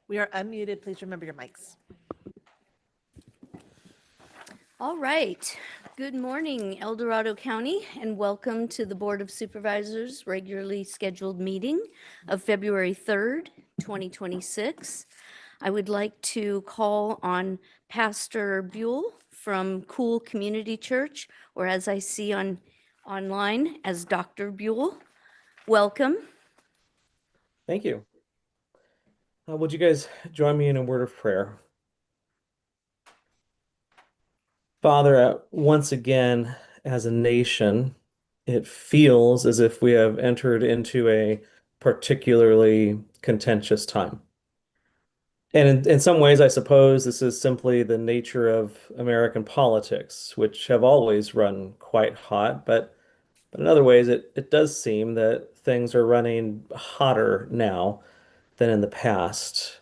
We are unmuted. Please remember your mics. All right. Good morning, El Dorado County, and welcome to the Board of Supervisors regularly scheduled meeting of February 3rd, 2026. I would like to call on Pastor Buell from Cool Community Church, or as I see online as Dr. Buell. Welcome. Thank you. Would you guys join me in a word of prayer? Father, once again, as a nation, it feels as if we have entered into a particularly contentious time. And in some ways, I suppose this is simply the nature of American politics, which have always run quite hot. But in other ways, it does seem that things are running hotter now than in the past.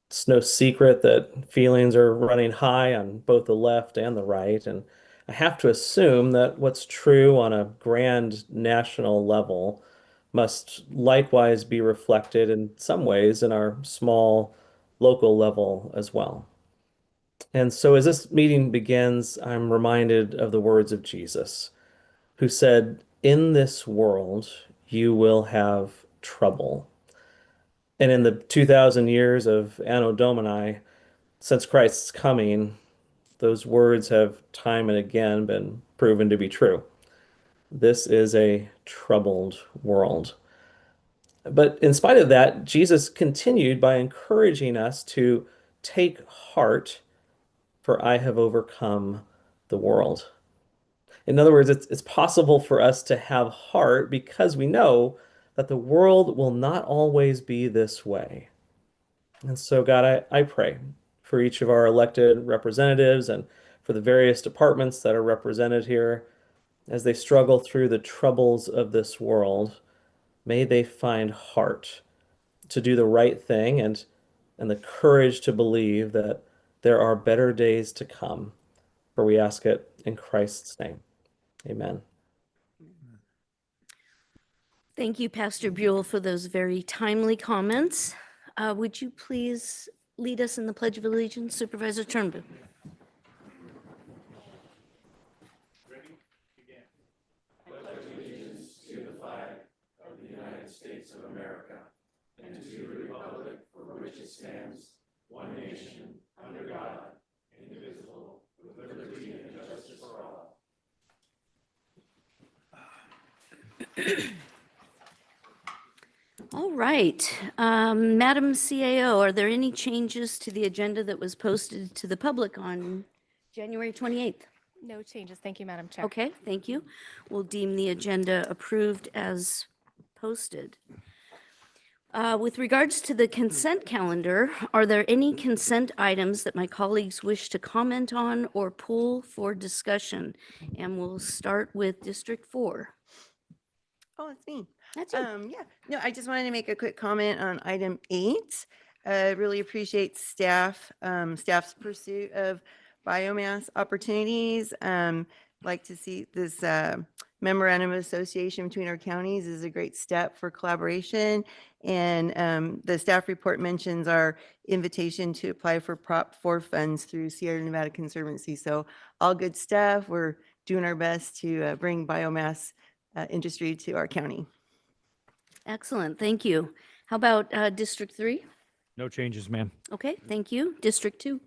It's no secret that feelings are running high on both the left and the right, and I have to assume that what's true on a grand national level must likewise be reflected in some ways in our small local level as well. And so as this meeting begins, I'm reminded of the words of Jesus, who said, "In this world you will have trouble." And in the 2000 years of Anno Domini, since Christ's coming, those words have time and again been proven to be true. This is a troubled world. But in spite of that, Jesus continued by encouraging us to take heart, for I have overcome the world. In other words, it's possible for us to have heart because we know that the world will not always be this way. And so, God, I pray for each of our elected representatives and for the various departments that are represented here as they struggle through the troubles of this world. May they find heart to do the right thing and the courage to believe that there are better days to come. For we ask it in Christ's name. Amen. Thank you, Pastor Buell, for those very timely comments. Would you please lead us in the Pledge of Allegiance, Supervisor Turnbull? All right. Madam CAO, are there any changes to the agenda that was posted to the public on January 28th? No changes. Thank you, Madam Chair. Okay, thank you. We'll deem the agenda approved as posted. With regards to the consent calendar, are there any consent items that my colleagues wish to comment on or pull for discussion? And we'll start with District 4. Oh, it's me. That's you. Yeah, no, I just wanted to make a quick comment on item 8. Really appreciate staff's pursuit of biomass opportunities. Like to see this memorandum of association between our counties is a great step for collaboration. And the staff report mentions our invitation to apply for Prop 4 funds through Sierra Nevada Conservancy. So all good stuff. We're doing our best to bring biomass industry to our county. Excellent, thank you. How about District 3? No changes, ma'am. Okay, thank you. District 2?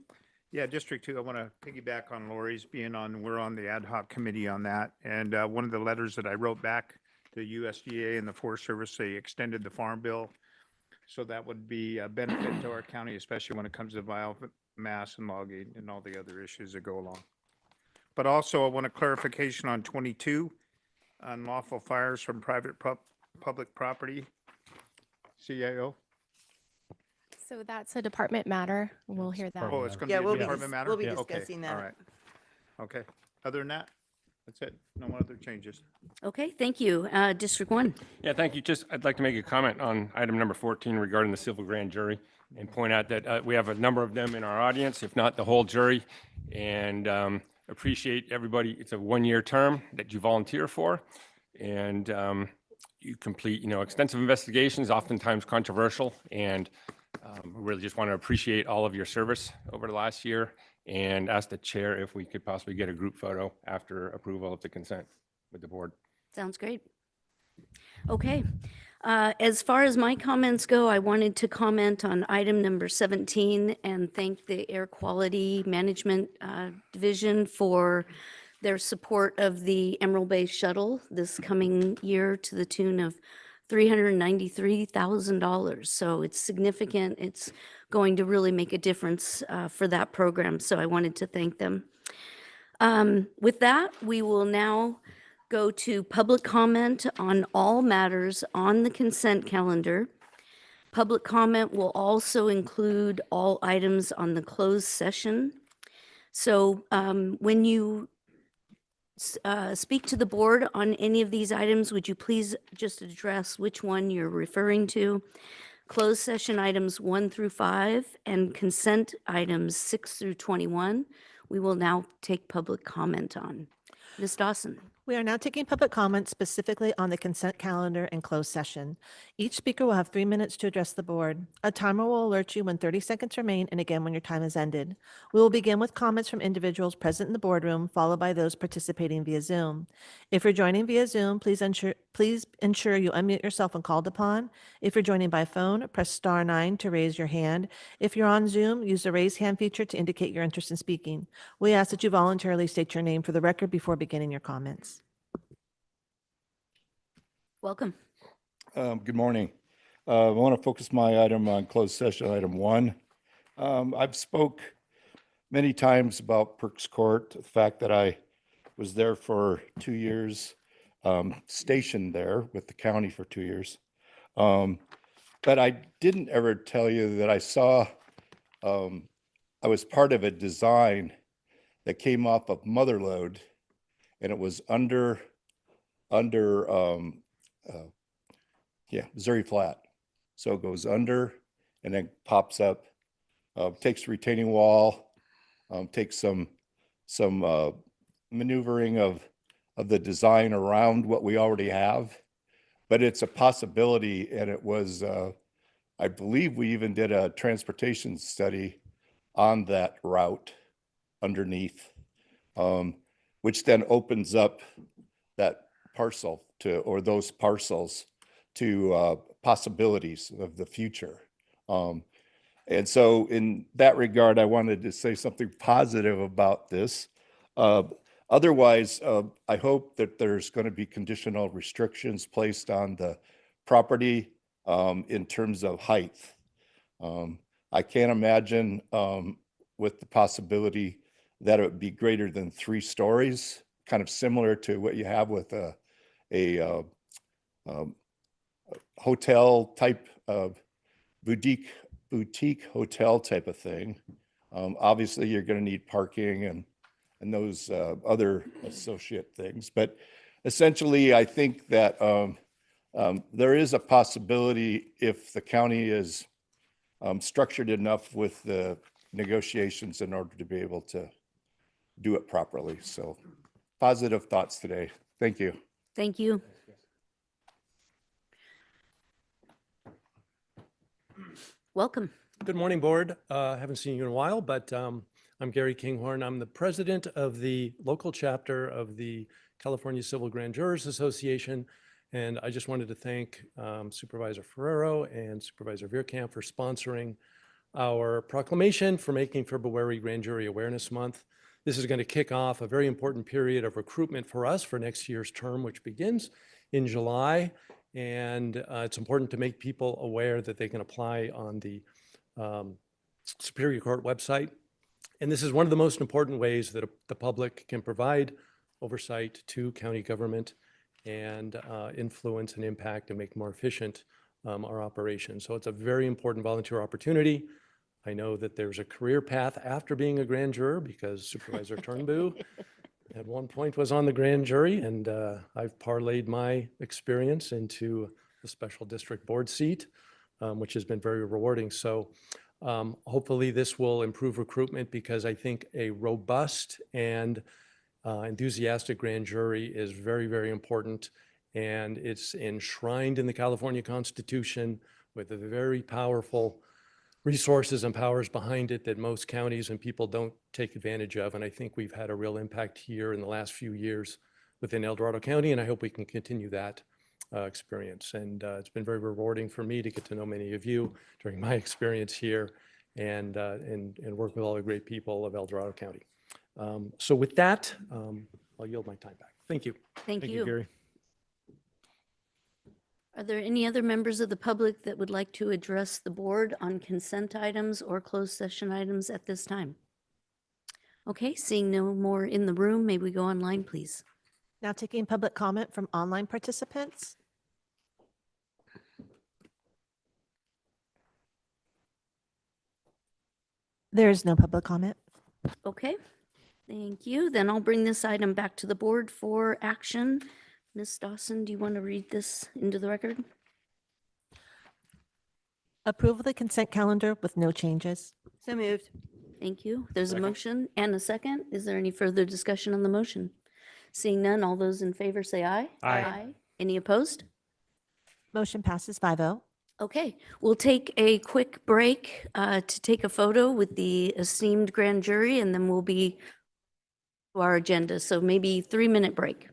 Yeah, District 2, I want to piggyback on Lori's we're on the ad hoc committee on that. And one of the letters that I wrote back to USDA and the Forest Service, they extended the farm bill. So that would be a benefit to our county, especially when it comes to biomass and logging and all the other issues that go along. But also I want a clarification on 22, unlawful fires from private public property. CAO? So that's a department matter. We'll hear that. Oh, it's going Yeah, to be we'll a be, department matter? we'll be Yeah, okay, discussing all that. right. Okay. Other than that, that's it. No other changes. Okay, thank you. District 1. Yeah, thank you. I'd like to make a comment on item number 14 regarding the civil grand jury and point out that we have a number of them in our audience, if not the whole jury, and appreciate everybody. It's a one-year term that you volunteer for, and you complete, extensive investigations, oftentimes controversial, and really just want to appreciate all of your service over the last year and ask the chair if we could possibly get a group photo after approval of the consent with the board. Sounds great. Okay. As far as my comments go, I wanted to comment on item number 17 and thank the Air Quality Management Division for their support of the Emerald Bay Shuttle this coming year to the tune of $393,000. So it's significant. It's going to really make a difference for that program. So I wanted to thank them. With that, we will now go to public comment on all matters on the consent calendar. Public comment will also include all items on the closed session. So when you speak to the board on any of these items, would you please just address which one you're referring to? Closed session items 1 through 5 and consent items 6 through 21, we will now take public comment on. Ms. Dawson. We are now taking public comments specifically on the consent calendar and closed session. Each speaker will have 3 minutes to address the board. A timer will alert you when 30 seconds remain and again when your time has ended. We will begin with comments from individuals present in the boardroom, followed by those participating via Zoom. If you're joining via Zoom, please ensure you unmute yourself when called upon. If you're joining by phone, press star 9 to raise your hand. If you're on Zoom, use the raise hand feature to indicate your interest in speaking. We ask that you voluntarily state your name for the record before beginning your comments. Welcome. Good morning. I want to focus my item on closed session, item 1. I've spoke many times about Perks Court, the fact that I was there for 2 years, stationed there with the county for 2 years. But I didn't ever tell you that I saw, I was part of a design that came off of Motherlode, and it was under Missouri Flat. So it goes under and then pops up, takes retaining wall, takes some maneuvering of the design around what we already have. But it's a possibility, and it was, I believe we even did a transportation study on that route underneath, which then opens up that parcel to, or those parcels to possibilities of the future. And so in that regard, I wanted to say something positive about this. Otherwise, I hope that there's going to be conditional restrictions placed on the property in terms of height. I can't imagine with the possibility that it would be greater than 3 stories, kind of similar to what you have with a hotel type of boutique hotel type of thing. Obviously, you're going to need parking and those other associate things. But essentially, I think that there is a possibility if the county is structured enough with the negotiations in order to be able to do it properly. So positive thoughts today. Thank you. Thank you. Welcome. Good morning, board. Haven't seen you in a while, but I'm Gary Kinghorn. I'm the president of the local chapter of the California Civil Grand Jurors Association. And I just wanted to thank Supervisor Ferrero and Supervisor Veerkamp for sponsoring our proclamation for making February Grand Jury Awareness Month. This is going to kick off a very important period of recruitment for us for next year's term, which begins in July. And it's important to make people aware that they can apply on the Superior Court website. And this is one of the most important ways that the public can provide oversight to county government and influence and impact and make more efficient our operation. So it's a very important volunteer opportunity. I know that there's a career path after being a grand juror because Supervisor Turnbull at one point was on the grand jury, and I've parlayed my experience into the special district board seat, which has been very rewarding. So hopefully this will improve recruitment because I think a robust and enthusiastic grand jury is very, very important. And it's enshrined in the California Constitution with a very powerful resources and powers behind it that most counties and people don't take advantage of. And I think we've had a real impact here in the last few years within El Dorado County, and I hope we can continue that experience. And it's been very rewarding for me to get to know many of you during my experience here and work with all the great people of El Dorado County. So with that, I'll yield my time back. Thank you. Thank Thank you, you. Gary. Are there any other members of the public that would like to address the board on consent items or closed session items at this time? Okay, seeing no more in the room, may we go online, please? Now taking public comment from online participants. There is no public comment. Okay, thank you. Then I'll bring this item back to the board for action. Ms. Dawson, do you want to read this into the record? Approval of the consent calendar with no changes. So moved. Thank you. There's a Second. motion and a second. Is there any further discussion on the motion? Seeing none, all those in favor say aye. Aye. Any opposed? Motion passes 5-0. Okay, we'll take a quick break to take a photo with the esteemed grand jury, and then we'll be to our agenda. So maybe 3-minute break.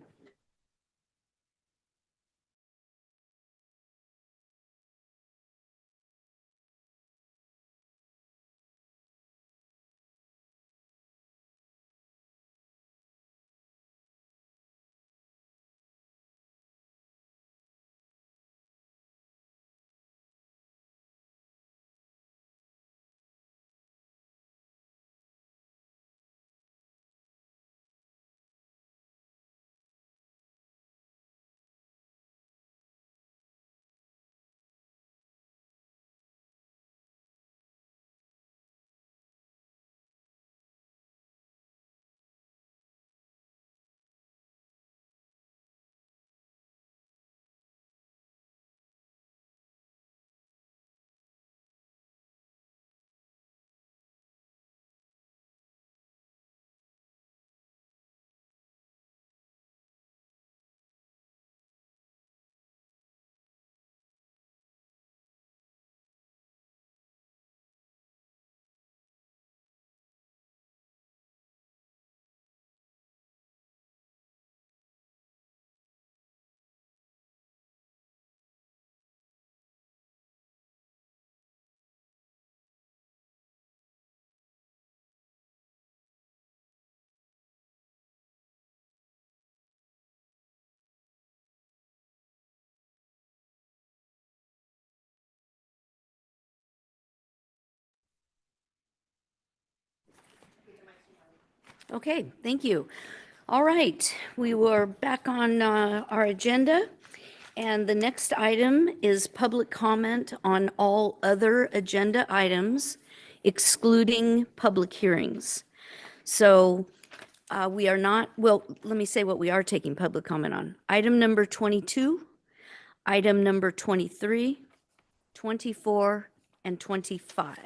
Okay, thank you. All right, we were back on our agenda, and the next item is public comment on all other agenda items, excluding public hearings. So we are not, well, let me say what we are taking public comment on. Item number 22, item number 23, 24, and 25.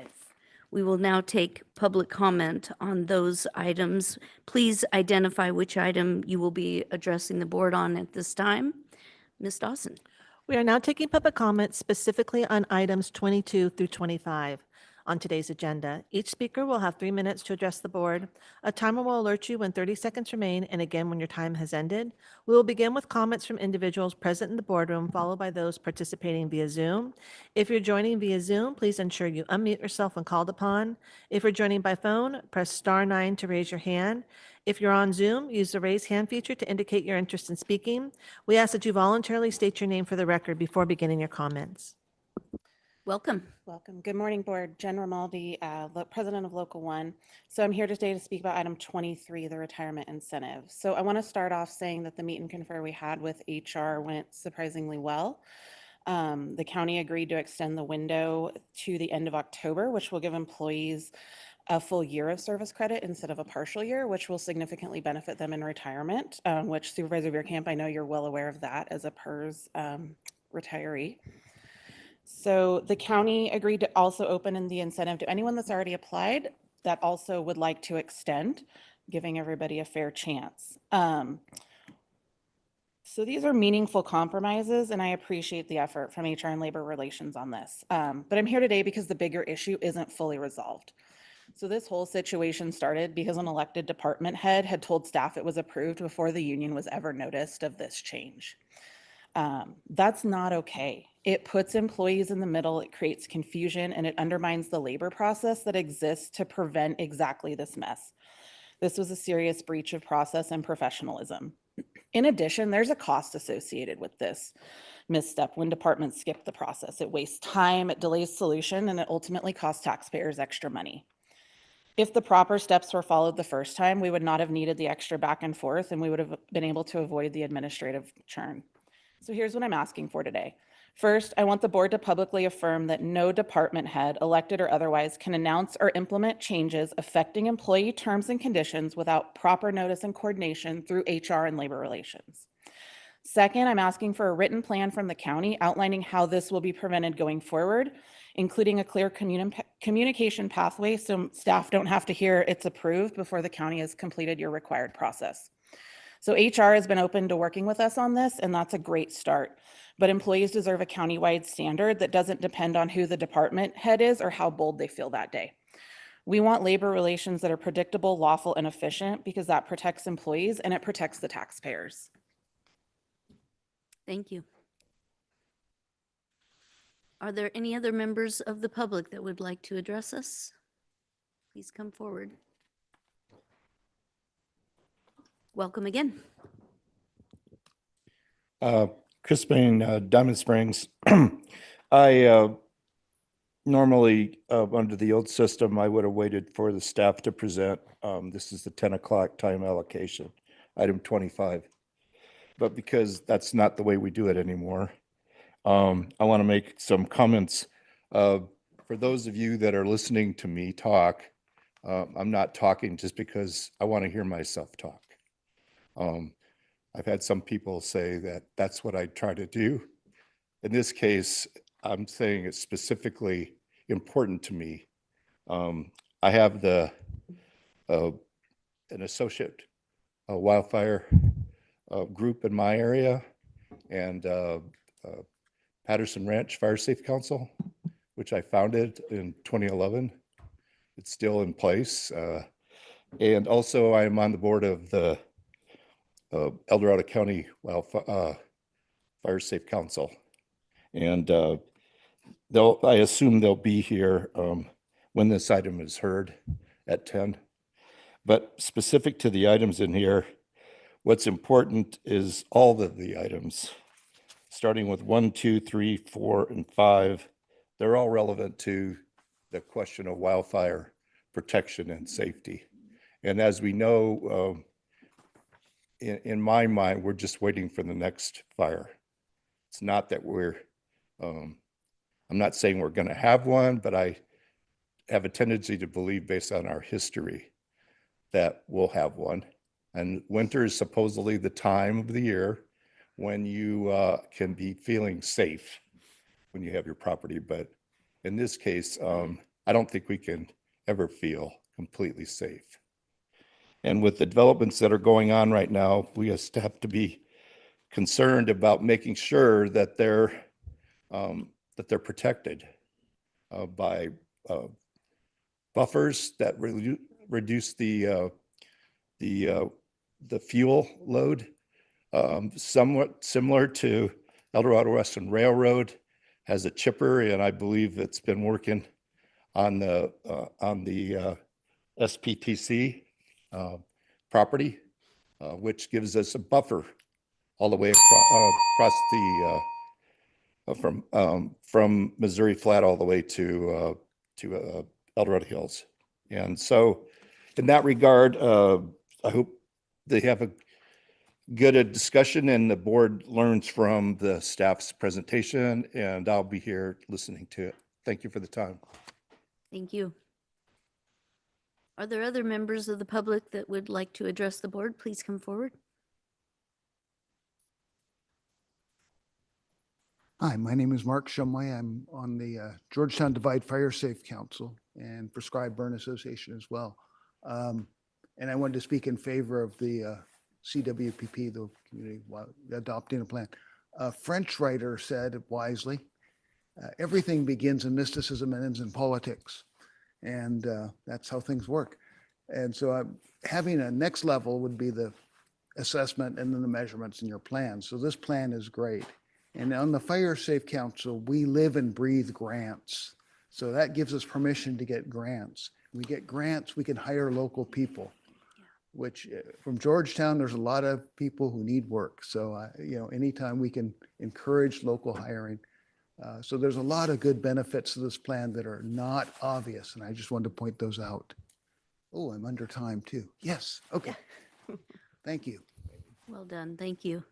We will now take public comment on those items. Please identify which item you will be addressing the board on at this time. Ms. Dawson. We are now taking public comment specifically on items 22 through 25 on today's agenda. Each speaker will have 3 minutes to address the board. A timer will alert you when 30 seconds remain, and again when your time has ended. We will begin with comments from individuals present in the boardroom, followed by those participating via Zoom. If you're joining via Zoom, please ensure you unmute yourself when called upon. If you're joining by phone, press *9 to raise your hand. If you're on Zoom, use the raise hand feature to indicate your interest in speaking. We ask that you voluntarily state your name for the record before beginning your comments. Welcome. Welcome. Good morning, Board. Jen Romaldi, President of Local 1. So I'm here today to speak about item 23, the retirement incentive. So I want to start off saying that the meet and confer we had with HR went surprisingly well. The county agreed to extend the window to the end of October, which will give employees a full year of service credit instead of a partial year, which will significantly benefit them in retirement, which Supervisor Veerkamp, I know you're well aware of that as a PERS retiree. So the county agreed to also open in the incentive to anyone that's already applied that also would like to extend, giving everybody a fair chance. So these are meaningful compromises, and I appreciate the effort from HR and Labor Relations on this. But I'm here today because the bigger issue isn't fully resolved. So this whole situation started because an elected department head had told staff it was approved before the union was ever noticed of this change. That's not okay. It puts employees in the middle, it creates confusion, and it undermines the labor process that exists to prevent exactly this mess. This was a serious breach of process and professionalism. In addition, there's a cost associated with this misstep when departments skip the process. It wastes time, it delays solution, and it ultimately costs taxpayers extra money. If the proper steps were followed the first time, we would not have needed the extra back and forth, and we would have been able to avoid the administrative churn. So here's what I'm asking for today. First, I want the board to publicly affirm that no department head, elected or otherwise, can announce or implement changes affecting employee terms and conditions without proper notice and coordination through HR and Labor Relations. Second, I'm asking for a written plan from the county outlining how this will be prevented going forward, including a clear communication pathway so staff don't have to hear it's approved before the county has completed your required process. So HR has been open to working with us on this, and that's a great start. But employees deserve a countywide standard that doesn't depend on who the department head is or how bold they feel that day. We want labor relations that are predictable, lawful, and efficient because that protects employees and it protects the taxpayers. Thank you. Are there any other members of the public that would like to address us? Please come forward. Welcome again. Chris Bain, Diamond Springs. I normally, under the old system, I would have waited for the staff to present. This is the 10 o'clock time allocation, item 25. But because that's not the way we do it anymore, I want to make some comments. For those of you that are listening to me talk, I'm not talking just because I want to hear myself talk. I've had some people say that that's what I try to do. In this case, I'm saying it's specifically important to me. I have an associate wildfire group in my area, and Patterson Ranch Fire Safe Council, which I founded in 2011. It's still in place. And also I am on the board of the El Dorado County Fire Safe Council. And I assume they'll be here when this item is heard at 10. But specific to the items in here, what's important is all of the items, starting with 1, 2, 3, 4, and 5. They're all relevant to the question of wildfire protection and safety. And as we know, in my mind, we're just waiting for the next fire. It's not that I'm not saying we're going to have one, but I have a tendency to believe, based on our history, that we'll have one. And winter is supposedly the time of the year when you can be feeling safe when you have your property. But in this case, I don't think we can ever feel completely safe. And with the developments that are going on right now, we just have to be concerned about making sure that they're protected by buffers that reduce the fuel load. Somewhat similar to El Dorado Western Railroad has a chipper, and I believe it's been working on the SPTC property, which gives us a buffer all the way across the from Missouri Flat all the way to El Dorado Hills. And so in that regard, I hope they have good a discussion and the board learns from the staff's presentation, and I'll be here listening to it. Thank you for the time. Thank you. Are there other members of the public that would like to address the board? Please come forward. Hi, my name is Mark Shumway. I'm on the Georgetown Divide Fire Safe Council and Prescribed Burn Association as well. And I wanted to speak in favor of the CWPP, the community adopting a plan. A French writer said wisely, everything begins in mysticism and ends in politics. And that's how things work. And so having a next level would be the assessment and then the measurements in your plan. So this plan is great. And on the Fire Safe Council, we live and breathe grants. So that gives us permission to get grants. We get grants, we can hire local people, which from Georgetown, there's a lot of people who need work. So, anytime we can encourage local hiring. So there's a lot of good benefits to this plan that are not obvious. And I just wanted to point those out. Oh, I'm under time too. Yes. Okay. Thank you. Well done. Thank you.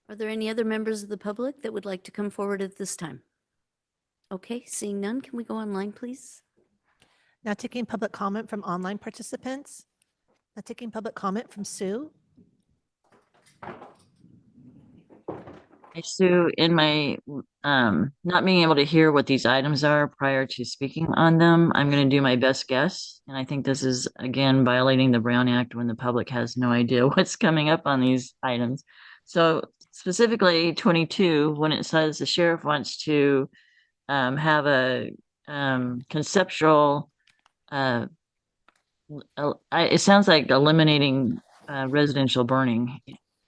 Are there any other members of the public that would like to come forward at this time? Okay, seeing none, can we go online, please? Now taking public comment from online participants. Now taking public comment from Sue. Hey, Sue, in my not being able to hear what these items are prior to speaking on them, I'm going to do my best guess. And I think this is, again, violating the Brown Act when the public has no idea what's coming up on these items. So specifically 22, when it says the sheriff wants to have a conceptual, it sounds like eliminating residential burning.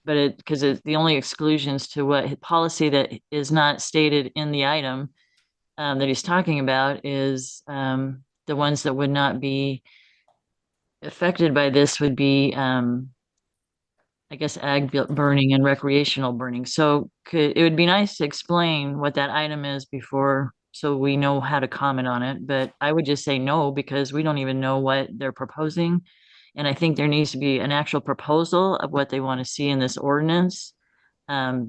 But because the only exclusions to what policy that is not stated in the item that he's talking about is the ones that would not be affected by this would be, I guess, ag burning and recreational burning. So it would be nice to explain what that item is before, so we know how to comment on it. But I would just say no, because we don't even know what they're proposing. And I think there needs to be an actual proposal of what they want to see in this ordinance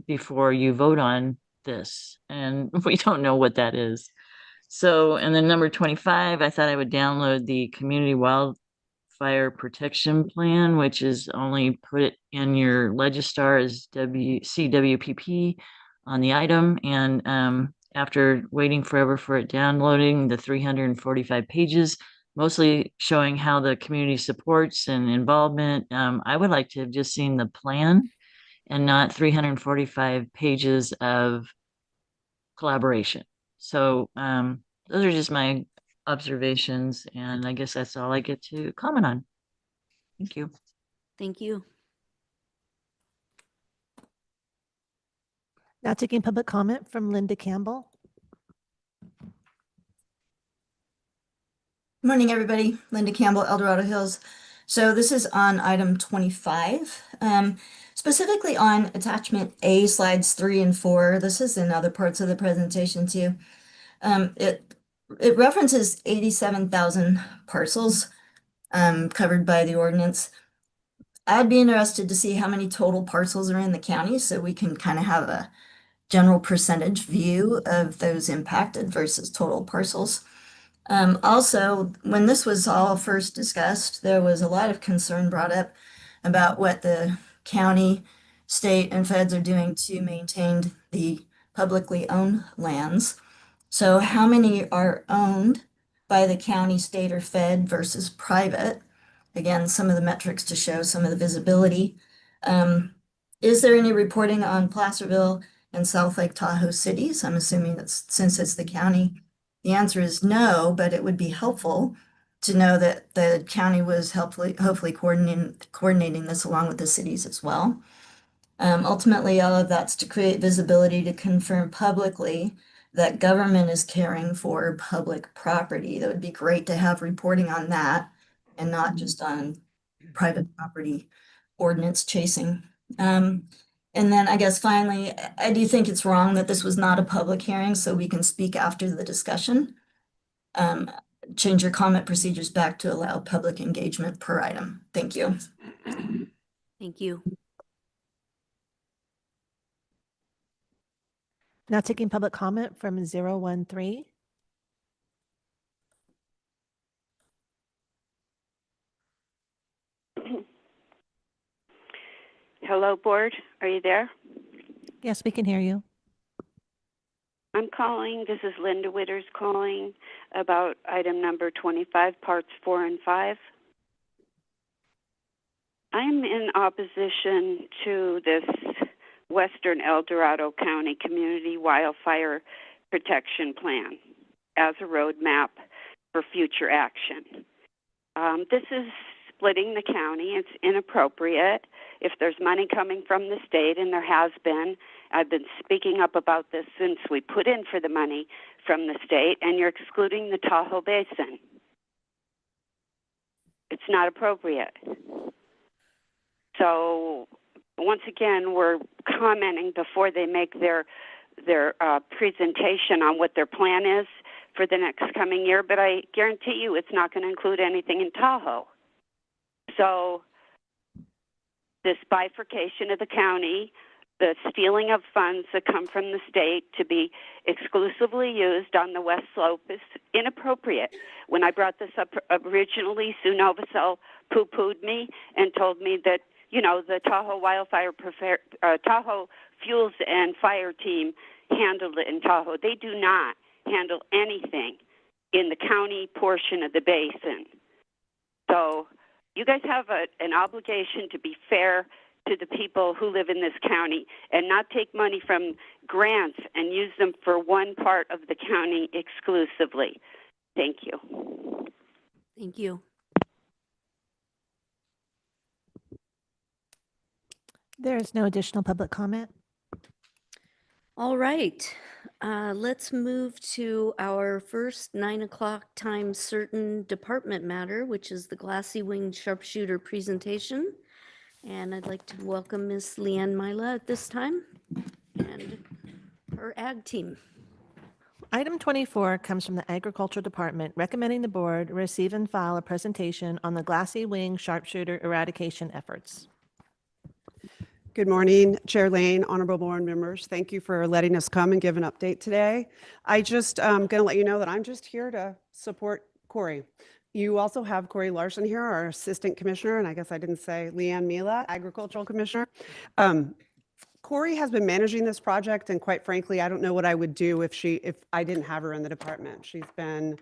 before you vote on this. And we don't know what that is. So, and then number 25, I thought I would download the Community Wildfire Protection Plan, which is only put in your Legistar as CWPP on the item. And after waiting forever for it downloading, the 345 pages, mostly showing how the community supports and involvement. I would like to have just seen the plan and not 345 pages of collaboration. So those are just my observations, and I guess that's all I get to comment on. Thank you. Thank you. Now taking public comment from Linda Campbell. Good morning, everybody. Linda Campbell, El Dorado Hills. So this is on item 25, specifically on attachment A, slides 3 and 4. This is in other parts of the presentation too. It references 87,000 parcels covered by the ordinance. I'd be interested to see how many total parcels are in the county so we can kind of have a general percentage view of those impacted versus total parcels. Also, when this was all first discussed, there was a lot of concern brought up about what the county, state, and feds are doing to maintain the publicly owned lands. So how many are owned by the county, state, or fed versus private? Again, some of the metrics to show some of the visibility. Is there any reporting on Placerville and South Lake Tahoe cities? I'm assuming that's since it's the county. The answer is no, but it would be helpful to know that the county was hopefully coordinating this along with the cities as well. Ultimately, all of that's to create visibility to confirm publicly that government is caring for public property. That would be great to have reporting on that and not just on private property ordinance chasing. And then I guess finally, I do think it's wrong that this was not a public hearing, so we can speak after the discussion. Change your comment procedures back to allow public engagement per item. Thank you. Thank you. Now taking public comment from 013. Hello, board. Are you there? Yes, we can hear you. I'm calling. This is Linda Witters calling about item number 25, parts 4 and 5. I'm in opposition to this Western El Dorado County Community Wildfire Protection Plan as a roadmap for future action. This is splitting the county. It's inappropriate. If there's money coming from the state, and there has been, I've been speaking up about this since we put in for the money from the state, and you're excluding the Tahoe Basin. It's not appropriate. So once again, we're commenting before they make their presentation on what their plan is for the next coming year, but I guarantee you it's not going to include anything in Tahoe. So this bifurcation of the county, the stealing of funds that come from the state to be exclusively used on the West Slope is inappropriate. When I brought this up originally, Sue Novosel poo-pooed me and told me that, you know, the Tahoe Tahoe Fuels and Fire Team handled it in Tahoe. They do not handle anything in the county portion of the basin. So you guys have an obligation to be fair to the people who live in this county and not take money from grants and use them for one part of the county exclusively. Thank you. Thank you. There is no additional public comment. All right, let's move to our first 9 o'clock time certain department matter, which is the Glassy Wing Sharpshooter presentation. And I'd like to welcome Ms. Leanne Mila at this time and her ag team. Item 24 comes from the Agricultural Department, recommending the board receive and file a presentation on the glassy wing sharpshooter eradication efforts. Good morning, Chair Lane, honorable board members. Thank you for letting us come and give an update today. I just going to let you know that I'm just here to support Corey. You also have Corey Larson here, our assistant commissioner, and I guess I didn't say Leanne Mila, agricultural commissioner. Corey has been managing this project, and quite frankly, I don't know what I would do if I didn't have her in the department. She's been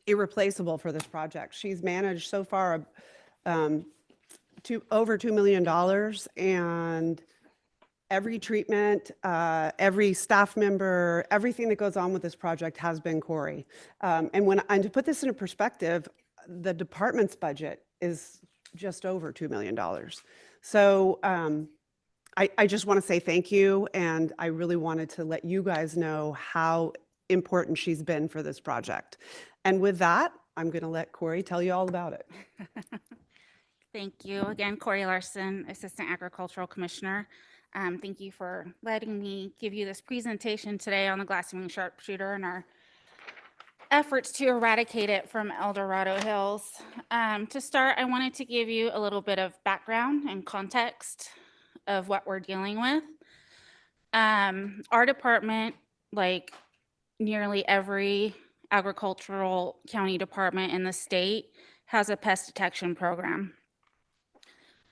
irreplaceable for this project. She's managed so far over $2 million, and every treatment, every staff member, everything that goes on with this project has been Corey. And to put this into perspective, the department's budget is just over $2 million. So I just want to say thank you, and I really wanted to let you guys know how important she's been for this project. And with that, I'm going to let Corey tell you all about it. Thank you. Again, Corey Larson, Assistant Agricultural Commissioner. Thank you for letting me give you this presentation today on the glassy wing sharpshooter and our efforts to eradicate it from El Dorado Hills. To start, I wanted to give you a little bit of background and context of what we're dealing with. Our department, like nearly every agricultural county department in the state, has a pest detection program.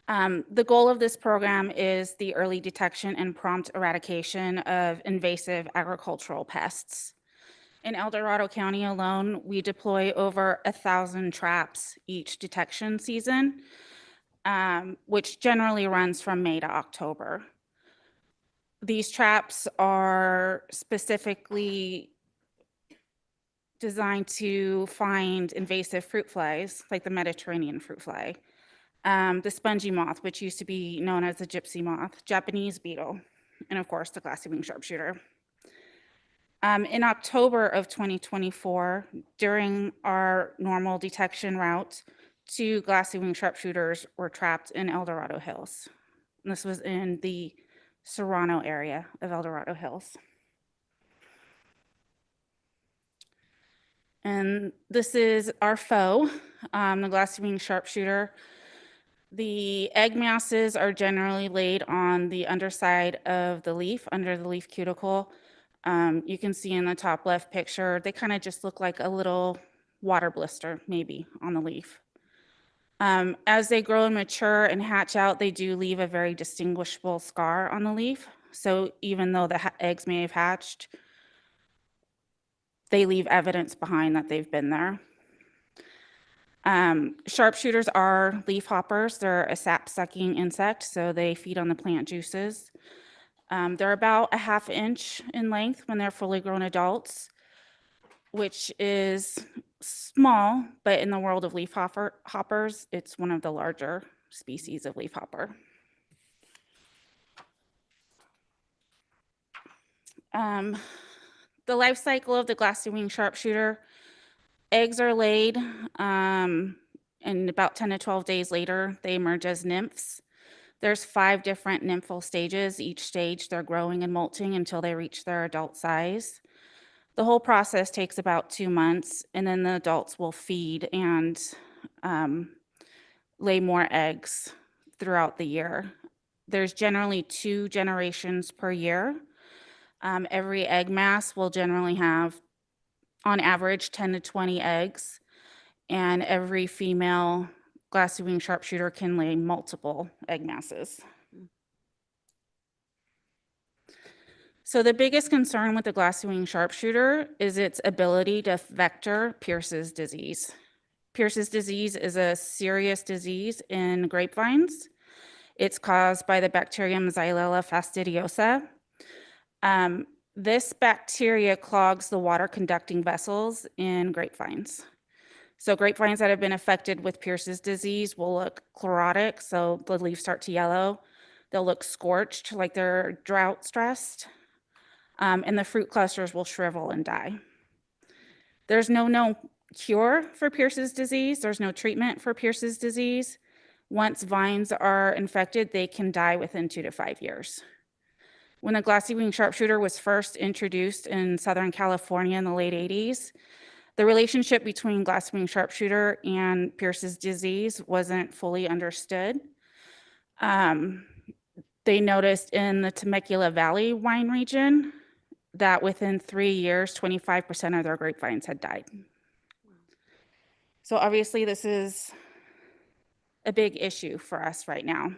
The goal of this program is the early detection and prompt eradication of invasive agricultural pests. In El Dorado County alone, we deploy over 1,000 traps each detection season, which generally runs from May to October. These traps are specifically designed to find invasive fruit flies, like the Mediterranean fruit fly, the spongy moth, which used to be known as the gypsy moth, Japanese beetle, and of course the glassy wing sharpshooter. In October of 2024, during our normal detection route, 2 glassy wing sharpshooters were trapped in El Dorado Hills. And this was in the Serrano area of El Dorado Hills. And this is our foe, the glassy-winged sharpshooter. The egg masses are generally laid on the underside of the leaf, under the leaf cuticle. You can see in the top left picture, they kind of just look like a little water blister, maybe, on the leaf. As they grow and mature and hatch out, they do leave a very distinguishable scar on the leaf. So even though the eggs may have hatched, they leave evidence behind that they've been there. Sharpshooters are leaf hoppers. They're a sap-sucking insect, so they feed on the plant juices. They're about a ½ inch in length when they're fully grown adults, which is small, but in the world of leaf hoppers, it's one of the larger species of leafhopper. The life cycle of the glassy-winged sharpshooter: eggs are laid, and about 10 to 12 days later, they emerge as nymphs. There's 5 different nymphal stages. Each stage, they're growing and molting until they reach their adult size. The whole process takes about 2 months, and then the adults will feed and lay more eggs throughout the year. There's generally 2 generations per year. Every egg mass will generally have, on average, 10 to 20 eggs, and every female glassy-winged sharpshooter can lay multiple egg masses. So the biggest concern with the glassy-winged sharpshooter is its ability to vector Pierce's disease. Pierce's disease is a serious disease in grapevines. It's caused by the bacterium Xylella fastidiosa. This bacteria clogs the water-conducting vessels in grapevines. So grapevines that have been affected with Pierce's disease will look chlorotic, so the leaves start to yellow. They'll look scorched, like they're drought stressed, and the fruit clusters will shrivel and die. There's no cure for Pierce's disease. There's no treatment for Pierce's disease. Once vines are infected, they can die within 2 to 5 years. When the glassy-winged sharpshooter was first introduced in Southern California in the late 80s, the relationship between glassy-winged sharpshooter and Pierce's disease wasn't fully understood. They noticed in the Temecula Valley wine region that within 3 years, 25% of their grapevines had died. So obviously this is a big issue for us right now.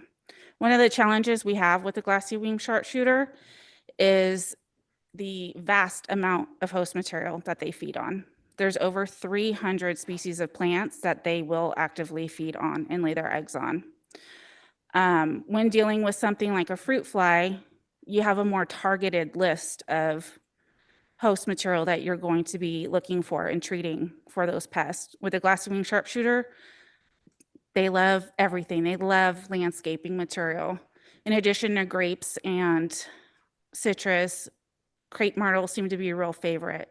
One of the challenges we have with the glassy-winged sharpshooter is the vast amount of host material that they feed on. There's over 300 species of plants that they will actively feed on and lay their eggs on. When dealing with something like a fruit fly, you have a more targeted list of host material that you're going to be looking for and treating for those pests. With the glassy-winged sharpshooter, they love everything. They love landscaping material. In addition to grapes and citrus, crepe myrtle seem to be a real favorite.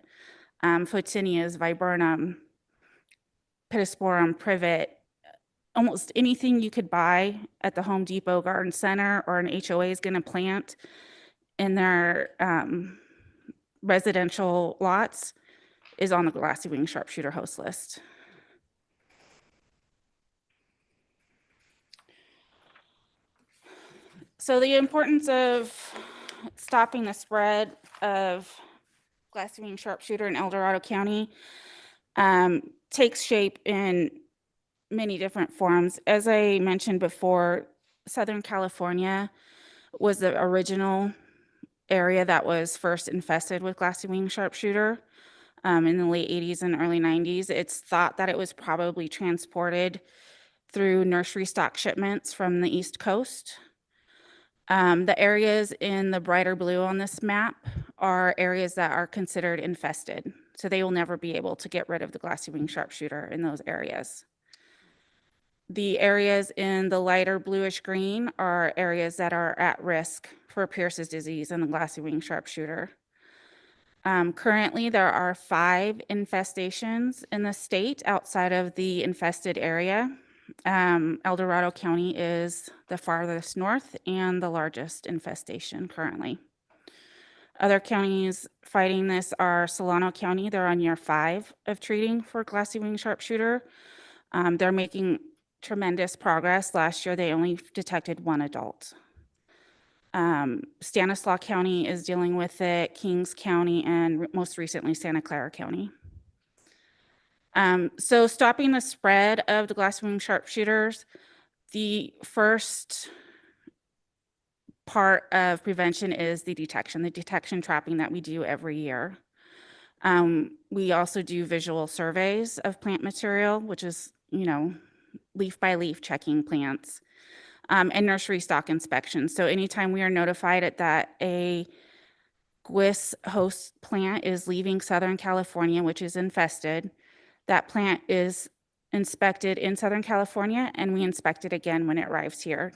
Photinias, viburnum, pittosporum, privet, almost anything you could buy at the Home Depot Garden Center or an HOA is going to plant in their residential lots is on the glassy-winged sharpshooter host list. So the importance of stopping the spread of glassy-winged sharpshooter in El Dorado County takes shape in many different forms. As I mentioned before, Southern California was the original area that was first infested with glassy-winged sharpshooter in the late 80s and early 90s. It's thought that it was probably transported through nursery stock shipments from the East Coast. The areas in the brighter blue on this map are areas that are considered infested. So they will never be able to get rid of the glassy-winged sharpshooter in those areas. The areas in the lighter bluish green are areas that are at risk for Pierce's disease and the glassy-winged sharpshooter. Currently, there are 5 infestations in the state outside of the infested area. El Dorado County is the farthest north and the largest infestation currently. Other counties fighting this are Solano County. They're on year 5 of treating for glassy wing sharpshooter. They're making tremendous progress. Last year, they only detected 1 adult. Stanislaus County is dealing with it, Kings County, and most recently Santa Clara County. So stopping the spread of the glassy wing sharpshooters, the first part of prevention is the detection trapping that we do every year. We also do visual surveys of plant material, which is, leaf by leaf checking plants, and nursery stock inspections. So anytime we are notified that a GWIS host plant is leaving Southern California, which is infested, that plant is inspected in Southern California, and we inspect it again when it arrives here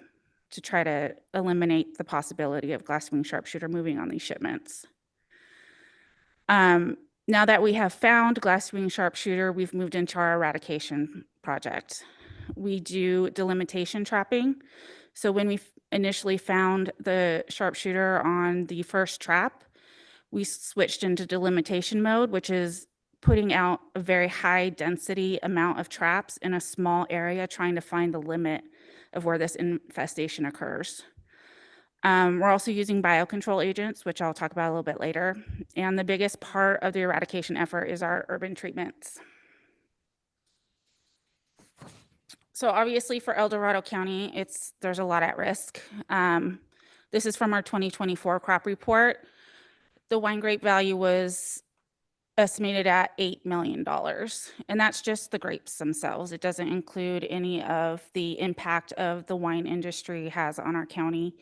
to try to eliminate the possibility of glassy wing sharpshooter moving on these shipments. Now that we have found glassy wing sharpshooter, we've moved into our eradication project. We do delimitation trapping. So when we initially found the sharpshooter on the first trap, we switched into delimitation mode, which is putting out a very high density amount of traps in a small area, trying to find the limit of where this infestation occurs. We're also using biocontrol agents, which I'll talk about a little bit later. And the biggest part of the eradication effort is our urban treatments. So obviously for El Dorado County, there's a lot at risk. This is from our 2024 crop report. The wine grape value was estimated at $8 million. And that's just the grapes themselves. It doesn't include any of the impact of the wine industry has on our county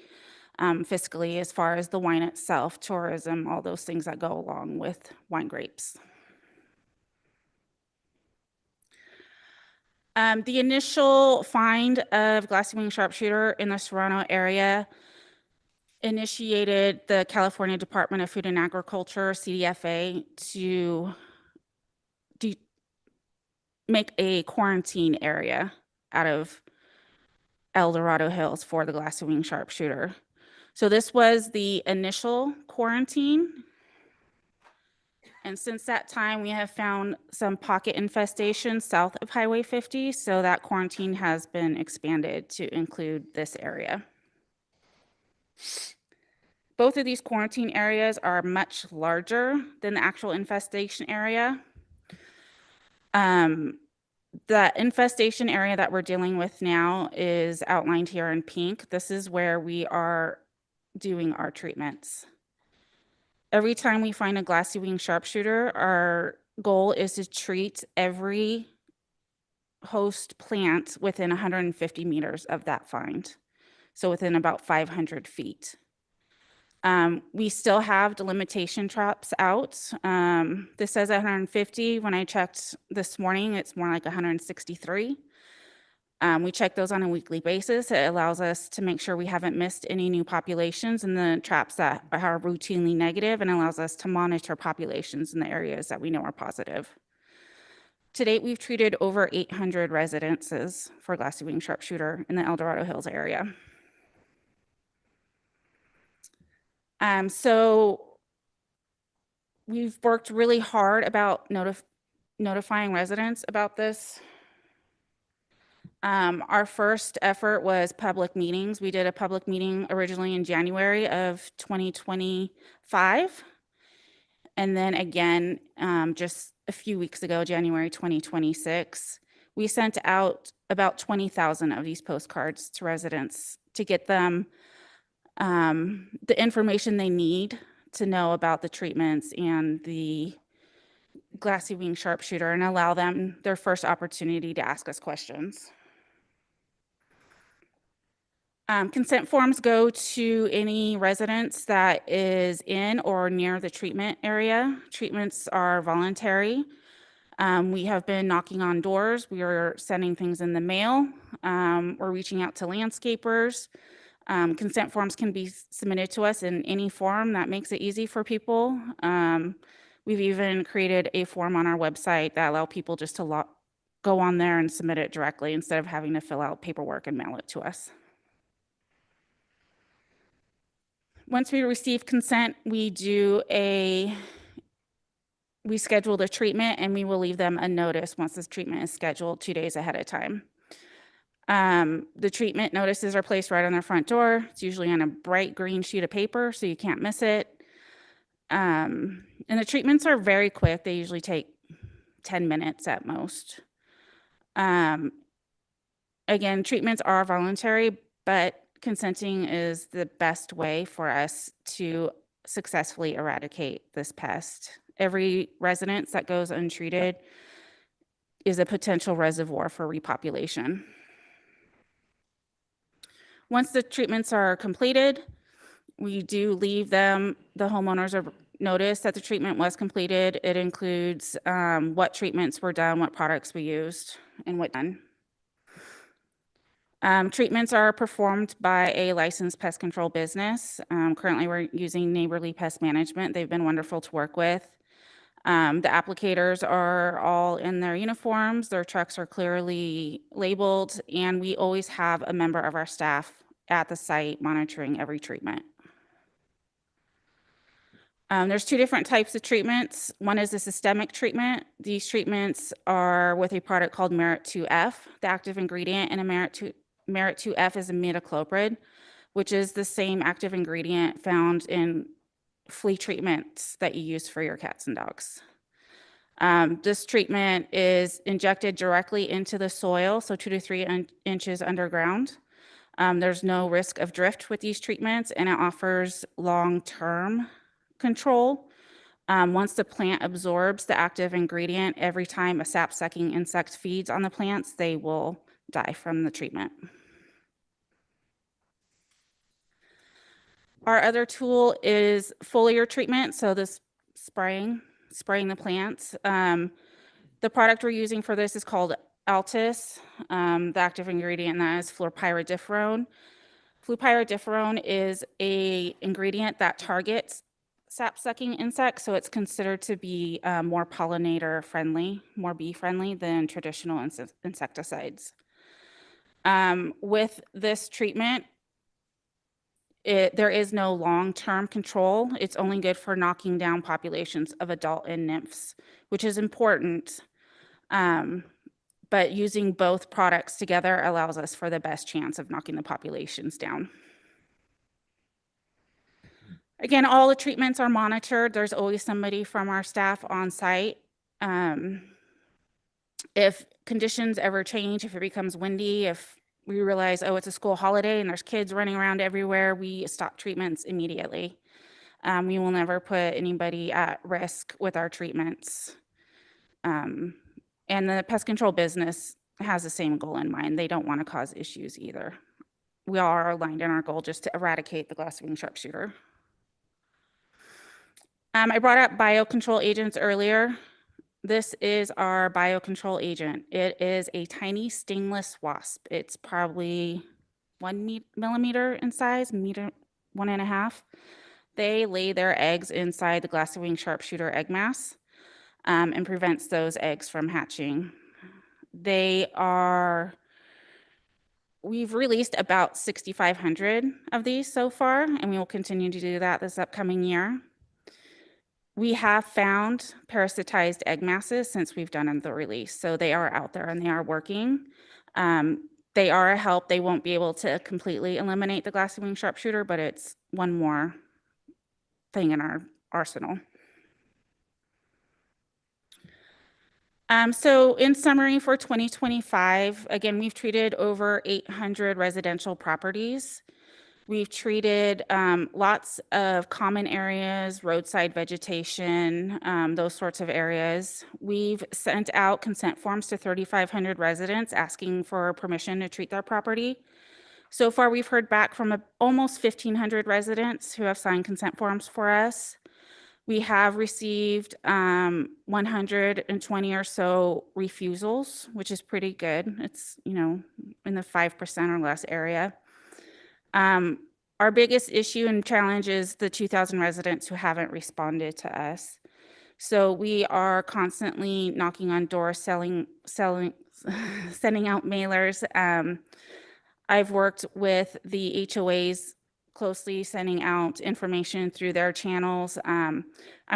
fiscally, as far as the wine itself, tourism, all those things that go along with wine grapes. The initial find of glassy wing sharpshooter in the Serrano area initiated the California Department of Food and Agriculture, CDFA, to make a quarantine area out of El Dorado Hills for the glassy wing sharpshooter. So this was the initial quarantine. And since that time, we have found some pocket infestations south of Highway 50. So that quarantine has been expanded to include this area. Both of these quarantine areas are much larger than the actual infestation area. The infestation area that we're dealing with now is outlined here in pink. This is where we are doing our treatments. Every time we find a glassy wing sharpshooter, our goal is to treat every host plant within 150 meters of that find. So within about 500 feet. We still have delimitation traps out. This says 150. When I checked this morning, it's more like 163. We check those on a weekly basis. It allows us to make sure we haven't missed any new populations in the traps that are routinely negative, and allows us to monitor populations in the areas that we know are positive. To date, we've treated over 800 residences for glassy wing sharpshooter in the El Dorado Hills area. So we've worked really hard about notifying residents about this. Our first effort was public meetings. We did a public meeting originally in January of 2025. And then again, just a few weeks ago, January 2026, we sent out about 20,000 of these postcards to residents to get them the information they need to know about the treatments and the glassy wing sharpshooter, and allow them their first opportunity to ask us questions. Consent forms go to any residence that is in or near the treatment area. Treatments are voluntary. We have been knocking on doors. We are sending things in the mail. We're reaching out to landscapers. Consent forms can be submitted to us in any form that makes it easy for people. We've even created a form on our website that allow people just to go on there and submit it directly instead of having to fill out paperwork and mail it to us. Once we receive consent, we do a we schedule the treatment and we will leave them a notice once this treatment is scheduled 2 days ahead of time. The treatment notices are placed right on their front door. It's usually on a bright green sheet of paper, so you can't miss it. And the treatments are very quick. They usually take 10 minutes at most. Again, treatments are voluntary, but consenting is the best way for us to successfully eradicate this pest. Every residence that goes untreated is a potential reservoir for repopulation. Once the treatments are completed, we do leave them, the homeowners are notice that the treatment was completed. It includes what treatments were done, what products we used, and what done. Treatments are performed by a licensed pest control business. Currently, we're using Neighborly Pest Management. They've been wonderful to work with. The applicators are all in their uniforms. Their trucks are clearly labeled, and we always have a member of our staff at the site monitoring every treatment. There's two different types of treatments. One is a systemic treatment. These treatments are with a product called Merit 2F, the active ingredient in a Merit 2F is imidacloprid, which is the same active ingredient found in flea treatments that you use for your cats and dogs. This treatment is injected directly into the soil, so 2 to 3 inches underground. There's no risk of drift with these treatments, and it offers long-term control. Once the plant absorbs the active ingredient, every time a sap-sucking insect feeds on the plants, they will die from the treatment. Our other tool is foliar treatment, so this spraying the plants. The product we're using for this is called Altis. The active ingredient in that is fluopyridiferone. Fluopyridiferone is an ingredient that targets sap-sucking insects, so it's considered to be more pollinator friendly, more bee friendly than traditional insecticides. With this treatment, there is no long-term control. It's only good for knocking down populations of adult and nymphs, which is important. But using both products together allows us for the best chance of knocking the populations down. Again, all the treatments are monitored. There's always somebody from our staff on site. If conditions ever change, if it becomes windy, if we realize, oh, it's a school holiday and there's kids running around everywhere, we stop treatments immediately. We will never put anybody at risk with our treatments. And the pest control business has the same goal in mind. They don't want to cause issues either. We all are aligned in our goal just to eradicate the glass-wing sharpshooter. I brought up biocontrol agents earlier. This is our biocontrol agent. It is a tiny stingless wasp. It's probably 1 millimeter in size, 1.5. They lay their eggs inside the glass-wing sharpshooter egg mass and prevents those eggs from hatching. We've released about 6,500 of these so far, and we will continue to do that this upcoming year. We have found parasitized egg masses since we've done the release. So they are out there and they are working. They are a help. They won't be able to completely eliminate the glassy-wing sharpshooter, but it's one more thing in our arsenal. So in summary for 2025, again, we've treated over 800 residential properties. We've treated lots of common areas, roadside vegetation, those sorts of areas. We've sent out consent forms to 3,500 residents asking for permission to treat their property. So far, we've heard back from almost 1,500 residents who have signed consent forms for us. We have received 120 or so refusals, which is pretty good. It's, in the 5% or less area. Our biggest issue and challenge is the 2,000 residents who haven't responded to us. So we are constantly knocking on doors, sending out mailers. I've worked with the HOAs closely sending out information through their channels. I'm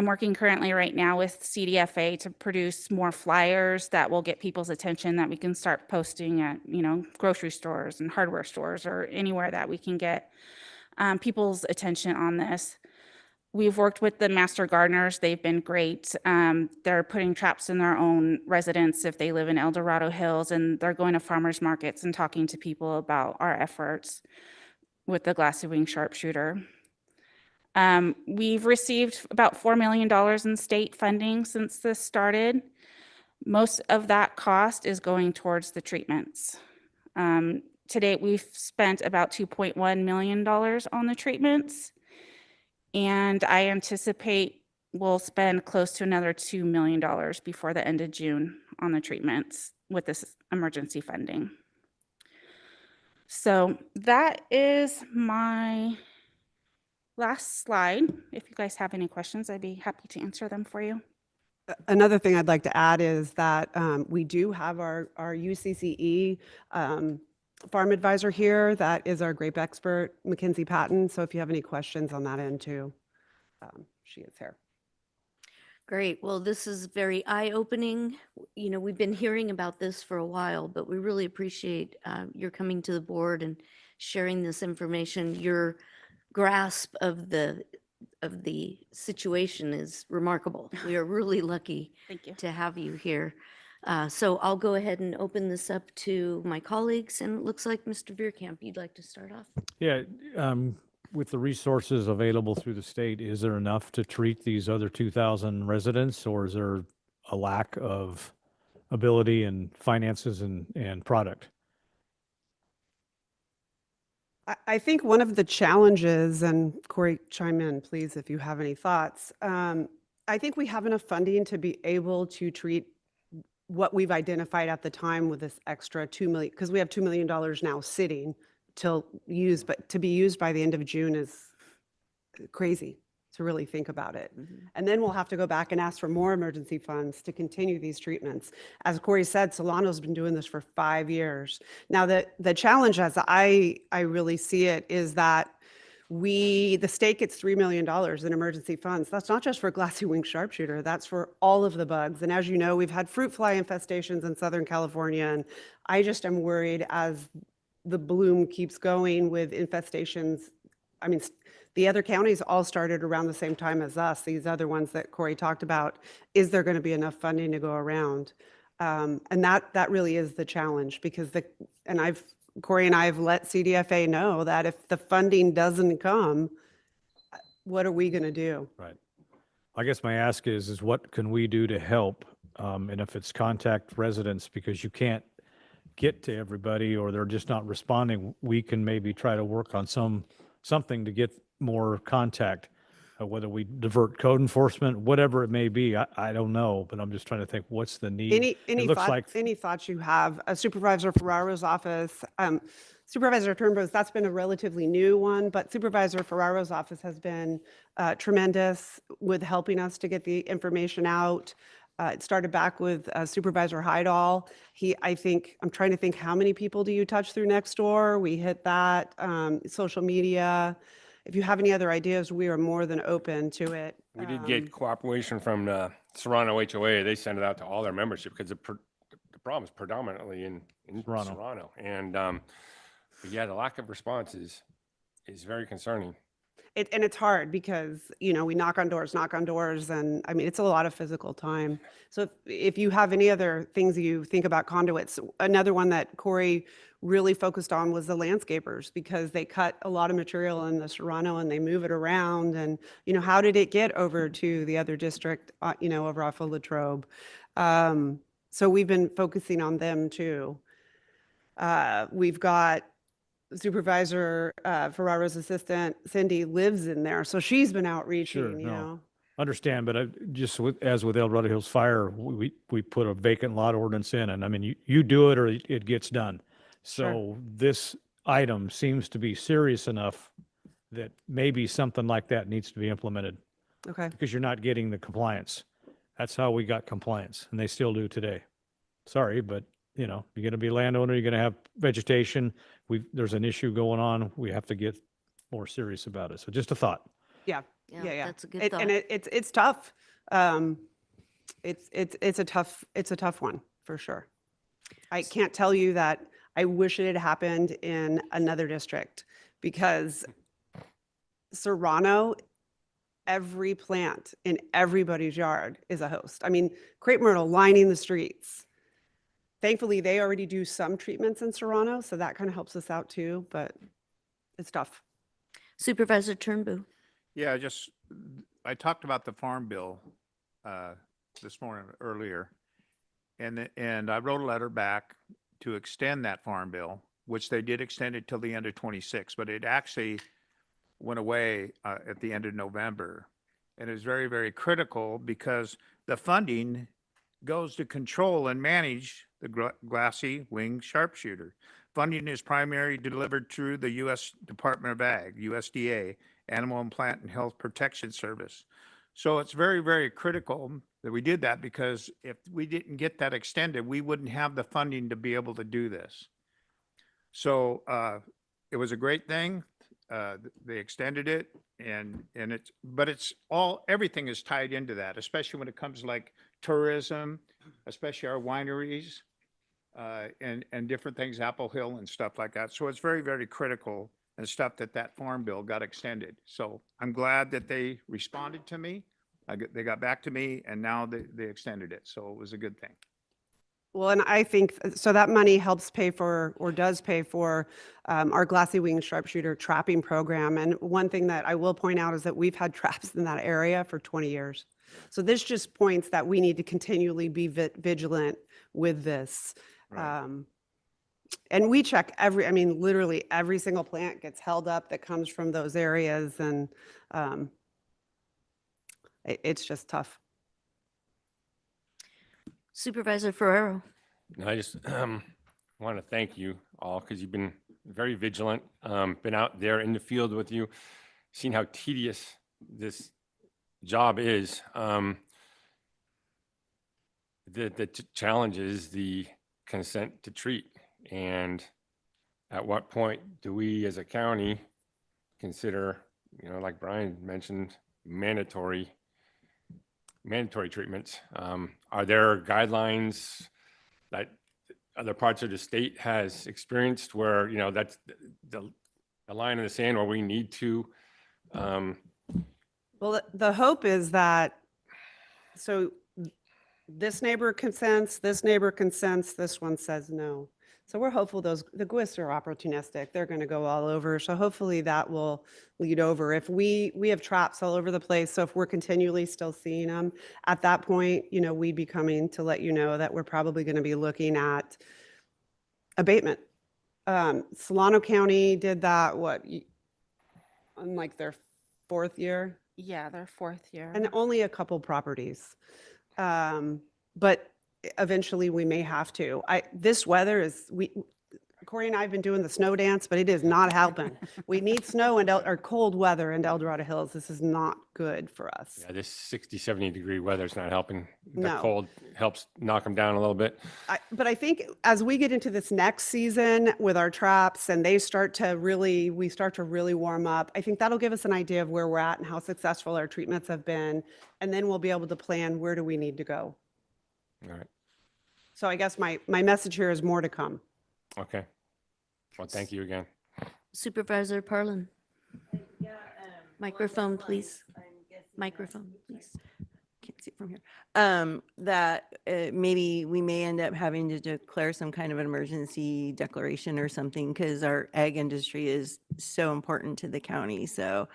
working currently right now with CDFA to produce more flyers that will get people's attention, that we can start posting at, grocery stores and hardware stores or anywhere that we can get people's attention on this. We've worked with the master gardeners. They've been great. They're putting traps in their own residence if they live in El Dorado Hills, and they're going to farmers markets and talking to people about our efforts with the glassy wing sharpshooter. We've received about $4 million in state funding since this started. Most of that cost is going towards the treatments. To date, we've spent about $2.1 million on the treatments, and I anticipate we'll spend close to another $2 million before the end of June on the treatments with this emergency funding. So that is my last slide. If you guys have any questions, I'd be happy to answer them for you. Another thing I'd like to add is that we do have our UCCE farm advisor here. That is our grape expert, Mackenzie Patton. So if you have any questions on that end too, she is here. Great. Well, this is very eye-opening. We've been hearing about this for a while, but we really appreciate your coming to the board and sharing this information. Your grasp of the situation is remarkable. We are really lucky Thank you. to have you here. So I'll go ahead and open this up to my colleagues, and it looks like Mr. Veerkamp, you'd like to start off. Yeah, with the resources available through the state, is there enough to treat these other 2,000 residents, or is there a lack of ability and finances and product? I think one of the challenges, and Corey, chime in, please, if you have any thoughts. I think we have enough funding to be able to treat what we've identified at the time with this extra $2 million, because we have $2 million now sitting till used, but to be used by the end of June is crazy to really think about it. And then we'll have to go back and ask for more emergency funds to continue these treatments. As Corey said, Solano's been doing this for 5 years. Now, the challenge, as I really see it, is that the state gets $3 million in emergency funds. That's not just for glassy wing sharpshooter, that's for all of the bugs. And as you know, we've had fruit fly infestations in Southern California, and I just am worried as the bloom keeps going with infestations. I mean, the other counties all started around the same time as us, these other ones that Corey talked about. Is there going to be enough funding to go around? And that really is the challenge, because Corey and I have let CDFA know that if the funding doesn't come, what are we going to do? Right. I guess my ask is what can we do to help? And if it's contact residents because you can't get to everybody or they're just not responding, we can maybe try to work on something to get more contact, whether we divert code enforcement, whatever it may be. I don't know, but I'm just trying to think what's the need. Any thoughts you have? Supervisor Ferraro's office, Supervisor Turnbow's, that's been a relatively new one, but Supervisor Ferraro's office has been tremendous with helping us to get the information out. It started back with Supervisor Heidel. I'm trying to think, how many people do you touch through Nextdoor? We hit that, social media. If you have any other ideas, we are more than open to it. We did get cooperation from Serrano HOA. They send it out to all their membership because the problem is predominantly in Serrano. And but yeah, the lack of response is very concerning. And it's hard because, we knock on doors, and I mean, it's a lot of physical time. So if you have any other things you think about conduits, another one that Corey really focused on was the landscapers, because they cut a lot of material in the Serrano and they move it around. And, how did it get over to the other district, over off of Latrobe? So we've been focusing on them too. We've got Supervisor Ferraro's assistant, Cindy, lives in there. So she's been outreaching, Sure, understand, but just as with El Dorado Hills Fire, we put a vacant lot ordinance in, and I mean, you do it or it gets done. So this item seems to be serious enough that maybe something like that needs to be implemented. Okay. Because you're not getting the compliance. That's how we got compliance, and they still do today. Sorry, but you're going to be a landowner, you're going to have vegetation. There's an issue going on. We have to get more serious about it. So just a thought. Yeah, Yeah, yeah, yeah. that's a good thought. And it's tough. It's a tough one for sure. I can't tell you that I wish it had happened in another district because Serrano, every plant in everybody's yard is a host. I mean, crepe myrtle lining the streets. Thankfully, they already do some treatments in Serrano, so that kind of helps us out too, but it's tough. Supervisor Turnbull. Yeah, I talked about the Farm Bill this morning earlier, and I wrote a letter back to extend that Farm Bill, which they did extend it till the end of 26, but it actually went away at the end of November. And it was very, very critical because the funding goes to control and manage the glassy winged sharpshooter. Funding is primarily delivered through the U.S. Department of Ag, USDA, Animal and Plant and Health Protection Service. So it's very, very critical that we did that because if we didn't get that extended, we wouldn't have the funding to be able to do this. So it was a great thing. They extended it but everything is tied into that, especially when it comes to like tourism, especially our wineries and different things, Apple Hill and stuff like that. So it's very, very critical and stuff that Farm Bill got extended. So I'm glad that they responded to me. They got back to me and now they extended it. So it was a good thing. Well, and I think, so that money helps pay for, or does pay for, our glassy winged sharpshooter trapping program. And one thing that I will point out is that we've had traps in that area for 20 years. So this just points that we need to continually be vigilant with this. Right. And we check literally every single plant gets held up that comes from those areas. And it's just tough. Supervisor Ferrero. And I just want to thank you all because you've been very vigilant, been out there in the field with you, seen how tedious this job is. The challenge is the consent to treat. And at what point do we as a county consider, like Brian mentioned, mandatory treatments? Are there guidelines that other parts of the state has experienced where, that's the line in the sand where we need to? Well, the hope is that, so this neighbor consents, this one says no. So we're hopeful the GWIS are opportunistic. They're going to go all over. So hopefully that will lead over. If we have traps all over the place. So if we're continually still seeing them at that point, we'd be coming to let you know that we're probably going to be looking at abatement. Solano County did that, on like their 4th year? Yeah, their 4th year. And only a couple properties. But eventually we may have to. This weather Corey and I have been doing the snow dance, but it is not helping. We need snow or cold weather in El Dorado Hills. This is not good for us. Yeah, this 60, 70 degree weather is not helping. The No. cold helps knock them down a little bit. But I think as we get into this next season with our traps and we start to really warm up, I think that'll give us an idea of where we're at and how successful our treatments have been. And then we'll be able to plan where do we need to go. All right. So I guess my message here is more to come. Okay. Well, thank you again. Supervisor Parlin. Microphone, please. Microphone, please. Can't see it from here. That maybe we may end up having to declare some kind of an emergency declaration or something because our ag industry is so important to the county. So,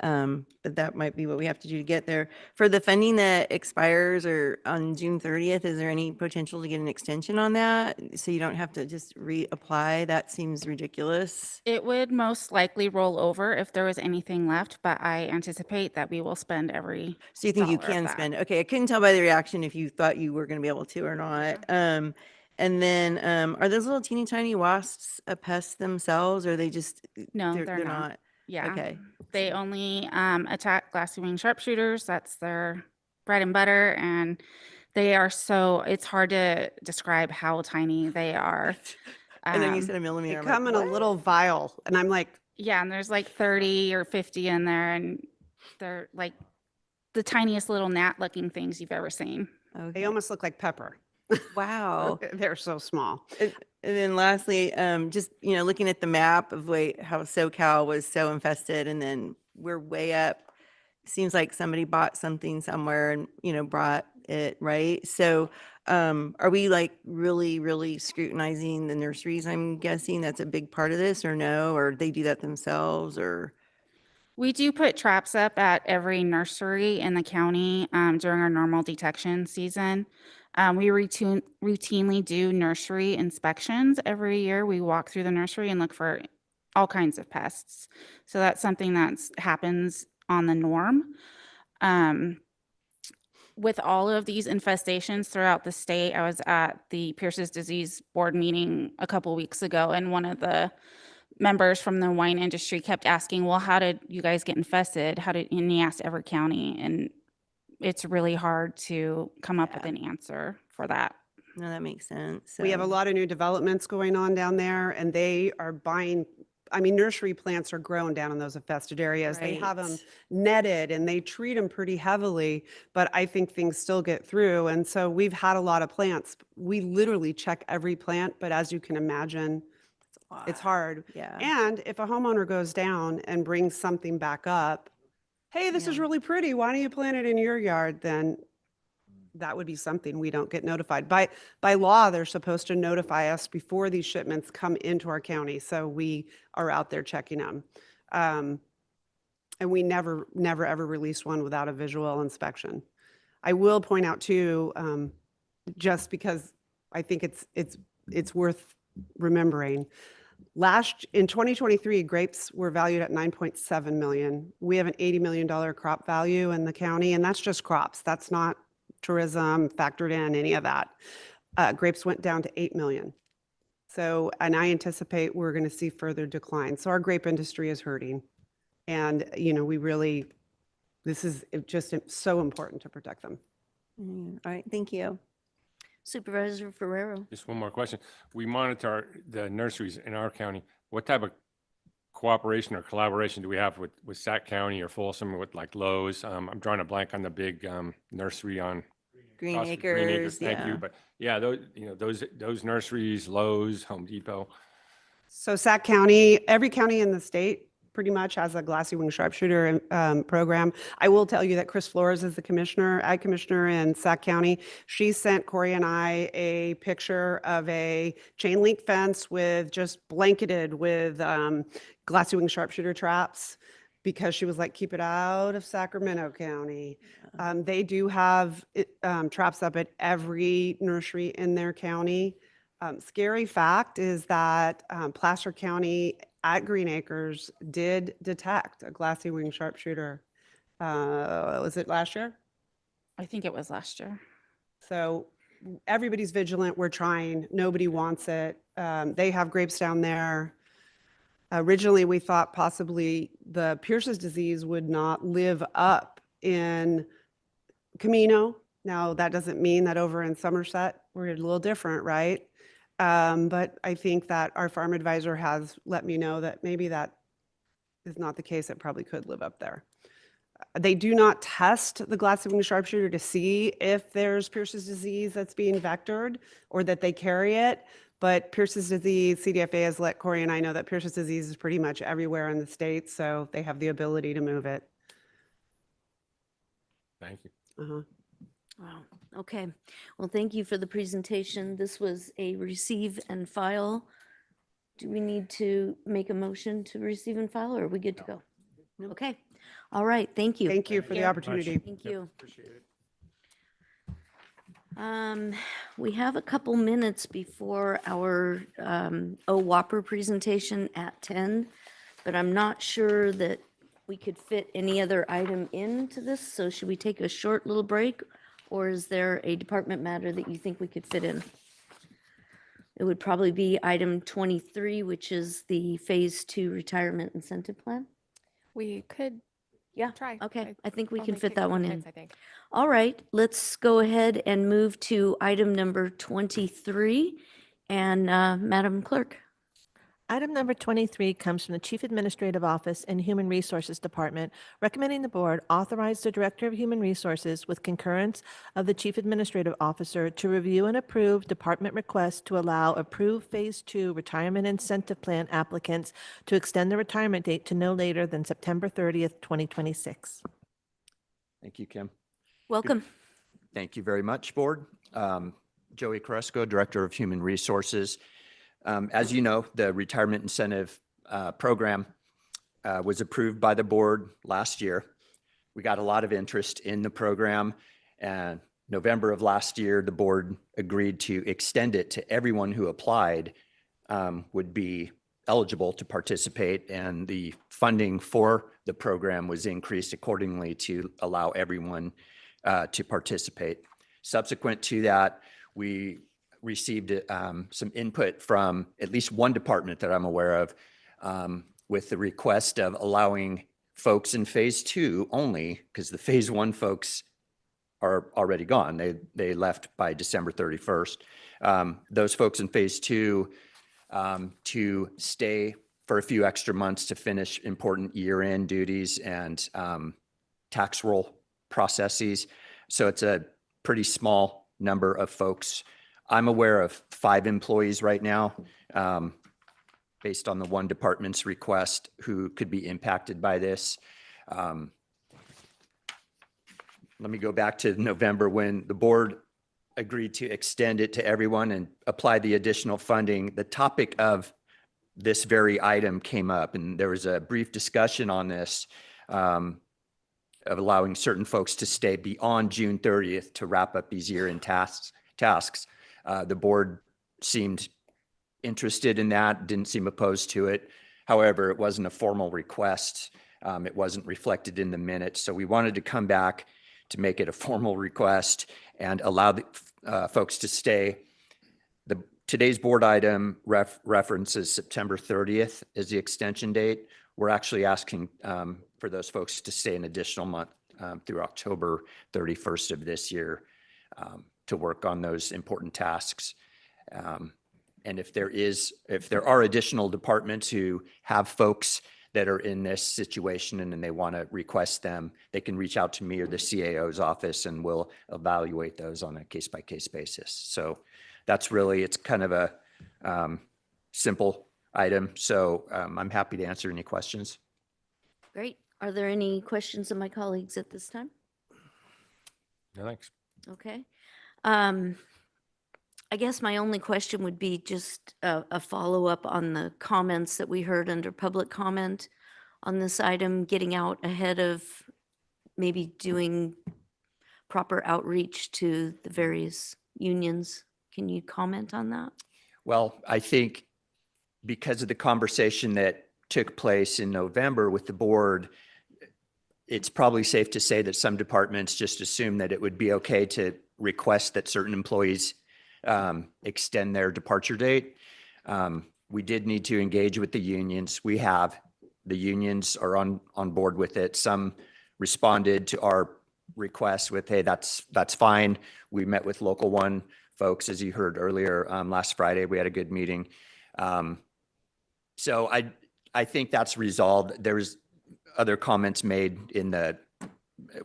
but that might be what we have to do to get there. For the funding that expires or on June 30th, is there any potential to get an extension on that? So you don't have to just reapply? That seems ridiculous. It would most likely roll over if there was anything left, but I anticipate that we will spend every So you think you dollar of can that. spend? Okay, I couldn't tell by the reaction if you thought you were going to be able to or not. And then are those little teeny tiny wasps a pest themselves, or they just No, they're not. Yeah. Okay. They only attack glassy wing sharpshooters. That's their bread and butter. And it's hard to describe how tiny they are. And then you said a millimeter. They I'm come like, in a "What?" little vial and I'm like, Yeah, and there's like 30 or 50 in there, and they're like the tiniest little gnat looking things you've ever seen. They almost look like pepper. Wow. They're so small. And then lastly, just, looking at the map of how SoCal was so infested, and then we're way up. Seems like somebody bought something somewhere and, brought it, right? So, are we like really, really scrutinizing the nurseries? I'm guessing that's a big part of this, or no? Or they do that themselves, or? We do put traps up at every nursery in the county during our normal detection season. We routinely do nursery inspections every year. We walk through the nursery and look for all kinds of pests. So that's something that happens on the norm. With all of these infestations throughout the state, I was at the Pierce's Disease Board meeting a couple weeks ago, and one of the members from the wine industry kept asking, well, how did you guys get infested? And he asked every county, and it's really hard to come up with an answer for that. No, that makes sense. We have a lot of new developments going on down there, and they are buying, nursery plants are grown down in those infested areas. They have them netted and they treat them pretty heavily, but I think things still get through. And so we've had a lot of plants. We literally check every plant, but as you can imagine, it's hard. Yeah. And if a homeowner goes down and brings something back up, hey, this is really pretty, why don't you plant it in your yard? Then that would be something we don't get notified. By law, they're supposed to notify us before these shipments come into our county. So we are out there checking them. And we never, ever release one without a visual inspection. I will point out too, just because I think it's worth remembering. In 2023, grapes were valued at $9.7 million. We have an $80 million crop value in the county, and that's just crops. That's not tourism factored in, any of that. Grapes went down to 8 million. So, and I anticipate we're going to see further decline. So our grape industry is hurting. And, this is just so important to protect them. All right, thank you. Supervisor Ferrero. Just one more question. We monitor the nurseries in our county. What type of cooperation or collaboration do we have with Sac County or Folsom, with like Lowe's? I'm drawing a blank on the big nursery on Green across from Acres, Thank yeah. you. But yeah, those nurseries, Lowe's, Home Depot. So Sac County, every county in the state pretty much has a glassy wing sharpshooter program. I will tell you that Chris Flores is the ag commissioner in Sac County. She sent Corey and I a picture of a chain link fence just blanketed with glassy wing sharpshooter traps, because she was like, keep it out of Sacramento County. They do have traps up at every nursery in their county. Scary fact is that Placer County at Green Acres did detect a glassy wing sharpshooter. Was it last year? I think it was last year. So everybody's vigilant. We're trying. Nobody wants it. They have grapes down there. Originally, we thought possibly the Pierce's disease would not live up in Camino. Now, that doesn't mean that over in Somerset, we're a little different, right? But I think that our farm advisor has let me know that maybe that is not the case. It probably could live up there. They do not test the glassy wing sharpshooter to see if there's Pierce's disease that's being vectored or that they carry it. But Pierce's disease, CDFA has let Corey and I know that Pierce's disease is pretty much everywhere in the state, so they have the ability to move it. Thank you. Uh-huh. Wow. Okay. Well, thank you for the presentation. This was a receive and file. Do we need to make a motion to receive and file, or are we good to go? Okay. All right. Thank you. Thank you for the opportunity. Thank you. Appreciate it. We have a couple minutes before our OWOPR presentation at 10, but I'm not sure that we could fit any other item into this. So should we take a short little break, or is there a department matter that you think we could fit in? It would probably be item 23, which is the Phase 2 Retirement Incentive Plan. We could try. Okay, I think we Only can fit takes that 10 one in. minutes, I think. All right, let's go ahead and move to item number 23. And Madam Clerk. Item number 23 comes from the Chief Administrative Office and Human Resources Department, recommending the board authorize the Director of Human Resources with concurrence of the Chief Administrative Officer to review and approve department requests to allow approved Phase 2 Retirement Incentive Plan applicants to extend the retirement date to no later than September 30th, 2026. Thank you, Kim. Welcome. Thank you very much, Board. Joey Carrasco, Director of Human Resources. As you know, the Retirement Incentive Program was approved by the board last year. We got a lot of interest in the program, and November of last year, the board agreed to extend it to everyone who applied would be eligible to participate, and the funding for the program was increased accordingly to allow everyone to participate. Subsequent to that, we received some input from at least one department that I'm aware of with the request of allowing folks in Phase 2 only, because the Phase 1 folks are already gone. They left by December 31st. Those folks in Phase 2 to stay for a few extra months to finish important year-end duties and tax roll processes. So it's a pretty small number of folks. I'm aware of 5 employees right now, based on the one department's request, who could be impacted by this. Let me go back to November when the board agreed to extend it to everyone and apply the additional funding. The topic of this very item came up, and there was a brief discussion on this, of allowing certain folks to stay beyond June 30th to wrap up these year-end tasks. The board seemed interested in that, didn't seem opposed to it. However, it wasn't a formal request. It wasn't reflected in the minutes. So we wanted to come back to make it a formal request and allow the folks to stay. Today's board item references September 30th as the extension date. We're actually asking for those folks to stay an additional month through October 31st of this year to work on those important tasks. And if there are additional departments who have folks that are in this situation and then they want to request them, they can reach out to me or the CAO's office and we'll evaluate those on a case-by-case basis. So that's really, it's kind of a simple item. So I'm happy to answer any questions. Great. Are there any questions of my colleagues at this time? No, thanks. Okay. I guess my only question would be just a follow-up on the comments that we heard under public comment on this item, getting out ahead of maybe doing proper outreach to the various unions. Can you comment on that? Well, I think because of the conversation that took place in November with the board, it's probably safe to say that some departments just assumed that it would be okay to request that certain employees extend their departure date. We did need to engage with the unions. We have. The unions are on board with it. Some responded to our request with, hey, that's fine. We met with Local 1 folks, as you heard earlier, last Friday. We had a good meeting. So I think that's resolved. There was other comments made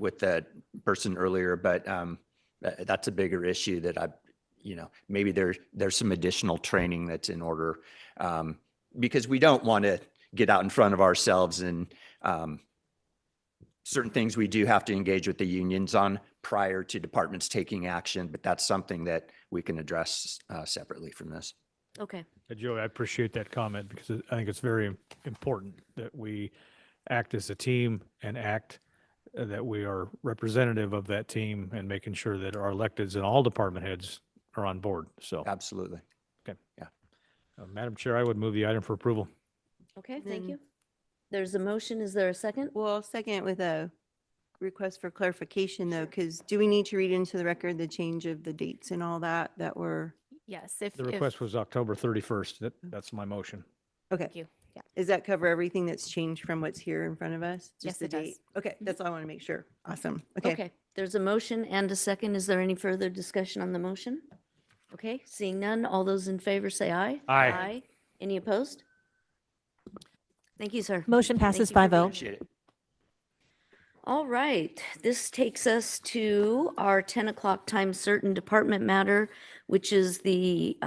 with the person earlier, but that's a bigger issue that maybe there's some additional training that's in order, because we don't want to get out in front of ourselves, and certain things we do have to engage with the unions on prior to departments taking action, but that's something that we can address separately from this. Okay. Joey, I appreciate that comment because I think it's very important that we act as a team and act that we are representative of that team and making sure that our electeds and all department heads are on board. So absolutely. Okay. Yeah. Madam Chair, I would move the item for approval. Okay, thank you. There's a motion. Is there a second? Well, second with a request for clarification though, because do we need to read into the record the change of the dates and all that were? Yes, The request was October 31st. That's my motion. Okay. Thank you. Yeah. Does that cover everything that's changed from what's here in front of us? Yes, Just the it does. date? Okay, that's all I want to make sure. Awesome. Okay. Okay, there's a motion and a second. Is there any further discussion on the motion? Okay, seeing none, all those in favor say aye. Aye. Any opposed? Thank you, sir. Motion passes Thank you for 5-0. Appreciate it. All right, this takes us to our 10 o'clock time certain department matter, which is the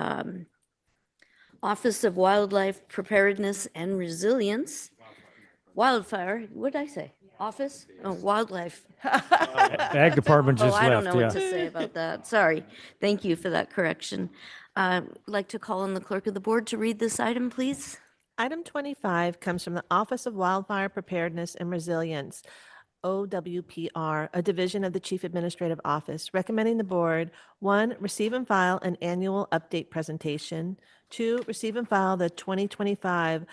Office of Wildlife Preparedness and Resilience. Wildfire, what did I say? Office? Oh, Wildlife. Ag department Oh, just I don't left, know yeah. what to say about that. Sorry. Thank you for that correction. I'd like to call on the clerk of the board to read this item, please. Item 25 comes from the Office of Wildfire Preparedness and Resilience, OWPR, a division of the Chief Administrative Office, recommending the board, 1, receive and file an annual update presentation, 2, receive and file the 2025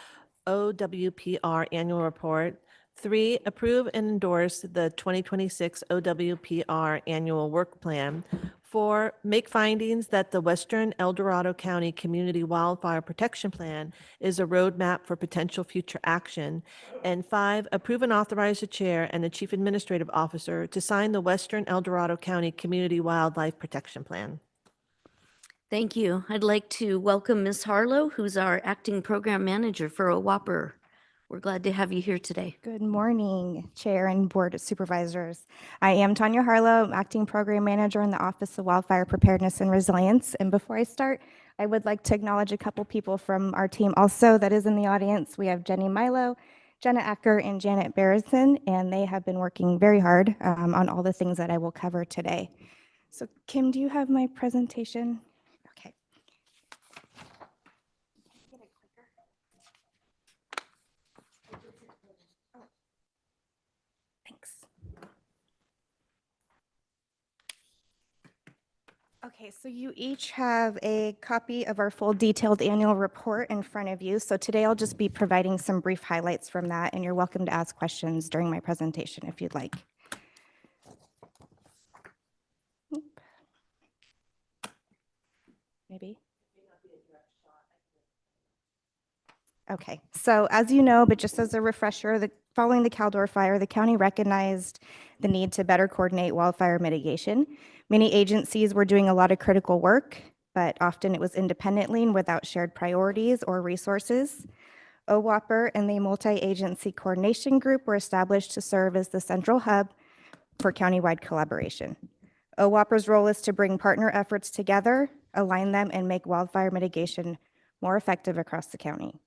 OWPR annual report, 3, approve and endorse the 2026 OWPR annual work plan, 4, make findings that the Western El Dorado County Community Wildfire Protection Plan is a roadmap for potential future action, and 5, approve and authorize the chair and the chief administrative officer to sign the Western El Dorado County Community Wildlife Protection Plan. Thank you. I'd like to welcome Ms. Harlow, who's our acting program manager for OWOPR. We're glad to have you here today. Good morning, Chair and Board of Supervisors. I am Tanya Harlow, Acting Program Manager in the Office of Wildfire Preparedness and Resilience. And before I start, I would like to acknowledge a couple people from our team also that is in the audience. We have Jenny Milo, Jenna Acker, and Janet Barrison, and they have been working very hard on all the things that I will cover today. So Kim, do you have my presentation? Okay. Thanks. Okay, so you each have a copy of our full detailed annual report in front of you. So today I'll just be providing some brief highlights from that, and you're welcome to ask questions during my presentation if you'd like. Maybe. Okay, so as you know, but just as a refresher, following the Caldor fire, the county recognized the need to better coordinate wildfire mitigation. Many agencies were doing a lot of critical work, but often it was independently and without shared priorities or resources. OWOPR and the Multi-Agency Coordination Group were established to serve as the central hub for countywide collaboration. OWOPR's role is to bring partner efforts together, align them, and make wildfire mitigation more effective across the county.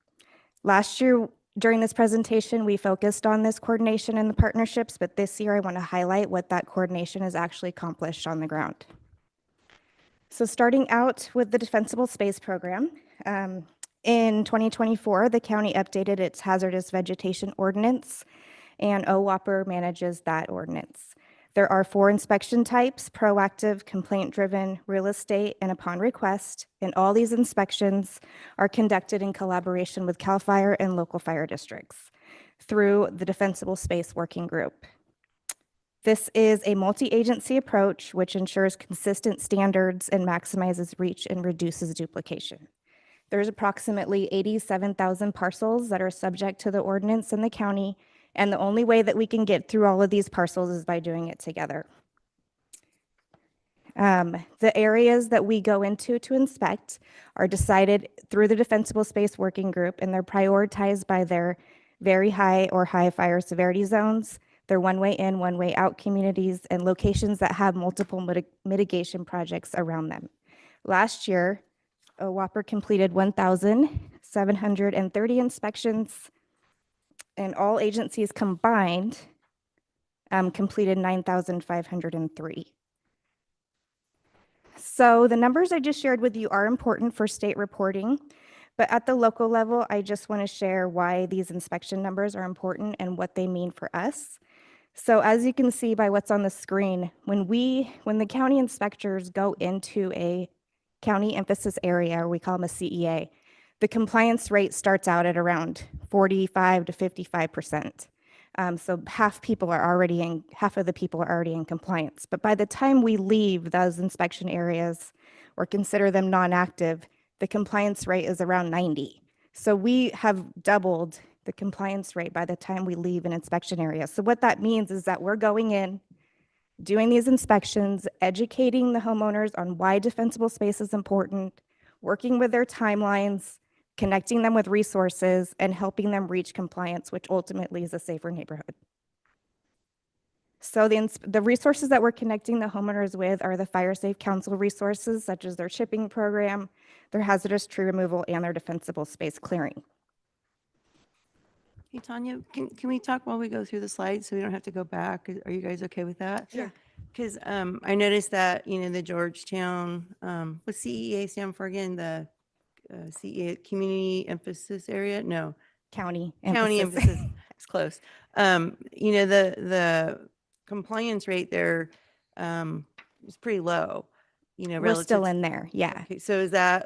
Last year, during this presentation, we focused on this coordination and the partnerships, but this year I want to highlight what that coordination has actually accomplished on the ground. So starting out with the Defensible Space Program, in 2024, the county updated its hazardous vegetation ordinance, and OWOPR manages that ordinance. There are 4 inspection types: proactive, complaint-driven, real estate, and upon request. And all these inspections are conducted in collaboration with CAL FIRE and local fire districts through the Defensible Space Working Group. This is a multi-agency approach which ensures consistent standards and maximizes reach and reduces duplication. There's approximately 87,000 parcels that are subject to the ordinance in the county, and the only way that we can get through all of these parcels is by doing it together. The areas that we go into to inspect are decided through the Defensible Space Working Group, and they're prioritized by their very high or high fire severity zones, their one-way in, one-way out communities, and locations that have multiple mitigation projects around them. Last year, OWOPR completed 1,730 inspections, and all agencies combined completed 9,503. So the numbers I just shared with you are important for state reporting, but at the local level, I just want to share why these inspection numbers are important and what they mean for us. So as you can see by what's on the screen, when the county inspectors go into a county emphasis area, or we call them a CEA, the compliance rate starts out at around 45 to 55%. So half of the people are already in compliance. But by the time we leave those inspection areas or consider them non-active, the compliance rate is around 90. So we have doubled the compliance rate by the time we leave an inspection area. So what that means is that we're going in, doing these inspections, educating the homeowners on why defensible space is important, working with their timelines, connecting them with resources, and helping them reach compliance, which ultimately is a safer neighborhood. So the resources that we're connecting the homeowners with are the Fire Safe Council resources, such as their shipping program, their hazardous tree removal, and their defensible space clearing. Hey, Tanya, can we talk while we go through the slides so we don't have to go back? Are you guys okay with that? Sure. Because I noticed that, the Georgetown, what's CEA stand for again? The CEA, Community Emphasis Area? No. County Emphasis. It's close. The compliance rate there is pretty low, We're relative still to- in there, yeah. Okay, so is that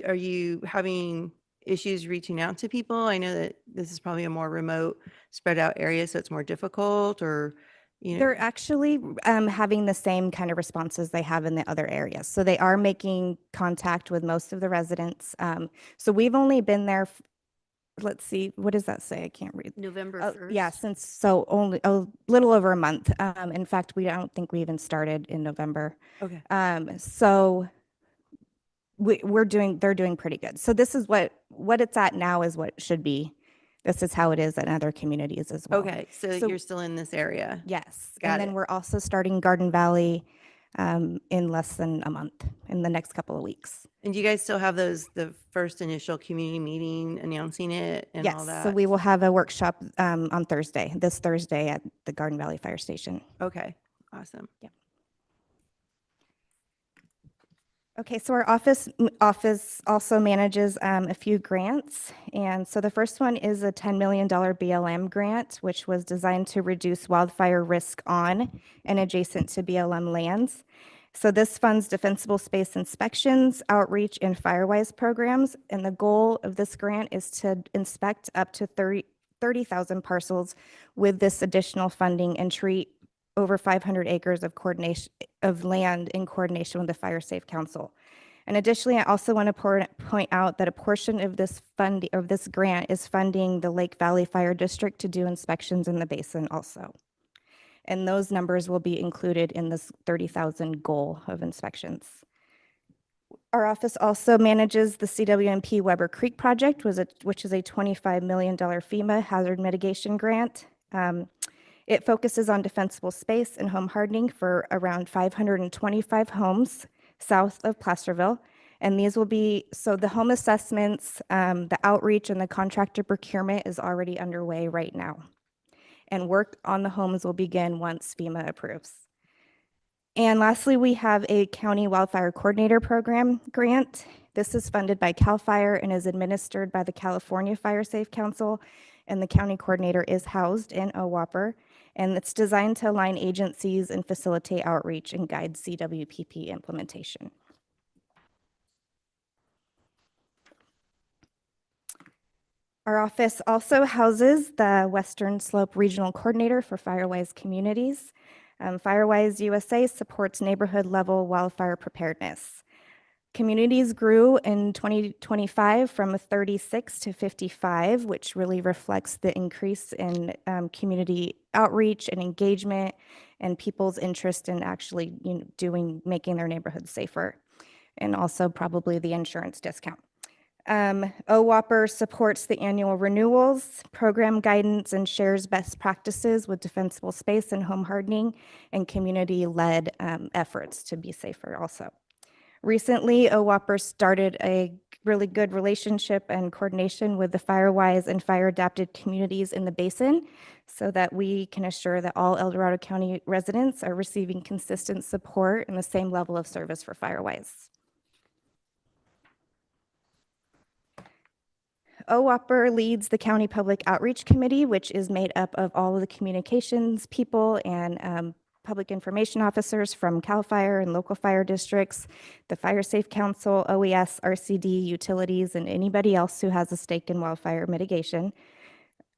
are you having issues reaching out to people? I know that this is probably a more remote, spread out area, so it's more difficult, or, They're actually having the same kind of responses they have in the other areas. So they are making contact with most of the residents. So we've only been there, let's see, what does that say? I can't read. November 1st. Yeah, so only a little over a month. In fact, I don't think we even started in November. Okay. So they're doing pretty good. So this is what it's at now is what it should be. This is how it is in other communities as well. Okay, so you're still in this area. Yes. Got And then it. we're also starting Garden Valley in less than a month, in the next couple of weeks. And do you guys still have the first initial community meeting announcing it and all Yes. that? So we will have a workshop on this Thursday at the Garden Valley Fire Station. Okay, awesome. Yeah. Okay, so our office also manages a few grants. And so the first one is a $10 million BLM grant, which was designed to reduce wildfire risk on and adjacent to BLM lands. So this funds defensible space inspections, outreach, and Firewise programs. And the goal of this grant is to inspect up to 30,000 parcels with this additional funding and treat over 500 acres of land in coordination with the Fire Safe Council. And additionally, I also want to point out that a portion of this grant is funding the Lake Valley Fire District to do inspections in the basin also. And those numbers will be included in this 30,000 goal of inspections. Our office also manages the CWMP Weber Creek project, which is a $25 million FEMA hazard mitigation grant. It focuses on defensible space and home hardening for around 525 homes south of Placerville. And these will be, so the home assessments, the outreach, and the contractor procurement is already underway right now. And work on the homes will begin once FEMA approves. And lastly, we have a County Wildfire Coordinator Program grant. This is funded by CAL FIRE and is administered by the California Fire Safe Council. And the county coordinator is housed in OWAPR. And it's designed to align agencies and facilitate outreach and guide CWPP implementation. Our office also houses the Western Slope Regional Coordinator for Firewise Communities. Firewise USA supports neighborhood level wildfire preparedness. Communities grew in 2025 from 36 to 55, which really reflects the increase in community outreach and engagement and people's interest in actually making their neighborhoods safer, and also probably the insurance discount. OWAPR supports the annual renewals, program guidance, and shares best practices with defensible space and home hardening and community-led efforts to be safer also. Recently, OWAPR started a really good relationship and coordination with the Firewise and fire-adapted communities in the basin so that we can assure that all El Dorado County residents are receiving consistent support and the same level of service for Firewise. OWAPR leads the County Public Outreach Committee, which is made up of all of the communications people and public information officers from CAL FIRE and local fire districts, the Fire Safe Council, OES, RCD, utilities, and anybody else who has a stake in wildfire mitigation.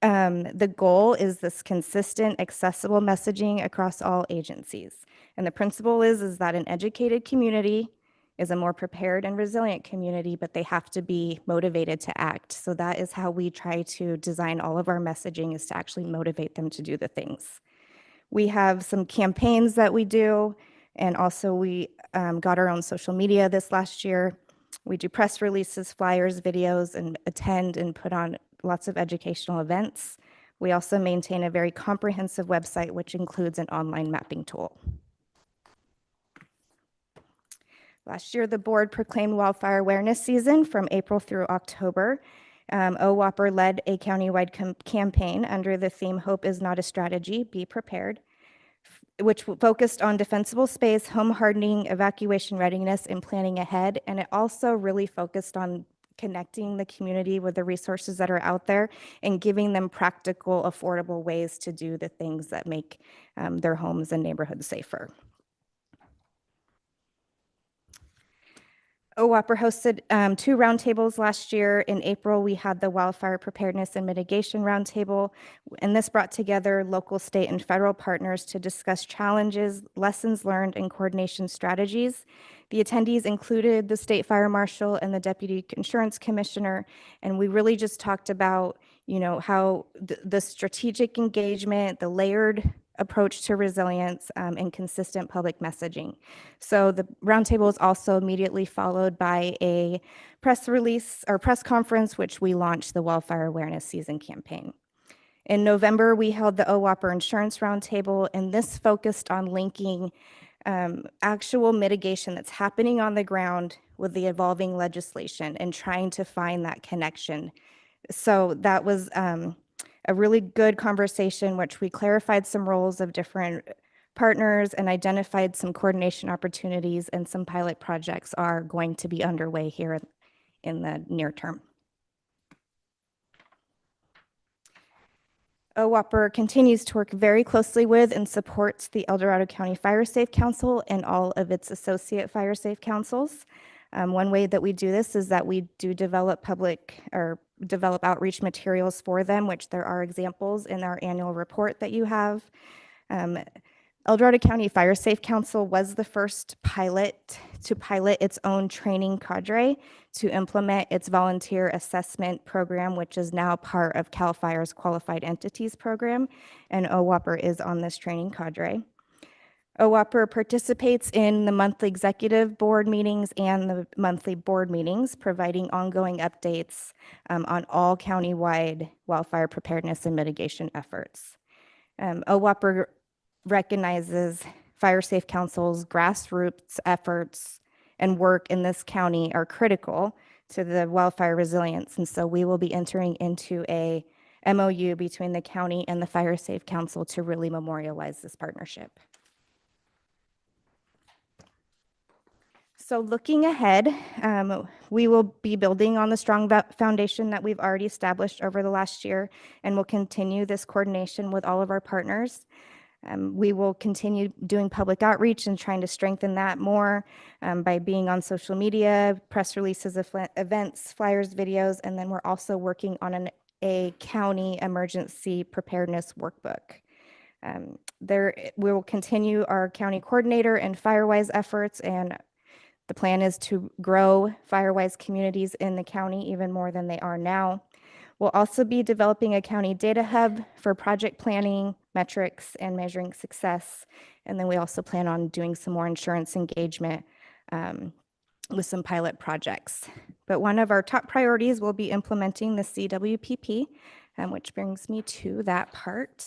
The goal is this consistent, accessible messaging across all agencies. And the principle is that an educated community is a more prepared and resilient community, but they have to be motivated to act. So that is how we try to design all of our messaging, is to actually motivate them to do the things. We have some campaigns that we do, and also we got our own social media this last year. We do press releases, flyers, videos, and attend and put on lots of educational events. We also maintain a very comprehensive website, which includes an online mapping tool. Last year, the board proclaimed wildfire awareness season from April through October. OWOPR led a countywide campaign under the theme Hope is Not a Strategy, Be Prepared, which focused on defensible space, home hardening, evacuation readiness, and planning ahead. And it also really focused on connecting the community with the resources that are out there and giving them practical, affordable ways to do the things that make their homes and neighborhoods safer. OWOPR hosted 2 roundtables last year. In April, we had the Wildfire Preparedness and Mitigation Roundtable, and this brought together local, state, and federal partners to discuss challenges, lessons learned, and coordination strategies. The attendees included the State Fire Marshal and the Deputy Insurance Commissioner, and we really just talked about, how the strategic engagement, the layered approach to resilience, and consistent public messaging. So the roundtable is also immediately followed by a press release or press conference, which we launched the Wildfire Awareness Season campaign. In November, we held the OWOPR Insurance Roundtable, and this focused on linking actual mitigation that's happening on the ground with the evolving legislation and trying to find that connection. So that was a really good conversation, which we clarified some roles of different partners and identified some coordination opportunities, and some pilot projects are going to be underway here in the near term. OWOPR continues to work very closely with and supports the El Dorado County Fire Safe Council and all of its associate fire safe councils. One way that we do this is that we do develop outreach materials for them, which there are examples in our annual report that you have. El Dorado County Fire Safe Council was the first pilot to pilot its own training cadre to implement its volunteer assessment program, which is now part of CAL FIRE's Qualified Entities Program, and OWOPR is on this training cadre. OWOPR participates in the monthly executive board meetings and the monthly board meetings, providing ongoing updates on all countywide wildfire preparedness and mitigation efforts. OWOPR recognizes Fire Safe Council's grassroots efforts and work in this county are critical to the wildfire resilience, and so we will be entering into a MOU between the county and the Fire Safe Council to really memorialize this partnership. So looking ahead, we will be building on the strong foundation that we've already established over the last year, and we'll continue this coordination with all of our partners. We will continue doing public outreach and trying to strengthen that more by being on social media, press releases of events, flyers, videos, and then we're also working on a county emergency preparedness workbook. We will continue our county coordinator and FireWise efforts, and the plan is to grow FireWise communities in the county even more than they are now. We'll also be developing a county data hub for project planning, metrics, and measuring success. And then we also plan on doing some more insurance engagement with some pilot projects. But one of our top priorities will be implementing the CWPP, which brings me to that part.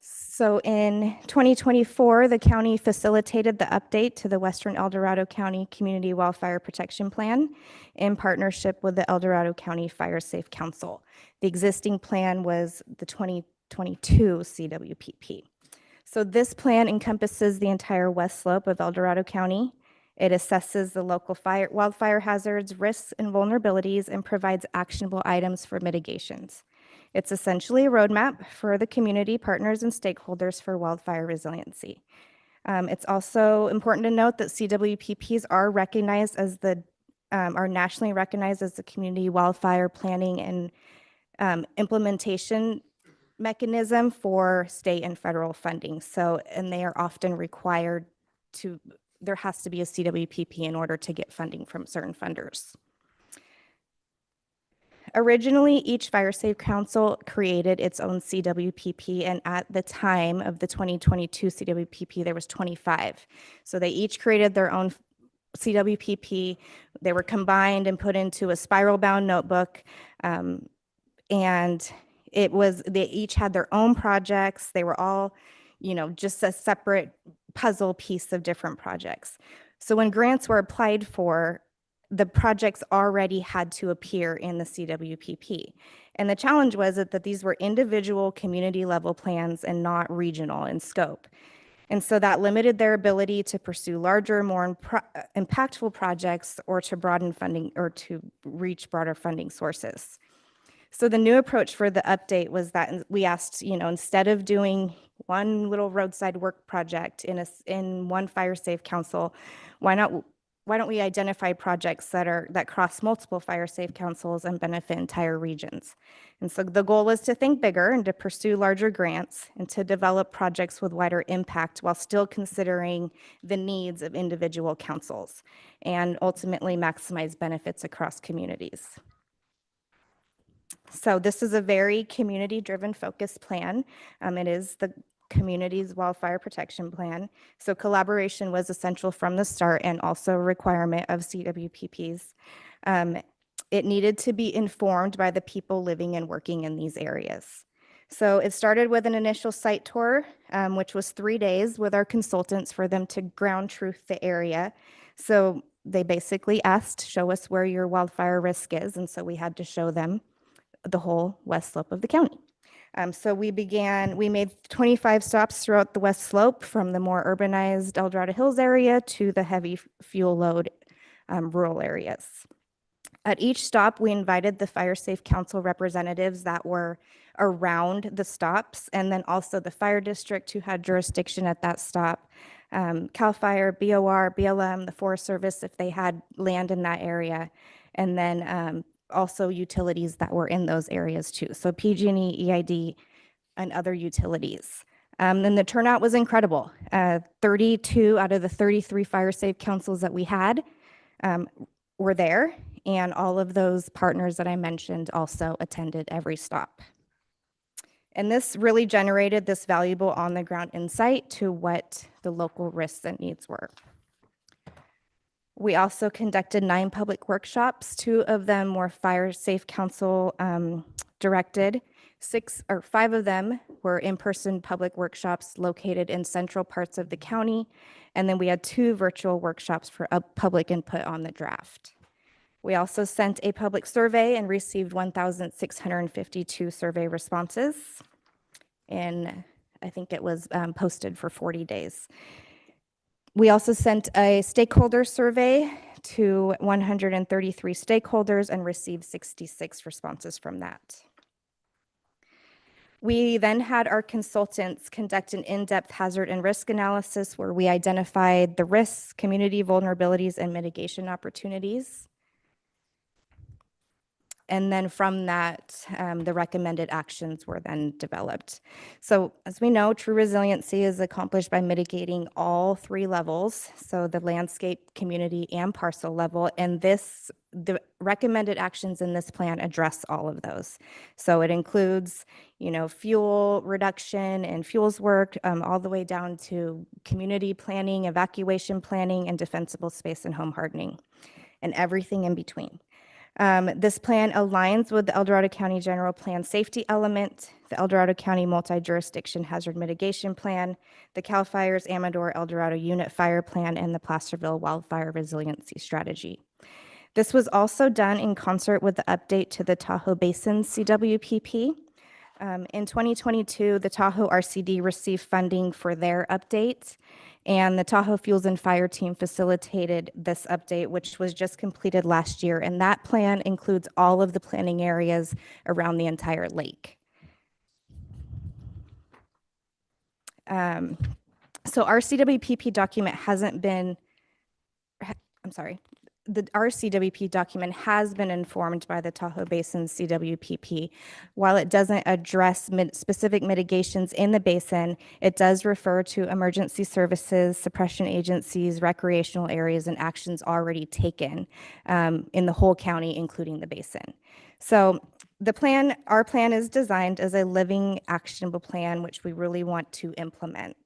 So in 2024, the county facilitated the update to the Western El Dorado County Community Wildfire Protection Plan in partnership with the El Dorado County Fire Safe Council. The existing plan was the 2022 CWPP. So this plan encompasses the entire west slope of El Dorado County. It assesses the local wildfire hazards, risks, and vulnerabilities, and provides actionable items for mitigations. It's essentially a roadmap for the community, partners, and stakeholders for wildfire resiliency. It's also important to note that CWPPs are recognized as are nationally recognized as the community wildfire planning and implementation mechanism for state and federal funding. And they are often required there has to be a CWPP in order to get funding from certain funders. Originally, each Fire Safe Council created its own CWPP, and at the time of the 2022 CWPP, there was 25. So they each created their own CWPP. They were combined and put into a spiral bound notebook. And they each had their own projects. They were all, just a separate puzzle piece of different projects. So when grants were applied for, the projects already had to appear in the CWPP. And the challenge was that these were individual community level plans and not regional in scope. And so that limited their ability to pursue larger, more impactful projects or to broaden funding or to reach broader funding sources. So the new approach for the update was that we asked, instead of doing one little roadside work project in one fire safe council, why don't we identify projects that cross multiple fire safe councils and benefit entire regions? And so the goal was to think bigger and to pursue larger grants and to develop projects with wider impact while still considering the needs of individual councils and ultimately maximize benefits across communities. So this is a very community-driven focused plan. It is the community's wildfire protection plan. So collaboration was essential from the start and also a requirement of CWPPs. It needed to be informed by the people living and working in these areas. So it started with an initial site tour, which was 3 days with our consultants for them to ground truth the area. So they basically asked, show us where your wildfire risk is. And so we had to show them the whole west slope of the county. So we made 25 stops throughout the west slope from the more urbanized El Dorado Hills area to the heavy fuel load rural areas. At each stop, we invited the Fire Safe Council representatives that were around the stops, and then also the fire district who had jurisdiction at that stop, CAL FIRE, BOR, BLM, the Forest Service if they had land in that area, and then also utilities that were in those areas too. So PG&E, EID, and other utilities. And the turnout was incredible. 32 out of the 33 fire safe councils that we had were there, and all of those partners that I mentioned also attended every stop. And this really generated this valuable on-the-ground insight to what the local risks and needs were. We also conducted 9 public workshops. 2 of them were Fire Safe Council directed. 5 of them were in-person public workshops located in central parts of the county. And then we had 2 virtual workshops for public input on the draft. We also sent a public survey and received 1,652 survey responses. And I think it was posted for 40 days. We also sent a stakeholder survey to 133 stakeholders and received 66 responses from that. We then had our consultants conduct an in-depth hazard and risk analysis where we identified the risks, community vulnerabilities, and mitigation opportunities. And then from that, the recommended actions were then developed. So as we know, true resiliency is accomplished by mitigating all 3 levels, so the landscape, community, and parcel level. And the recommended actions in this plan address all of those. So it includes, fuel reduction and fuels work, all the way down to community planning, evacuation planning, and defensible space and home hardening, and everything in between. This plan aligns with the El Dorado County General Plan safety element, the El Dorado County Multi-Jurisdiction Hazard Mitigation Plan, the CAL FIRE's Amador El Dorado Unit Fire Plan, and the Placerville Wildfire Resiliency Strategy. This was also done in concert with the update to the Tahoe Basin CWPP. In 2022, the Tahoe RCD received funding for their update, and the Tahoe Fuels and Fire team facilitated this update, which was just completed last year. And that plan includes all of the planning areas around the entire lake. So our CWPP document our CWP document has been informed by the Tahoe Basin CWPP. While it doesn't address specific mitigations in the basin, it does refer to emergency services, suppression agencies, recreational areas, and actions already taken in the whole county, including the basin. So our plan is designed as a living, actionable plan, which we really want to implement.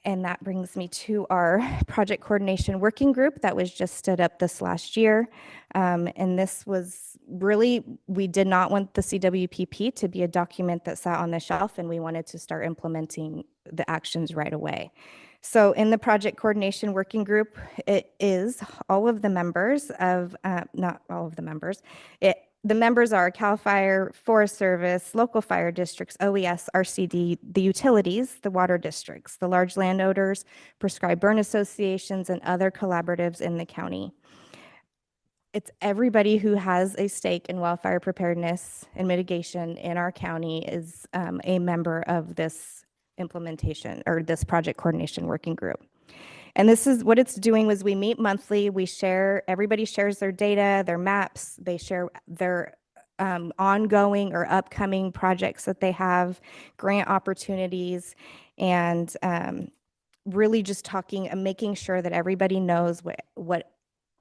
And that brings me to our project coordination working group that was just stood up this last year. And this was really, we did not want the CWPP to be a document that sat on the shelf, and we wanted to start implementing the actions right away. So in the project coordination working group, it is all of the members of, not all of the members, the members are CAL FIRE, Forest Service, local fire districts, OES, RCD, the utilities, the water districts, the large landowners, prescribed burn associations, and other collaboratives in the county. It's everybody who has a stake in wildfire preparedness and mitigation in our county is a member of this implementation or this project coordination working group. And this is what it's doing was we meet monthly, we share, everybody shares their data, their maps, they share their ongoing or upcoming projects that they have, grant opportunities, and really just talking and making sure that everybody knows what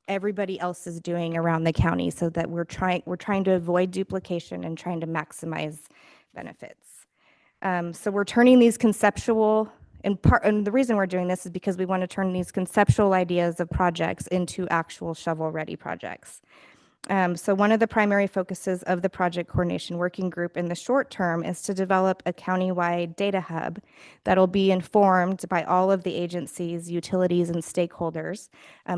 everybody else is doing around the county, so that we're trying to avoid duplication and trying to maximize benefits. So we're turning these conceptual, and the reason we're doing this is because we want to turn these conceptual ideas of projects into actual shovel-ready projects. So one of the primary focuses of the project coordination working group in the short term is to develop a countywide data hub that'll be informed by all of the agencies, utilities, and stakeholders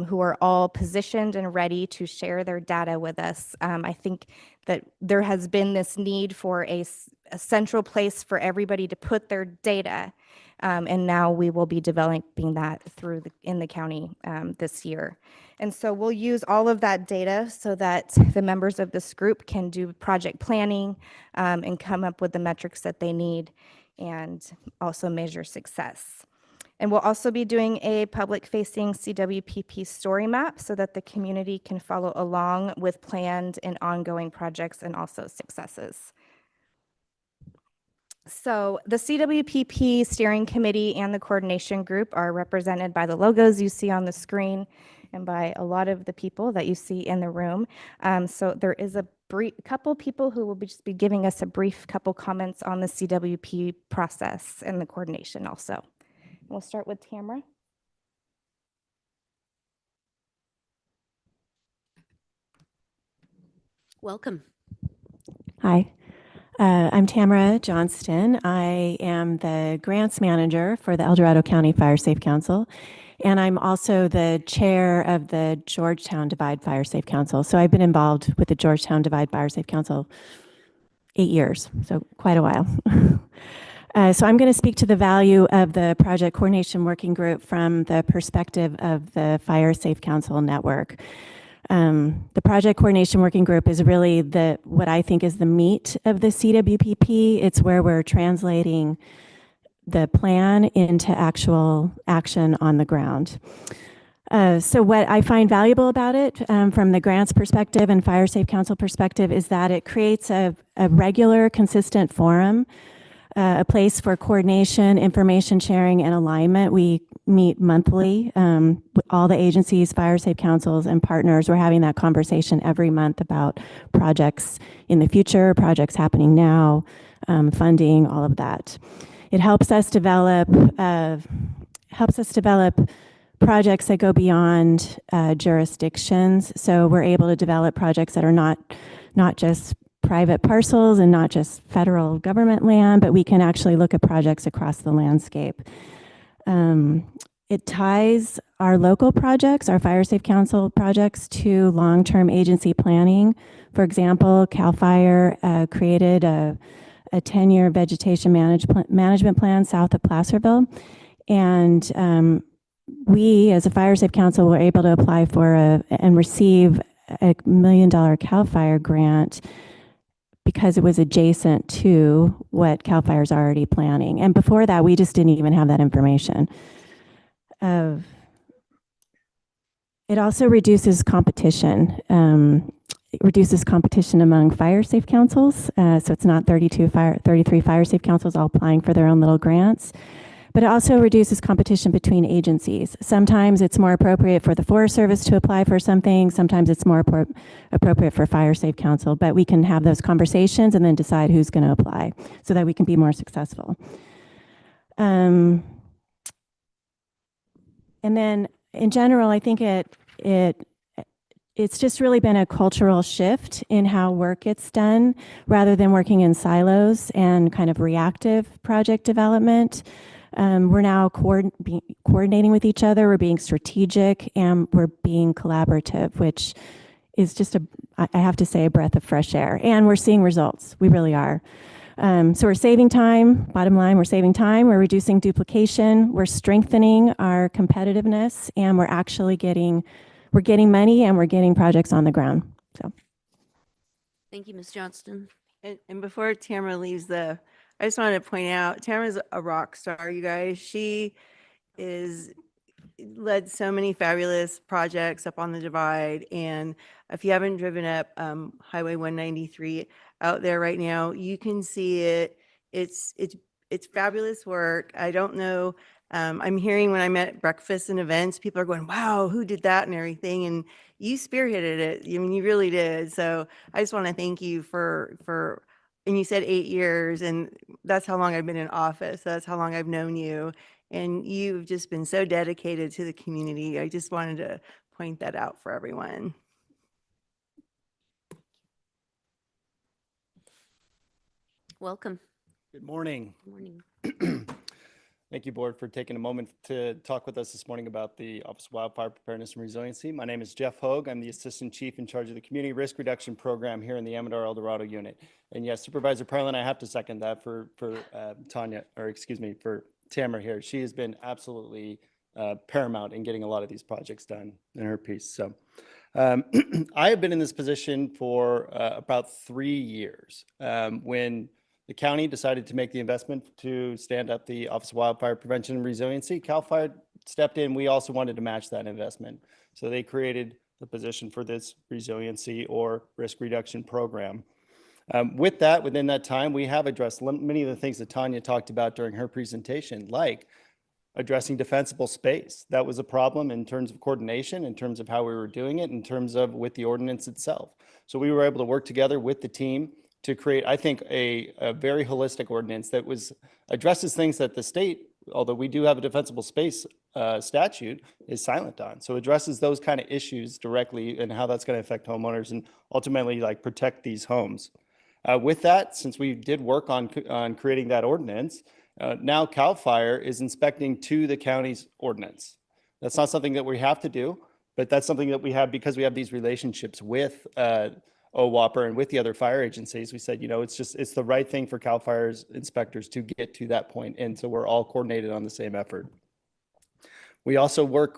who are all positioned and ready to share their data with us. I think that there has been this need for a central place for everybody to put their data. And now we will be developing that in the county this year. And so we'll use all of that data so that the members of this group can do project planning and come up with the metrics that they need and also measure success. And we'll also be doing a public-facing CWPP story map so that the community can follow along with planned and ongoing projects and also successes. So the CWPP steering committee and the coordination group are represented by the logos you see on the screen and by a lot of the people that you see in the room. So there is a couple people who will just be giving us a brief couple comments on the CWP process and the coordination also. We'll start with Tamara. Welcome. Hi. I'm Tamara Johnston. I am the grants manager for the El Dorado County Fire Safe Council, and I'm also the chair of the Georgetown Divide Fire Safe Council. So I've been involved with the Georgetown Divide Fire Safe Council 8 years, so quite a while. So I'm going to speak to the value of the Project Coordination Working Group from the perspective of the Fire Safe Council Network. The Project Coordination Working Group is really what I think is the meat of the CWPP. It's where we're translating the plan into actual action on the ground. So what I find valuable about it from the grants perspective and Fire Safe Council perspective is that it creates a regular, consistent forum, a place for coordination, information sharing, and alignment. We meet monthly with all the agencies, Fire Safe Councils, and partners. We're having that conversation every month about projects in the future, projects happening now, funding, all of that. It helps us develop projects that go beyond jurisdictions. So we're able to develop projects that are not just private parcels and not just federal government land, but we can actually look at projects across the landscape. It ties our local projects, our Fire Safe Council projects, to long-term agency planning. For example, CAL FIRE created a 10-year vegetation management plan south of Placerville. And we, as a Fire Safe Council, were able to apply for and receive a $1 million CAL FIRE grant because it was adjacent to what CAL FIRE is already planning. And before that, we just didn't even have that information. It also reduces competition. It reduces competition among Fire Safe Councils. So it's not 33 Fire Safe Councils all applying for their own little grants. But it also reduces competition between agencies. Sometimes it's more appropriate for the Forest Service to apply for something. Sometimes it's more appropriate for Fire Safe Council. But we can have those conversations and then decide who's going to apply so that we can be more successful. And then in general, I think it's just really been a cultural shift in how work gets done rather than working in silos and kind of reactive project development. We're now coordinating with each other, we're being strategic, and we're being collaborative, which is just I have to say, a breath of fresh air. And we're seeing results. We really are. So we're saving time. Bottom line, we're saving time. We're reducing duplication. We're strengthening our competitiveness, and we're actually getting money, and we're getting projects on the ground. So, Thank you, Ms. Johnston. And before Tamara leaves I just wanted to point out, Tamara's a rock star, you guys. She led so many fabulous projects up on the divide. And if you haven't driven up Highway 193 out there right now, you can see it. It's fabulous work. I don't know. I'm hearing when I'm at breakfast and events, people are going, wow, who did that and everything. And you spearheaded it. I mean, you really did. So I just want to thank you for, and you said 8 years, and that's how long I've been in office. That's how long I've known you. And you've just been so dedicated to the community. I just wanted to point that out for everyone. Welcome. Good morning. Good morning. Thank you, Board, for taking a moment to talk with us this morning about the Office of Wildfire Preparedness and Resiliency. My name is Jeff Hogue. I'm the Assistant Chief in charge of the Community Risk Reduction Program here in the Amador El Dorado unit. And yes, Supervisor Perlin, I have to second that for Tamara here. She has been absolutely paramount in getting a lot of these projects done in her piece. So I have been in this position for about 3 years when the county decided to make the investment to stand up the Office of Wildfire Prevention and Resiliency. CAL FIRE stepped in. We also wanted to match that investment. So they created the position for this resiliency or risk reduction program. With that, within that time, we have addressed many of the things that Tanya talked about during her presentation, like addressing defensible space. That was a problem in terms of coordination, in terms of how we were doing it, in terms of with the ordinance itself. So we were able to work together with the team to create, I think, a very holistic ordinance that addresses things that the state, although we do have a defensible space statute, is silent on. So addresses those kind of issues directly and how that's going to affect homeowners and ultimately like protect these homes. With that, since we did work on creating that ordinance, now CAL FIRE is inspecting to the county's ordinance. That's not something that we have to do, but that's something that we have because we have these relationships with OWAPR and with the other fire agencies. We said, it's the right thing for CAL FIRE's inspectors to get to that point. And so we're all coordinated on the same effort. We also work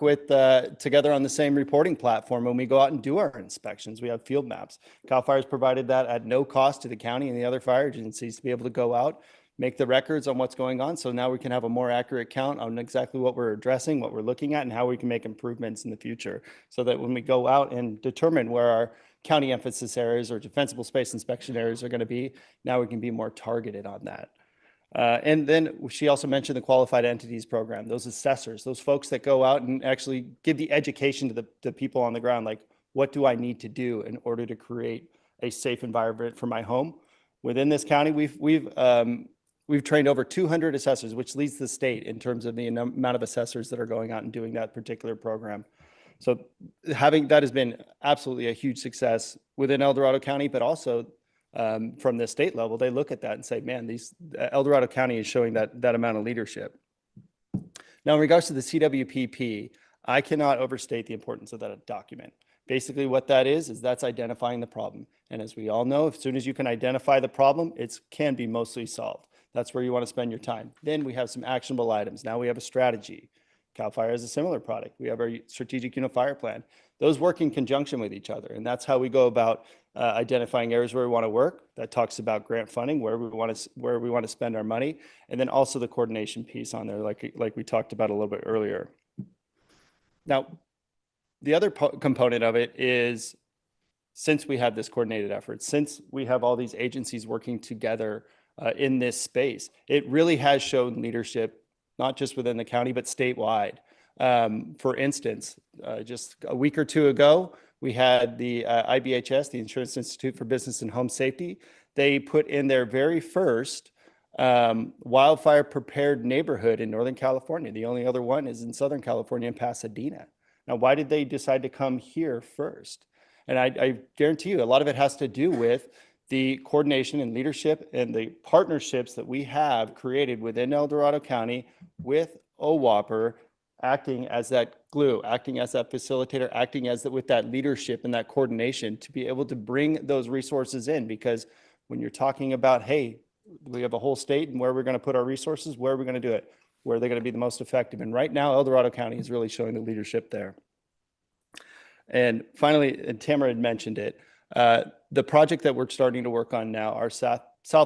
together on the same reporting platform when we go out and do our inspections. We have field maps. CAL FIRE's provided that at no cost to the county and the other fire agencies to be able to go out, make the records on what's going on. So now we can have a more accurate count on exactly what we're addressing, what we're looking at, and how we can make improvements in the future. So that when we go out and determine where our county emphasis areas or defensible space inspection areas are going to be, now we can be more targeted on that. And then she also mentioned the qualified entities program, those assessors, those folks that go out and actually give the education to the people on the ground, like, what do I need to do in order to create a safe environment for my home? Within this county, we've trained over 200 assessors, which leads the state in terms of the amount of assessors that are going out and doing that particular program. So that has been absolutely a huge success within El Dorado County, but also from the state level, they look at that and say, man, El Dorado County is showing that amount of leadership. Now, in regards to the CWPP, I cannot overstate the importance of that document. Basically, what that is that's identifying the problem. And as we all know, as soon as you can identify the problem, it can be mostly solved. That's where you want to spend your time. Then we have some actionable items. Now we have a strategy. CAL FIRE has a similar product. We have our strategic unifier plan. Those work in conjunction with each other. And that's how we go about identifying areas where we want to work. That talks about grant funding, where we want to spend our money. And then also the coordination piece on there, like we talked about a little bit earlier. Now, the other component of it is, since we have this coordinated effort, since we have all these agencies working together in this space, it really has shown leadership, not just within the county, but statewide. For instance, just a week or two ago, we had the IBHS, the Insurance Institute for Business and Home Safety. They put in their very first wildfire prepared neighborhood in Northern California. The only other one is in Southern California in Pasadena. Now, why did they decide to come here first? And I guarantee you a lot of it has to do with the coordination and leadership and the partnerships that we have created within El Dorado County with OWOPR, acting as that glue, acting as that facilitator, acting as with that leadership and that coordination to be able to bring those resources in. Because when you're talking about, hey, we have a whole state and where we're going to put our resources, where are we going to do it? Where are they going to be the most effective? And right now, El Dorado County is really showing the leadership there. And finally, and Tamara had mentioned it, the project that we're starting to work on now, our South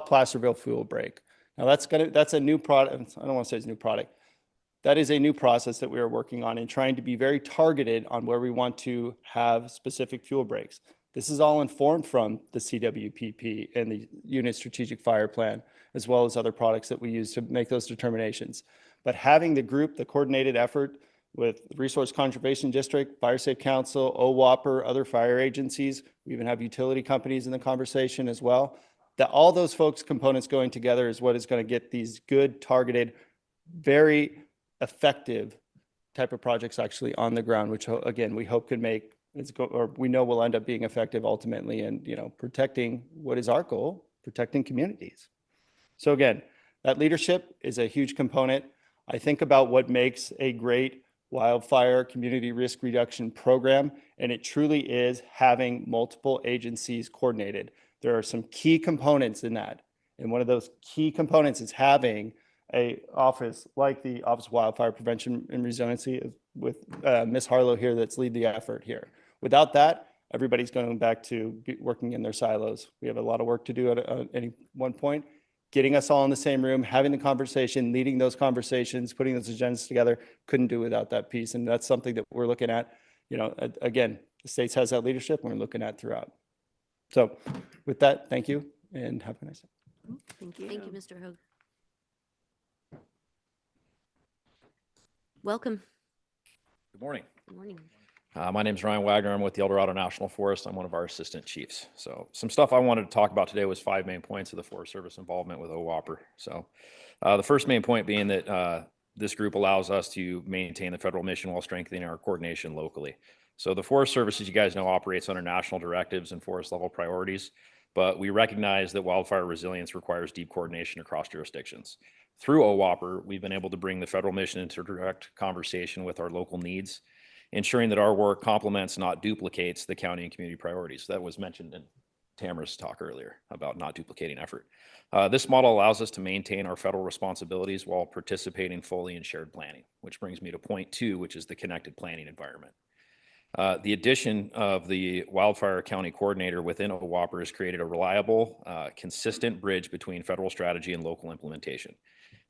Placerville fuel break. Now that's a new product. I don't want to say it's a new product. That is a new process that we are working on and trying to be very targeted on where we want to have specific fuel breaks. This is all informed from the CWPP and the Unit Strategic Fire Plan, as well as other products that we use to make those determinations. But having the group, the coordinated effort with Resource Conservation District, Fire Safe Council, OWOPR, other fire agencies, we even have utility companies in the conversation as well, that all those folks components going together is what is going to get these good, targeted, very effective type of projects actually on the ground, which again, we hope could make, or we know will end up being effective ultimately in, protecting what is our goal, protecting communities. So again, that leadership is a huge component. I think about what makes a great wildfire community risk reduction program, and it truly is having multiple agencies coordinated. There are some key components in that. And one of those key components is having a office like the Office of Wildfire Prevention and Resiliency with Ms. Harlow here that's lead the effort here. Without that, everybody's going back to working in their silos. We have a lot of work to do at any one point. Getting us all in the same room, having the conversation, leading those conversations, putting those agendas together, couldn't do without that piece. And that's something that we're looking at. Again, the states has that leadership and we're looking at throughout. So with that, thank you and have a nice day. Thank you. Thank you, Mr. Hogue. Welcome. Good morning. Good morning. My name is Ryan Wagner. I'm with the El Dorado National Forest. I'm one of our assistant chiefs. So some stuff I wanted to talk about today was 5 main points of the Forest Service involvement with OWOPR. So the first main point being that this group allows us to maintain the federal mission while strengthening our coordination locally. So the Forest Service, as you guys know, operates under national directives and forest level priorities, but we recognize that wildfire resilience requires deep coordination across jurisdictions. Through OWOPR, we've been able to bring the federal mission into direct conversation with our local needs, ensuring that our work complements, not duplicates, the county and community priorities. That was mentioned in Tamara's talk earlier about not duplicating effort. This model allows us to maintain our federal responsibilities while participating fully in shared planning, which brings me to point 2, which is the connected planning environment. The addition of the Wildfire County Coordinator within OWOPR has created a reliable, consistent bridge between federal strategy and local implementation.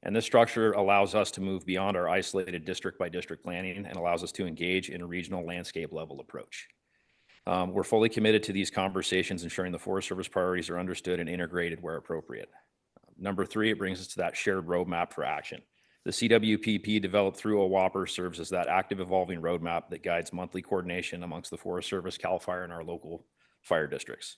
And this structure allows us to move beyond our isolated district by district planning and allows us to engage in a regional landscape level approach. We're fully committed to these conversations, ensuring the Forest Service priorities are understood and integrated where appropriate. Number 3, it brings us to that shared roadmap for action. The CWPP developed through OWOPR serves as that active evolving roadmap that guides monthly coordination amongst the Forest Service, CAL FIRE, and our local fire districts.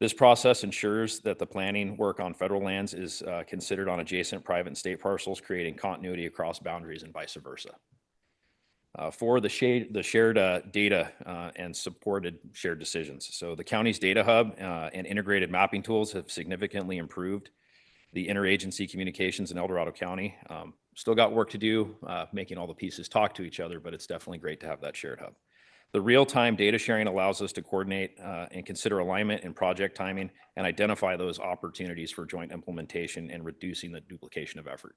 This process ensures that the planning work on federal lands is considered on adjacent private and state parcels, creating continuity across boundaries and vice versa. For the shared data and supported shared decisions. So the county's data hub and integrated mapping tools have significantly improved the interagency communications in El Dorado County. Still got work to do, making all the pieces talk to each other, but it's definitely great to have that shared hub. The real-time data sharing allows us to coordinate and consider alignment and project timing and identify those opportunities for joint implementation and reducing the duplication of effort.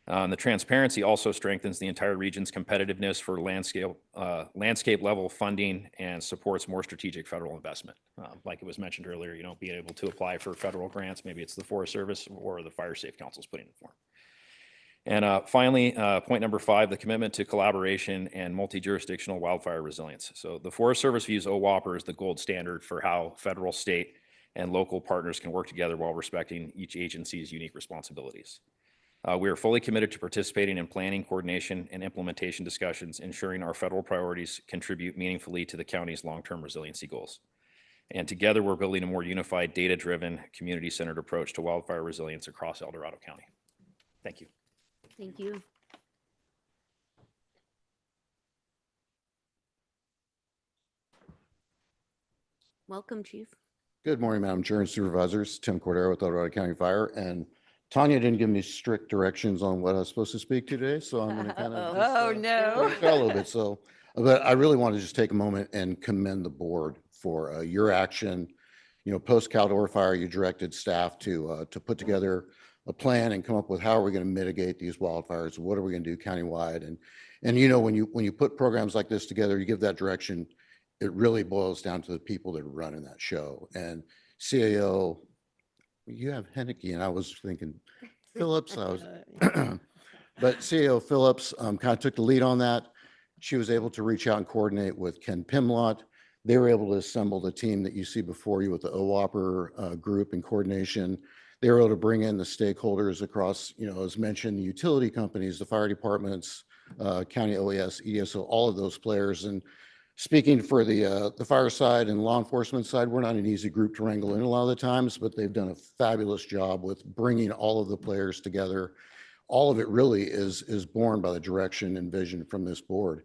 The transparency also strengthens the entire region's competitiveness for landscape level funding and supports more strategic federal investment. Like it was mentioned earlier, being able to apply for federal grants, maybe it's the Forest Service or the Fire Safe Council's putting it for. And finally, point number 5, the commitment to collaboration and multi-jurisdictional wildfire resilience. So the Forest Service views OWOPR as the gold standard for how federal, state, and local partners can work together while respecting each agency's unique responsibilities. We are fully committed to participating in planning, coordination, and implementation discussions, ensuring our federal priorities contribute meaningfully to the county's long-term resiliency goals. And together, we're building a more unified, data-driven, community-centered approach to wildfire resilience across El Dorado County. Thank you. Thank you. Welcome, Chief. Good morning, Madam Chair and Supervisors. Tim Cordero with El Dorado County Fire. And Tanya didn't give me strict directions on what I was supposed to speak to today, so I'm going to kind of Oh, no. a little bit. So, but I really want to just take a moment and commend the board for your action. You know, post Caldor fire, you directed staff to put together a plan and come up with how are we going to mitigate these wildfires? What are we going to do countywide? And you know, when you put programs like this together, you give that direction. It really boils down to the people that are running that show. And CAO, you have Henneke, and I was thinking Phillips. But CAO Phillips kind of took the lead on that. She was able to reach out and coordinate with Ken Pimlott. They were able to assemble the team that you see before you with the OWOPR group and coordination. They were able to bring in the stakeholders across, you know, as mentioned, the utility companies, the fire departments, county OES, ESO, all of those players. And speaking for the fire side and law enforcement side, we're not an easy group to wrangle in a lot of the times, but they've done a fabulous job with bringing all of the players together. All of it really is born by the direction and vision from this board.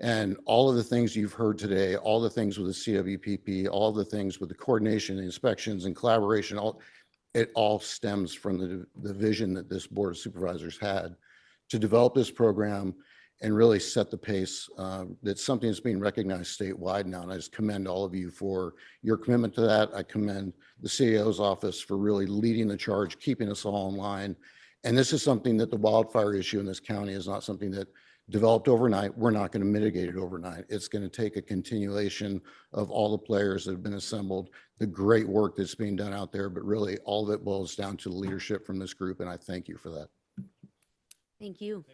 And all of the things you've heard today, all the things with the CWPP, all the things with the coordination, the inspections and collaboration, it all stems from the vision that this Board of Supervisors had to develop this program and really set the pace. That's something that's being recognized statewide now. And I just commend all of you for your commitment to that. I commend the CAO's office for really leading the charge, keeping us all in line. And this is something that the wildfire issue in this county is not something that developed overnight. We're not going to mitigate it overnight. It's going to take a continuation of all the players that have been assembled, the great work that's being done out there, but really all of it boils down to the leadership from this group. And I thank you for that. Thank you.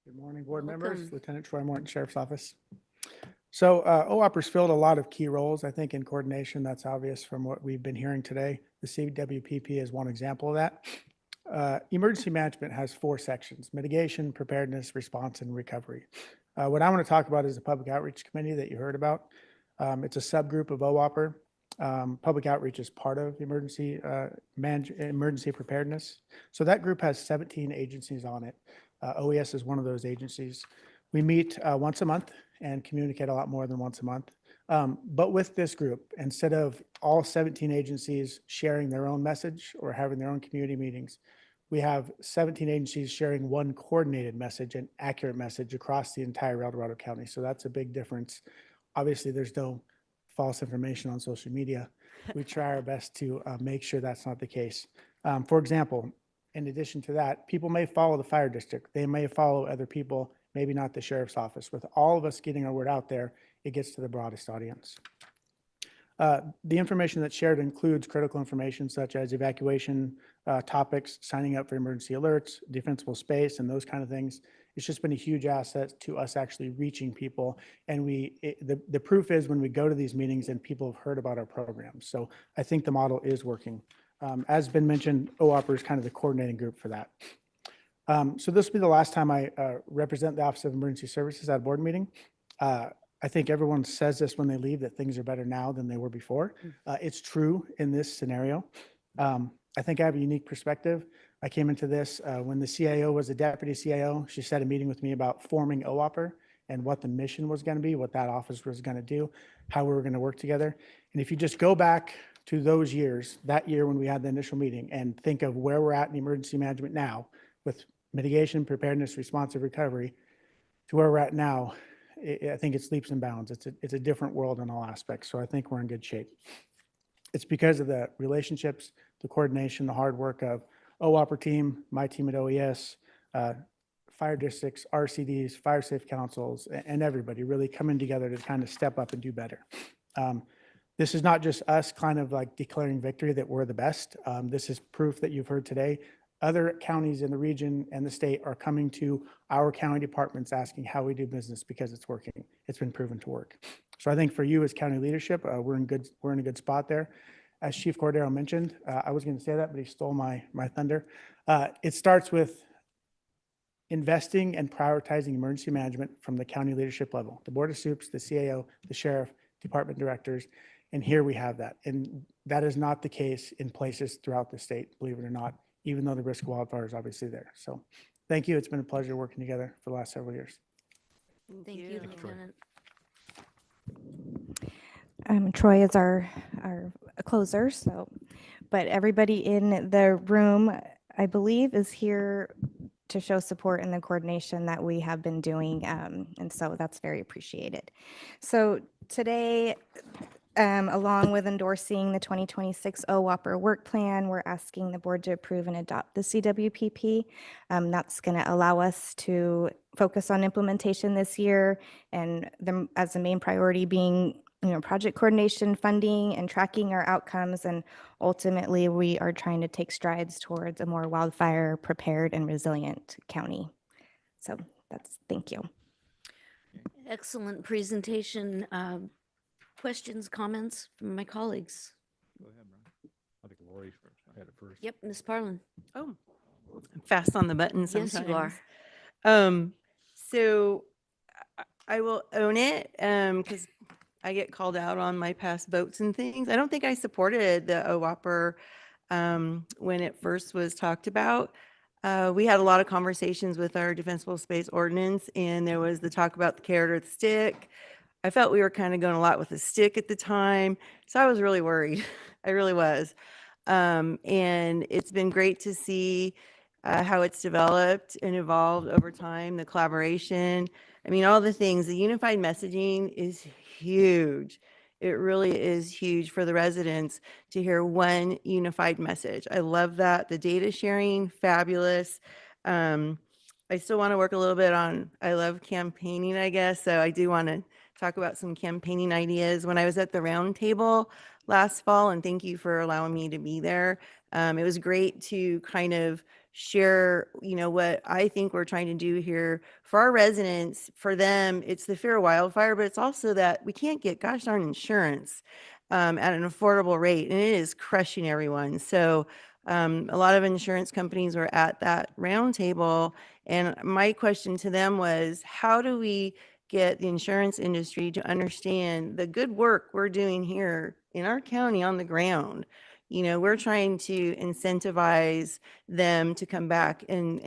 Good morning, board Welcome. members. Lieutenant Troy Morton, Sheriff's Office. So OWOPR's filled a lot of key roles, I think, in coordination. That's obvious from what we've been hearing today. The CWPP is one example of that. Emergency management has 4 sections: mitigation, preparedness, response, and recovery. What I want to talk about is the Public Outreach Committee that you heard about. It's a subgroup of OWOPR. Public outreach is part of emergency preparedness. So that group has 17 agencies on it. OES is one of those agencies. We meet once a month and communicate a lot more than once a month. But with this group, instead of all 17 agencies sharing their own message or having their own community meetings, we have 17 agencies sharing one coordinated message, an accurate message across the entire El Dorado County. So that's a big difference. Obviously, there's no false information on social media. We try our best to make sure that's not the case. For example, in addition to that, people may follow the fire district. They may follow other people, maybe not the sheriff's office. With all of us getting our word out there, it gets to the broadest audience. The information that's shared includes critical information such as evacuation topics, signing up for emergency alerts, defensible space, and those kind of things. It's just been a huge asset to us actually reaching people. And the proof is when we go to these meetings and people have heard about our programs. So I think the model is working. As been mentioned, OWOPR is kind of the coordinating group for that. So this will be the last time I represent the Office of Emergency Services at a board meeting. I think everyone says this when they leave, that things are better now than they were before. It's true in this scenario. I think I have a unique perspective. I came into this when the CIO was a deputy CIO. She set a meeting with me about forming OWOPR and what the mission was going to be, what that office was going to do, how we were going to work together. And if you just go back to those years, that year when we had the initial meeting, and think of where we're at in emergency management now with mitigation, preparedness, responsive recovery, to where we're at now, I think it's leaps and bounds. It's a different world in all aspects. So I think we're in good shape. It's because of the relationships, the coordination, the hard work of OWOPR team, my team at OES, fire districts, RCDs, fire safe councils, and everybody really coming together to kind of step up and do better. This is not just us kind of like declaring victory that we're the best. This is proof that you've heard today. Other counties in the region and the state are coming to our county departments asking how we do business because it's working. It's been proven to work. So I think for you as county leadership, we're in a good spot there. As Chief Cordero mentioned, I was going to say that, but he stole my thunder. It starts with investing and prioritizing emergency management from the county leadership level, the Board of Supes, the CAO, the sheriff, department directors, and here we have that. And that is not the case in places throughout the state, believe it or not, even though the risk of wildfire is obviously there. So thank you. It's been a pleasure working together for the last several years. Thank you, Lieutenant. Troy is our closer, so, but everybody in the room, I believe, is here to show support in the coordination that we have been doing, and so that's very appreciated. So today, along with endorsing the 2026 OWOPR work plan, we're asking the board to approve and adopt the CWPP. That's going to allow us to focus on implementation this year, and as the main priority being project coordination, funding, and tracking our outcomes. And ultimately, we are trying to take strides towards a more wildfire prepared and resilient county. So thank you. Excellent presentation. Questions, comments from my colleagues? Go ahead, Brian. I think Lori had it first. Yep, Ms. Parlin. Oh, I'm fast on the button sometimes. Yes, you are. So I will own it because I get called out on my past votes and things. I don't think I supported the OWOPR when it first was talked about. We had a lot of conversations with our defensible space ordinance, and there was the talk about the carrot or the stick. I felt we were kind of going a lot with the stick at the time, so I was really worried. I really was. And it's been great to see how it's developed and evolved over time, the collaboration. I mean, all the things, the unified messaging is huge. It really is huge for the residents to hear one unified message. I love that. The data sharing, fabulous. I still want to work a little bit on, I love campaigning, I guess. So I do want to talk about some campaigning ideas. When I was at the round table last fall, and thank you for allowing me to be there, it was great to kind of share, what I think we're trying to do here for our residents. For them, it's the fear of wildfire, but it's also that we can't get gosh darn insurance at an affordable rate, and it is crushing everyone. So a lot of insurance companies were at that round table, and my question to them was, how do we get the insurance industry to understand the good work we're doing here in our county on the ground? We're trying to incentivize them to come back and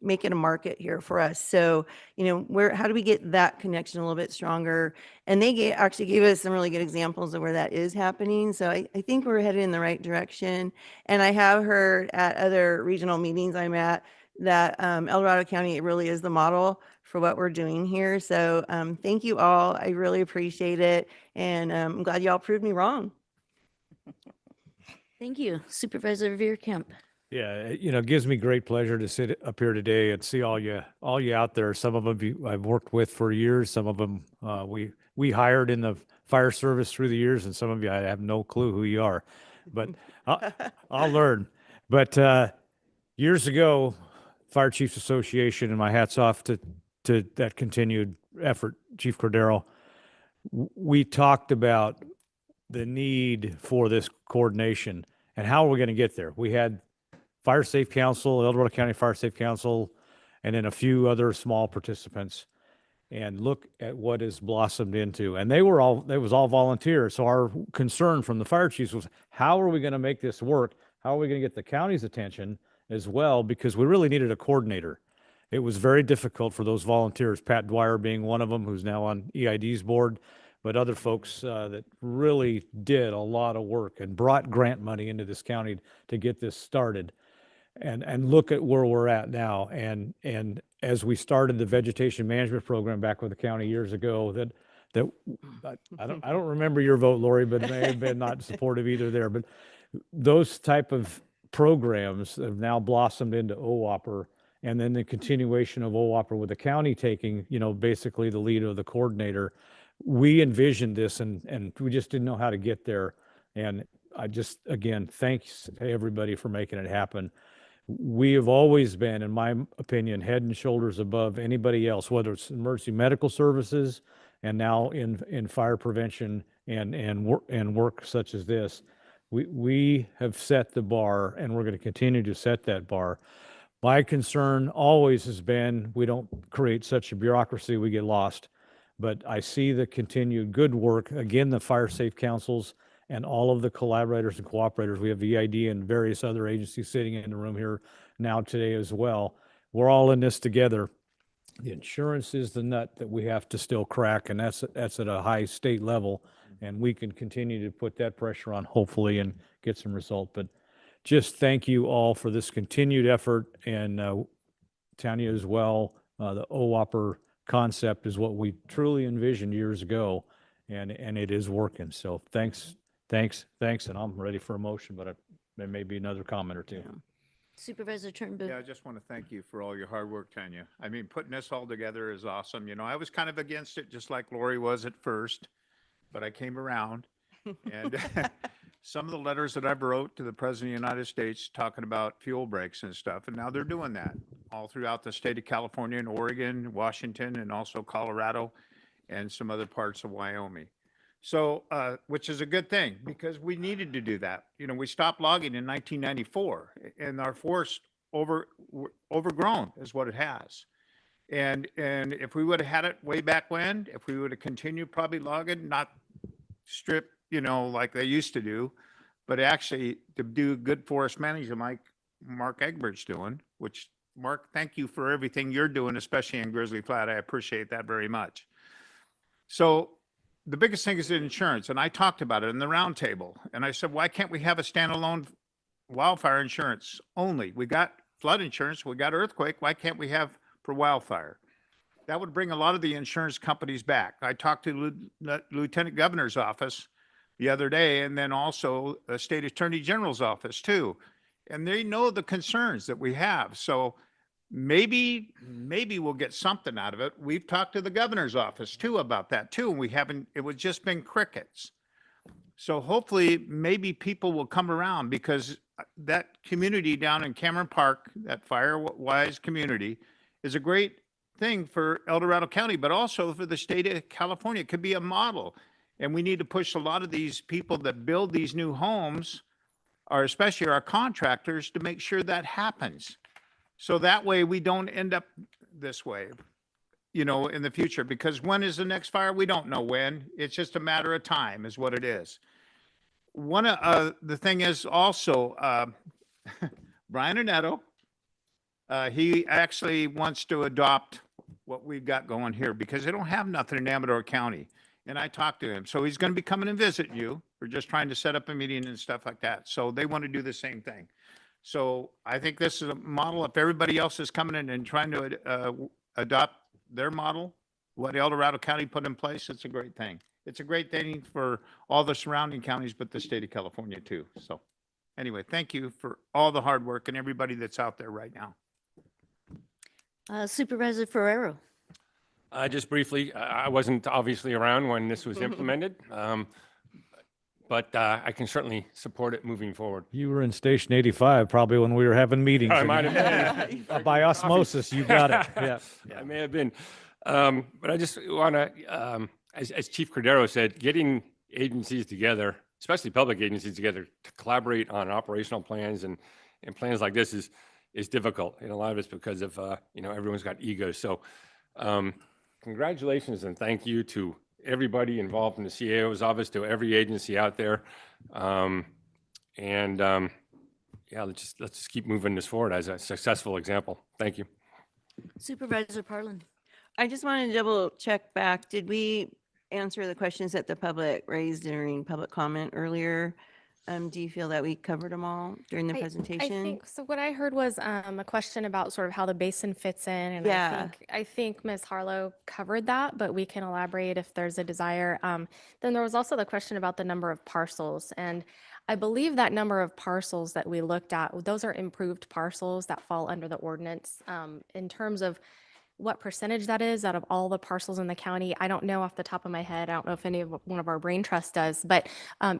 make it a market here for us. So, how do we get that connection a little bit stronger? And they actually gave us some really good examples of where that is happening. So I think we're headed in the right direction. And I have heard at other regional meetings I'm at that El Dorado County really is the model for what we're doing here. So thank you all. I really appreciate it. And I'm glad y'all proved me wrong. Thank you. Supervisor Veerkamp. Yeah, it gives me great pleasure to sit up here today and see all you out there. Some of them I've worked with for years. Some of them we hired in the fire service through the years, and some of you I have no clue who you are, but I'll learn. But years ago, Fire Chiefs Association, and my hat's off to that continued effort, Chief Cordero. We talked about the need for this coordination and how we're going to get there. We had Fire Safe Council, El Dorado County Fire Safe Council, and then a few other small participants. And look at what has blossomed into. And it was all volunteers. So our concern from the fire chiefs was, how are we going to make this work? How are we going to get the county's attention as well? Because we really needed a coordinator. It was very difficult for those volunteers, Pat Dwyer being one of them, who's now on EID's board, but other folks that really did a lot of work and brought grant money into this county to get this started. And look at where we're at now. And as we started the vegetation management program back with the county years ago, that I don't remember your vote, Lori, but it may have been not supportive either there. But those type of programs have now blossomed into OWOPR, and then the continuation of OWOPR with the county taking, basically the lead of the coordinator. We envisioned this, and we just didn't know how to get there. And I just, again, thanks to everybody for making it happen. We have always been, in my opinion, head and shoulders above anybody else, whether it's emergency medical services and now in fire prevention and work such as this. We have set the bar, and we're going to continue to set that bar. My concern always has been, we don't create such a bureaucracy, we get lost. But I see the continued good work, again, the fire safe councils and all of the collaborators and cooperators. We have EID and various other agencies sitting in the room here now today as well. We're all in this together. The insurance is the nut that we have to still crack, and that's at a high state level. And we can continue to put that pressure on, hopefully, and get some result. But just thank you all for this continued effort, and Tanya as well. The OWOPR concept is what we truly envisioned years ago, and it is working. So thanks, and I'm ready for a motion, but there may be another comment or two. Supervisor Turnbull. Yeah, I just want to thank you for all your hard work, Tanya. I mean, putting this all together is awesome. You know, I was kind of against it, just like Lori was at first, but I came around. And some of the letters that I've wrote to the President of the United States talking about fuel breaks and stuff, and now they're doing that all throughout the state of California and Oregon, Washington, and also Colorado, and some other parts of Wyoming. So, which is a good thing, because we needed to do that. You know, we stopped logging in 1994, and our forest overgrown is what it has. And if we would have had it way back when, if we would have continued probably logging, not strip, you know, like they used to do, but actually to do good forest management like Mark Egbert's doing, which, Mark, thank you for everything you're doing, especially in Grizzly Flat. I appreciate that very much. So the biggest thing is the insurance, and I talked about it in the roundtable, and I said, why can't we have a standalone wildfire insurance only? We got flood insurance, we got earthquake, why can't we have for wildfire? That would bring a lot of the insurance companies back. I talked to the Lieutenant Governor's office the other day, and then also the State Attorney General's office too. And they know the concerns that we have. So maybe we'll get something out of it. We've talked to the governor's office too about that too, and we haven't, it was just been crickets. So hopefully maybe people will come around, because that community down in Cameron Park, that Firewise community, is a great thing for El Dorado County, but also for the state of California. It could be a model. And we need to push a lot of these people that build these new homes, or especially our contractors, to make sure that happens. So that way we don't end up this way, you know, in the future, because when is the next fire? We don't know when. It's just a matter of time is what it is. One of the thing is also, Brian Annetto, he actually wants to adopt what we've got going here, because they don't have nothing in Amador County. And I talked to him. So he's going to be coming and visit you. We're just trying to set up a meeting and stuff like that. So they want to do the same thing. So I think this is a model. If everybody else is coming in and trying to adopt their model, what El Dorado County put in place, it's a great thing. It's a great thing for all the surrounding counties, but the state of California too. So anyway, thank you for all the hard work and everybody that's out there right now. Supervisor Ferrero. Just briefly, I wasn't obviously around when this was implemented, but I can certainly support it moving forward. You were in Station 85 probably when we were having meetings. I might have been. By osmosis, you got it. Yeah. I may have been. But I just want to, as Chief Cordero said, getting agencies together, especially public agencies together, to collaborate on operational plans and plans like this is difficult. And a lot of it's because of, you know, everyone's got egos. So congratulations and thank you to everybody involved in the CAO's office, to every agency out there. Yeah, let's just keep moving this forward as a successful example. Thank you. Supervisor Parlin. I just wanted to double check back. Did we answer the questions that the public raised during public comment earlier? Do you feel that we covered them all during the presentation? I think so. What I heard was a question about sort of how the basin fits in, and Yeah. I think Ms. Harlow covered that, but we can elaborate if there's a desire. Then there was also the question about the number of parcels, and I believe that number of parcels that we looked at, those are improved parcels that fall under the ordinance. In terms of what percentage that is out of all the parcels in the county, I don't know off the top of my head. I don't know if one of our brain trusts does, but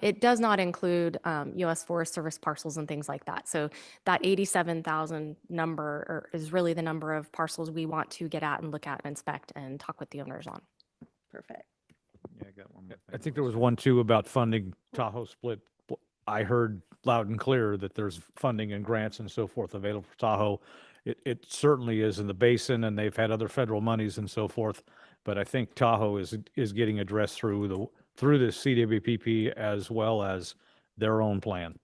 it does not include U.S. Forest Service parcels and things like that. So that 87,000 number is really the number of parcels we want to get at and look at and inspect and talk with the owners on. Perfect. Yeah, I got one more I think there was one too about funding Tahoe split. I heard loud and clear that there's funding and grants and so forth available for Tahoe. It certainly is in the basin, and they've had other federal monies and so forth. But I think Tahoe is getting addressed through the CWPP as well as their own plan.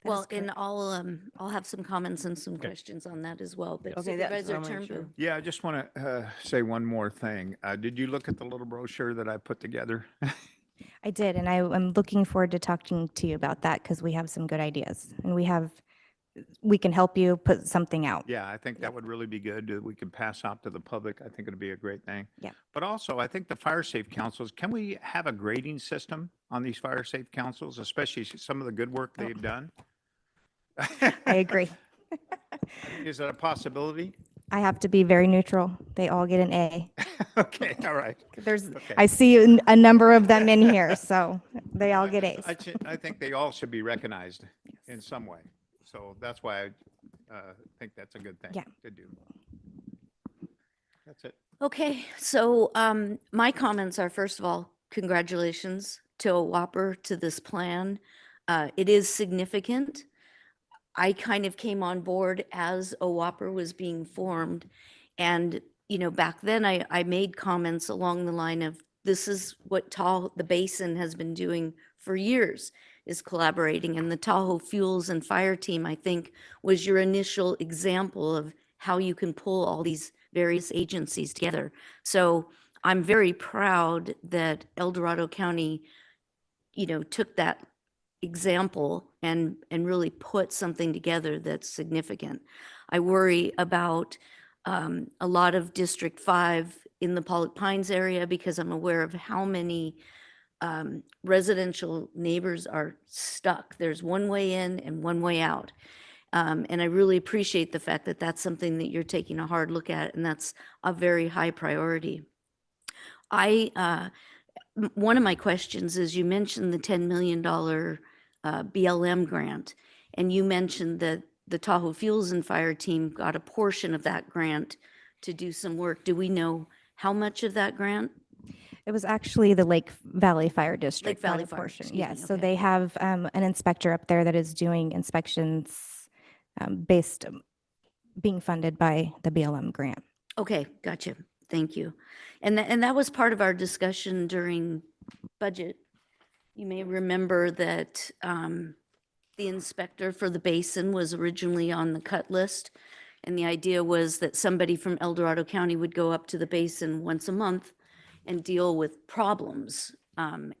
Well, and I'll have some comments and some questions on that as well, but Okay, that's what I Supervisor wanna make Turnbull. sure. Yeah, I just want to say one more thing. Did you look at the little brochure that I put together? I did, and I'm looking forward to talking to you about that because we have some good ideas and we can help you put something out. Yeah, I think that would really be good. We could pass out to the public. I think it'd be a great thing. Yeah. But also, I think the fire safe councils, can we have a grading system on these fire safe councils, especially some of the good work they've done? I agree. Is that a possibility? I have to be very neutral. They all get an A. Okay, all right. Okay. I see a number of them in here, so they all get A's. I think they all should be recognized in some way. So that's why I think that's a good thing Yeah. to do. That's it. Okay, so my comments are, first of all, congratulations to a whopper to this plan. It is significant. I kind of came on board as a whopper was being formed. And, back then I made comments along the line of, this is what the basin has been doing for years, is collaborating. And the Tahoe Fuels and Fire Team, I think, was your initial example of how you can pull all these various agencies together. So I'm very proud that El Dorado County, took that example and really put something together that's significant. I worry about a lot of District 5 in the Pollock Pines area because I'm aware of how many residential neighbors are stuck. There's one way in and one way out. And I really appreciate the fact that that's something that you're taking a hard look at, and that's a very high priority. One of my questions is, you mentioned the $10 million BLM grant, and you mentioned that the Tahoe Fuels and Fire Team got a portion of that grant to do some work. Do we know how much of that grant? It was actually the Lake Valley Fire District, Valley not a Fire, portion. excuse me, Yes, so okay. they have an inspector up there that is doing inspections being funded by the BLM grant. Okay, gotcha. Thank you. And that was part of our discussion during budget. You may remember that the inspector for the basin was originally on the cut list. And the idea was that somebody from El Dorado County would go up to the basin once a month and deal with problems. And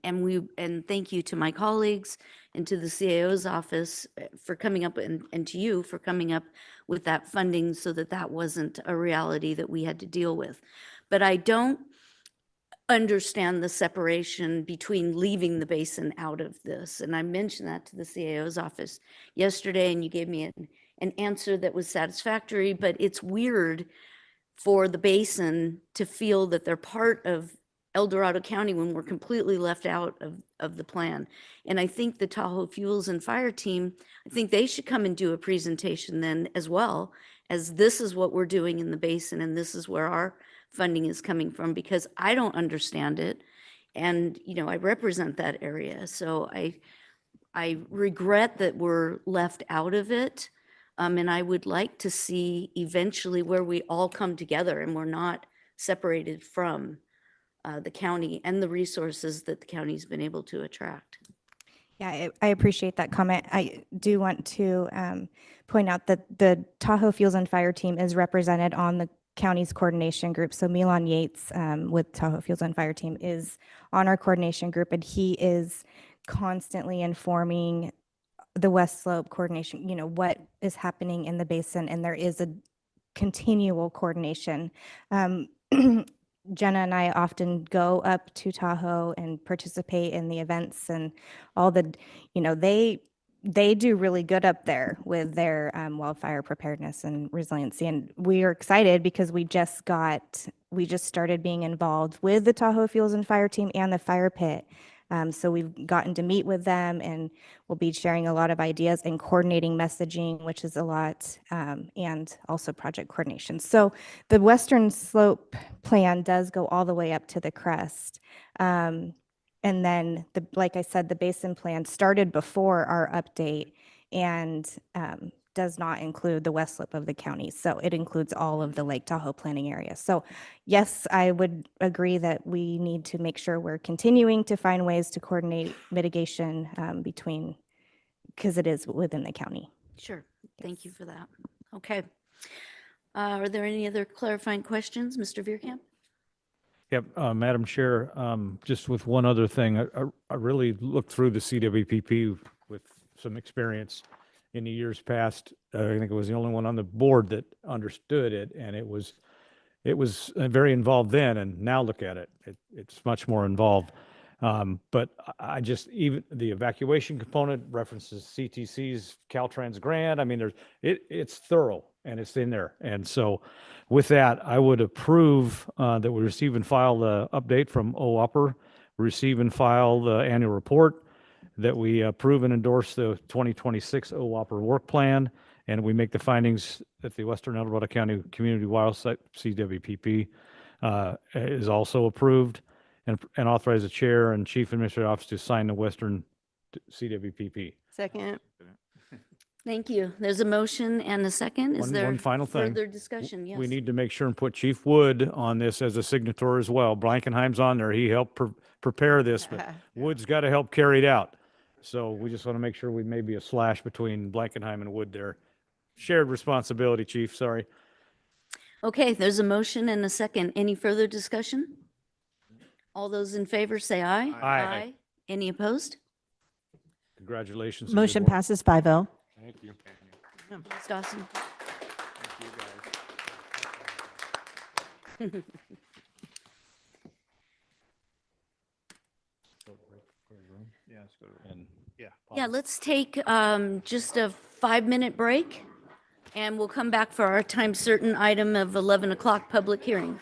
thank you to my colleagues and to the CAO's office for coming up, and to you for coming up with that funding so that that wasn't a reality that we had to deal with. But I don't understand the separation between leaving the basin out of this. And I mentioned that to the CAO's office yesterday, and you gave me an answer that was satisfactory, but it's weird for the basin to feel that they're part of El Dorado County when we're completely left out of the plan. And I think the Tahoe Fuels and Fire Team, I think they should come and do a presentation then as well, as this is what we're doing in the basin and this is where our funding is coming from, because I don't understand it. And, I represent that area. So I regret that we're left out of it. And I would like to see eventually where we all come together and we're not separated from the county and the resources that the county's been able to attract. Yeah, I appreciate that comment. I do want to point out that the Tahoe Fuels and Fire Team is represented on the county's coordination group. So Milan Yates with Tahoe Fuels and Fire Team is on our coordination group, and he is constantly informing the West Slope coordination, what is happening in the basin, and there is a continual coordination. Jenna and I often go up to Tahoe and participate in the events and all the, they do really good up there with their wildfire preparedness and resiliency. And we are excited because we just started being involved with the Tahoe Fuels and Fire Team and the fire pit. So we've gotten to meet with them, and we'll be sharing a lot of ideas and coordinating messaging, which is a lot, and also project coordination. So the Western Slope plan does go all the way up to the crest. And then, like I said, the basin plan started before our update, and does not include the west slip of the county. So it includes all of the Lake Tahoe planning area. So yes, I would agree that we need to make sure we're continuing to find ways to coordinate mitigation between, because it is within the county. Sure. Thank you for that. Okay. Are there any other clarifying questions, Mr. Vierkamp? Yep, Madam Chair, just with one other thing, I really looked through the CWPP with some experience in the years past. I think it was the only one on the board that understood it, and it was very involved then, and now look at it, it's much more involved. But I just, even the evacuation component references CTC's Caltrans grant. I mean, it's thorough and it's in there. And so with that, I would approve that we receive and file the update from OOPR, receive and file the annual report, that we approve and endorse the 2026 OOPR work plan, and we make the findings that the Western El Dorado County Community Wildlife CWPP is also approved, and authorize the chair and chief administrative officer to sign the Western CWPP. Second. Thank you. There's a motion and a second. Is there One final thing. further discussion? Yes. We need to make sure and put Chief Wood on this as a signatory as well. Blankenheim's on there. He helped prepare this, but Wood's got to help carry it out. So we just want to make sure we maybe a slash between Blankenheim and Wood there. Shared responsibility, Chief, sorry. Okay, there's a motion and a second. Any further discussion? All those in favor say aye. Aye. Any opposed? Congratulations. and good Motion work. passes 5-0. Thank you. Thanks, Dawson. Yeah, let's go to, yeah. Yeah, let's take just a 5-minute break, and we'll come back for our time certain item of 11 o'clock public hearing.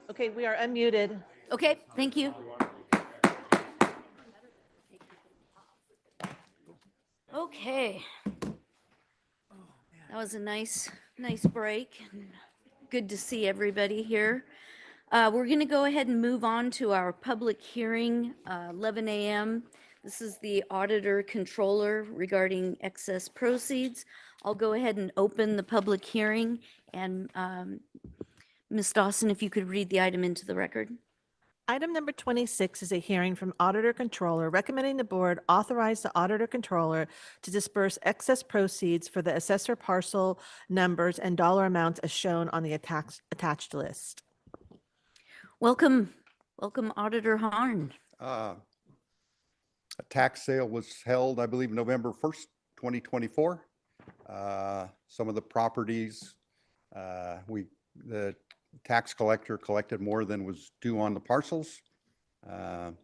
Okay, we are unmuted. Okay, thank you. Okay. That was a nice break. Good to see everybody here. We're going to go ahead and move on to our public hearing, 11 a.m. This is the auditor controller regarding excess proceeds. I'll go ahead and open the public hearing, and Ms. Dawson, if you could read the item into the record. Item number 26 is a hearing from Auditor Controller recommending the board authorize the Auditor Controller to disperse excess proceeds for the assessor parcel numbers and dollar amounts as shown on the attached list. Welcome, Auditor Harn. A tax sale was held, I believe, November 1st, 2024. Some of the properties, the tax collector collected more than was due on the parcels. And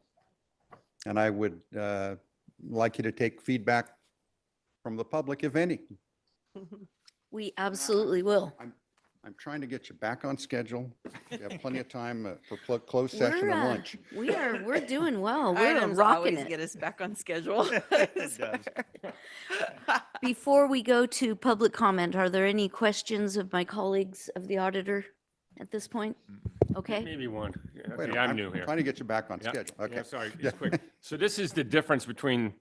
I would like you to take feedback from the public, if any. We absolutely will. I'm trying to get you back on schedule. You have plenty of time for closed session and lunch. We're doing well. We're Items rocking always it. get us back on schedule. It does. Before we go to public comment, are there any questions of my colleagues of the auditor at this point? Okay. Maybe one. Wait a Okay, minute, I'm new here. Trying to get you back on Yeah, schedule. Okay. yeah, sorry, just quick. So this is the difference between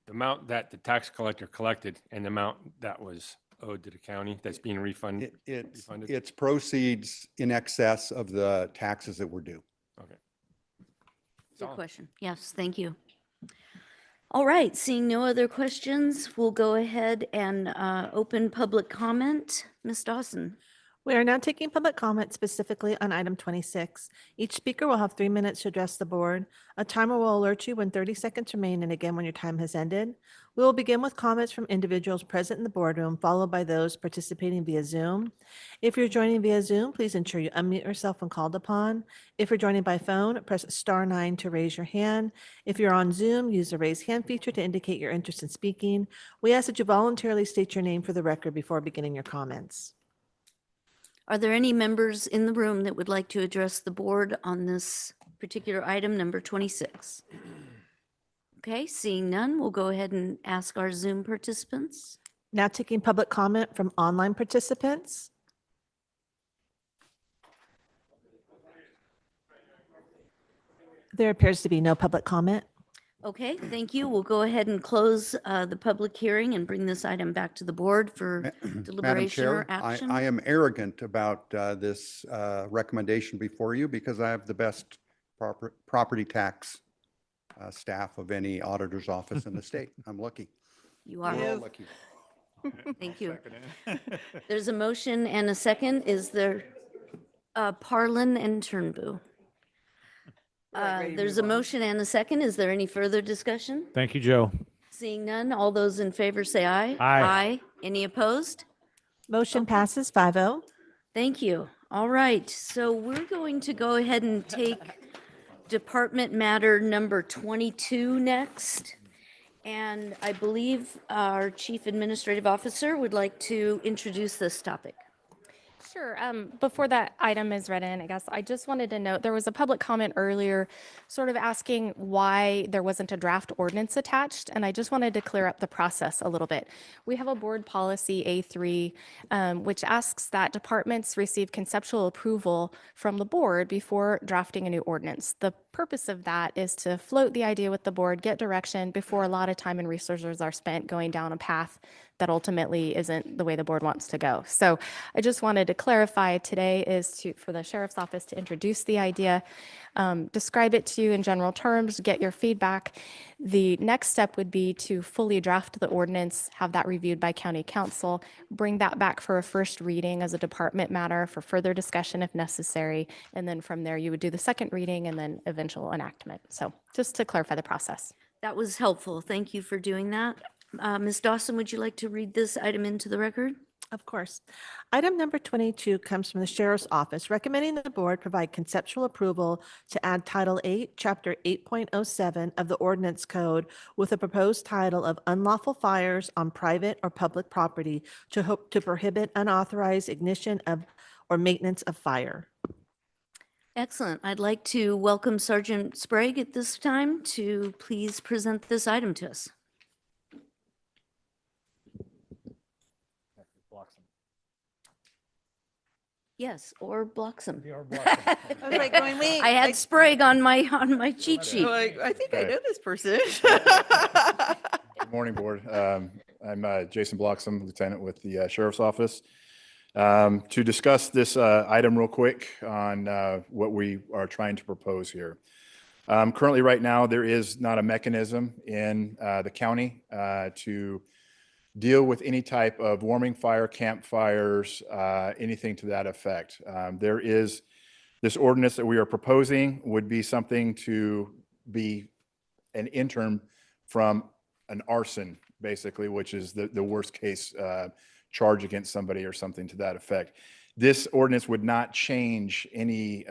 the amount that the tax collector collected and the amount that was owed to the county that's being refunded? refunded? It's proceeds in excess of the taxes that were due. Okay. Good question. Yes, thank you. All right, seeing no other questions, we'll go ahead and open public comment. Ms. Dawson. We are now taking public comment specifically on item 26. Each speaker will have 3 minutes to address the board. A timer will alert you when 30 seconds remain and again when your time has ended. We will begin with comments from individuals present in the boardroom, followed by those participating via Zoom. If you're joining via Zoom, please ensure you unmute yourself when called upon. If you're joining by phone, press *9 to raise your hand. If you're on Zoom, use the raise hand feature to indicate your interest in speaking. We ask that you voluntarily state your name for the record before beginning your comments. Are there any members in the room that would like to address the board on this particular item, number 26? Okay, seeing none, we'll go ahead and ask our Zoom participants. Now taking public comment from online participants. There appears to be no public comment. Okay, thank you. We'll go ahead and close the public hearing and bring this item back to the board for Madam deliberation or Chair, action. I am arrogant about this recommendation before you because I have the best property tax staff of any auditor's office in the state. I'm lucky. You are. We're all lucky. Thank you. There's a motion and a second. Is there Parlin and Turnbull? There's a motion and a second. Is there any further discussion? Thank you, Joe. Seeing none, all those in favor say aye. Aye. Any opposed? Motion passes 5-0. Thank you. All right, so we're going to go ahead and take department matter number 22 next. And I believe our Chief Administrative Officer would like to introduce this topic. Sure. Before that item is read in, I guess I just wanted to note there was a public comment earlier sort of asking why there wasn't a draft ordinance attached. And I just wanted to clear up the process a little bit. We have a board policy A3, which asks that departments receive conceptual approval from the board before drafting a new ordinance. The purpose of that is to float the idea with the board, get direction before a lot of time and resources are spent going down a path that ultimately isn't the way the board wants to go. So I just wanted to clarify today is for the sheriff's office to introduce the idea, describe it to you in general terms, get your feedback. The next step would be to fully draft the ordinance, have that reviewed by county council, bring that back for a first reading as a department matter for further discussion if necessary. And then from there, you would do the second reading and then eventual enactment. So just to clarify the process. That was helpful. Thank you for doing that. Ms. Dawson, would you like to read this item into the record? Of course. Item number 22 comes from the Sheriff's Office, recommending the board provide conceptual approval to add Title 8, Chapter 8.07 of the Ordinance Code with a proposed title of Unlawful Fires on Private or Public Property to prohibit unauthorized ignition of or maintenance of fire. Excellent. I'd like to welcome Sergeant Sprague at this time to please present this item to us. Yes, or Bloxham. I was like going, wait. I had Sprague on my cheat sheet. Like, I think I Okay. know this person. Good morning, Board. I'm Jason Bloxham, Lieutenant with the Sheriff's Office. To discuss this item real quick on what we are trying to propose here. Currently, right now, there is not a mechanism in the county to deal with any type of warming fire, campfires, anything to that effect. There is this ordinance that we are proposing would be something to be an interim from an arson, basically, which is the worst case charge against somebody or something to that effect. This ordinance would not change any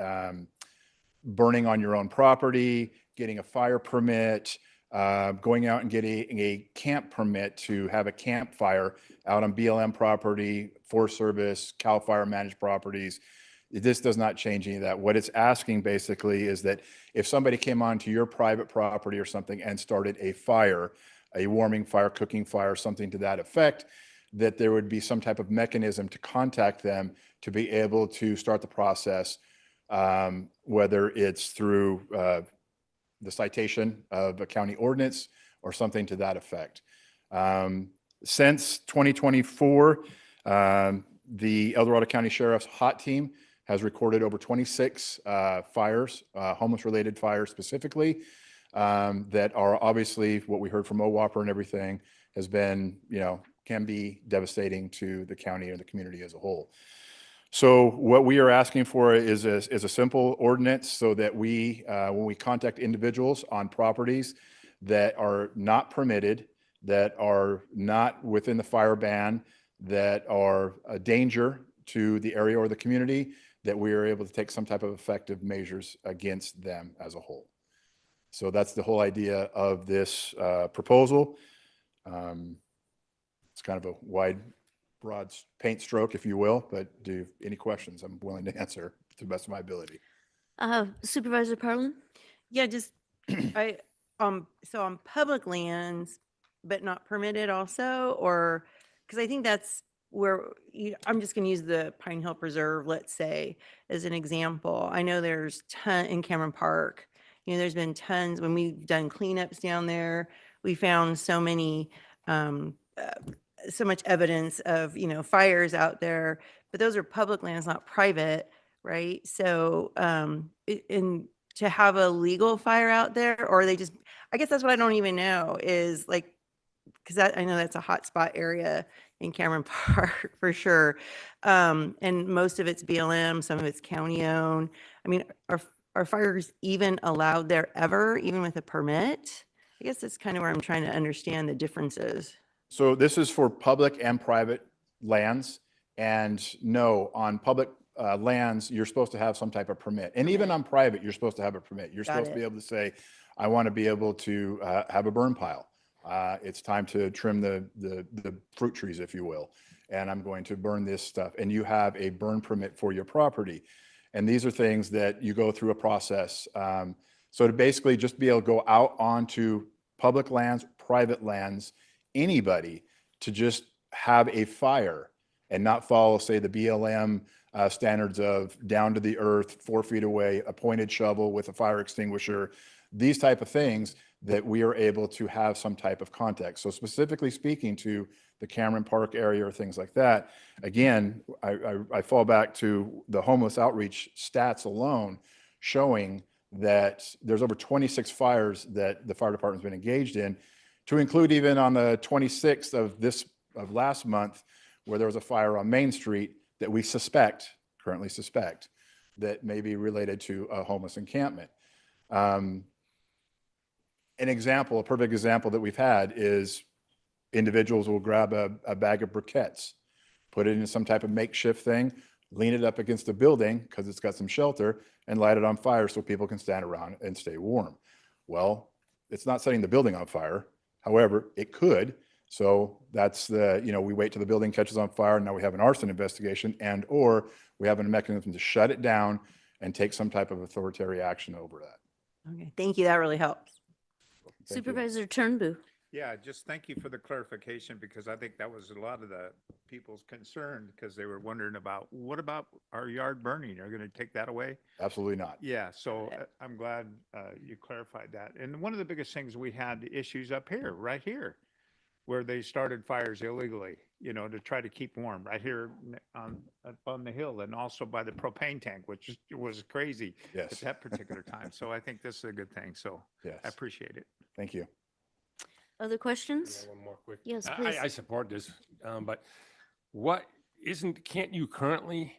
burning on your own property, getting a fire permit, going out and getting a camp permit to have a campfire out on BLM property, Forest Service, CAL FIRE managed properties. This does not change any of that. What it's asking basically is that if somebody came onto your private property or something and started a fire, a warming fire, cooking fire, something to that effect, that there would be some type of mechanism to contact them to be able to start the process, whether it's through the citation of a county ordinance or something to that effect. Since 2024, the El Dorado County Sheriff's HOT team has recorded over 26 fires, homeless-related fires specifically, that are obviously what we heard from OWOPR and everything has been, can be devastating to the county and the community as a whole. So what we are asking for is a simple ordinance so that we, when we contact individuals on properties that are not permitted, that are not within the fire ban, that are a danger to the area or the community, that we are able to take some type of effective measures against them as a whole. So that's the whole idea of this proposal. It's kind of a wide, broad paint stroke, if you will, but do you have any questions? I'm willing to answer to the best of my ability. Supervisor Parlin? Yeah, just, so on public lands, but not permitted also, or, because I think that's where, I'm just going to use the Pine Hill Preserve, let's say, as an example. I know there's in Cameron Park, there's been tons, when we've done cleanups down there, we found so many, so much evidence of, fires out there, but those are public lands, not private, right? So, to have a legal fire out there, or they just, I guess that's what I don't even know is like, because I know that's a hot spot area in Cameron Park for sure. And most of it's BLM, some of it's county owned. I mean, are fires even allowed there ever, even with a permit? I guess that's kind of where I'm trying to understand the differences. So this is for public and private lands. And no, on public lands, you're supposed to have some type of permit. And even on private, you're supposed to have a permit. You're supposed to be able to say, I want to be able to have a burn pile. It's time to trim the fruit trees, if you will. And I'm going to burn this stuff. And you have a burn permit for your property. And these are things that you go through a process. So to basically just be able to go out onto public lands, private lands, anybody to just have a fire and not follow, say, the BLM standards of down to the earth, 4 feet away, a pointed shovel with a fire extinguisher, these type of things that we are able to have some type of context. So specifically speaking to the Cameron Park area or things like that, again, I fall back to the homeless outreach stats alone showing that there's over 26 fires that the fire department's been engaged in, to include even on the 26th of last month, where there was a fire on Main Street that we currently suspect, that may be related to a homeless encampment. A perfect example that we've had is individuals will grab a bag of briquettes, put it in some type of makeshift thing, lean it up against the building because it's got some shelter, and light it on fire so people can stand around and stay warm. Well, it's not setting the building on fire. However, it could. So that's we wait till the building catches on fire, and now we have an arson investigation, and or we have a mechanism to shut it down and take some type of authoritarian action over that. Okay, thank you. That really helps. Thank you. Supervisor Turnbull. Yeah, just thank you for the clarification, because I think that was a lot of the people's concern, because they were wondering about, what about our yard burning? Are you going to take that away? Absolutely not. Yeah, so I'm glad you clarified that. And one of the biggest things, we had issues up here, right here, where they started fires illegally, to try to keep warm, right here on the hill, and also by the propane tank, which was crazy at Yes. that particular time. So I think this is a good thing. So Yes. I appreciate it. Thank you. Other questions? One more quick. Yes, please. I support this, but can't you currently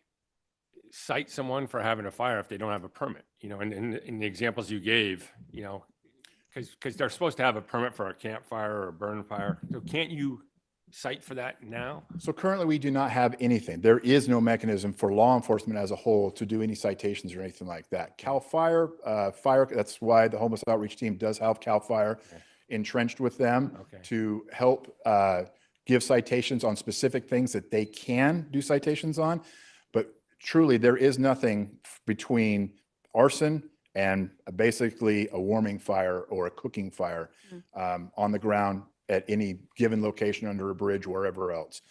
cite someone for having a fire if they don't have a permit? And in the examples you gave, because they're supposed to have a permit for a campfire or a burn fire. So can't you cite for that now? So currently, we do not have anything. There is no mechanism for law enforcement as a whole to do any citations or anything like that. CAL FIRE, that's why the homeless outreach team does have CAL FIRE entrenched with them to help give citations on specific things that they can do citations on. But truly, there is nothing between arson and basically a warming fire or a cooking fire on the ground at any given location under a bridge, wherever else.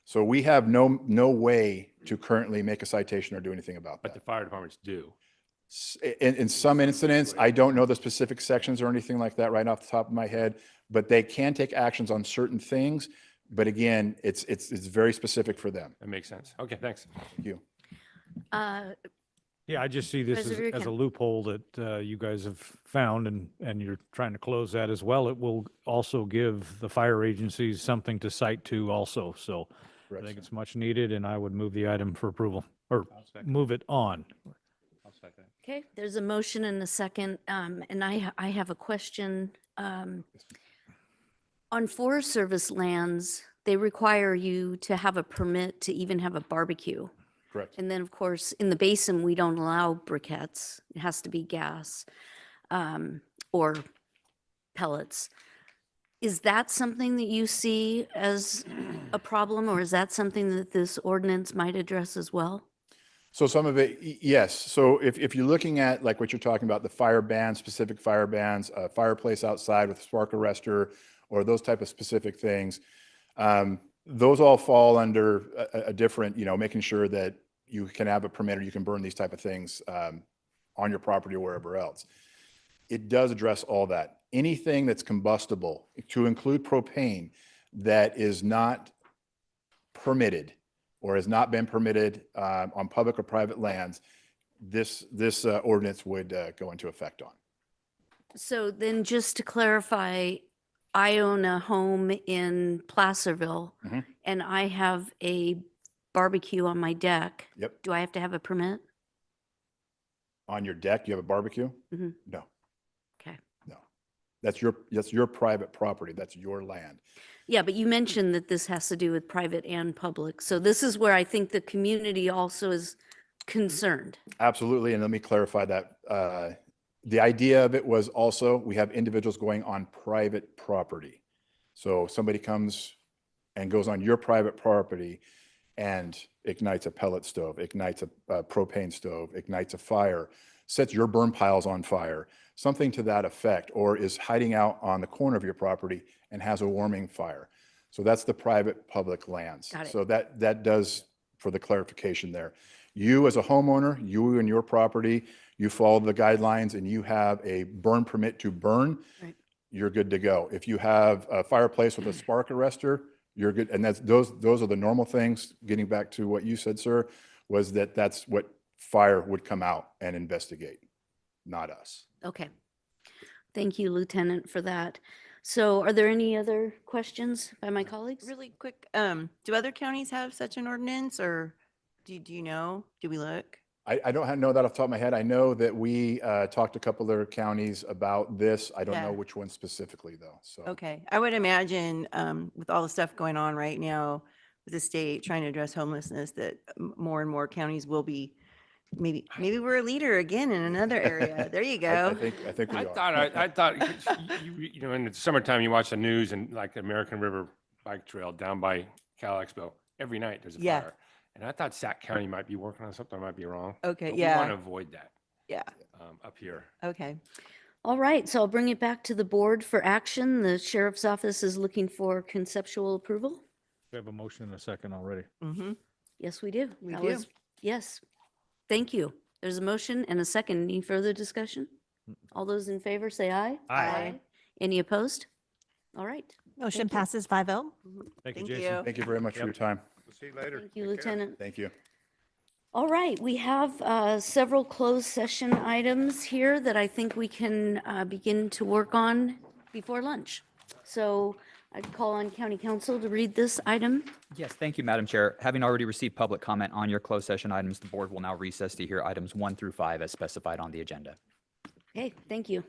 So we have no way to currently make a citation or do anything about that. But the fire departments do. In some incidents, I don't know the specific sections or anything like that right off the top of my head, but they can take actions on certain things. But again, it's very specific for them. That makes sense. Okay, thanks. Thank you. Yeah, I just see this Supervisor as a Rican. loophole that you guys have found, and you're trying to close that as well. It will also give the fire agencies something to cite to also. So I Correct, think sir. it's much needed, and I would move the item for approval, or second. move it on. I'll second it. Okay, there's a motion and a second, and I have a question. On Forest Service lands, they require you to have a permit to even have a barbecue. Correct. And then, of course, in the basin, we don't allow briquettes. It has to be gas or pellets. Is that something that you see as a problem, or is that something that this ordinance might address as well? So some of it, yes. So if you're looking at like what you're talking about, the fire bans, specific fire bans, a fireplace outside with a spark arrestor, or those type of specific things, those all fall under a different, making sure that you can have a permit or you can burn these type of things on your property or wherever else. It does address all that. Anything that's combustible, to include propane, that is not permitted or has not been permitted on public or private lands, this ordinance would go into effect on. So then, just to clarify, I own a home in Placerville, Mhm. and I have a barbecue on my deck. Yep. Do I have to have a permit? On your deck, you have a barbecue? Mhm. No. Okay. No. That's your private property. That's your land. Yeah, but you mentioned that this has to do with private and public. So this is where I think the community also is concerned. Absolutely. And let me clarify that. The idea of it was also, we have individuals going on private property. So somebody comes and goes on your private property and ignites a pellet stove, ignites a propane stove, ignites a fire, sets your burn piles on fire, something to that effect, or is hiding out on the corner of your property and has a warming fire. So that's the private public lands. Got it. So that does, for the clarification there. You as a homeowner, you and your property, you follow the guidelines and you have a burn permit to burn, Right. you're good to go. If you have a fireplace with a spark arrestor, you're good. And those are the normal things. Getting back to what you said, sir, was that's what fire would come out and investigate, not us. Okay. Thank you, Lieutenant, for that. So are there any other questions by my colleagues? Really quick, do other counties have such an ordinance, or do you know? Do we look? I don't know that off the top of my head. I know that we talked to a couple other counties about this. I don't Yeah. know which one specifically though. So Okay, I would imagine with all the stuff going on right now with the state trying to address homelessness, that more and more counties will be, maybe we're a leader again in another area. There you go. I think we I are. thought, in the summertime, you watch the news and like American River Bike Trail down by Cal Expo, every night there's a Yeah. fire. And I thought Sac County might be working on something, I might be wrong. Okay, but We want yeah. to avoid that Yeah, up here. okay. All right, so I'll bring it back to the board for action. The sheriff's office is looking for conceptual approval. We have a motion and a second already. Mm-hmm. Yes, we do. We That do. was- Yes. Thank you. There's a motion and a second. Any further discussion? All those in favor say aye. Aye. Any opposed? All right. Motion Thank you. passes 5-0. Thank you, Thank Jason. you. Thank you very much for your time. We'll see you later. Thank you, Take care. Lieutenant. Thank you. All right, we have several closed session items here that I think we can begin to work on before lunch. So I'd call on County Council to read this item. Yes, thank you, Madam Chair. Having already received public comment on your closed session items, the board will now recess to hear items 1 through 5 as specified on the agenda. Okay, thank you.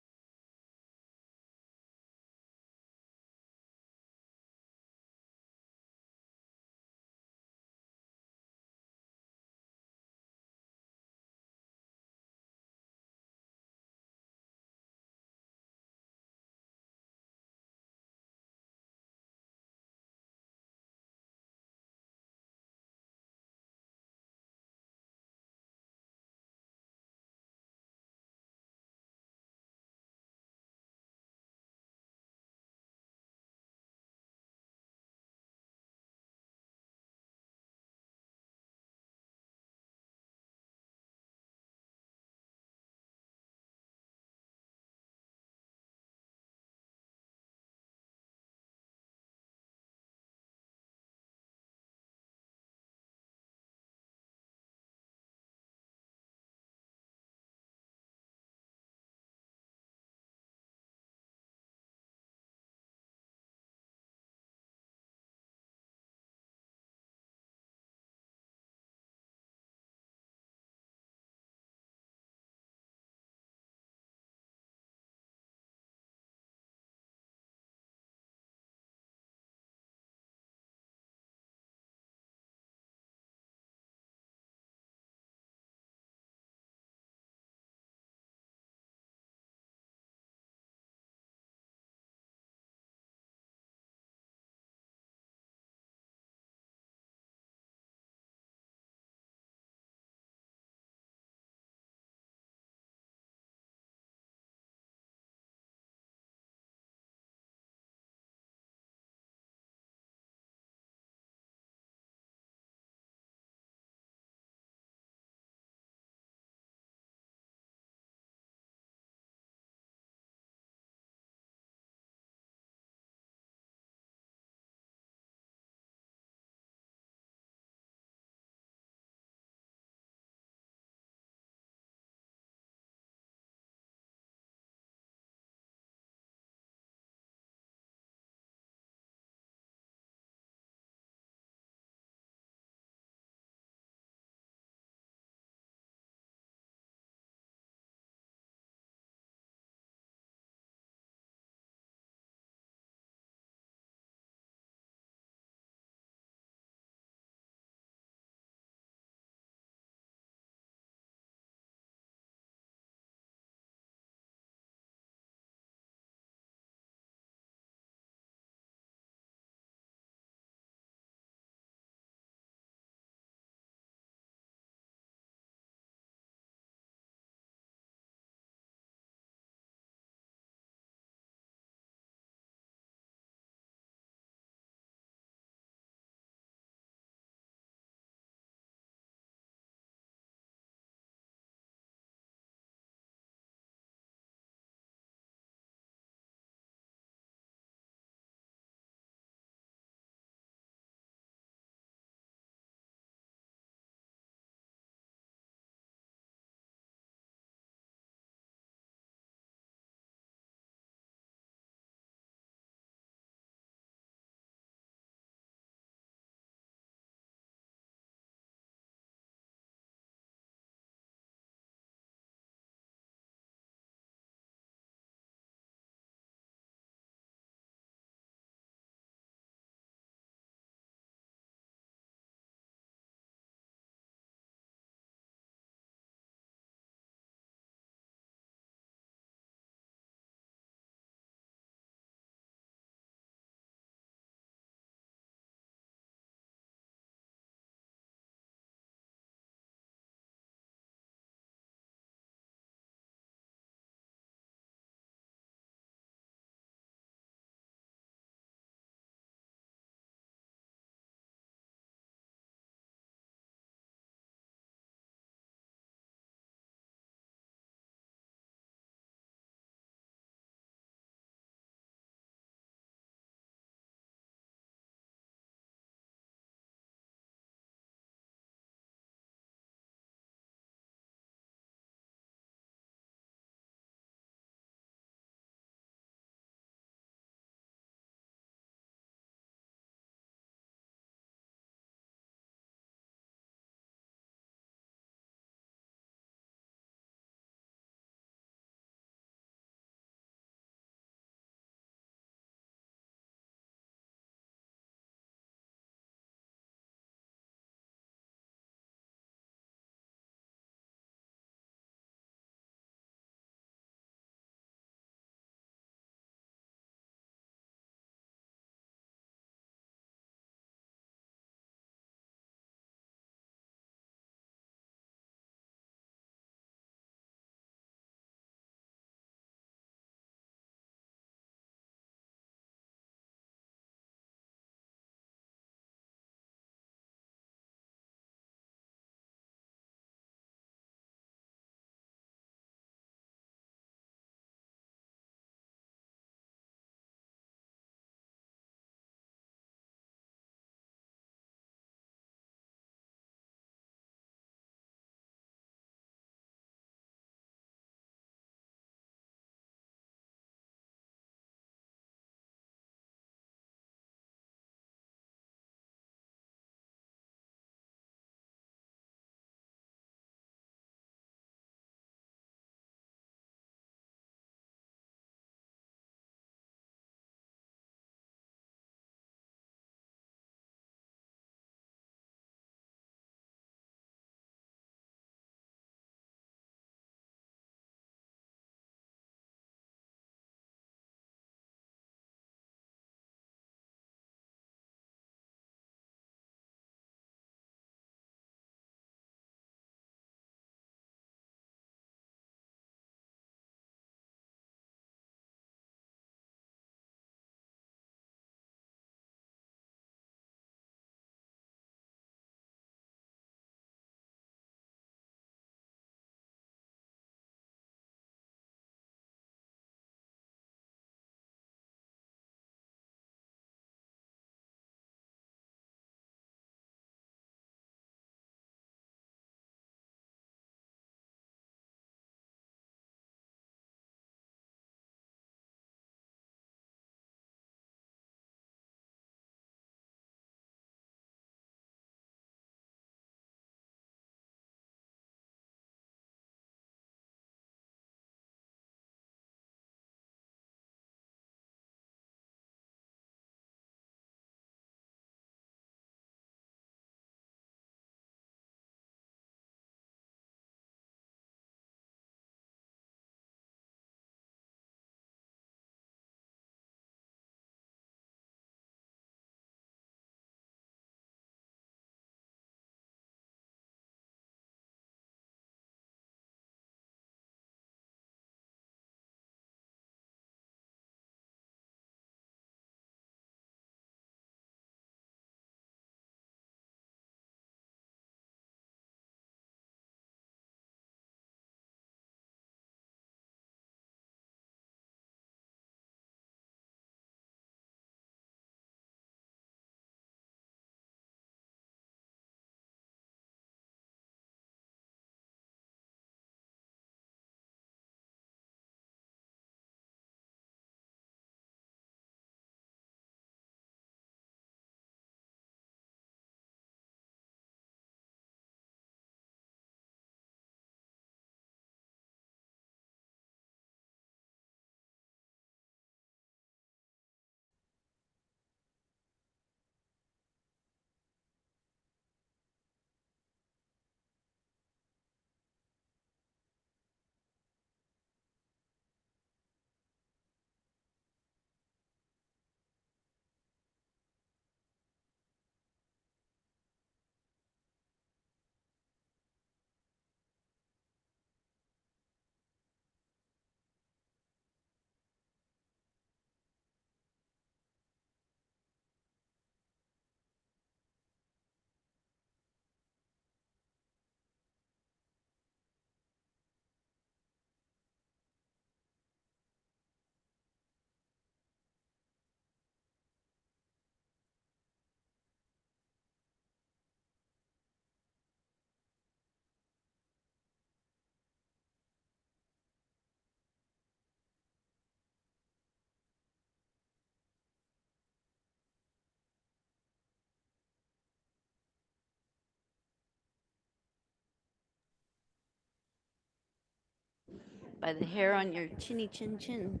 by the hair on your chinny chin chin.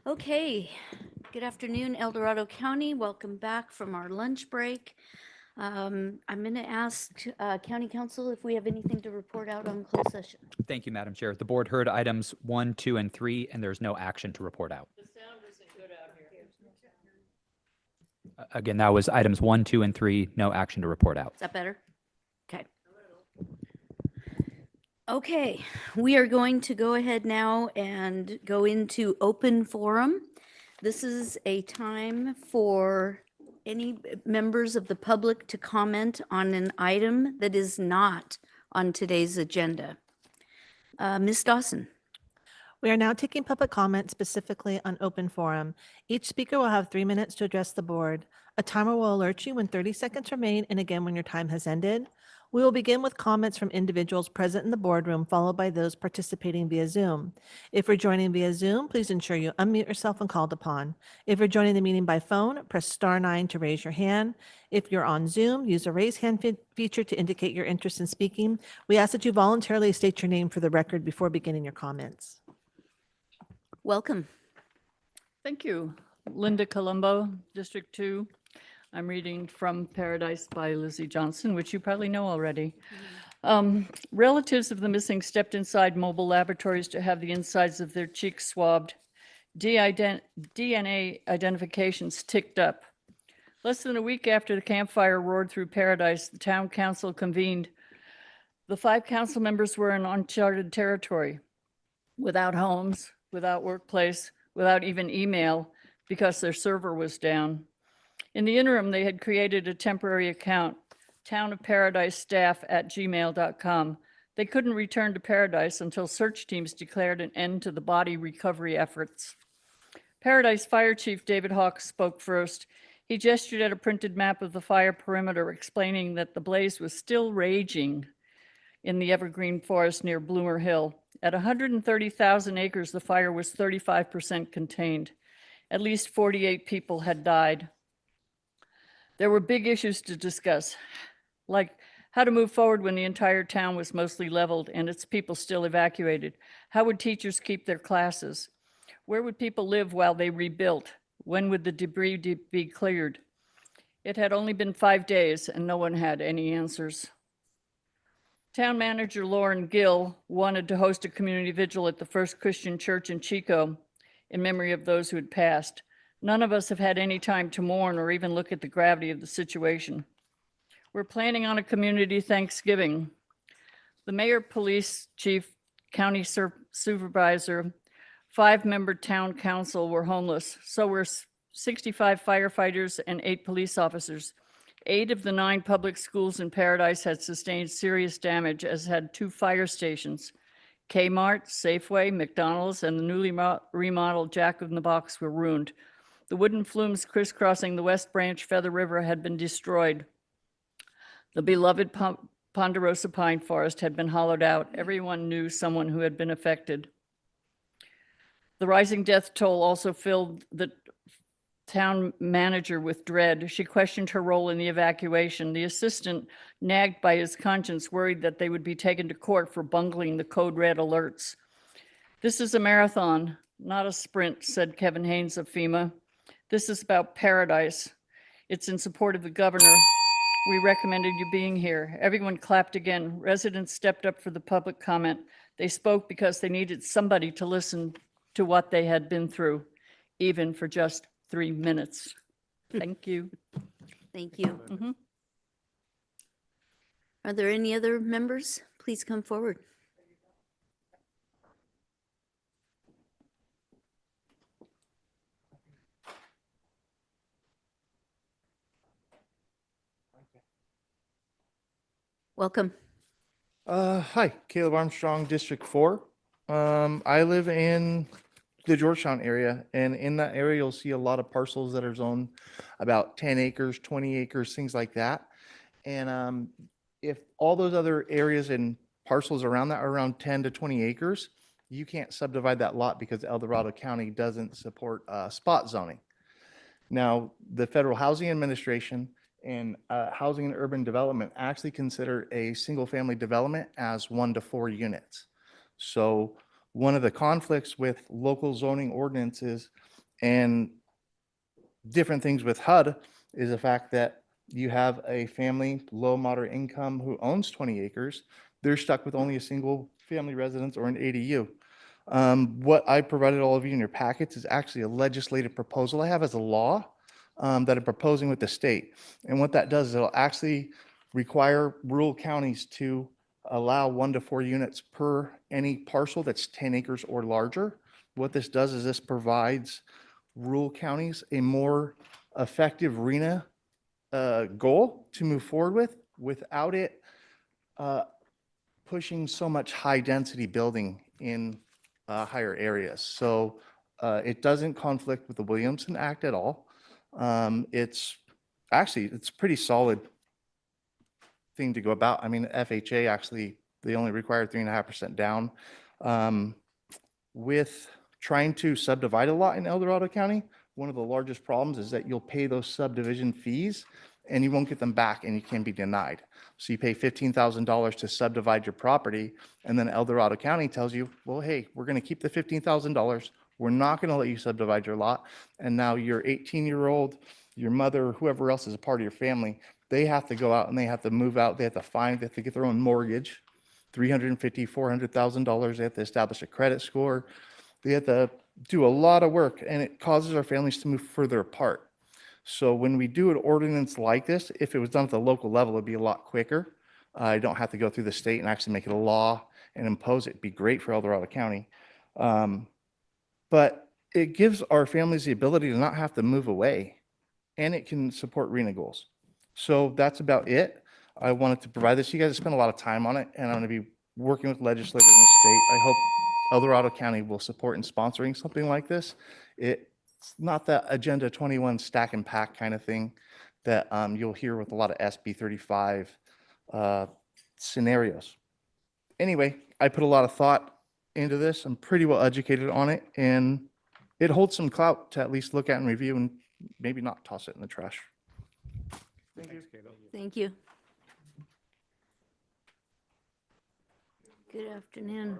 Okay, good afternoon, El Dorado County. Welcome back from our lunch break. I'm going to ask County Council if we have anything to report out on closed session. Thank you, Madam Chair. The board heard items 1, 2, and 3, and there's no action to report out. The sound isn't good out here. Again, that was items 1, 2, and 3, no action to report out. Is that better? Okay. Okay, we are going to go ahead now and go into open forum. This is a time for any members of the public to comment on an item that is not on today's agenda. Ms. Dawson. We are now taking public comment specifically on open forum. Each speaker will have 3 minutes to address the board. A timer will alert you when 30 seconds remain and again when your time has ended. We will begin with comments from individuals present in the boardroom, followed by those participating via Zoom. If you're joining via Zoom, please ensure you unmute yourself when called upon. If you're joining the meeting by phone, press *9 to raise your hand. If you're on Zoom, use the raise hand feature to indicate your interest in speaking. We ask that you voluntarily state your name for the record before beginning your comments. Welcome. Thank you. Linda Colombo, District 2. I'm reading from Paradise by Lizzie Johnson, which you probably know already. Relatives of the missing stepped inside mobile laboratories to have the insides of their cheeks swabbed. DNA identifications ticked up. Less than a week after the campfire roared through Paradise, the town council convened. The 5 council members were in uncharted territory, without homes, without workplace, without even email, because their server was down. In the interim, they had created a temporary account, townofparadisestaff@gmail.com. They couldn't return to Paradise until search teams declared an end to the body recovery efforts. Paradise Fire Chief David Hawks spoke first. He gestured at a printed map of the fire perimeter, explaining that the blaze was still raging in the evergreen forest near Bloomer Hill. At 130,000 acres, the fire was 35% contained. At least 48 people had died. There were big issues to discuss, like how to move forward when the entire town was mostly leveled and its people still evacuated. How would teachers keep their classes? Where would people live while they rebuilt? When would the debris be cleared? It had only been 5 days and no one had any answers. Town manager Lauren Gill wanted to host a community vigil at the First Christian Church in Chico in memory of those who had passed. None of us have had any time to mourn or even look at the gravity of the situation. We're planning on a community Thanksgiving. The mayor, police chief, county supervisor, 5-member town council were homeless. So were 65 firefighters and 8 police officers. 8 of the 9 public schools in Paradise had sustained serious damage, as had 2 fire stations. Kmart, Safeway, McDonald's, and the newly remodeled Jack in the Box were ruined. The wooden flumes crisscrossing the West Branch Feather River had been destroyed. The beloved Ponderosa pine forest had been hollowed out. Everyone knew someone who had been affected. The rising death toll also filled the town manager with dread. She questioned her role in the evacuation. The assistant, nagged by his conscience, worried that they would be taken to court for bungling the code red alerts. "This is a marathon, not a sprint," said Kevin Haynes of FEMA. "This is about Paradise. It's in support of the governor. We recommended you being here." Everyone clapped again. Residents stepped up for the public comment. They spoke because they needed somebody to listen to what they had been through, even for just 3 minutes. Thank you. Thank you. Are there any other members? Please come forward. Welcome. Hi, Caleb Armstrong, District 4. I live in the Georgetown area, and in that area, you'll see a lot of parcels that are zoned about 10 acres, 20 acres, things like that. And if all those other areas and parcels around that are around 10 to 20 acres, you can't subdivide that lot because El Dorado County doesn't support spot zoning. Now, the Federal Housing Administration and Housing and Urban Development actually consider a single family development as 1 to 4 units. So one of the conflicts with local zoning ordinances and different things with HUD is the fact that you have a family, low, moderate income who owns 20 acres. They're stuck with only a single family residence or an ADU. What I provided all of you in your packets is actually a legislative proposal I have as a law that I'm proposing with the state. And what that does is it'll actually require rural counties to allow 1 to 4 units per any parcel that's 10 acres or larger. What this does is this provides rural counties a more effective RENA goal to move forward with without it pushing so much high density building in higher areas. So it doesn't conflict with the Williamson Act at all. It's pretty solid thing to go about. I mean, FHA actually, they only require 3.5% down. With trying to subdivide a lot in El Dorado County, one of the largest problems is that you'll pay those subdivision fees and you won't get them back and you can be denied. So you pay $15,000 to subdivide your property, and then El Dorado County tells you, well, hey, we're going to keep the $15,000. We're not going to let you subdivide your lot. And now your 18-year-old, your mother, whoever else is a part of your family, they have to go out and they have to move out. They have to get their own mortgage, $350,000, $400,000. They have to establish a credit score. They have to do a lot of work, and it causes our families to move further apart. So when we do an ordinance like this, if it was done at the local level, it'd be a lot quicker. I don't have to go through the state and actually make it a law and impose it. It'd be great for El Dorado County. But it gives our families the ability to not have to move away, and it can support RENA goals. So that's about it. I wanted to provide this. You guys have spent a lot of time on it, and I'm going to be working with legislators in the state. I hope El Dorado County will support in sponsoring something like this. It's not that Agenda 21 stack and pack kind of thing that you'll hear with a lot of SB 35 scenarios. Anyway, I put a lot of thought into this. I'm pretty well educated on it, and it holds some clout to at least look at and review and maybe not toss it in the trash. Thank you. Thank you. Good afternoon.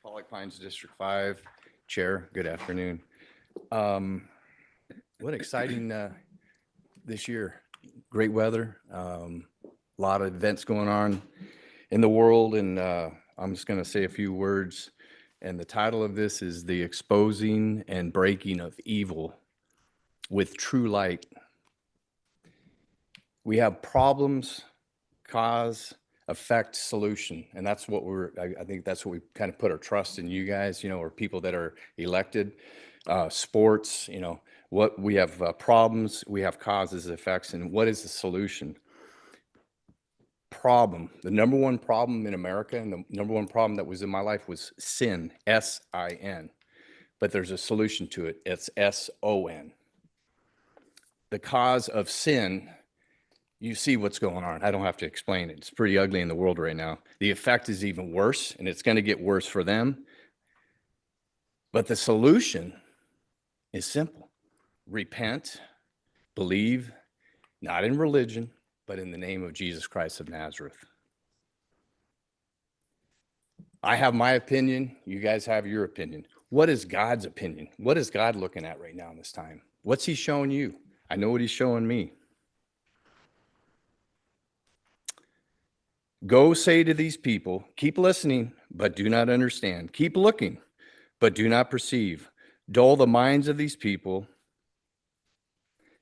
Pollock Pines District 5 Chair, good afternoon. What exciting this year. Great weather, a lot of events going on in the world, and I'm just going to say a few words. And the title of this is The Exposing and Breaking of Evil with True Light. We have problems, cause, effect, solution. And that's what I think that's what we kind of put our trust in you guys, or people that are elected, sports, what we have problems, we have causes, effects, and what is the solution? Problem. The number one problem in America and the number one problem that was in my life was sin, S-I-N. But there's a solution to it. It's S-O-N. The cause of sin, you see what's going on. I don't have to explain it. It's pretty ugly in the world right now. The effect is even worse, and it's going to get worse for them. But the solution is simple. Repent, believe, not in religion, but in the name of Jesus Christ of Nazareth. I have my opinion. You guys have your opinion. What is God's opinion? What is God looking at right now in this time? What's he showing you? I know what he's showing me. Go say to these people, keep listening, but do not understand. Keep looking, but do not perceive. Dull the minds of these people,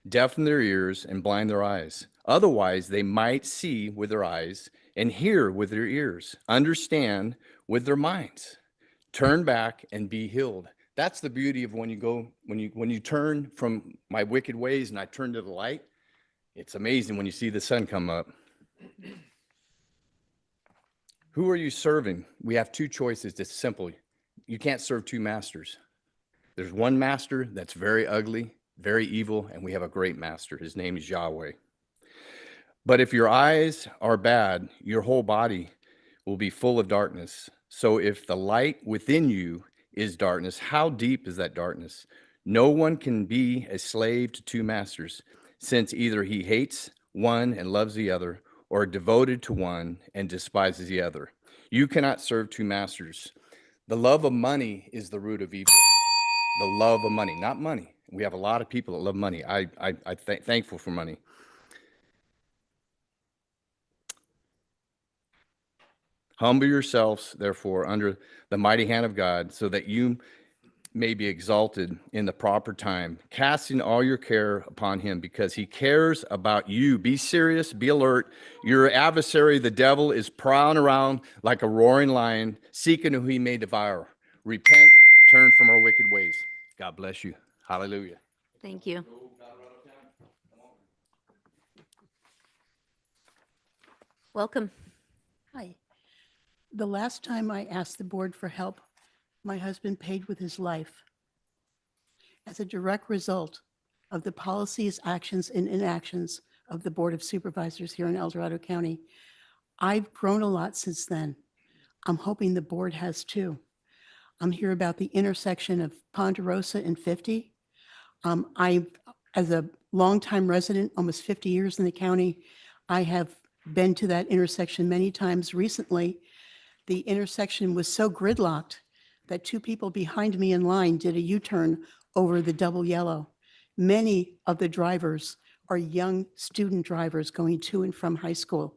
deafen their ears, and blind their eyes. Otherwise, they might see with their eyes and hear with their ears, understand with their minds, turn back and be healed. That's the beauty of when you turn from my wicked ways and I turn to the light. It's amazing when you see the sun come up. Who are you serving? We have two choices. It's simple. You can't serve two masters. There's one master that's very ugly, very evil, and we have a great master. His name is Yahweh. But if your eyes are bad, your whole body will be full of darkness. So if the light within you is darkness, how deep is that darkness? No one can be a slave to two masters, since either he hates one and loves the other, or devoted to one and despises the other. You cannot serve two masters. The love of money is the root of evil. The love of money, not money. We have a lot of people that love money. Thankful for money. Humble yourselves, therefore, under the mighty hand of God, so that you may be exalted in the proper time, casting all your care upon him, because he cares about you. Be serious, be alert. Your adversary, the devil, is prowling around like a roaring lion, seeking who he may devour. Repent, turn from our wicked ways. God bless you. Hallelujah. Thank you. Welcome. Hi. The last time I asked the board for help, my husband paid with his life. As a direct result of the policies, actions, and inactions of the Board of Supervisors here in El Dorado County, I've grown a lot since then. I'm hoping the board has too. I'm here about the intersection of Ponderosa and 50. As a longtime resident, almost 50 years in the county, I have been to that intersection many times recently. The intersection was so gridlocked that two people behind me in line did a U-turn over the double yellow. Many of the drivers are young student drivers going to and from high school.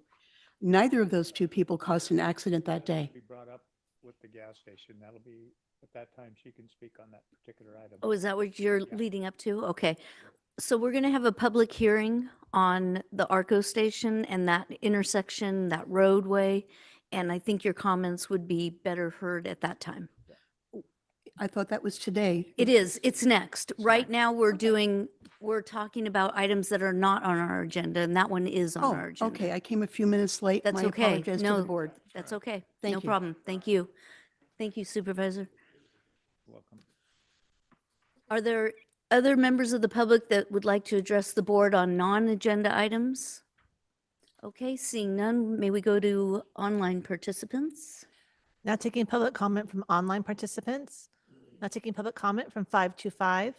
Neither of those two people caused an accident that day. Be brought up with the gas station. That'll be, at that time, she can speak on that particular item. Oh, is that what you're leading up to? Okay. So we're going to have a public hearing on the ARCO station and that intersection, that roadway. And I think your comments would be better heard at that time. I thought that was today. It is. It's next. Right now, we're talking about items that are not on our agenda, and that one is on Oh, our agenda. okay. I came a few minutes late. That's My okay. apologies to No, the board. that's okay. Thank No you. problem. Thank you. Thank you, Supervisor. Welcome. Are there other members of the public that would like to address the board on non-agenda items? Okay, seeing none, may we go to online participants? Now taking public comment from online participants. Now taking public comment from 525.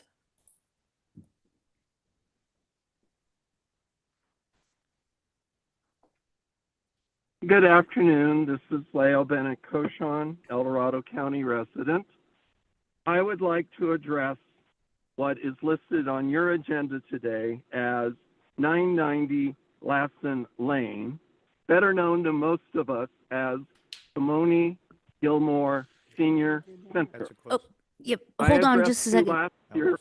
Good afternoon. This is Leo Bennett Cochon, El Dorado County resident. I would like to address what is listed on your agenda today as 990 Lassen Lane, better known to most of us as Simone Gilmore Senior Center. Oh, yep. I Hold on addressed just a you second. last year.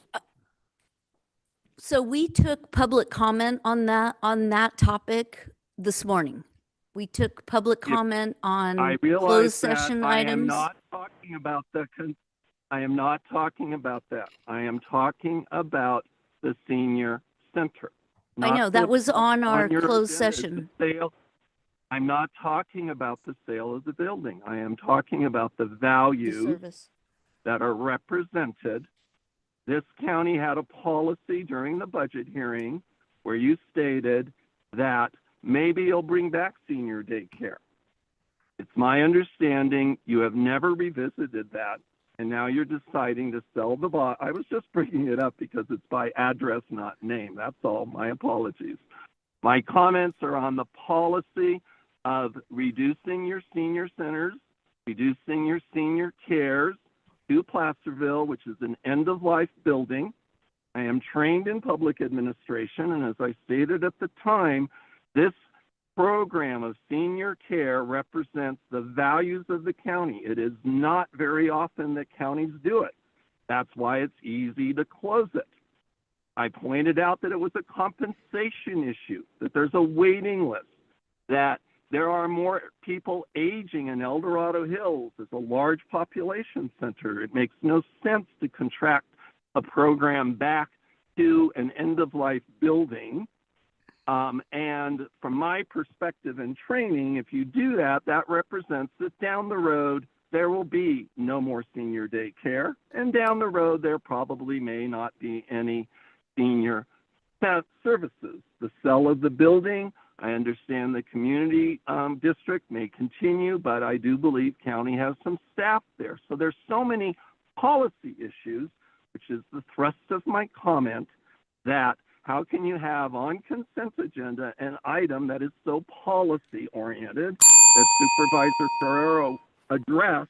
So we took public comment on that topic this morning. We took public comment on I closed realize that session I am items. not talking about I am not talking about that. I am talking about the senior center. I know, not that the- was on our your closed agenda is session. the sale. I'm not talking about the sale of the building. I am talking about the values Service. that are represented. This county had a policy during the budget hearing where you stated that maybe you'll bring back senior daycare. It's my understanding you have never revisited that, and now you're deciding to sell the lot. I was just bringing it up because it's by address, not name. That's all. My apologies. My comments are on the policy of reducing your senior centers, reducing your senior cares to Placerville, which is an end-of-life building. I am trained in public administration, and as I stated at the time, this program of senior care represents the values of the county. It is not very often that counties do it. That's why it's easy to close it. I pointed out that it was a compensation issue, that there's a waiting list, that there are more people aging in El Dorado Hills. It's a large population center. It makes no sense to contract a program back to an end-of-life building. And from my perspective and training, if you do that, that represents that down the road, there will be no more senior daycare. And down the road, there probably may not be any senior services. The sale of the building, I understand the community district may continue, but I do believe county has some staff there. So there's so many policy issues, which is the thrust of my comment, that how can you have on consent agenda an item that is so policy oriented that Supervisor Ferrero addressed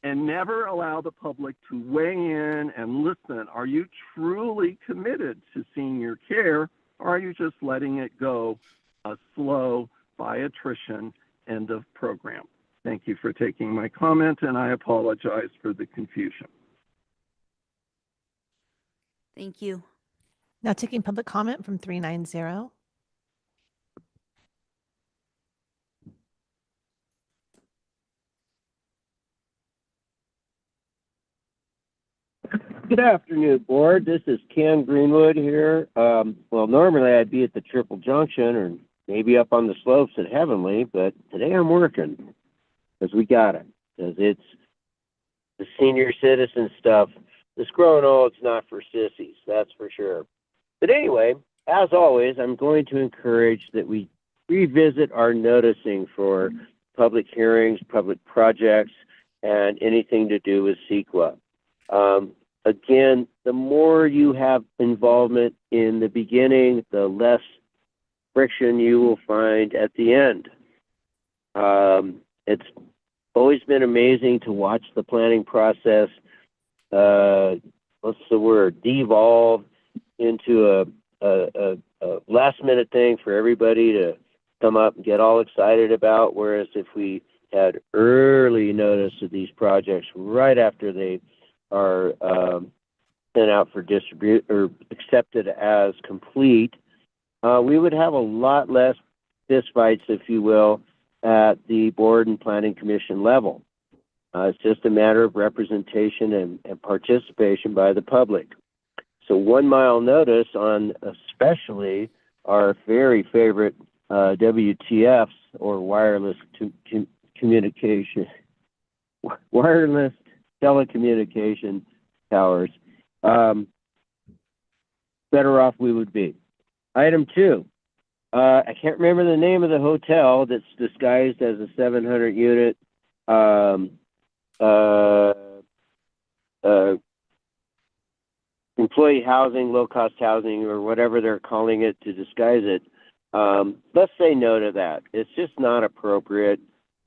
and never allow the public to weigh in and listen. Are you truly committed to senior care, or are you just letting it go slow by attrition? End of program. Thank you for taking my comment, and I apologize for the confusion. Thank you. Now taking public comment from 390. Good afternoon, board. This is Ken Greenwood here. Well, normally I'd be at the Triple Junction or maybe up on the slopes at Heavenly, but today I'm working because we got it. Because it's the senior citizen stuff. This growing old's not for sissies, that's for sure. But anyway, as always, I'm going to encourage that we revisit our noticing for public hearings, public projects, and anything to do with CEQA. Again, the more you have involvement in the beginning, the less friction you will find at the end. It's always been amazing to watch the planning process, what's the word, devolve into a last minute thing for everybody to come up and get all excited about. Whereas if we had early notice of these projects right after they are sent out for distribute or accepted as complete, we would have a lot less fistfights, if you will, at the board and planning commission level. It's just a matter of representation and participation by the public. So 1 mile notice on especially our very favorite WTFs, or wireless communication, wireless telecommunication towers, better off we would be. Item 2, I can't remember the name of the hotel that's disguised as a 700 unit employee housing, low-cost housing, or whatever they're calling it to disguise it. Let's say no to that. It's just not appropriate.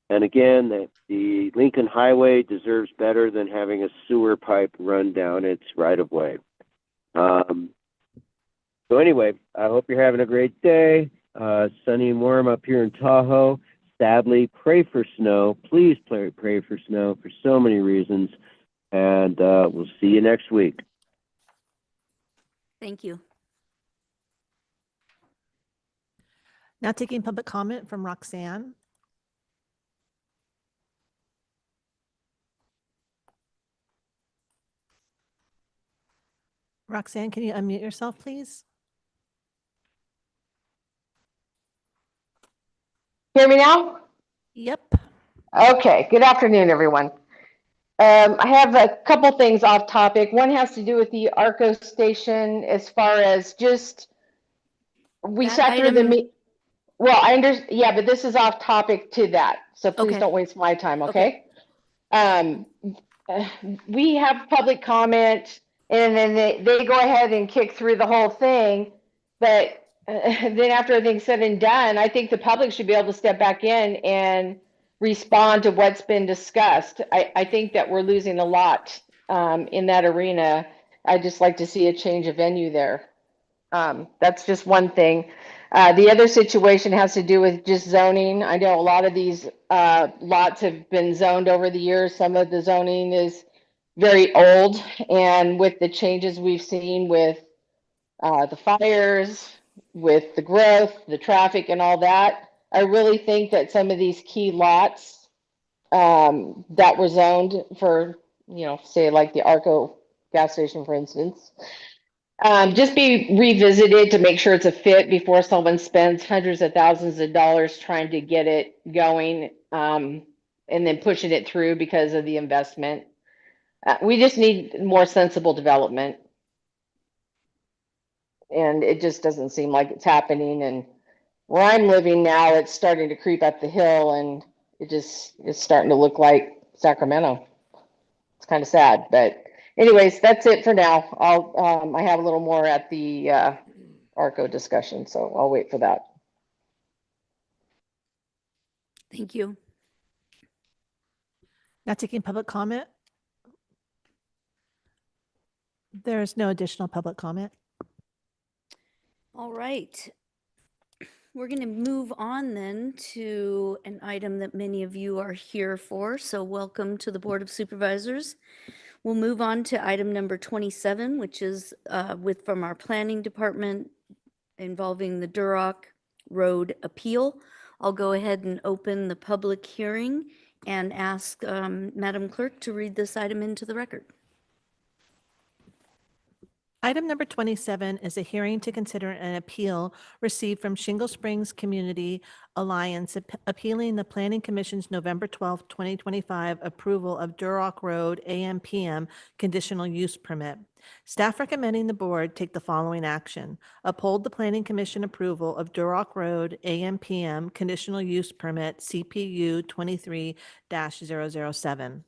And again, the Lincoln Highway deserves better than having a sewer pipe run down its right-of-way. So anyway, I hope you're having a great day. Sunny and warm up here in Tahoe. Sadly, pray for snow. Please pray for snow for so many reasons. And we'll see you next week. Thank you. Now taking public comment from Roxanne. Roxanne, can you unmute yourself, please? Hear me now? Yep. Okay, good afternoon, everyone. I have a couple things off topic. One has to do with the ARCO station as far as just, we That sat through the item- well, I understand, yeah, but this is off topic to that. So please Okay. don't waste my time, okay? We have public comment and then they go ahead and kick through the whole thing. But then after everything's said and done, I think the public should be able to step back in and respond to what's been discussed. I think that we're losing a lot in that arena. I'd just like to see a change of venue there. That's just one thing. The other situation has to do with just zoning. I know a lot of these lots have been zoned over the years. Some of the zoning is very old, and with the changes we've seen with the fires, with the growth, the traffic and all that, I really think that some of these key lots that were zoned for, you know, say like the Arco gas station, for instance, just be revisited to make sure it's a fit before someone spends hundreds of thousands of dollars trying to get it going, and then pushing it through because of the investment. We just need more sensible development. And it just doesn't seem like it's happening. And where I'm living now, it's starting to creep up the hill, and it's starting to look like Sacramento. It's kind of sad, but anyways, that's it for now. I have a little more at the ARCO discussion, so I'll wait for that. Thank you. Not taking public comment. There is no additional public comment. All right. We're going to move on then to an item that many of you are here for. So welcome to the Board of Supervisors. We'll move on to item number 27, which is from our planning department involving the Duroc Road appeal. I'll go ahead and open the public hearing and ask Madam Clerk to read this item into the record. Item number 27 is a hearing to consider an appeal received from Shingle Springs Community Alliance appealing the Planning Commission's November 12, 2025 approval of Duroc Road AMPM conditional use permit. Staff recommending the board take the following action. Uphold the Planning Commission approval of Duroc Road AMPM conditional use permit CPU 23-007.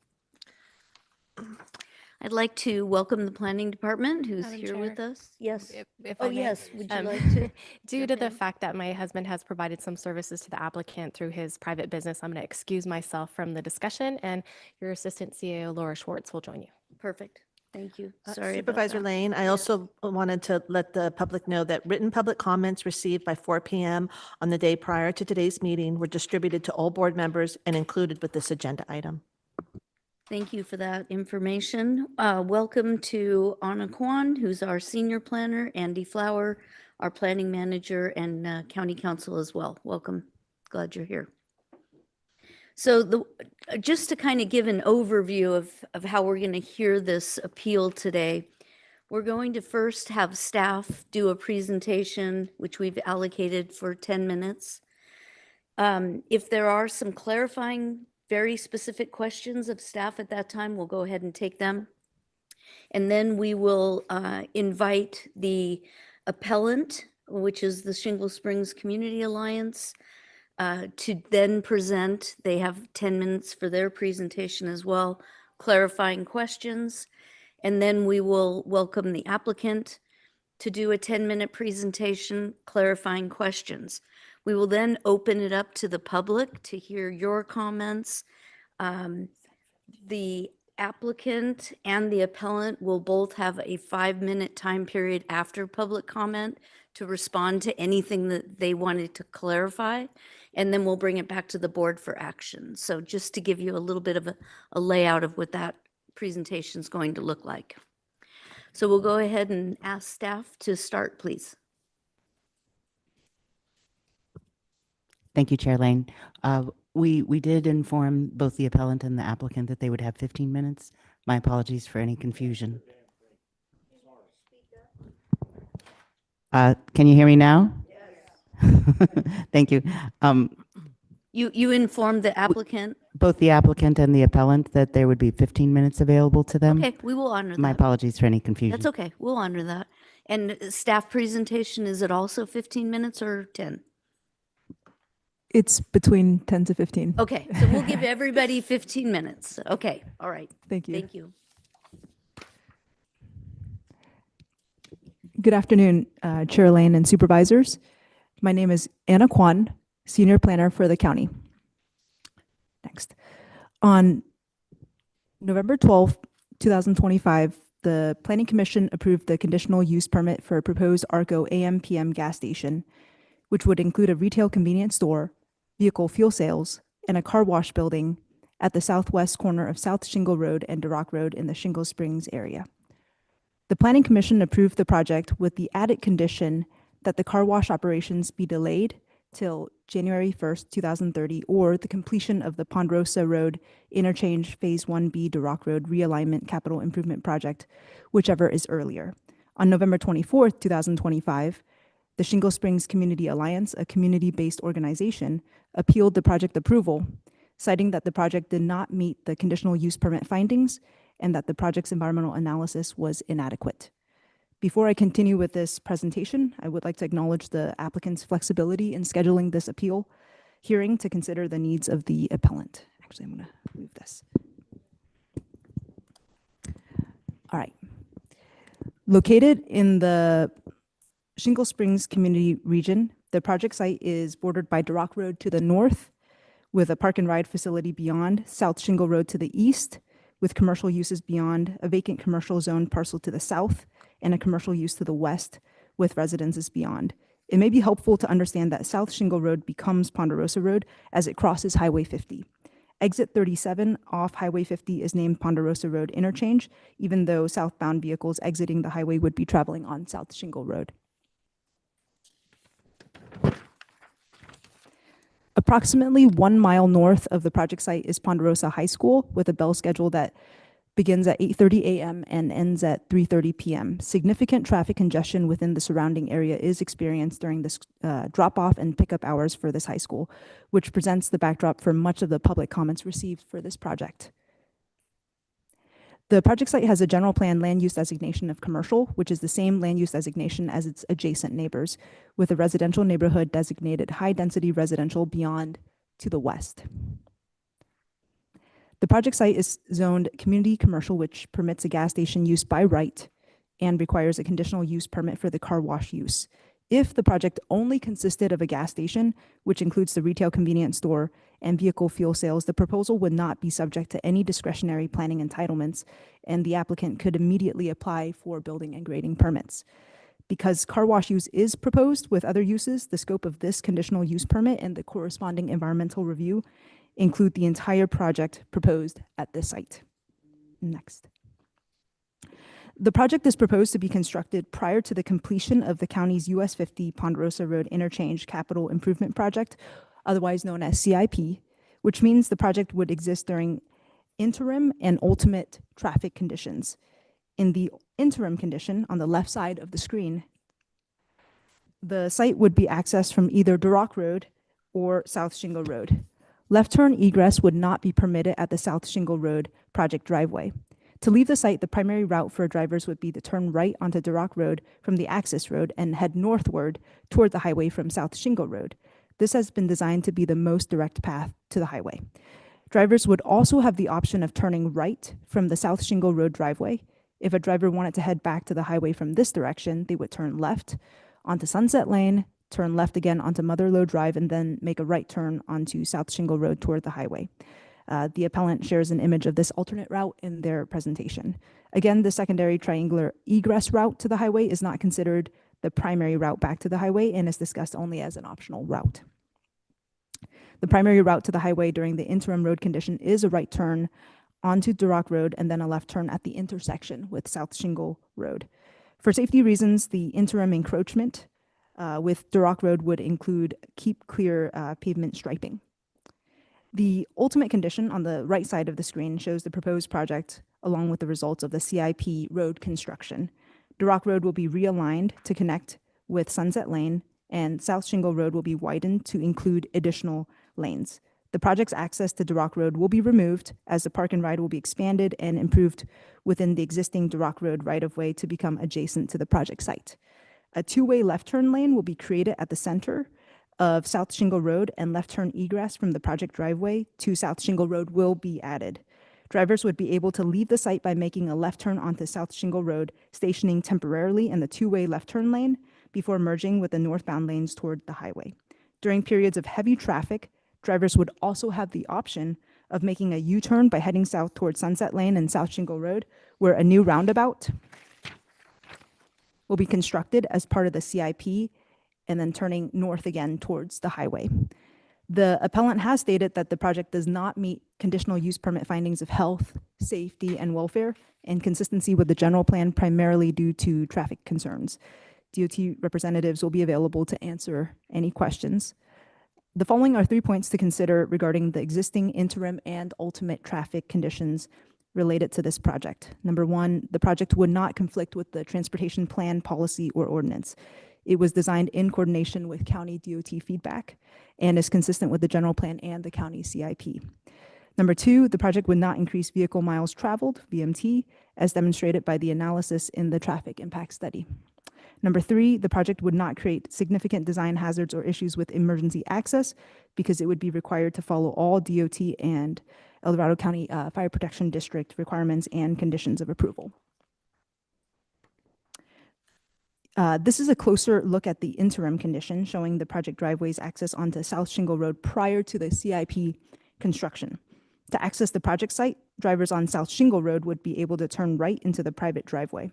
I'd like to welcome the planning department who's Madam here with Chair, us. Yes. If Oh, I may, yes. Would you um, like to? Due to the fact that my husband has provided some services to the applicant through his private business, I'm going to excuse myself from the discussion, and your Assistant CEO, Laura Schwartz, will join you. Perfect. Thank you. Sorry about Supervisor that. Lane, I also wanted to let the public know that written public comments received by 4 p.m. on the day prior to today's meeting were distributed to all board members and included with this agenda item. Thank you for that information. Welcome to Anna Kwan, who's our senior planner, Andy Flower, our planning manager, and county council as well. Welcome. Glad you're here. So just to kind of give an overview of how we're going to hear this appeal today, we're going to first have staff do a presentation, which we've allocated for 10 minutes. If there are some clarifying, very specific questions of staff at that time, we'll go ahead and take them. And then we will invite the appellant, which is the Shingle Springs Community Alliance, to then present. They have 10 minutes for their presentation as well, clarifying questions. And then we will welcome the applicant to do a 10-minute presentation, clarifying questions. We will then open it up to the public to hear your comments. The applicant and the appellant will both have a 5-minute time period after public comment to respond to anything that they wanted to clarify, and then we'll bring it back to the board for action. So just to give you a little bit of a layout of what that presentation is going to look like. So we'll go ahead and ask staff to start, please. Thank you, Chair Lane. We did inform both the appellant and the applicant that they would have 15 minutes. My apologies for any confusion. Can you hear me now? Yes. Thank you. You informed the applicant? Both the applicant and the appellant that there would be 15 minutes available to them. Okay, we will honor that. My apologies for any confusion. That's okay. We'll honor that. And staff presentation, is it also 15 minutes or 10? It's between 10 to 15. Okay, so we'll give everybody 15 minutes. Okay, all right. Thank you. Thank you. Good afternoon, Chair Lane and supervisors. My name is Anna Kwan, Senior Planner for the county. Next. On November 12, 2025, the Planning Commission approved the conditional use permit for a proposed ARCO AM/PM gas station, which would include a retail convenience store, vehicle fuel sales, and a car wash building at the southwest corner of South Shingle Road and Duroc Road in the Shingle Springs area. The Planning Commission approved the project with the added condition that the car wash operations be delayed till January 1st, 2030, or the completion of the Ponderosa Road Interchange Phase 1B Duroc Road Realignment Capital Improvement Project, whichever is earlier. On November 24th, 2025, the Shingle Springs Community Alliance, a community-based organization, appealed the project approval, citing that the project did not meet the conditional use permit findings and that the project's environmental analysis was inadequate. Before I continue with this presentation, I would like to acknowledge the applicant's flexibility in scheduling this appeal hearing to consider the needs of the appellant. Actually, I'm going to move this. All right. Located in the Shingle Springs Community Region, the project site is bordered by Duroc Road to the north, with a park and ride facility beyond, South Shingle Road to the east, with commercial uses beyond, a vacant commercial zone parcel to the south, and a commercial use to the west, with residences beyond. It may be helpful to understand that South Shingle Road becomes Ponderosa Road as it crosses Highway 50. Exit 37 off Highway 50 is named Ponderosa Road Interchange, even though southbound vehicles exiting the highway would be traveling on South Shingle Road. Approximately 1 mile north of the project site is Ponderosa High School, with a bell schedule that begins at 8:30 a.m. and ends at 3:30 p.m. Significant traffic congestion within the surrounding area is experienced during this drop-off and pickup hours for this high school, which presents the backdrop for much of the public comments received for this project. The project site has a general plan land use designation of commercial, which is the same land use designation as its adjacent neighbors, with a residential neighborhood designated high-density residential beyond to the west. The project site is zoned community commercial, which permits a gas station use by right and requires a conditional use permit for the car wash use. If the project only consisted of a gas station, which includes the retail convenience store and vehicle fuel sales, the proposal would not be subject to any discretionary planning entitlements, and the applicant could immediately apply for building and grading permits. Because car wash use is proposed with other uses, the scope of this conditional use permit and the corresponding environmental review include the entire project proposed at this site. Next. The project is proposed to be constructed prior to the completion of the county's US 50 Ponderosa Road Interchange Capital Improvement Project, otherwise known as CIP, which means the project would exist during interim and ultimate traffic conditions. In the interim condition, on the left side of the screen, the site would be accessed from either Duroc Road or South Shingle Road. Left turn egress would not be permitted at the South Shingle Road project driveway. To leave the site, the primary route for drivers would be to turn right onto Duroc Road from the access road and head northward toward the highway from South Shingle Road. This has been designed to be the most direct path to the highway. Drivers would also have the option of turning right from the South Shingle Road driveway. If a driver wanted to head back to the highway from this direction, they would turn left onto Sunset Lane, turn left again onto Mother Lode Drive, and then make a right turn onto South Shingle Road toward the highway. The appellant shares an image of this alternate route in their presentation. Again, the secondary triangular egress route to the highway is not considered the primary route back to the highway and is discussed only as an optional route. The primary route to the highway during the interim road condition is a right turn onto Duroc Road and then a left turn at the intersection with South Shingle Road. For safety reasons, the interim encroachment with Duroc Road would include keep clear pavement striping. The ultimate condition on the right side of the screen shows the proposed project along with the results of the CIP road construction. Duroc Road will be realigned to connect with Sunset Lane, and South Shingle Road will be widened to include additional lanes. The project's access to Duroc Road will be removed as the park and ride will be expanded and improved within the existing Duroc Road right-of-way to become adjacent to the project site. A two-way left turn lane will be created at the center of South Shingle Road, and left turn egress from the project driveway to South Shingle Road will be added. Drivers would be able to leave the site by making a left turn onto South Shingle Road, stationing temporarily in the two-way left turn lane before merging with the northbound lanes toward the highway. During periods of heavy traffic, drivers would also have the option of making a U-turn by heading south toward Sunset Lane and South Shingle Road, where a new roundabout will be constructed as part of the CIP, and then turning north again towards the highway. The appellant has stated that the project does not meet conditional use permit findings of health, safety, and welfare, and consistency with the general plan, primarily due to traffic concerns. DOT representatives will be available to answer any questions. The following are 3 points to consider regarding the existing interim and ultimate traffic conditions related to this project. Number one, the project would not conflict with the transportation plan, policy, or ordinance. It was designed in coordination with county DOT feedback and is consistent with the general plan and the county CIP. Number two, the project would not increase vehicle miles traveled, VMT, as demonstrated by the analysis in the traffic impact study. Number three, the project would not create significant design hazards or issues with emergency access because it would be required to follow all DOT and El Dorado County Fire Protection District requirements and conditions of approval. This is a closer look at the interim condition showing the project driveway's access onto South Shingle Road prior to the CIP construction. To access the project site, drivers on South Shingle Road would be able to turn right into the private driveway.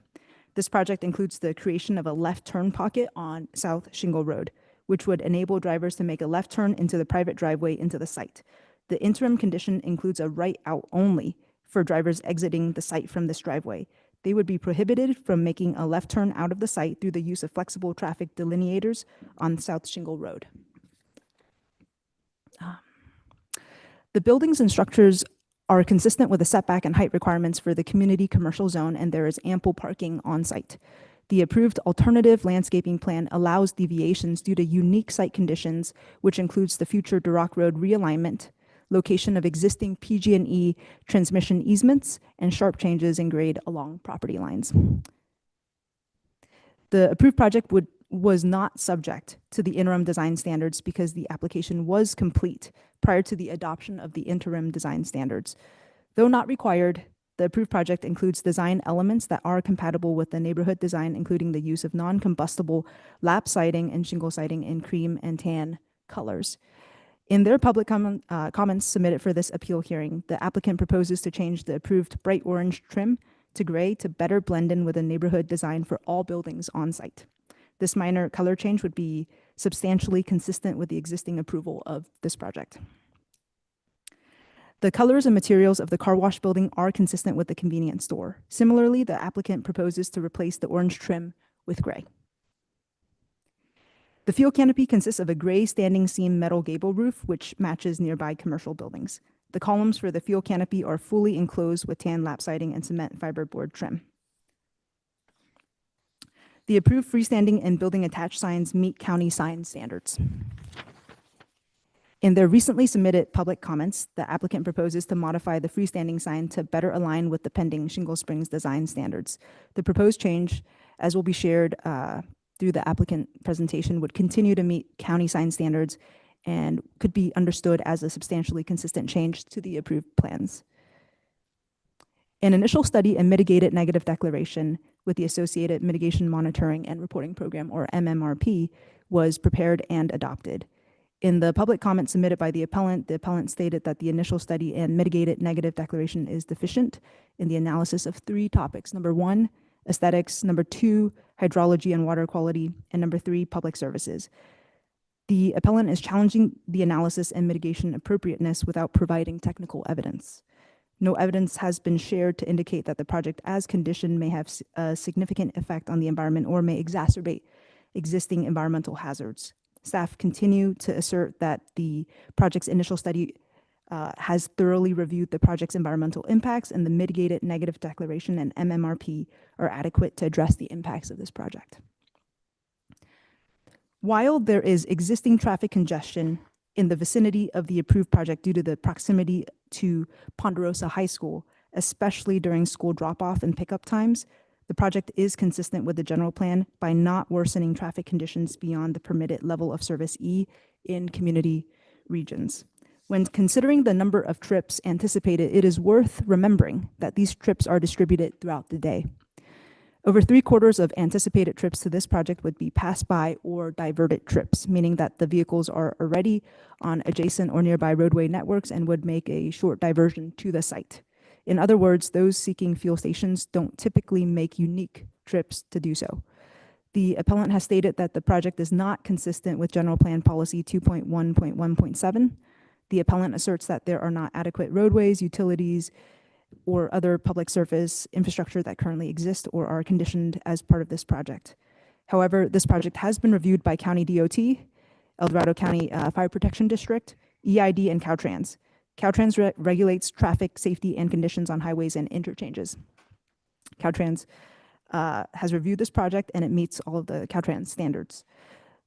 This project includes the creation of a left turn pocket on South Shingle Road, which would enable drivers to make a left turn into the private driveway into the site. The interim condition includes a right out only for drivers exiting the site from this driveway. They would be prohibited from making a left turn out of the site through the use of flexible traffic delineators on South Shingle Road. The buildings and structures are consistent with the setback and height requirements for the community commercial zone, and there is ample parking on site. The approved alternative landscaping plan allows deviations due to unique site conditions, which includes the future Duroc Road realignment, location of existing PG&E transmission easements, and sharp changes in grade along property lines. The approved project was not subject to the interim design standards because the application was complete prior to the adoption of the interim design standards. Though not required, the approved project includes design elements that are compatible with the neighborhood design, including the use of non-combustible lap siding and shingle siding in cream and tan colors. In their public comments submitted for this appeal hearing, the applicant proposes to change the approved bright orange trim to gray to better blend in with a neighborhood design for all buildings on site. This minor color change would be substantially consistent with the existing approval of this project. The colors and materials of the car wash building are consistent with the convenience store. Similarly, the applicant proposes to replace the orange trim with gray. The fuel canopy consists of a gray standing seam metal gable roof, which matches nearby commercial buildings. The columns for the fuel canopy are fully enclosed with tan lap siding and cement fiberboard trim. The approved freestanding and building attached signs meet county sign standards. In their recently submitted public comments, the applicant proposes to modify the freestanding sign to better align with the pending Shingle Springs design standards. The proposed change, as will be shared through the applicant presentation, would continue to meet county sign standards and could be understood as a substantially consistent change to the approved plans. An initial study and mitigated negative declaration with the associated mitigation monitoring and reporting program, or MMRP, was prepared and adopted. In the public comment submitted by the appellant stated that the initial study and mitigated negative declaration is deficient in the analysis of 3 topics. Number 1, aesthetics. Number 2, hydrology and water quality. And number 3, public services. The appellant is challenging the analysis and mitigation appropriateness without providing technical evidence. No evidence has been shared to indicate that the project as conditioned may have a significant effect on the environment or may exacerbate existing environmental hazards. Staff continue to assert that the project's initial study has thoroughly reviewed the project's environmental impacts, and the mitigated negative declaration and MMRP are adequate to address the impacts of this project. While there is existing traffic congestion in the vicinity of the approved project due to the proximity to Ponderosa High School, especially during school drop-off and pickup times, the project is consistent with the general plan by not worsening traffic conditions beyond the permitted level of service E in community regions. When considering the number of trips anticipated, it is worth remembering that these trips are distributed throughout the day. Over 3/4 of anticipated trips to this project would be pass-by or diverted trips, meaning that the vehicles are already on adjacent or nearby roadway networks and would make a short diversion to the site. In other words, those seeking fuel stations don't typically make unique trips to do so. The appellant has stated that the project is not consistent with General Plan Policy 2.1.1.7. The appellant asserts that there are not adequate roadways, utilities, or other public surface infrastructure that currently exist or are conditioned as part of this project. However, this project has been reviewed by County DOT, El Dorado County Fire Protection District, EID, and Caltrans. Caltrans regulates traffic safety and conditions on highways and interchanges. Caltrans has reviewed this project and it meets all of the Caltrans standards.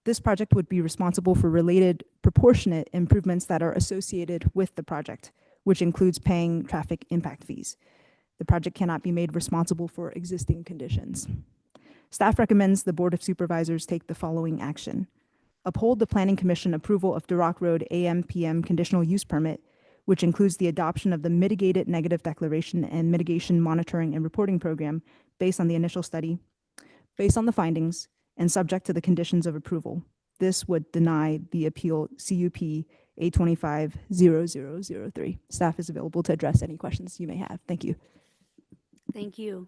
This project would be responsible for related proportionate improvements that are associated with the project, which includes paying traffic impact fees. The project cannot be made responsible for existing conditions. Staff recommends the Board of Supervisors take the following action. Uphold the Planning Commission approval of Duroc Road AM/PM conditional use permit, which includes the adoption of the mitigated negative declaration and mitigation monitoring and reporting program based on the initial study. Based on the findings, and subject to the conditions of approval. This would deny the appeal CUP 825-0003. Staff is available to address any questions you may have. Thank you. Thank you.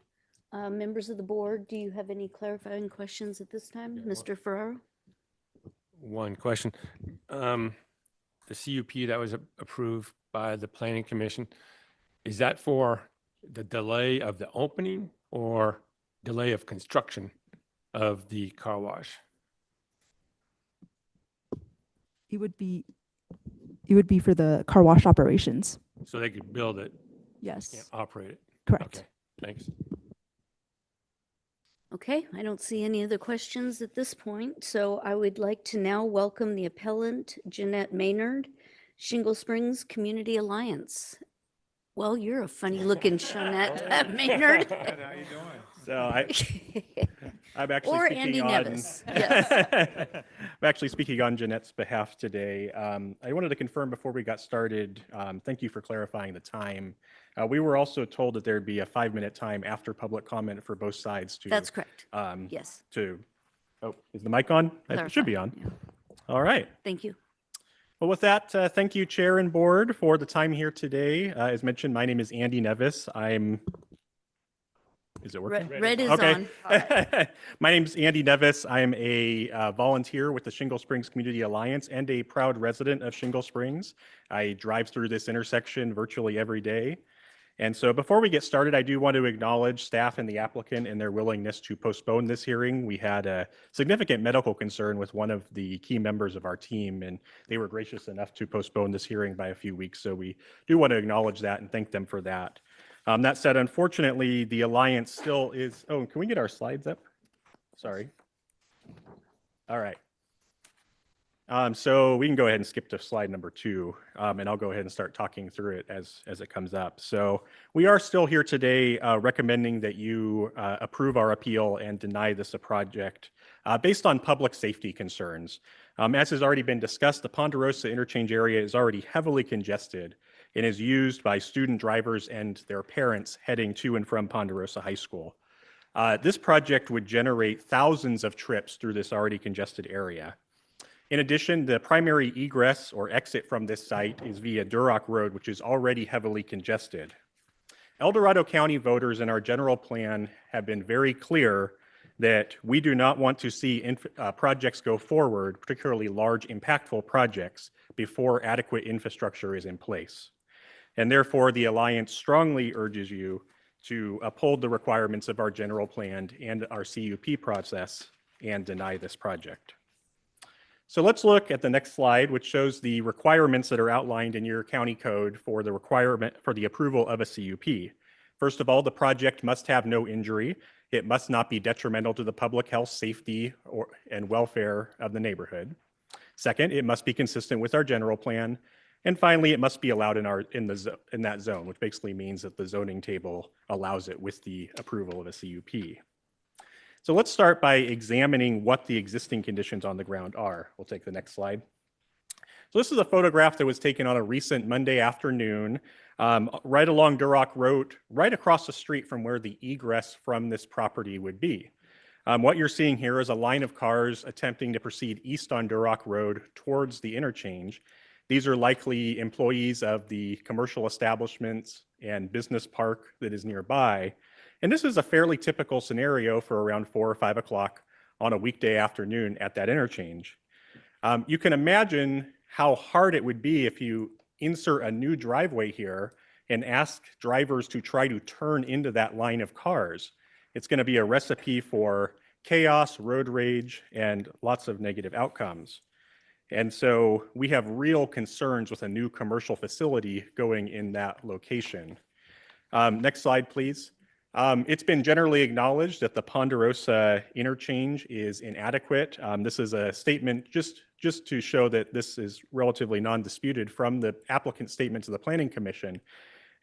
Members of the board, do you have any clarifying questions at this time? Mr. Ferraro? One question. The CUP that was approved by the Planning Commission, is that for the delay of the opening or delay of construction of the car wash? It would be for the car wash operations. So they could build it? Yes. Can't operate it? Correct. Okay, thanks. Okay, I don't see any other questions at this point, so I would like to now welcome the appellant, Jeanette Maynard, Shingle Springs Community Alliance. Well, you're a funny-looking Jeanette Maynard. How you doing? So I'm actually Or speaking Andy on. Nevis, yes. I'm actually speaking on Jeanette's behalf today. I wanted to confirm before we got started. Thank you for clarifying the time. We were also told that there'd be a 5-minute time after public comment for both sides to. That's correct. Yes. Oh, is the mic on? It should be on. All right. Thank you. Well, with that, thank you, Chair and Board, for the time here today. As mentioned, my name is Andy Nevis. Is it working? Red is okay. on. My name is Andy Nevis. I'm a volunteer with the Shingle Springs Community Alliance and a proud resident of Shingle Springs. I drive through this intersection virtually every day. And so before we get started, I do want to acknowledge staff and the applicant and their willingness to postpone this hearing. We had a significant medical concern with one of the key members of our team, and they were gracious enough to postpone this hearing by a few weeks. So we do want to acknowledge that and thank them for that. That said, unfortunately, the Alliance still is, oh, can we get our slides up? Sorry. All right. So we can go ahead and skip to slide number 2, and I'll go ahead and start talking through it as it comes up. So we are still here today recommending that you approve our appeal and deny this project based on public safety concerns. As has already been discussed, the Ponderosa interchange area is already heavily congested and is used by student drivers and their parents heading to and from Ponderosa High School. This project would generate thousands of trips through this already congested area. In addition, the primary egress or exit from this site is via Duroc Road, which is already heavily congested. El Dorado County voters in our general plan have been very clear that we do not want to see projects go forward, particularly large impactful projects, before adequate infrastructure is in place. And therefore, the Alliance strongly urges you to uphold the requirements of our general plan and our CUP process and deny this project. So let's look at the next slide, which shows the requirements that are outlined in your county code for the requirement for the approval of a CUP. First of all, the project must have no injury. It must not be detrimental to the public health, safety, and welfare of the neighborhood. Second, it must be consistent with our general plan. And finally, it must be allowed in that zone, which basically means that the zoning table allows it with the approval of a CUP. So let's start by examining what the existing conditions on the ground are. We'll take the next slide. So this is a photograph that was taken on a recent Monday afternoon, right along Duroc Road, right across the street from where the egress from this property would be. What you're seeing here is a line of cars attempting to proceed east on Duroc Road towards the interchange. These are likely employees of the commercial establishments and business park that is nearby. And this is a fairly typical scenario for around 4 or 5 o'clock on a weekday afternoon at that interchange. You can imagine how hard it would be if you insert a new driveway here and ask drivers to try to turn into that line of cars. It's going to be a recipe for chaos, road rage, and lots of negative outcomes. And so we have real concerns with a new commercial facility going in that location. Next slide, please. It's been generally acknowledged that the Ponderosa interchange is inadequate. This is a statement just to show that this is relatively non-disputed from the applicant's statement to the Planning Commission,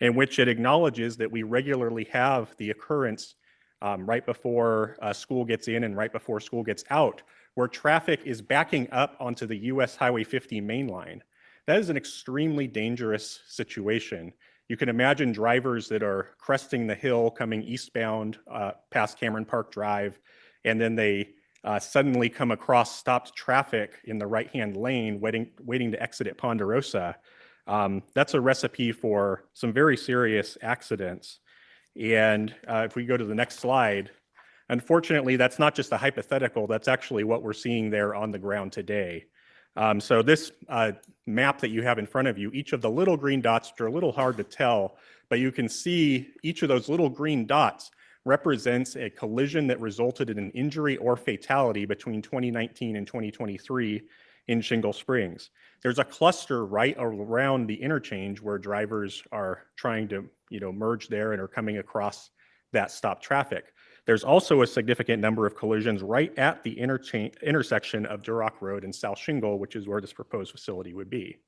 in which it acknowledges that we regularly have the occurrence right before school gets in and right before school gets out, where traffic is backing up onto the US Highway 50 main line. That is an extremely dangerous situation. You can imagine drivers that are cresting the hill coming eastbound past Cameron Park Drive, and then they suddenly come across stopped traffic in the right-hand lane waiting to exit at Ponderosa. That's a recipe for some very serious accidents. And if we go to the next slide, unfortunately, that's not just a hypothetical, that's actually what we're seeing there on the ground today. So this map that you have in front of you, each of the little green dots, which are a little hard to tell, but you can see each of those little green dots represents a collision that resulted in an injury or fatality between 2019 and 2023 in Shingle Springs. There's a cluster right around the interchange where drivers are trying to, merge there and are coming across that stopped traffic. There's also a significant number of collisions right at the intersection of Duroc Road and South Shingle, which is where this proposed facility would be.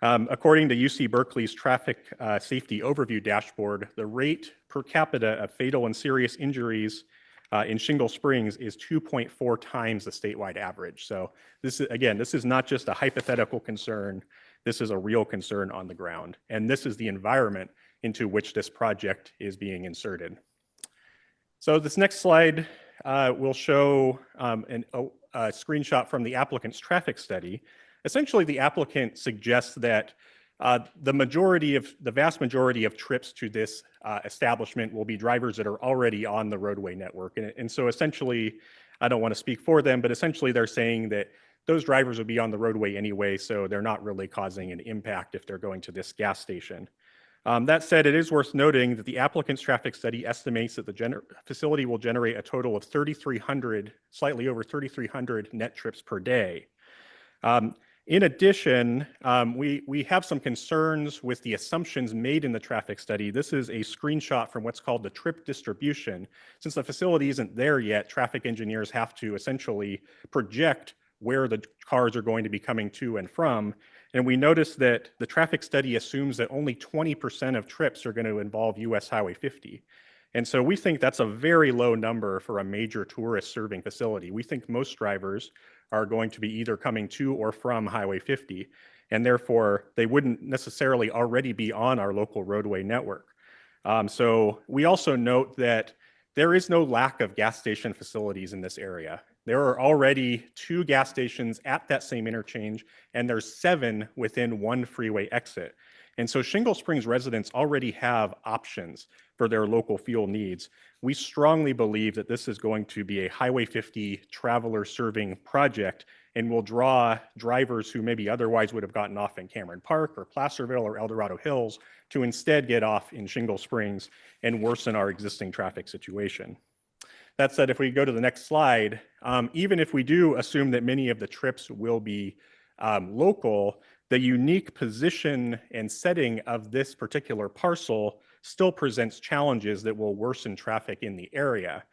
According to UC Berkeley's traffic safety overview dashboard, the rate per capita of fatal and serious injuries in Shingle Springs is 2.4 times the statewide average. So this is not just a hypothetical concern. This is a real concern on the ground. And this is the environment into which this project is being inserted. So this next slide will show a screenshot from the applicant's traffic study. Essentially, the applicant suggests that the vast majority of trips to this establishment will be drivers that are already on the roadway network. And so essentially, I don't want to speak for them, but essentially they're saying that those drivers would be on the roadway anyway, so they're not really causing an impact if they're going to this gas station. That said, it is worth noting that the applicant's traffic study estimates that the facility will generate a total of 3,300, slightly over 3,300 net trips per day. In addition, we have some concerns with the assumptions made in the traffic study. This is a screenshot from what's called the trip distribution. Since the facility isn't there yet, traffic engineers have to essentially project where the cars are going to be coming to and from. And we noticed that the traffic study assumes that only 20% of trips are going to involve US Highway 50. And so we think that's a very low number for a major tourist serving facility. We think most drivers are going to be either coming to or from Highway 50, and therefore they wouldn't necessarily already be on our local roadway network. So we also note that there is no lack of gas station facilities in this area. There are already 2 gas stations at that same interchange, and there's 7 within one freeway exit. And so Shingle Springs residents already have options for their local fuel needs. We strongly believe that this is going to be a Highway 50 traveler serving project and will draw drivers who maybe otherwise would have gotten off in Cameron Park or Placerville or El Dorado Hills to instead get off in Shingle Springs and worsen our existing traffic situation. That said, if we go to the next slide, even if we do assume that many of the trips will be local, the unique position and setting of this particular parcel still presents challenges that will worsen traffic in the area.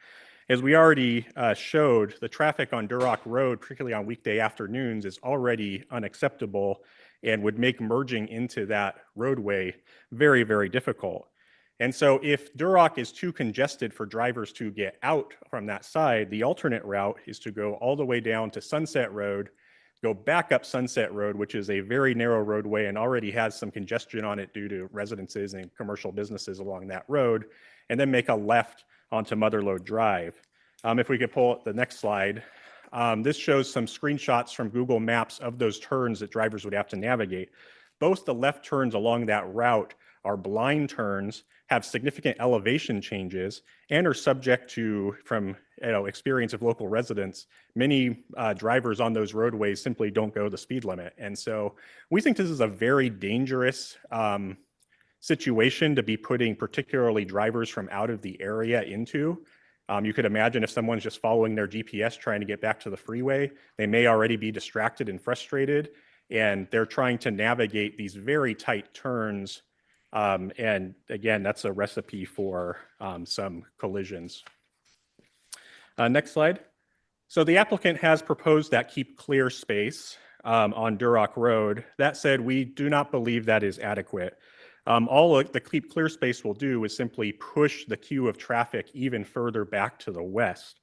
As we already showed, the traffic on Duroc Road, particularly on weekday afternoons, is already unacceptable and would make merging into that roadway very, very difficult. And so if Duroc is too congested for drivers to get out from that side, the alternate route is to go all the way down to Sunset Road, go back up Sunset Road, which is a very narrow roadway and already has some congestion on it due to residences and commercial businesses along that road, and then make a left onto Motherlode Drive. If we could pull up the next slide, this shows some screenshots from Google Maps of those turns that drivers would have to navigate. Both the left turns along that route are blind turns, have significant elevation changes, and are subject to, from experience of local residents, many drivers on those roadways simply don't go the speed limit. And so we think this is a very dangerous situation to be putting particularly drivers from out of the area into. You could imagine if someone's just following their GPS trying to get back to the freeway, they may already be distracted and frustrated, and they're trying to navigate these very tight turns. And again, that's a recipe for some collisions. Next slide. So the applicant has proposed that keep clear space on Duroc Road. That said, we do not believe that is adequate. All the keep clear space will do is simply push the queue of traffic even further back to the west.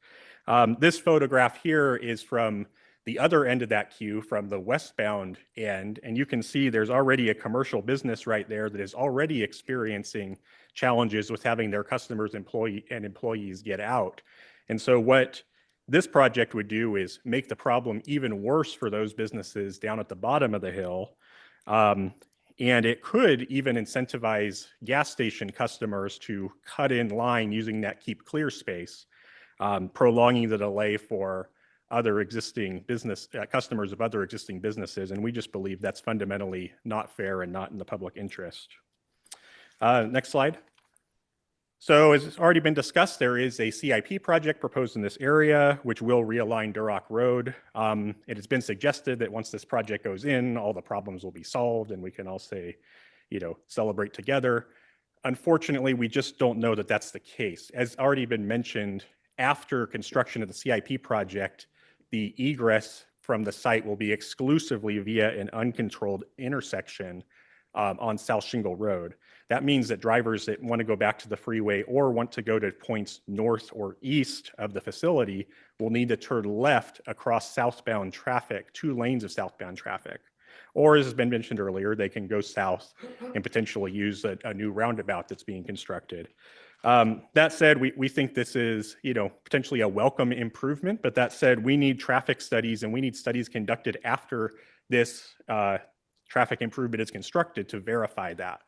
This photograph here is from the other end of that queue, from the westbound end, and you can see there's already a commercial business right there that is already experiencing challenges with having their customers and employees get out. And so what this project would do is make the problem even worse for those businesses down at the bottom of the hill. And it could even incentivize gas station customers to cut in line using that keep clear space, prolonging the delay for other existing business customers of other existing businesses. And we just believe that's fundamentally not fair and not in the public interest. Next slide. So as it's already been discussed, there is a CIP project proposed in this area, which will realign Duroc Road. It has been suggested that once this project goes in, all the problems will be solved and we can all say, celebrate together. Unfortunately, we just don't know that that's the case. As already been mentioned, after construction of the CIP project, the egress from the site will be exclusively via an uncontrolled intersection on South Shingle Road. That means that drivers that want to go back to the freeway or want to go to points north or east of the facility will need to turn left across southbound traffic, 2 lanes of southbound traffic. Or as has been mentioned earlier, they can go south and potentially use a new roundabout that's being constructed. That said, we think this is, potentially a welcome improvement, but that said, we need traffic studies and we need studies conducted after this traffic improvement is constructed to verify that.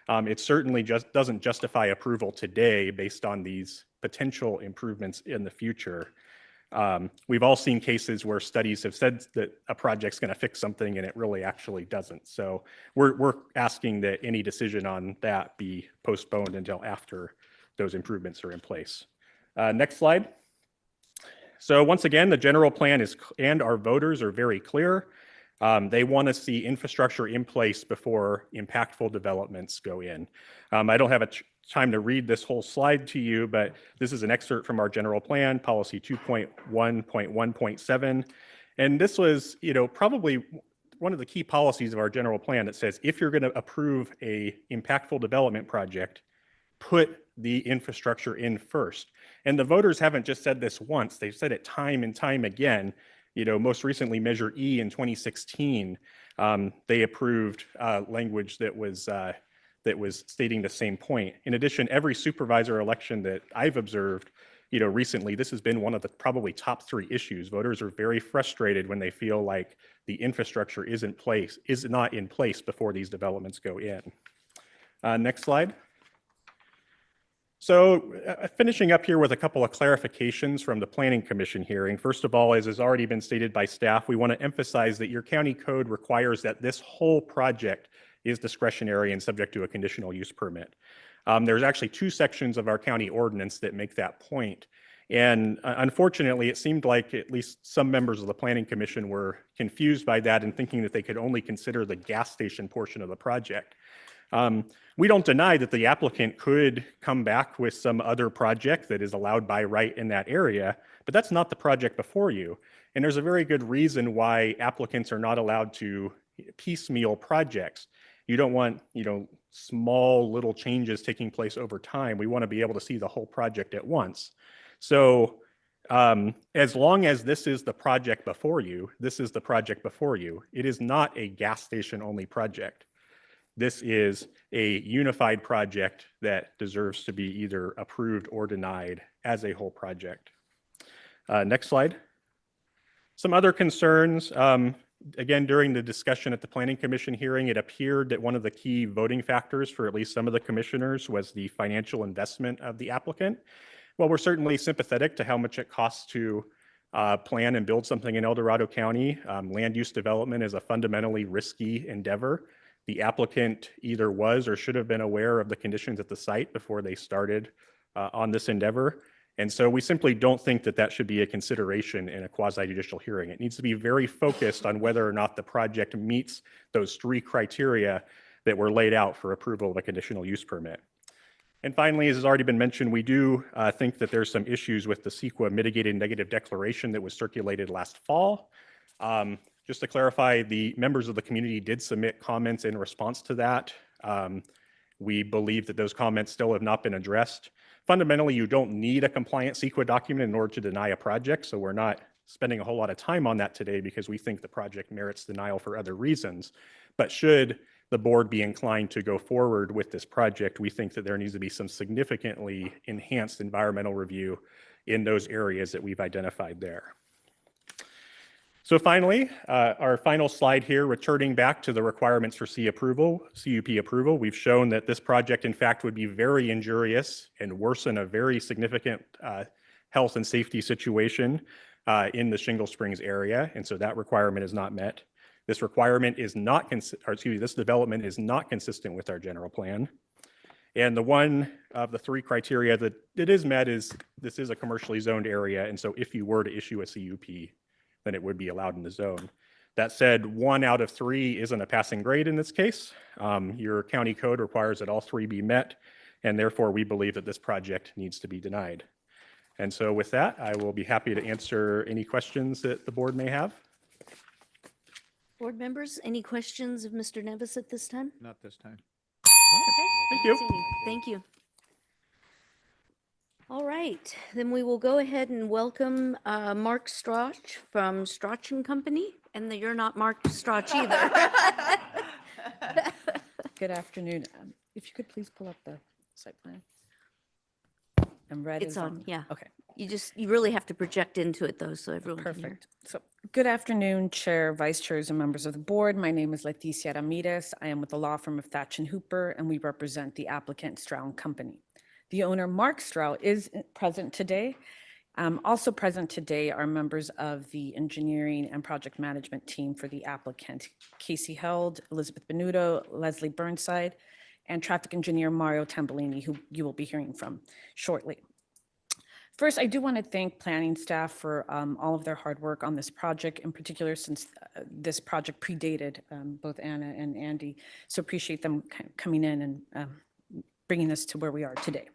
It certainly just doesn't justify approval today based on these potential improvements in the future. We've all seen cases where studies have said that a project's going to fix something and it really actually doesn't. So we're asking that any decision on that be postponed until after those improvements are in place. Next slide. So once again, the general plan is, and our voters are very clear. They want to see infrastructure in place before impactful developments go in. I don't have time to read this whole slide to you, but this is an excerpt from our general plan, policy 2.1.1.7. And this was, probably one of the key policies of our general plan that says, if you're going to approve a impactful development project, put the infrastructure in first. And the voters haven't just said this once, they've said it time and time again. Most recently Measure E in 2016, they approved language that was stating the same point. In addition, every supervisor election that I've observed, recently, this has been one of the probably top 3 issues. Voters are very frustrated when they feel like the infrastructure is not in place before these developments go in. Next slide. So finishing up here with a couple of clarifications from the Planning Commission hearing. First of all, as has already been stated by staff, we want to emphasize that your county code requires that this whole project is discretionary and subject to a conditional use permit. There's actually 2 sections of our county ordinance that make that point. And unfortunately, it seemed like at least some members of the Planning Commission were confused by that and thinking that they could only consider the gas station portion of the project. We don't deny that the applicant could come back with some other project that is allowed by right in that area, but that's not the project before you. And there's a very good reason why applicants are not allowed to piecemeal projects. You don't want, small little changes taking place over time. We want to be able to see the whole project at once. So as long as this is the project before you, this is the project before you. It is not a gas station only project. This is a unified project that deserves to be either approved or denied as a whole project. Next slide. Some other concerns. Again, during the discussion at the Planning Commission hearing, it appeared that one of the key voting factors for at least some of the commissioners was the financial investment of the applicant. Well, we're certainly sympathetic to how much it costs to plan and build something in El Dorado County. Land use development is a fundamentally risky endeavor. The applicant either was or should have been aware of the conditions at the site before they started on this endeavor. And so we simply don't think that that should be a consideration in a quasi-judicial hearing. It needs to be very focused on whether or not the project meets those 3 criteria that were laid out for approval of a conditional use permit. And finally, as has already been mentioned, we do think that there's some issues with the CEQA mitigated negative declaration that was circulated last fall. Just to clarify, the members of the community did submit comments in response to that. We believe that those comments still have not been addressed. Fundamentally, you don't need a compliant CEQA document in order to deny a project, so we're not spending a whole lot of time on that today because we think the project merits denial for other reasons. But should the board be inclined to go forward with this project, we think that there needs to be some significantly enhanced environmental review in those areas that we've identified there. So finally, our final slide here, returning back to the requirements for CUP approval, we've shown that this project in fact would be very injurious and worsen a very significant health and safety situation in the Shingle Springs area. And so that requirement is not met. This requirement is not, this development is not consistent with our general plan. And the one of the three criteria that it is met is this is a commercially zoned area. And so if you were to issue a CUP, then it would be allowed in the zone. That said, 1 out of 3 isn't a passing grade in this case. Your county code requires that all 3 be met, and therefore we believe that this project needs to be denied. And so with that, I will be happy to answer any questions that the board may have. Board members, any questions of Mr. Nevis at this time? Not this time. Thank you. Thank you. All right, then we will go ahead and welcome Mark Strach from Strach and Company. And you're not Mark Strach either. Good afternoon. If you could please pull up the site plan. And red It's is on, yeah. Okay. You really have to project into it though, so everyone can hear. Perfect. So, good afternoon, Chair, Vice Chairs, and members of the board. My name is Leticia Ramirez. I am with the law firm of Thatch and Hooper, and we represent the applicant Stroud Company. The owner, Mark Stroud, is present today. Also present today are members of the engineering and project management team for the applicant, Casey Held, Elizabeth Benuto, Leslie Burnside, and traffic engineer Mario Tambolini, who you will be hearing from shortly. First, I do want to thank planning staff for all of their hard work on this project, in particular since this project predated both Anna and Andy. So appreciate them coming in and bringing us to where we are today.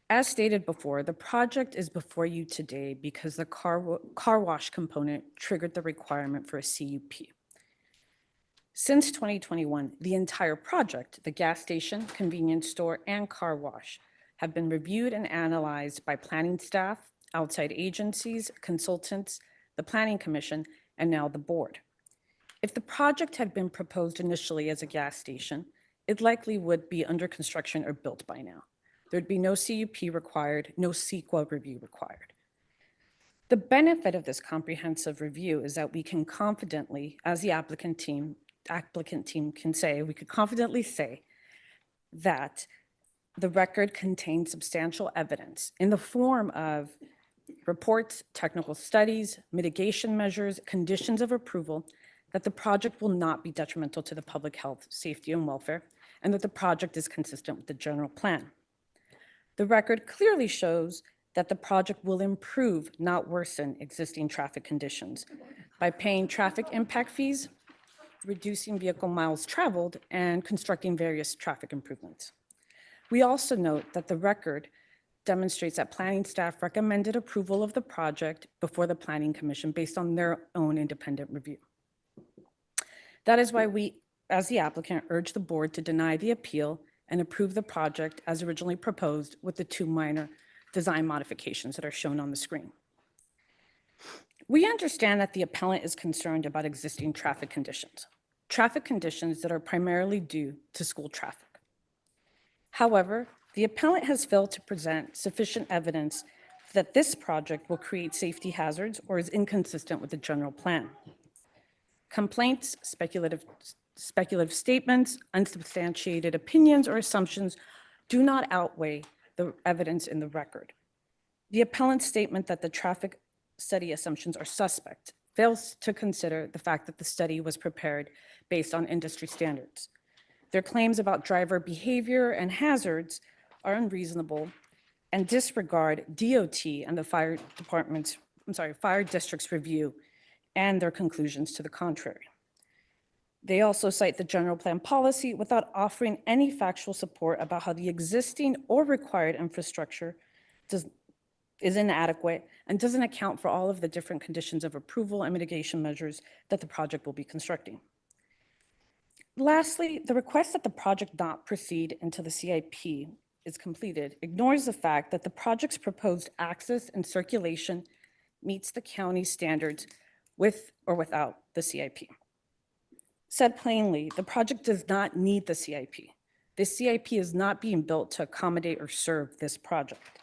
As stated before, the project is before you today because the car wash component triggered the requirement for a CUP. Since 2021, the entire project, the gas station, convenience store, and car wash, have been reviewed and analyzed by planning staff, outside agencies, consultants, the Planning Commission, and now the board. If the project had been proposed initially as a gas station, it likely would be under construction or built by now. There'd be no CUP required, no CEQA review required. The benefit of this comprehensive review is that we can confidently, as the applicant team can say, we could confidently say that the record contains substantial evidence in the form of reports, technical studies, mitigation measures, conditions of approval, that the project will not be detrimental to the public health, safety, and welfare, and that the project is consistent with the general plan. The record clearly shows that the project will improve, not worsen, existing traffic conditions by paying traffic impact fees, reducing vehicle miles traveled, and constructing various traffic improvements. We also note that the record demonstrates that planning staff recommended approval of the project before the Planning Commission based on their own independent review. That is why we, as the applicant, urge the board to deny the appeal and approve the project as originally proposed with the 2 minor design modifications that are shown on the screen. We understand that the appellant is concerned about existing traffic conditions that are primarily due to school traffic. However, the appellant has failed to present sufficient evidence that this project will create safety hazards or is inconsistent with the general plan. Complaints, speculative statements, unsubstantiated opinions, or assumptions do not outweigh the evidence in the record. The appellant's statement that the traffic study assumptions are suspect fails to consider the fact that the study was prepared based on industry standards. Their claims about driver behavior and hazards are unreasonable and disregard DOT and the fire district's review and their conclusions to the contrary. They also cite the general plan policy without offering any factual support about how the existing or required infrastructure is inadequate and doesn't account for all of the different conditions of approval and mitigation measures that the project will be constructing. Lastly, the request that the project not proceed until the CIP is completed ignores the fact that the project's proposed access and circulation meets the county's standards with or without the CIP. Said plainly, the project does not need the CIP. This CIP is not being built to accommodate or serve this project.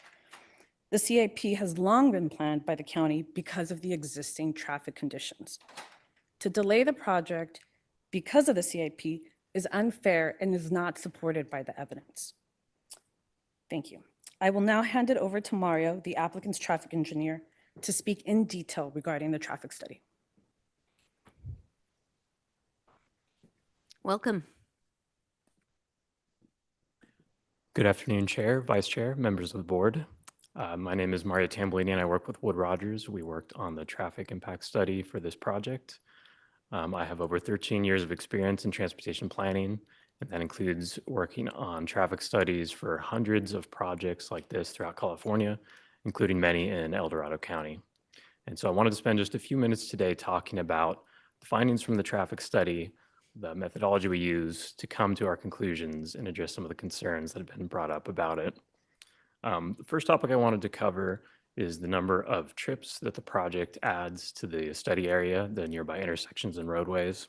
The CIP has long been planned by the county because of the existing traffic conditions. To delay the project because of the CIP is unfair and is not supported by the evidence. Thank you. I will now hand it over to Mario, the applicant's traffic engineer, to speak in detail regarding the traffic study. Welcome. Good afternoon, Chair, Vice Chair, members of the board. My name is Mario Tambolini and I work with Wood Rogers. We worked on the traffic impact study for this project. I have over 13 years of experience in transportation planning, and that includes working on traffic studies for hundreds of projects like this throughout California, including many in El Dorado County. And so I wanted to spend just a few minutes today talking about the findings from the traffic study, the methodology we use to come to our conclusions and address some of the concerns that have been brought up about it. The first topic I wanted to cover is the number of trips that the project adds to the study area, the nearby intersections and roadways.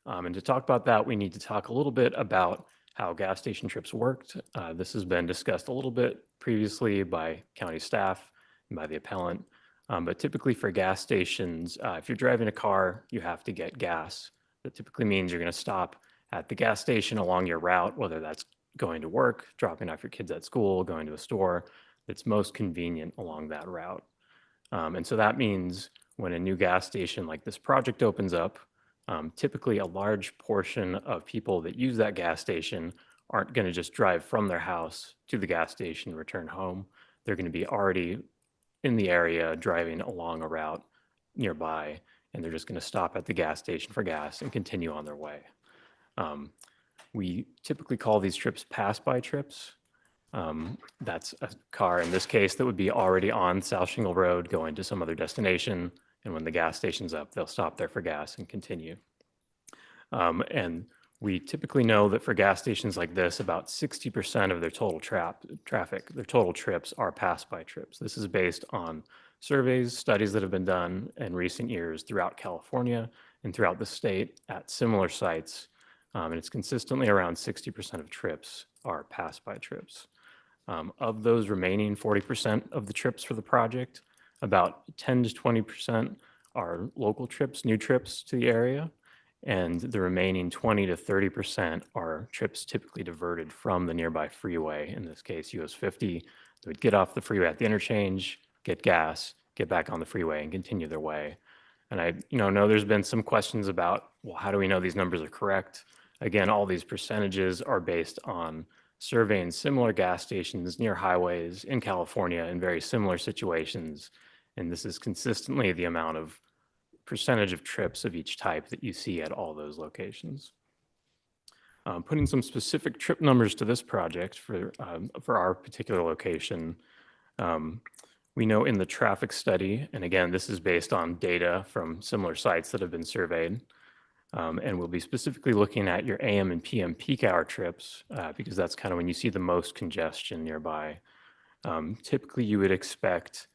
And to talk about that, we need to talk a little bit about how gas station trips worked. This has been discussed a little bit previously by county staff and by the appellant. But typically for gas stations, if you're driving a car, you have to get gas. That typically means you're going to stop at the gas station along your route, whether that's going to work, dropping off your kids at school, going to a store that's most convenient along that route. And so that means when a new gas station like this project opens up, typically a large portion of people that use that gas station aren't going to just drive from their house to the gas station and return home. They're going to be already in the area driving along a route nearby, and they're just going to stop at the gas station for gas and continue on their way. We typically call these trips pass-by trips. That's a car, in this case, that would be already on South Shingle Road going to some other destination. And when the gas station's up, they'll stop there for gas and continue. And we typically know that for gas stations like this, about 60% of their total traffic, their total trips are pass-by trips. This is based on surveys, studies that have been done in recent years throughout California and throughout the state at similar sites. And it's consistently around 60% of trips are pass-by trips. Of those remaining 40% of the trips for the project, about 10 to 20% are local trips, new trips to the area, and the remaining 20 to 30% are trips typically diverted from the nearby freeway, in this case US 50. They would get off the freeway at the interchange, get gas, get back on the freeway and continue their way. And I know there's been some questions about, well, how do we know these numbers are correct? Again, all these percentages are based on surveying similar gas stations near highways in California in very similar situations. And this is consistently the amount of percentage of trips of each type that you see at all those locations. Putting some specific trip numbers to this project for our particular location, we know in the traffic study, and again, this is based on data from similar sites that have been surveyed, and we'll be specifically looking at your AM and PM peak hour trips because that's kind of when you see the most congestion nearby. Typically, you would expect,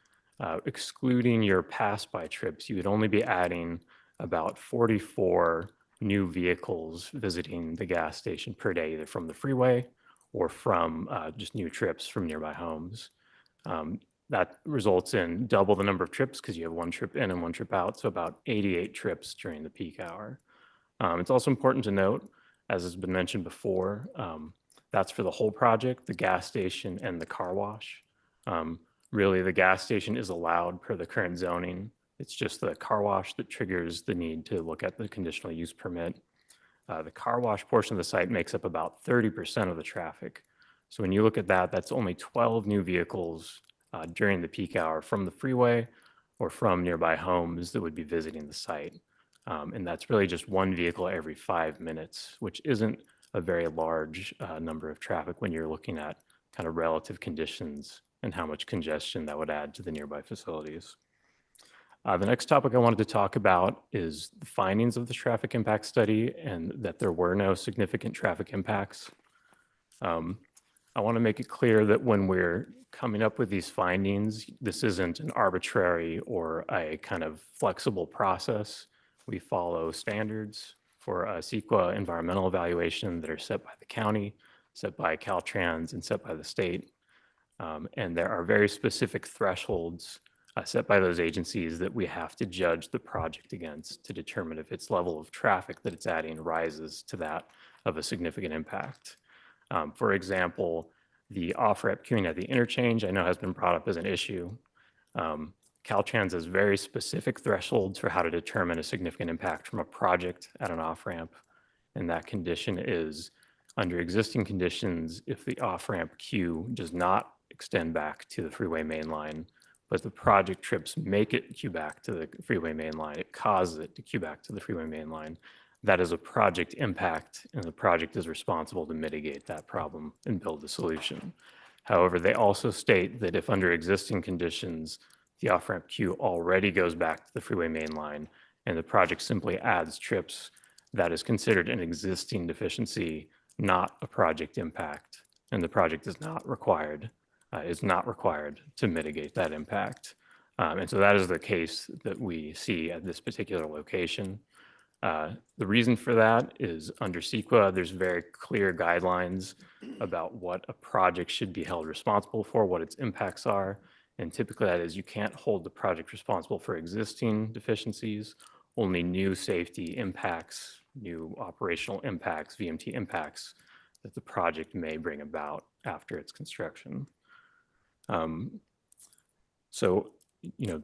excluding your pass-by trips, you would only be adding about 44 new vehicles visiting the gas station per day, either from the freeway or from just new trips from nearby homes. That results in double the number of trips because you have one trip in and one trip out, so about 88 trips during the peak hour. It's also important to note, as has been mentioned before, that's for the whole project, the gas station and the car wash. Really, the gas station is allowed per the current zoning. It's just the car wash that triggers the need to look at the conditional use permit. The car wash portion of the site makes up about 30% of the traffic. So when you look at that, that's only 12 new vehicles during the peak hour from the freeway or from nearby homes that would be visiting the site. And that's really just one vehicle every 5 minutes, which isn't a very large number of traffic when you're looking at kind of relative conditions and how much congestion that would add to the nearby facilities. The next topic I wanted to talk about is the findings of the traffic impact study and that there were no significant traffic impacts. I want to make it clear that when we're coming up with these findings, this isn't an arbitrary or a kind of flexible process. We follow standards for a CEQA environmental evaluation that are set by the county, set by Caltrans, and set by the state. And there are very specific thresholds set by those agencies that we have to judge the project against to determine if its level of traffic that it's adding rises to that of a significant impact. For example, the off-ramp queuing at the interchange I know has been brought up as an issue. Caltrans has very specific thresholds for how to determine a significant impact from a project at an off-ramp. And that condition is, under existing conditions, if the off-ramp queue does not extend back to the freeway main line, but the project trips make it queue back to the freeway main line, it causes it to queue back to the freeway main line, that is a project impact, and the project is responsible to mitigate that problem and build a solution. However, they also state that if under existing conditions, the off-ramp queue already goes back to the freeway main line, and the project simply adds trips, that is considered an existing deficiency, not a project impact, and the project is not required to mitigate that impact. And so that is the case that we see at this particular location. The reason for that is under CEQA, there's very clear guidelines about what a project should be held responsible for, what its impacts are. And typically that is you can't hold the project responsible for existing deficiencies, only new safety impacts, new operational impacts, VMT impacts that the project may bring about after its construction. So,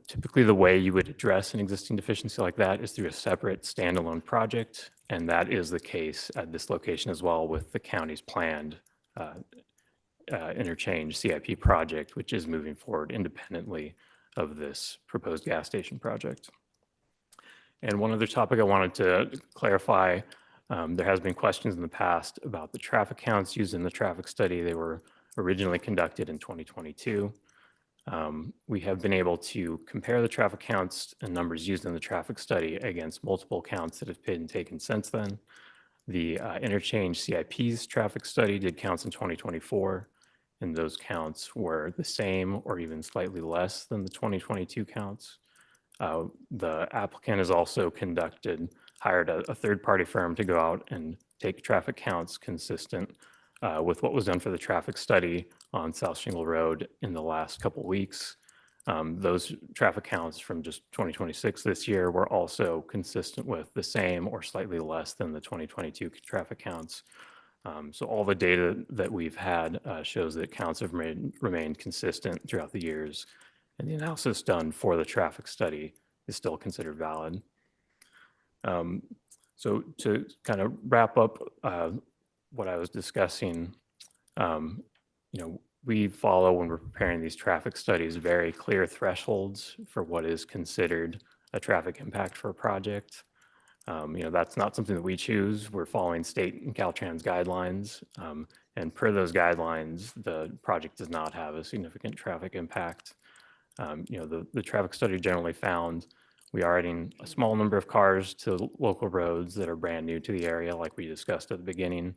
typically the way you would address an existing deficiency like that is through a separate standalone project. And that is the case at this location as well with the county's planned interchange CIP project, which is moving forward independently of this proposed gas station project. And one other topic I wanted to clarify, there has been questions in the past about the traffic counts used in the traffic study. They were originally conducted in 2022. We have been able to compare the traffic counts and numbers used in the traffic study against multiple counts that have been taken since then. The interchange CIP's traffic study did counts in 2024, and those counts were the same or even slightly less than the 2022 counts. The applicant has also hired a third-party firm to go out and take traffic counts consistent with what was done for the traffic study on South Shingle Road in the last couple weeks. Those traffic counts from just 2026 this year were also consistent with the same or slightly less than the 2022 traffic counts. So all the data that we've had shows that counts have remained consistent throughout the years, and the analysis done for the traffic study is still considered valid. So to kind of wrap up what I was discussing, we follow, when we're preparing these traffic studies, very clear thresholds for what is considered a traffic impact for a project. That's not something that we choose. We're following state and Caltrans guidelines. And per those guidelines, the project does not have a significant traffic impact. The traffic study generally found we are adding a small number of cars to local roads that are brand new to the area, like we discussed at the beginning.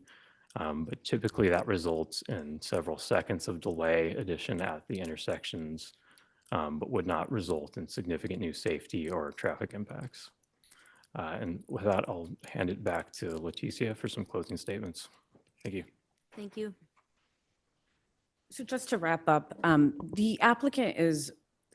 But typically that results in several seconds of delay addition at the intersections, but would not result in significant new safety or traffic impacts. And with that, I'll hand it back to Leticia for some closing statements. Thank you. Thank you. So just to wrap up, the applicant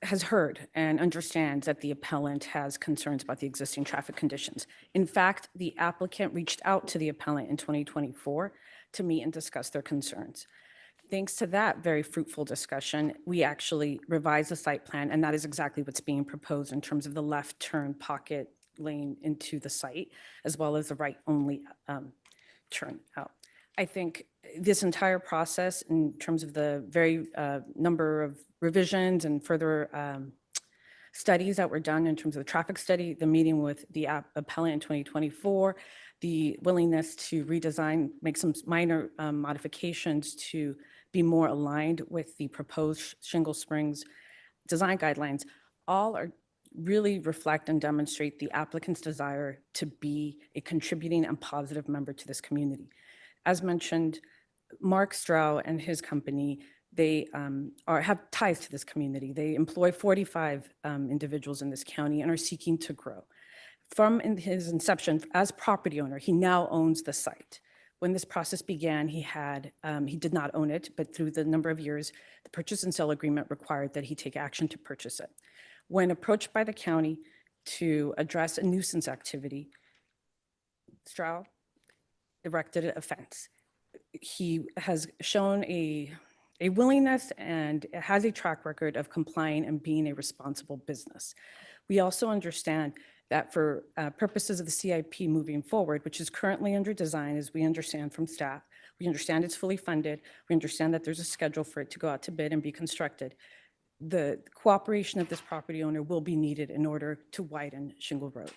has heard and understands that the appellant has concerns about the existing traffic conditions. In fact, the applicant reached out to the appellant in 2024 to meet and discuss their concerns. Thanks to that very fruitful discussion, we actually revised the site plan, and that is exactly what's being proposed in terms of the left turn pocket lane into the site, as well as the right only turn out. I think this entire process, in terms of the very number of revisions and further studies that were done in terms of the traffic study, the meeting with the appellant in 2024, the willingness to redesign, make some minor modifications to be more aligned with the proposed Shingle Springs design guidelines, all are really reflect and demonstrate the applicant's desire to be a contributing and positive member to this community. As mentioned, Mark Stroh and his company, they have ties to this community. They employ 45 individuals in this county and are seeking to grow. From his inception as property owner, he now owns the site. When this process began, he did not own it, but through the number of years, the purchase and sale agreement required that he take action to purchase it. When approached by the county to address a nuisance activity, Stroud erected a fence. He has shown a willingness and has a track record of complying and being a responsible business. We also understand that for purposes of the CIP moving forward, which is currently under design, as we understand from staff, we understand it's fully funded. We understand that there's a schedule for it to go out to bid and be constructed. The cooperation of this property owner will be needed in order to widen Shingle Road.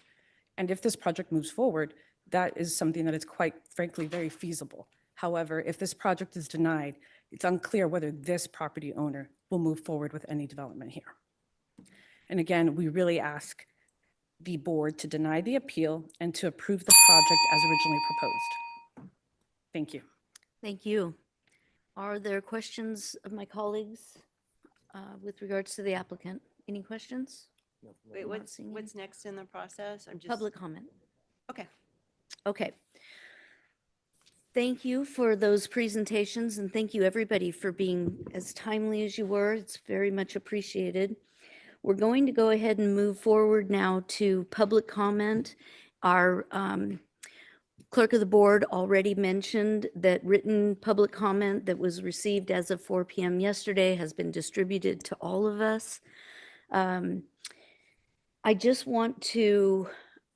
And if this project moves forward, that is something that is quite frankly very feasible. However, if this project is denied, it's unclear whether this property owner will move forward with any development here. And again, we really ask the board to deny the appeal and to approve the project as originally proposed. Thank you. Thank you. Are there questions of my colleagues with regards to the applicant? Any questions? Wait, Not what's seeing any. next in the process? I'm just Public comment. Okay. Okay. Thank you for those presentations, and thank you, everybody, for being as timely as you were. It's very much appreciated. We're going to go ahead and move forward now to public comment. Our clerk of the board already mentioned that written public comment that was received as of 4 p.m. yesterday has been distributed to all of us. I just want to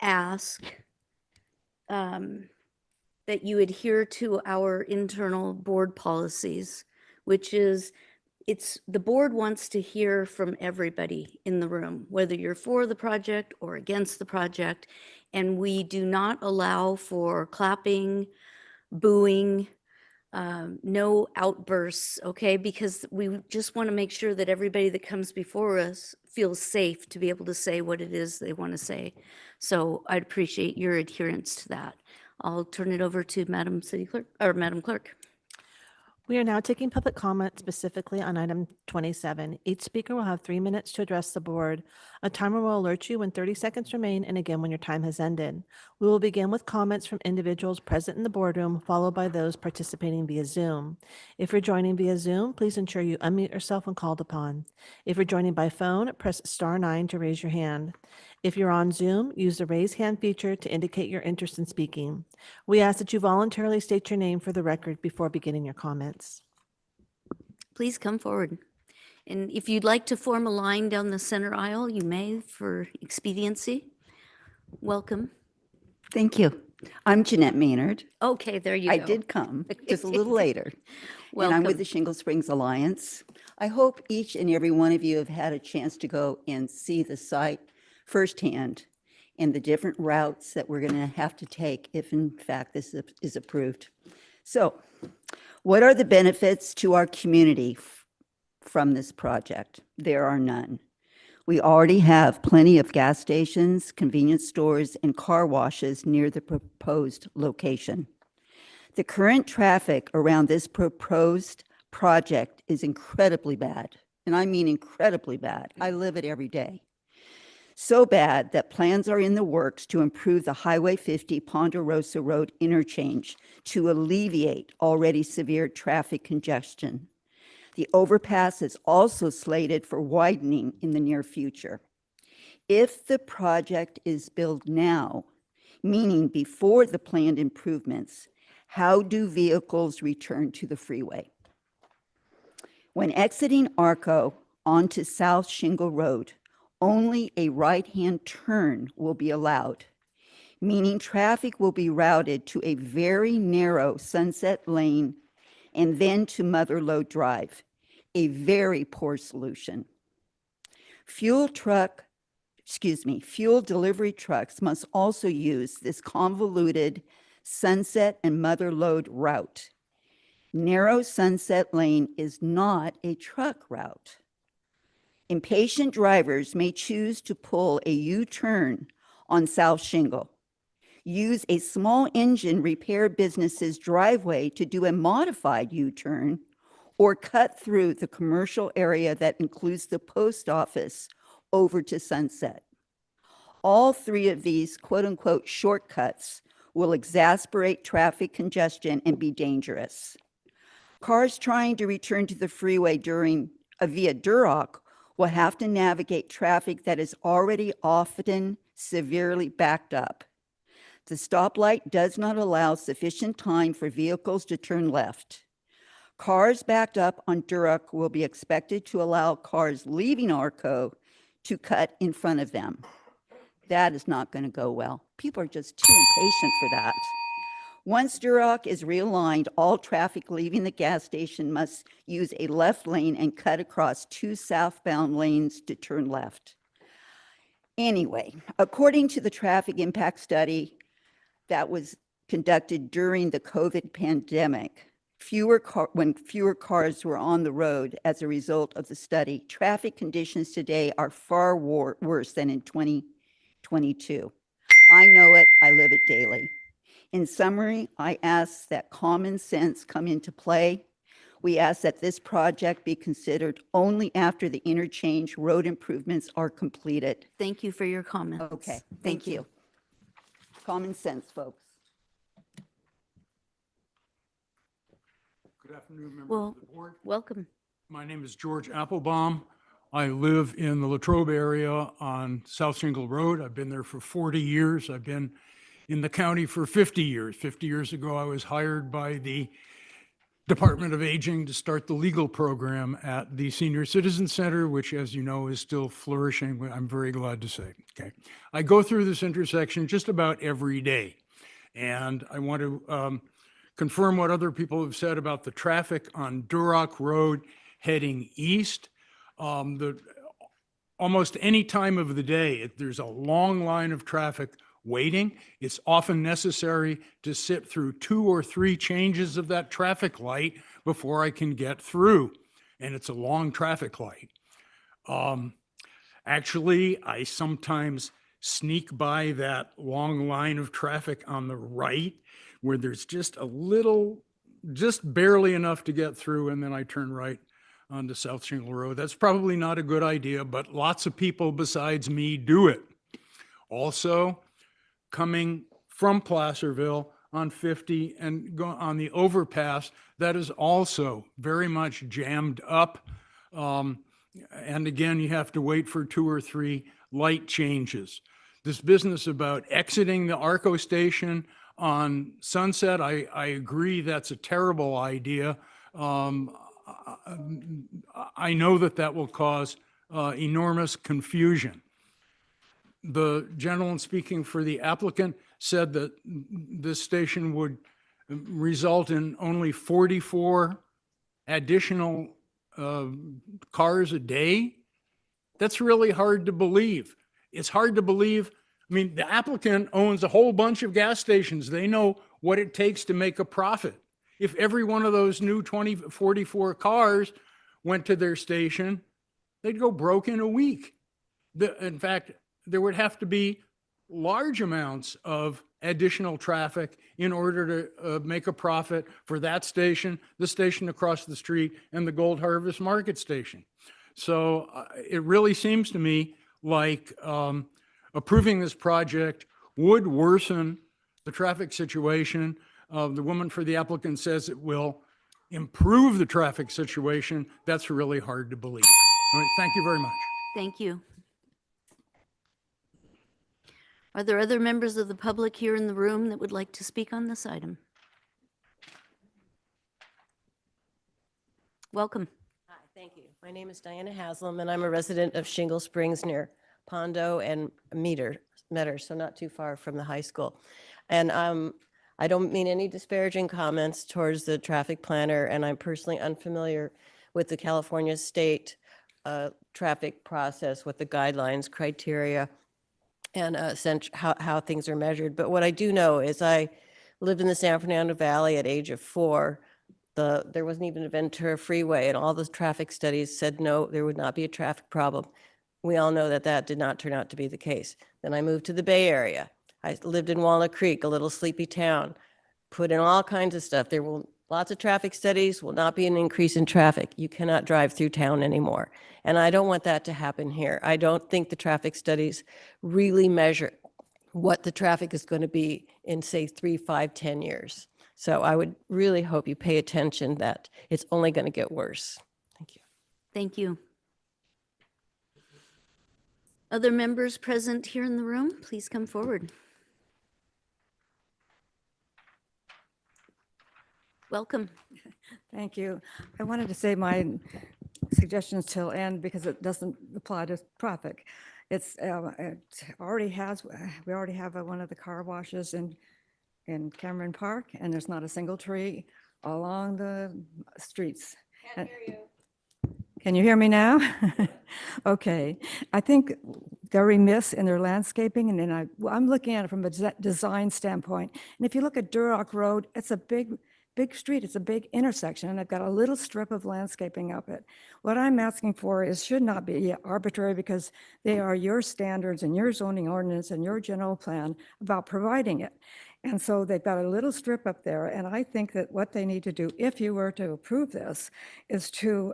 ask that you adhere to our internal board policies, which is the board wants to hear from everybody in the room, whether you're for the project or against the project. And we do not allow for clapping, booing, no outbursts, okay? Because we just want to make sure that everybody that comes before us feels safe to be able to say what it is they want to say. So I'd appreciate your adherence to that. I'll turn it over to Madam City Clerk, or Madam Clerk. We are now taking public comment specifically on item 27. Each speaker will have 3 minutes to address the board. A timer will alert you when 30 seconds remain and again when your time has ended. We will begin with comments from individuals present in the boardroom, followed by those participating via Zoom. If you're joining via Zoom, please ensure you unmute yourself when called upon. If you're joining by phone, press *9 to raise your hand. If you're on Zoom, use the raise hand feature to indicate your interest in speaking. We ask that you voluntarily state your name for the record before beginning your comments. Please come forward. And if you'd like to form a line down the center aisle, you may for expediency. Welcome. Thank you. I'm Jeanette Maynard. Okay, there you I go. did come just a little later. And I'm with Welcome. the Shingle Springs Alliance. I hope each and every one of you have had a chance to go and see the site firsthand and the different routes that we're going to have to take if in fact this is approved. So what are the benefits to our community from this project? There are none. We already have plenty of gas stations, convenience stores, and car washes near the proposed location. The current traffic around this proposed project is incredibly bad, and I mean incredibly bad. I live it every day. So bad that plans are in the works to improve the Highway 50 Ponderosa Road interchange to alleviate already severe traffic congestion. The overpass is also slated for widening in the near future. If the project is built now, meaning before the planned improvements, how do vehicles return to the freeway? When exiting Arco onto South Shingle Road, only a right-hand turn will be allowed, meaning traffic will be routed to a very narrow Sunset Lane and then to Mother Lode Drive, a very poor solution. Fuel delivery trucks must also use this convoluted Sunset and Mother Lode route. Narrow Sunset Lane is not a truck route. Impatient drivers may choose to pull a U-turn on South Shingle, use a small engine repair business's driveway to do a modified U-turn, or cut through the commercial area that includes the post office over to Sunset. All three of these quote-unquote shortcuts will exacerbate traffic congestion and be dangerous. Cars trying to return to the freeway via Duroc will have to navigate traffic that is already often severely backed up. The stoplight does not allow sufficient time for vehicles to turn left. Cars backed up on Duroc will be expected to allow cars leaving Arco to cut in front of them. That is not going to go well. People are just too impatient for that. Once Duroc is realigned, all traffic leaving the gas station must use a left lane and cut across 2 southbound lanes to turn left. Anyway, according to the traffic impact study that was conducted during the COVID pandemic, when fewer cars were on the road as a result of the study, traffic conditions today are far worse than in 2022. I know it, I live it daily. In summary, I ask that common sense come into play. We ask that this project be considered only after the interchange road improvements are completed. Thank you for your comments. Okay, thank you. Common sense, folks. Good afternoon, members Well, of the board. welcome. My name is George Applebaum. I live in the Latrobe area on South Shingle Road. I've been there for 40 years. I've been in the county for 50 years. 50 years ago, I was hired by the Department of Aging to start the legal program at the Senior Citizen Center, which, as you know, is still flourishing. I'm very glad to say. Okay, I go through this intersection just about every day, and I want to confirm what other people have said about the traffic on Duroc Road heading east. Almost any time of the day, there's a long line of traffic waiting. It's often necessary to sit through 2 or 3 changes of that traffic light before I can get through. And it's a long traffic light. Actually, I sometimes sneak by that long line of traffic on the right where there's just a little, just barely enough to get through, and then I turn right onto South Shingle Road. That's probably not a good idea, but lots of people besides me do it. Also, coming from Placerville on 50 and go on the overpass, that is also very much jammed up. And again, you have to wait for 2 or 3 light changes. This business about exiting the Arco station on Sunset, I agree that's a terrible idea. I know that will cause enormous confusion. The gentleman speaking for the applicant said that this station would result in only 44 additional cars a day. That's really hard to believe. It's hard to believe. I mean, the applicant owns a whole bunch of gas stations. They know what it takes to make a profit. If every one of those new 44 cars went to their station, they'd go broke in a week. In fact, there would have to be large amounts of additional traffic in order to make a profit for that station, the station across the street, and the Gold Harvest Market Station. So it really seems to me like approving this project would worsen the traffic situation. The woman for the applicant says it will improve the traffic situation. That's really hard to believe. All right, thank you very much. Thank you. Are there other members of the public here in the room that would like to speak on this item? Welcome. Hi, thank you. My name is Diana Haslam, and I'm a resident of Shingle Springs near Pondo and Metter, so not too far from the high school. And I don't mean any disparaging comments towards the traffic planner, and I'm personally unfamiliar with the California state traffic process, with the guidelines, criteria, and how things are measured. But what I do know is I lived in the San Fernando Valley at age of 4. There wasn't even a Ventura freeway, and all the traffic studies said no, there would not be a traffic problem. We all know that did not turn out to be the case. Then I moved to the Bay Area. I lived in Walnut Creek, a little sleepy town, put in all kinds of stuff. There will lots of traffic studies, will not be an increase in traffic. You cannot drive through town anymore. And I don't want that to happen here. I don't think the traffic studies really measure what the traffic is going to be in, say, 3, 5, 10 years. So I would really hope you pay attention that it's only going to get worse. Thank you. Thank you. Other members present here in the room, please come forward. Welcome. Thank you. I wanted to say my suggestions till end because it doesn't apply to traffic. It already has, we already have one of the car washes in Cameron Park, and there's not a single tree along the streets. Can't hear you. Can you hear me now? Okay. I think they're remiss in their landscaping, and then I'm looking at it from a design standpoint. And if you look at Duroc Road, it's a big street. It's a big intersection, and I've got a little strip of landscaping up it. What I'm asking for should not be arbitrary because they are your standards and your zoning ordinance and your general plan about providing it. And so they've got a little strip up there, and I think that what they need to do, if you were to approve this, is to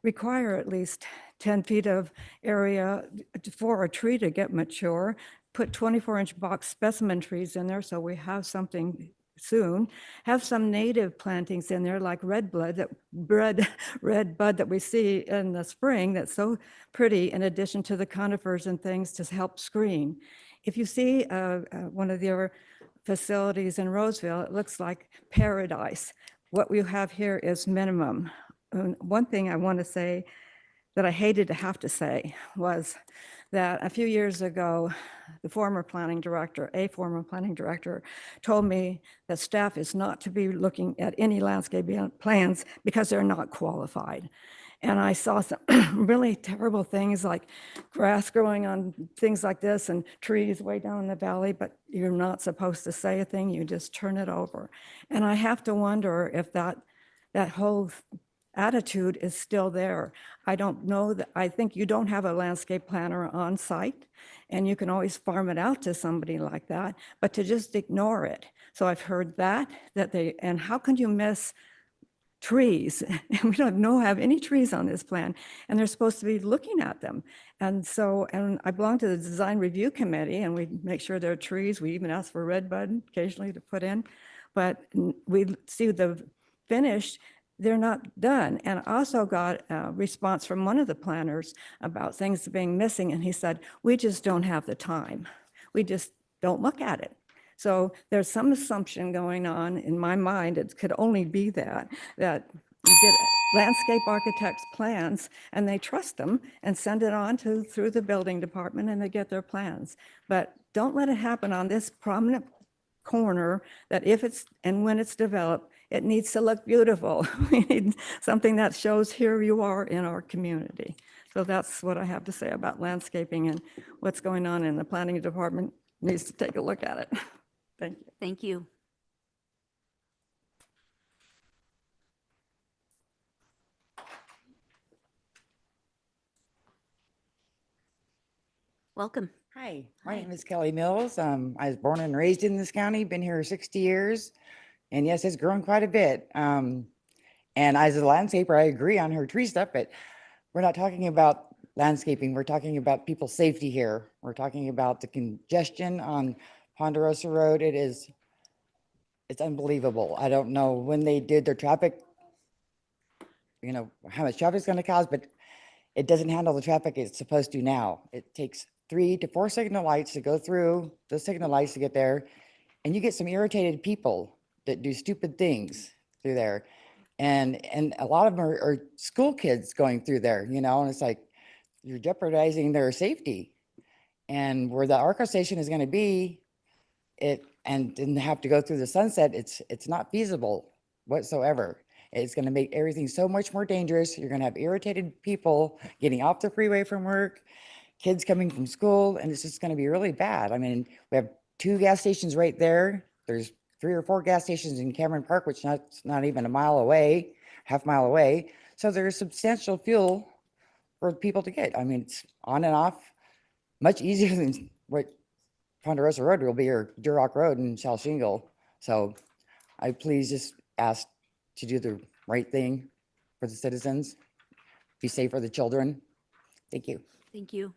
require at least 10 feet of area for a tree to get mature, put 24-inch box specimen trees in there so we have something soon, have some native plantings in there like red bud that we see in the spring that's so pretty, in addition to the conifers and things to help screen. If you see one of your facilities in Roseville, it looks like paradise. What we have here is minimum. And one thing I want to say that I hated to have to say was that a few years ago, a former planning director told me that staff is not to be looking at any landscape plans because they're not qualified. And I saw some really terrible things like grass growing on things like this and trees way down in the valley, but you're not supposed to say a thing, you just turn it over. And I have to wonder if that whole attitude is still there. I don't know that, I think you don't have a landscape planner on site and you can always farm it out to somebody like that, but to just ignore it. So I've heard and how can you miss trees? We don't have any trees on this plan, and they're supposed to be looking at them. And I belong to the design review committee, and we make sure there are trees. We even ask for red bud occasionally to put in, but we see the finished, they're not done. And I also got a response from one of the planners about things being missing, and he said, we just don't have the time. We just don't look at it. So there's some assumption going on in my mind. It could only be that you get landscape architects' plans and they trust them and send it on through the building department and they get their plans. But don't let it happen on this prominent corner that when it's developed, it needs to look beautiful. We need something that shows here you are in our community. So that's what I have to say about landscaping, and what's going on in the planning department needs to take a look at it. Thank you. Thank you. Welcome. Hi, my name is Kelly Mills. I was born and raised in this county, been here 60 years. And yes, it's grown quite a bit. And as a landscaper, I agree on her tree stuff, but we're not talking about landscaping. We're talking about people's safety here. We're talking about the congestion on Ponderosa Road. It's unbelievable. I don't know when they did their traffic, how much traffic it's going to cause, but it doesn't handle the traffic it's supposed to now. It takes 3 to 4 signal lights to go through the signal lights to get there. And you get some irritated people that do stupid things through there. And a lot of them are school kids going through there, and it's like you're jeopardizing their safety. And where the ARCO station is going to be, and didn't have to go through the sunset, it's not feasible whatsoever. It's going to make everything so much more dangerous. You're going to have irritated people getting off the freeway from work, kids coming from school, and it's just going to be really bad. I mean, we have 2 gas stations right there. There's 3 or 4 gas stations in Cameron Park, which is not even a mile away, half mile away. So there's substantial fuel for people to get. I mean, it's on and off, much easier than what Ponderosa Road will be, or Duroc Road and Shell Shingle. So I please just ask to do the right thing for the citizens, be safe for the children. Thank you. Thank you.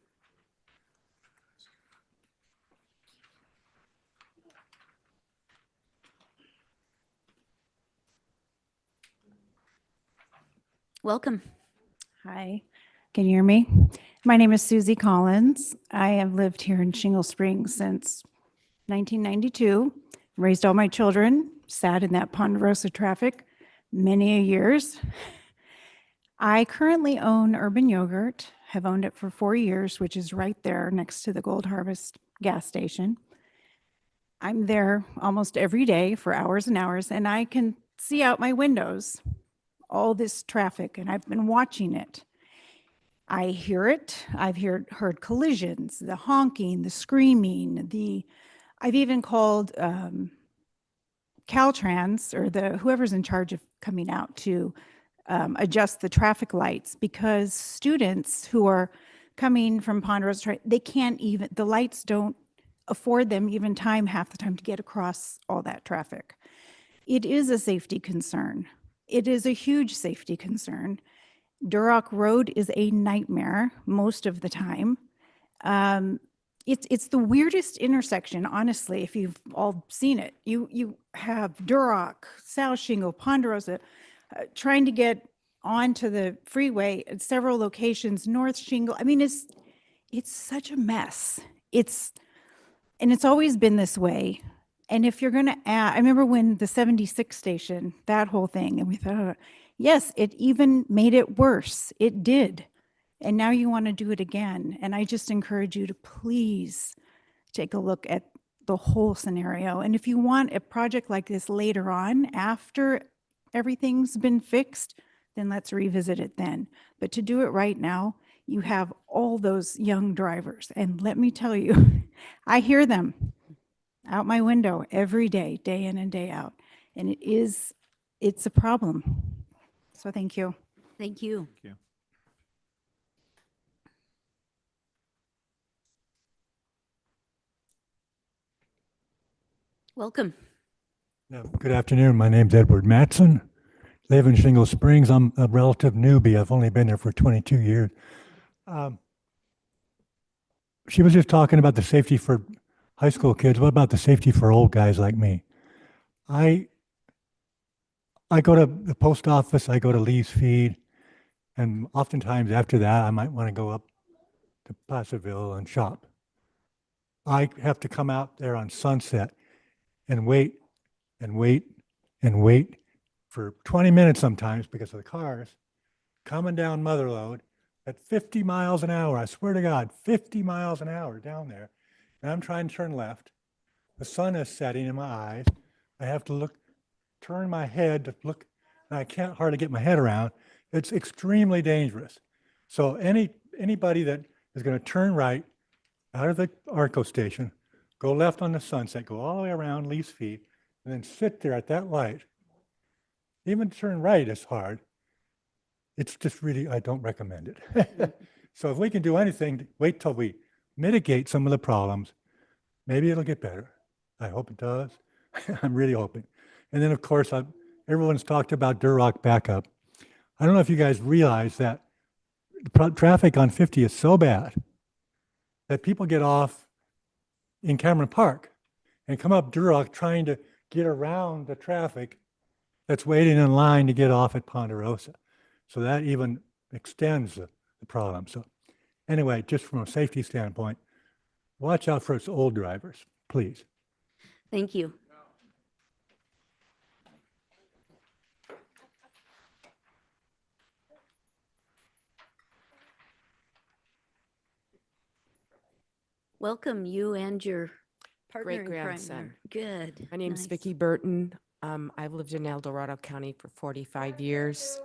Welcome. Hi, can you hear me? My name is Susie Collins. I have lived here in Shingle Springs since 1992, raised all my children, sat in that Ponderosa traffic many a years. I currently own Urban Yogurt, have owned it for 4 years, which is right there next to the Gold Harvest gas station. I'm there almost every day for hours and hours, and I can see out my windows all this traffic, and I've been watching it. I hear it. I've heard collisions, the honking, the screaming, I've even called Caltrans or whoever's in charge of coming out to adjust the traffic lights, because students who are coming from Ponderosa, they can't even, the lights don't afford them even time, half the time, to get across all that traffic. It is a safety concern. It is a huge safety concern. Duroc Road is a nightmare most of the time. It's the weirdest intersection, honestly, if you've all seen it. You have Duroc, South Shingle, Ponderosa, trying to get onto the freeway at several locations, North Shingle. I mean, it's such a mess. And it's always been this way. And if you're going to add, I remember when the 76 station, that whole thing, and we thought, yes, it even made it worse. It did. And now you want to do it again. And I just encourage you to please take a look at the whole scenario. And if you want a project like this later on, after everything's been fixed, then let's revisit it then. But to do it right now, you have all those young drivers. And let me tell you, I hear them out my window every day, day in and day out. And it's a problem. So thank you. Thank you. Thank you. Welcome. Good afternoon. My name's Edward Matson. Live in Shingle Springs. I'm a relative newbie. I've only been there for 22 years. She was just talking about the safety for high school kids. What about the safety for old guys like me? I go to the post office, I go to Lee's Feed, and oftentimes after that, I might want to go up to Placerville and shop. I have to come out there on Sunset and wait and wait and wait for 20 minutes sometimes because of the cars coming down Motherlode at 50 miles an hour. I swear to God, 50 miles an hour down there. And I'm trying to turn left. The sun is setting in my eyes. I have to turn my head to look, and I can't hardly get my head around. It's extremely dangerous. So anybody that is going to turn right out of the Arco station, go left on the Sunset, go all the way around Lee's Feet, and then sit there at that light. Even to turn right is hard. It's just really, I don't recommend it. So if we can do anything, wait till we mitigate some of the problems. Maybe it'll get better. I hope it does. I'm really hoping. And then, of course, everyone's talked about Duroc backup. I don't know if you guys realize that traffic on 50 is so bad that people get off in Cameron Park and come up Duroc trying to get around the traffic that's waiting in line to get off at Ponderosa. So that even extends the problem. So anyway, just from a safety standpoint, watch out for us old drivers, please. Thank you. Welcome, you and your partner in crime Great-grandson. there. Good. My name's Nice. Vicki Burton. I've lived in El Dorado County for 45 years.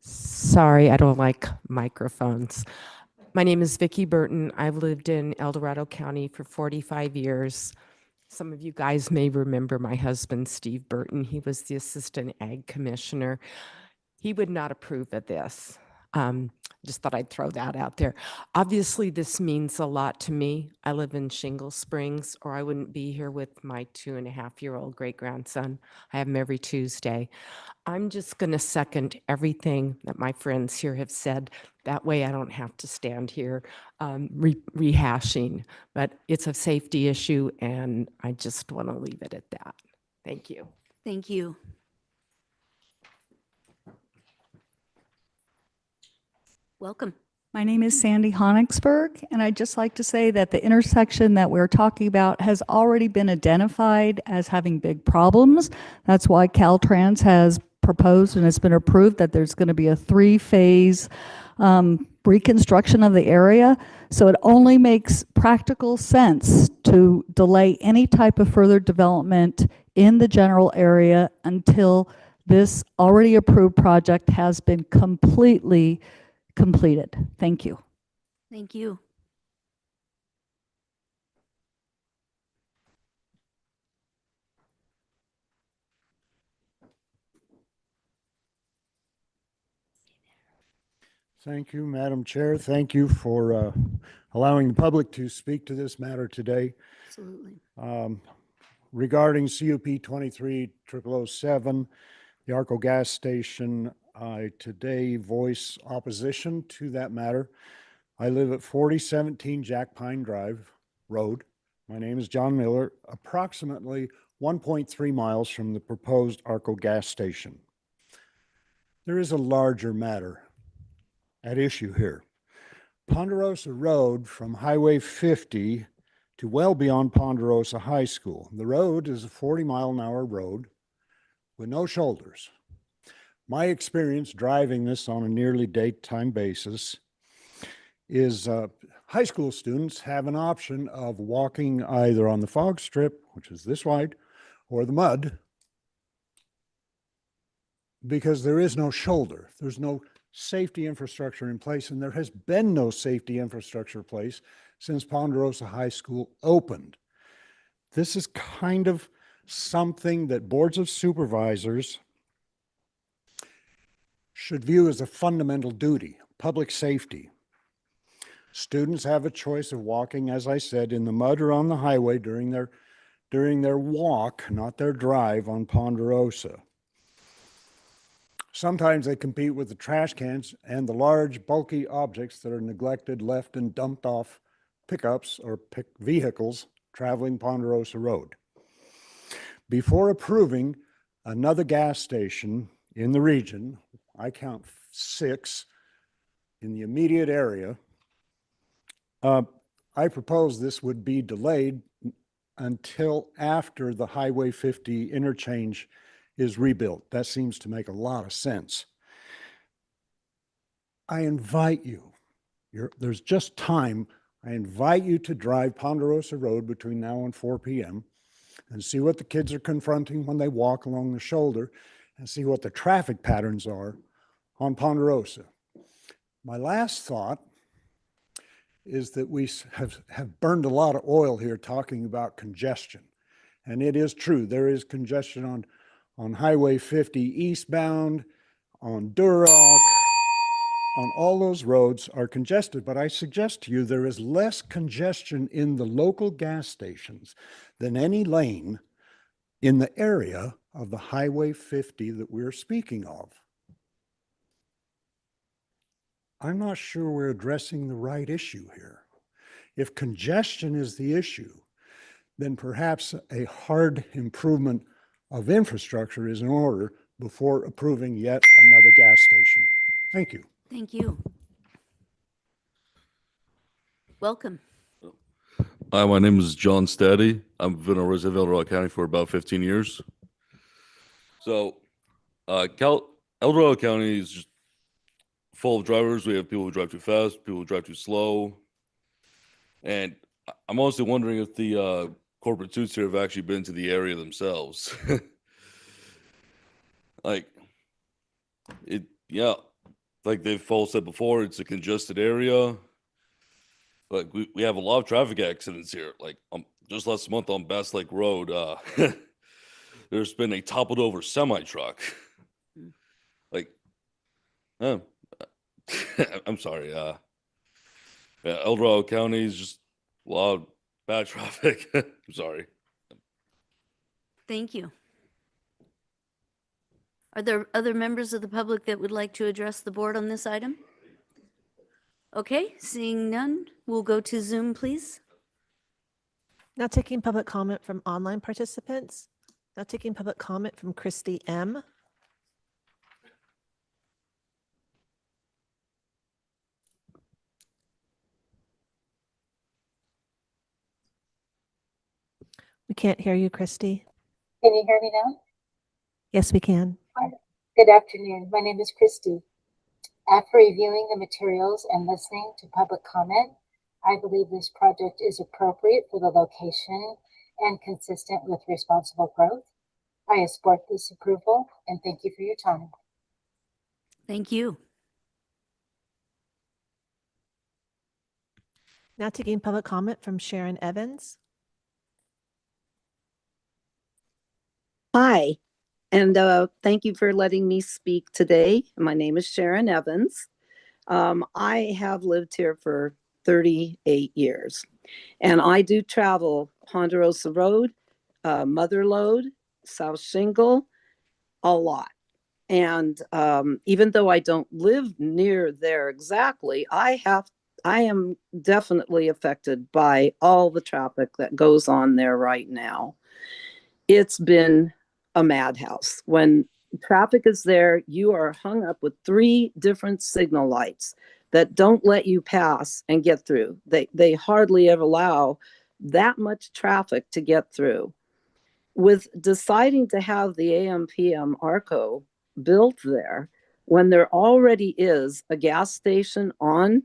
Sorry, I don't like microphones. My name is Vicki Burton. I've lived in El Dorado County for 45 years. Some of you guys may remember my husband, Steve Burton. He was the Assistant Ag Commissioner. He would not approve of this. Just thought I'd throw that out there. Obviously, this means a lot to me. I live in Shingle Springs, or I wouldn't be here with my 2.5-year-old great-grandson. I have him every Tuesday. I'm just going to second everything that my friends here have said. That way I don't have to stand here rehashing. But it's a safety issue, and I just want to leave it at that. Thank you. Thank you. Welcome. My name is Sandy Honigsberg, and I'd just like to say that the intersection that we're talking about has already been identified as having big problems. That's why Caltrans has proposed and it's been approved that there's going to be a three-phase reconstruction of the area. So it only makes practical sense to delay any type of further development in the general area until this already approved project has been completely completed. Thank you. Thank you. Thank you, Madam Chair. Thank you for allowing the public to speak to this matter today. Absolutely. Regarding CUP 23-0007, the Arco gas station, I today voice opposition to that matter. I live at 4017 Jack Pine Drive Road. My name is John Miller, approximately 1.3 miles from the proposed Arco gas station. There is a larger matter at issue here. Ponderosa Road from Highway 50 to well beyond Ponderosa High School. The road is a 40-mile-an-hour road with no shoulders. My experience driving this on a nearly daytime basis is high school students have an option of walking either on the fog strip, which is this wide, or the mud, because there is no shoulder. There's no safety infrastructure in place, and there has been no safety infrastructure in place since Ponderosa High School opened. This is kind of something that boards of supervisors should view as a fundamental duty, public safety. Students have a choice of walking, as I said, in the mud or on the highway during their walk, not their drive on Ponderosa. Sometimes they compete with the trash cans and the large, bulky objects that are neglected, left, and dumped off pickups or vehicles traveling Ponderosa Road. Before approving another gas station in the region, I count 6 in the immediate area, I propose this would be delayed until after the Highway 50 interchange is rebuilt. That seems to make a lot of sense. I invite you, there's just time, I invite you to drive Ponderosa Road between now and 4 p.m. and see what the kids are confronting when they walk along the shoulder and see what the traffic patterns are on Ponderosa. My last thought is that we have burned a lot of oil here talking about congestion. And it is true, there is congestion on Highway 50 eastbound, on Duroc, on all those roads are congested. But I suggest to you there is less congestion in the local gas stations than any lane in the area of the Highway 50 that we're speaking of. I'm not sure we're addressing the right issue here. If congestion is the issue, then perhaps a hard improvement of infrastructure is in order before approving yet another gas station. Thank you. Thank you. Welcome. Hi, my name is John Staddy. I've been a resident of El Dorado County for about 15 years. So, El Dorado County is just full of drivers. We have people who drive too fast, people who drive too slow. And I'm honestly wondering if the corporate suits here have actually been to the area themselves. Like they've all said before, it's a congested area. Like we have a lot of traffic accidents here. Like just last month on Bass Lake Road, there's been a toppled over semi truck. Like, I'm sorry. El Dorado County is just a lot of bad traffic. I'm sorry. Thank you. Are there other members of the public that would like to address the board on this item? Okay, seeing none, we'll go to Zoom, please. Now taking public comment from online participants. Now taking public comment from Christy M. We can't hear you, Christy. Can you hear me now? Yes, we can. Hi. Good afternoon. My name is Christy. After reviewing the materials and listening to public comment, I believe this project is appropriate for the location and consistent with responsible growth. I support this approval and thank you for your time. Thank you. Now taking public comment from Sharon Evans. Hi, and thank you for letting me speak today. My name is Sharon Evans. I have lived here for 38 years, and I do travel Ponderosa Road, Mother Lode, South Shingle, a lot. And even though I don't live near there exactly, I am definitely affected by all the traffic that goes on there right now. It's been a madhouse. When traffic is there, you are hung up with 3 different signal lights that don't let you pass and get through. They hardly ever allow that much traffic to get through. With deciding to have the AM/PM ARCO built there, when there already is a gas station on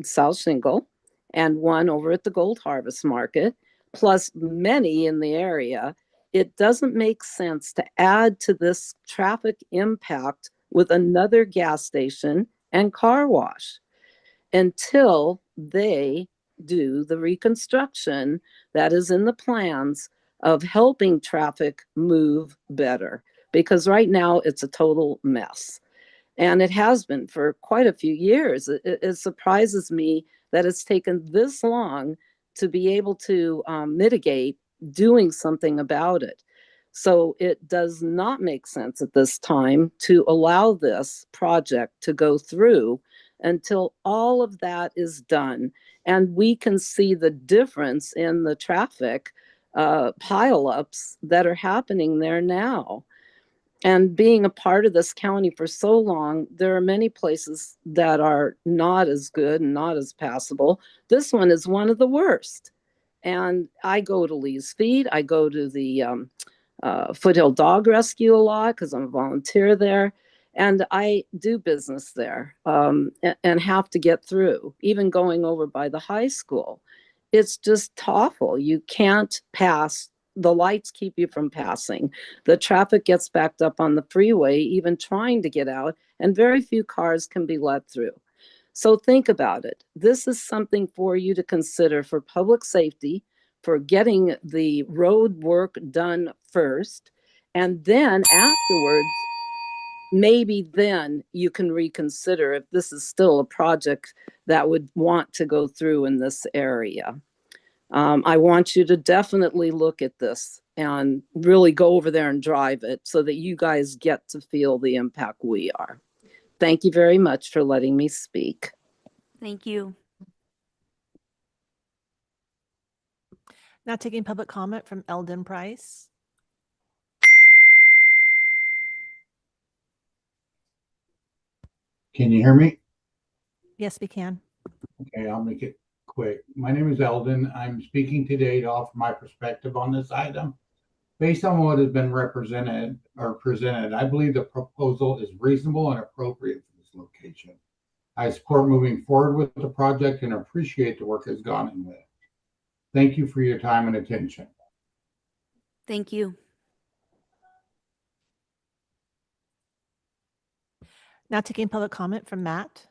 South Shingle and one over at the Gold Harvest Market, plus many in the area, it doesn't make sense to add to this traffic impact with another gas station and car wash until they do the reconstruction that is in the plans of helping traffic move better. Because right now it's a total mess. And it has been for quite a few years. It surprises me that it's taken this long to be able to mitigate doing something about it. So it does not make sense at this time to allow this project to go through until all of that is done. And we can see the difference in the traffic pileups that are happening there now. And being a part of this county for so long, there are many places that are not as good and not as passable. This one is one of the worst. And I go to Lee's Feed. I go to the Foothill Dog Rescue a lot because I'm a volunteer there. And I do business there and have to get through, even going over by the high school. It's just awful. You can't pass. The lights keep you from passing. The traffic gets backed up on the freeway, even trying to get out, and very few cars can be let through. So think about it. This is something for you to consider for public safety, for getting the road work done first, and then afterwards, maybe then you can reconsider if this is still a project that would want to go through in this area. I want you to definitely look at this and really go over there and drive it so that you guys get to feel the impact we are. Thank you very much for letting me speak. Thank you. Now taking public comment from Eldon Price. Can you hear me? Yes, we can. Okay, I'll make it quick. My name is Eldon. I'm speaking today to offer my perspective on this item. Based on what has been presented, I believe the proposal is reasonable and appropriate for this location. I support moving forward with the project and appreciate the work that's gone into it. Thank you for your time and attention. Thank you. Now taking public comment from Matt.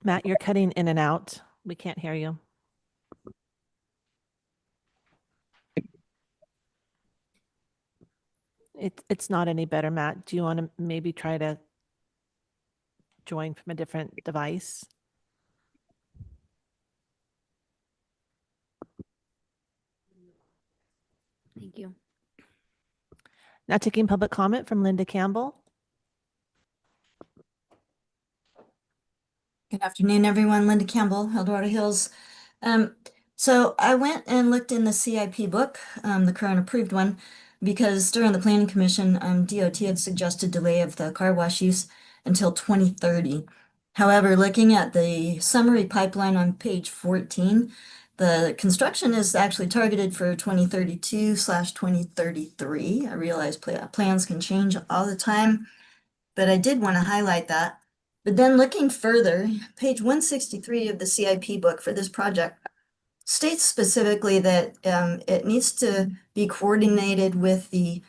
Matt, you're cutting in and out. We can't hear you. It's not any better, Matt. Do you want to maybe try to join from a different device? Thank you. Now taking public comment from Linda Campbell. Good afternoon, everyone. Linda Campbell, Eldorado Hills. So I went and looked in the CIP book, the current approved one, because during the Planning Commission, DOT had suggested delay of the car wash use until 2030. However, looking at the summary pipeline on page 14, the construction is actually targeted for 2032/2033. I realize plans can change all the time, but I did want to highlight that. But then looking further, page 163 of the CIP book for this project states specifically that it needs to be coordinated with the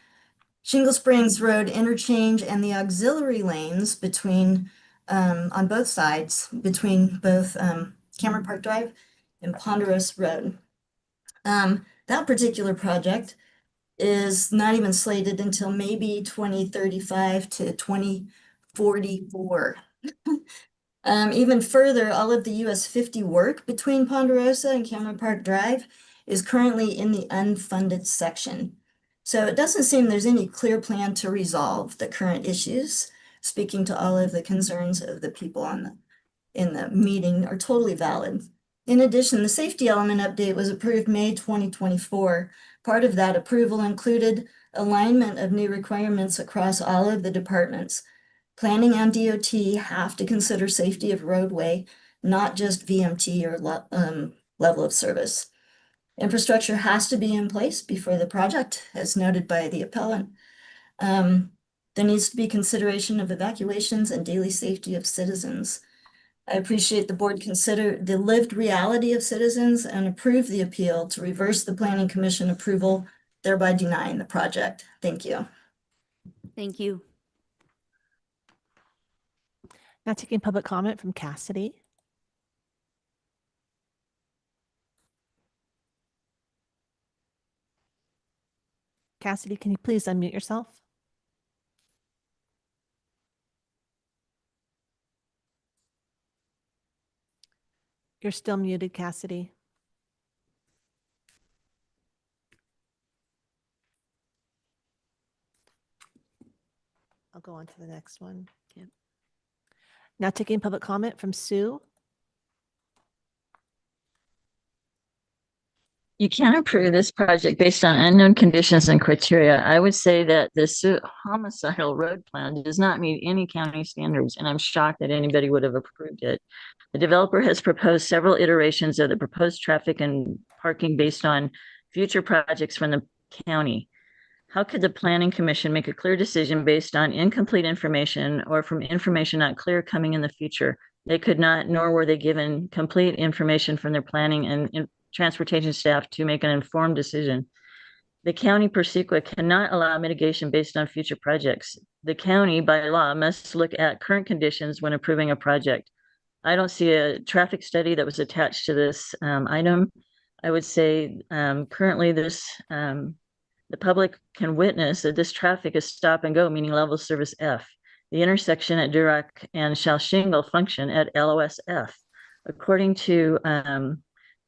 Shingle Springs Road interchange and the auxiliary lanes between, on both sides, between both Cameron Park Drive and Ponderosa Road. That particular project is not even slated until maybe 2035 to 2044. Even further, all of the US 50 work between Ponderosa and Cameron Park Drive is currently in the unfunded section. So it doesn't seem there's any clear plan to resolve the current issues. Speaking to all of the concerns of the people in the meeting are totally valid. In addition, the safety element update was approved May 2024. Part of that approval included alignment of new requirements across all of the departments. Planning and DOT have to consider safety of roadway, not just VMT or level of service. Infrastructure has to be in place before the project, as noted by the appellant. There needs to be consideration of evacuations and daily safety of citizens. I appreciate the board consider the lived reality of citizens and approve the appeal to reverse the Planning Commission approval, thereby denying the project. Thank you. Thank you. Now taking public comment from Cassidy. Cassidy, can you please unmute yourself? You're still muted, Cassidy. I'll go on to the next one. Yep. Now taking public comment from Sue. You can approve this project based on unknown conditions and criteria. I would say that the homicidal road plan does not meet any county standards, and I'm shocked that anybody would have approved it. The developer has proposed several iterations of the proposed traffic and parking based on future projects from the county. How could the Planning Commission make a clear decision based on incomplete information or from information not clear coming in the future? They could not, nor were they given complete information from their planning and transportation staff to make an informed decision. The county per SEQA cannot allow mitigation based on future projects. The county by law must look at current conditions when approving a project. I don't see a traffic study that was attached to this item. I would say currently the public can witness that this traffic is stop and go, meaning level service F. The intersection at Duroc and Shell Shingle function at LOS F. According to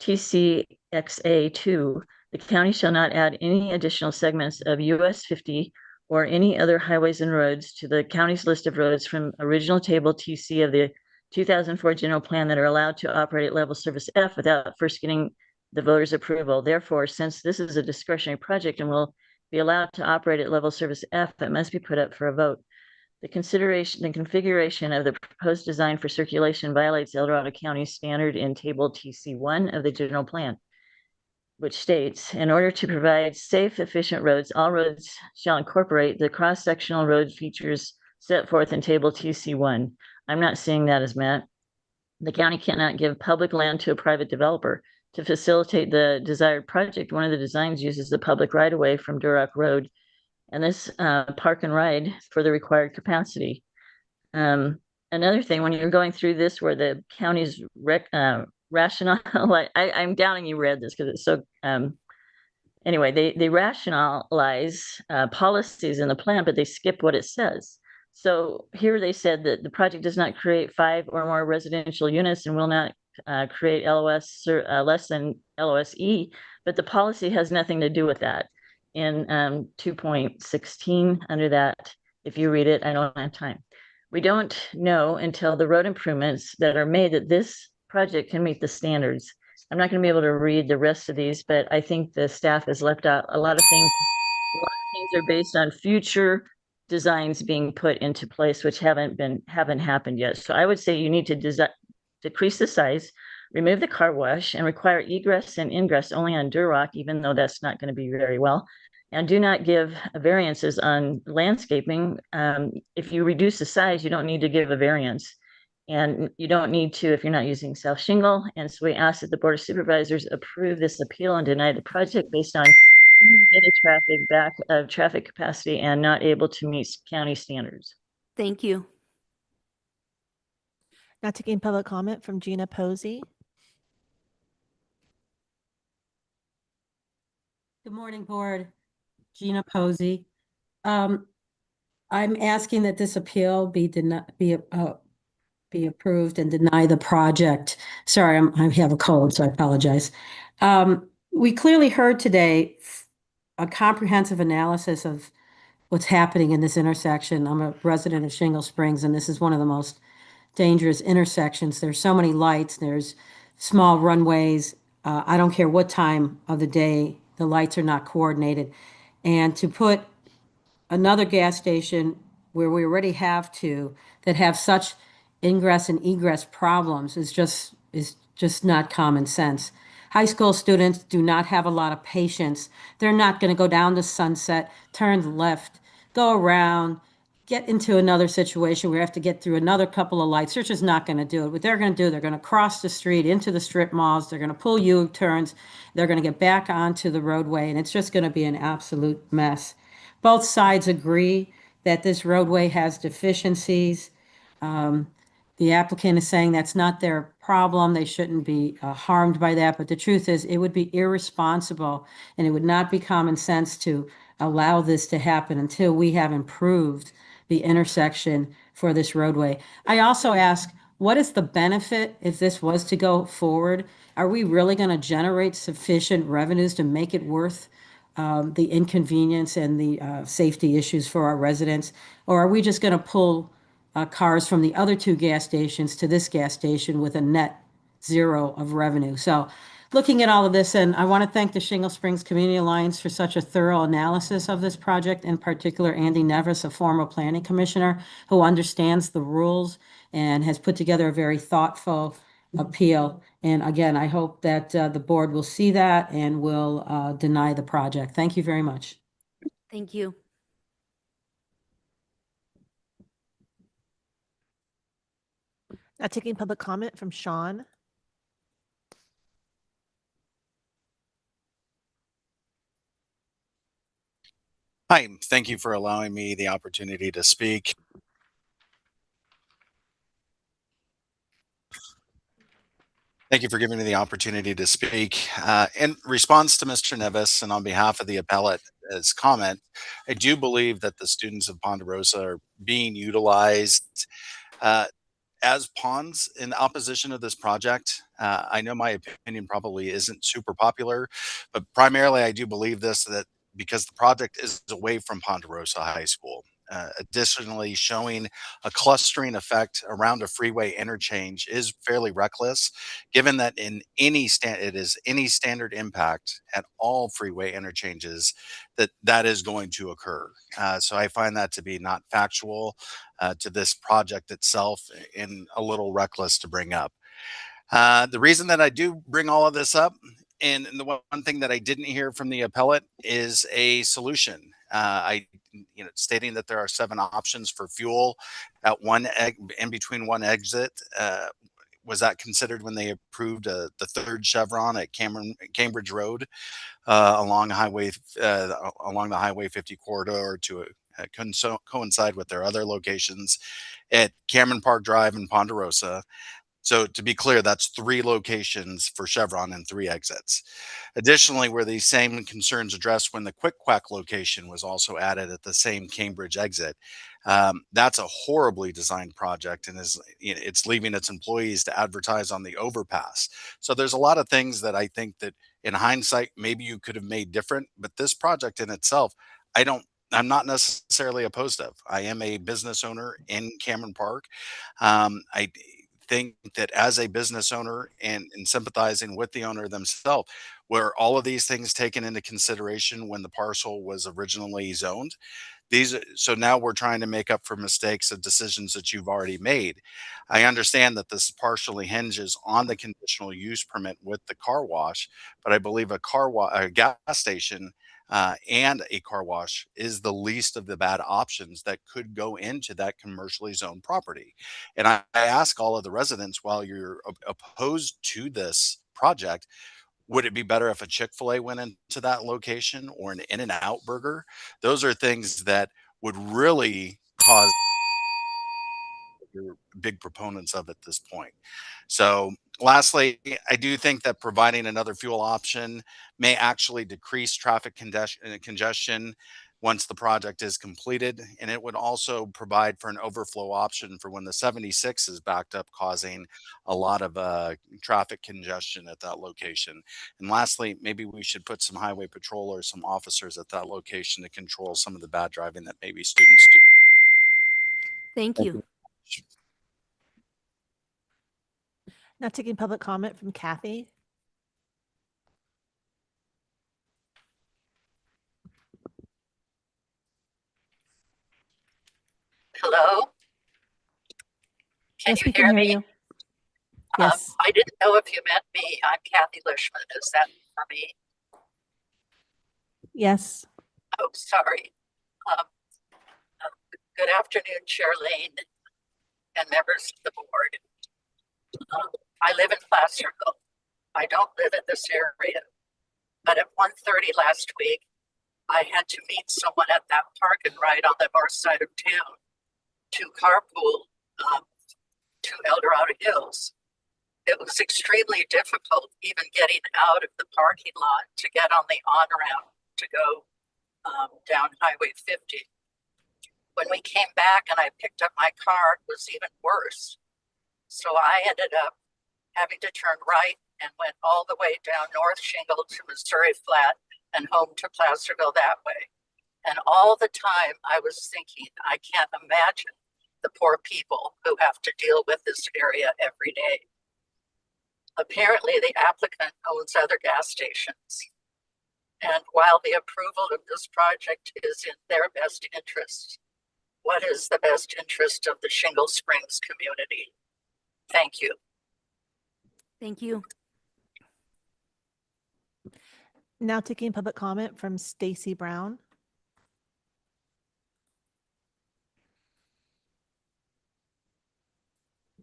TCXA2, the county shall not add any additional segments of US 50 or any other highways and roads to the county's list of roads from original table TC of the 2004 general plan that are allowed to operate at level service F without first getting the voters' approval. Therefore, since this is a discretionary project and will be allowed to operate at level service F, it must be put up for a vote. The configuration of the proposed design for circulation violates El Dorado County's standard in table TC1 of the general plan, which states, in order to provide safe, efficient roads, all roads shall incorporate the cross-sectional road features set forth in table TC1. I'm not seeing that as met. The county cannot give public land to a private developer. To facilitate the desired project, one of the designs uses the public right-of-way from Duroc Road and this park and ride for the required capacity. Another thing, when you're going through this where the county's rationale, I'm doubting you read this because it's so, anyway, they rationalize policies in the plan, but they skip what it says. So here they said that the project does not create 5 or more residential units and will not create LOS less than LOSE, but the policy has nothing to do with that. In 2.16 under that, if you read it, I don't have time. We don't know until the road improvements that are made that this project can meet the standards. I'm not going to be able to read the rest of these, but I think the staff has left out a lot of things. A lot of things are based on future designs being put into place, which haven't happened yet. So I would say you need to decrease the size, remove the car wash, and require egress and ingress only on Duroc, even though that's not going to be very well. And do not give variances on landscaping. If you reduce the size, you don't need to give a variance. And you don't need to if you're not using South Shingle. And so we ask that the Board of Supervisors approve this appeal and deny the project based on traffic capacity and not able to meet county standards. Thank you. Now taking public comment from Gina Posey. Good morning, Board. Gina Posey. I'm asking that this appeal be approved and deny the project. Sorry, I have a cold, so I apologize. We clearly heard today a comprehensive analysis of what's happening in this intersection. I'm a resident of Shingle Springs, and this is one of the most dangerous intersections. There's so many lights, there's small runways. I don't care what time of the day, the lights are not coordinated. And to put another gas station where we already have two that have such ingress and egress problems is just not common sense. High school students do not have a lot of patience. They're not going to go down to Sunset, turn left, go around, get into another situation where we have to get through another couple of lights. They're just not going to do it. What they're going to do, they're going to cross the street into the strip malls. They're going to pull U-turns. They're going to get back onto the roadway, and it's just going to be an absolute mess. Both sides agree that this roadway has deficiencies. The applicant is saying that's not their problem. They shouldn't be harmed by that. But the truth is, it would be irresponsible and it would not be common sense to allow this to happen until we have improved the intersection for this roadway. I also ask, what is the benefit if this was to go forward? Are we really going to generate sufficient revenues to make it worth the inconvenience and the safety issues for our residents? Or are we just going to pull cars from the other two gas stations to this gas station with a net zero of revenue? So looking at all of this, and I want to thank the Shingle Springs Community Alliance for such a thorough analysis of this project, in particular Andy Nevis, a former planning commissioner who understands the rules and has put together a very thoughtful appeal. And again, I hope that the board will see that and will deny the project. Thank you very much. Thank you. Now taking public comment from Sean. Hi, thank you for allowing me the opportunity to speak. Thank you for giving me the opportunity to speak. In response to Mr. Nevis and on behalf of the appellate's comment, I do believe that the students of Ponderosa are being utilized as pawns in opposition of this project. I know my opinion probably isn't super popular, but primarily I do believe this, that because the project is away from Ponderosa High School. Additionally, showing a clustering effect around a freeway interchange is fairly reckless, given that it is any standard impact at all freeway interchanges that is going to occur. So I find that to be not factual to this project itself and a little reckless to bring up. The reason that I do bring all of this up, and the one thing that I didn't hear from the appellate, is a solution. Stating that there are 7 options for fuel at in between one exit. Was that considered when they approved the 3rd Chevron at Cambridge Road along the Highway 50 corridor to coincide with their other locations at Cameron Park Drive and Ponderosa? So to be clear, that's 3 locations for Chevron and 3 exits. Additionally, were these same concerns addressed when the Quick Quack location was also added at the same Cambridge exit? That's a horribly designed project, and it's leaving its employees to advertise on the overpass. So there's a lot of things that I think that in hindsight, maybe you could have made different, but this project in itself, I don't I'm not necessarily opposed of. I am a business owner in Cameron Park. I think that as a business owner and sympathizing with the owner themselves, were all of these things taken into consideration when the parcel was originally zoned? So now we're trying to make up for mistakes of decisions that you've already made. I understand that this partially hinges on the conditional use permit with the car wash, but I believe a gas station and a car wash is the least of the bad options that could go into that commercially zoned property. And I ask all of the residents, while you're opposed to this project, would it be better if a Chick-fil-A went into that location, or an In-N-Out burger? Those are things that would really cause, you're big proponents of at this point. So lastly, I do think that providing another fuel option may actually decrease traffic congestion once the project is completed. And it would also provide for an overflow option for when the 76 is backed up, causing a lot of traffic congestion at that location. And lastly, maybe we should put some highway patrol or some officers at that location to control some of the bad driving that maybe students do. Thank you. Now taking public comment from Kathy. Hello? Can Yes, you we can hear hear me? you. Yes. I didn't know if you meant me. I'm Kathy Lishman. Is that for me? Yes. Oh, sorry. Um, Good afternoon, Chair Lane and members of the board. I live in Placerville. I don't live in this area, but at 1:30 last week, I had to meet someone at that park and ride on the north side of town to carpool to El Dorado Hills. It was extremely difficult even getting out of the parking lot to get on the on-ramp to go down Highway 50. When we came back and I picked up my car, it was even worse. So I ended up having to turn right and went all the way down North Shingle to Missouri Flat and home to Placerville that way. And all the time I was thinking, I can't imagine the poor people who have to deal with this area every day. Apparently the applicant owns other gas stations. And while the approval of this project is in their best interest, what is the best interest of the Shingle Springs community? Thank you. Thank you. Now taking public comment from Stacy Brown.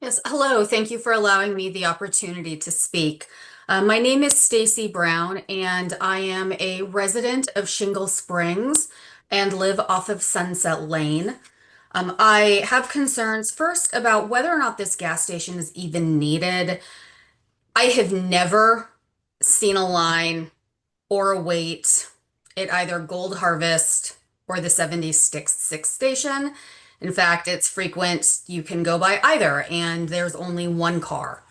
Yes, hello. Thank you for allowing me the opportunity to speak. My name is Stacy Brown, and I am a resident of Shingle Springs and live off of Sunset Lane. I have concerns first about whether or not this gas station is even needed. I have never seen a line or a wait at either Gold Harvest or the 76 station. In fact, it's frequent. You can go by either, and there's only one car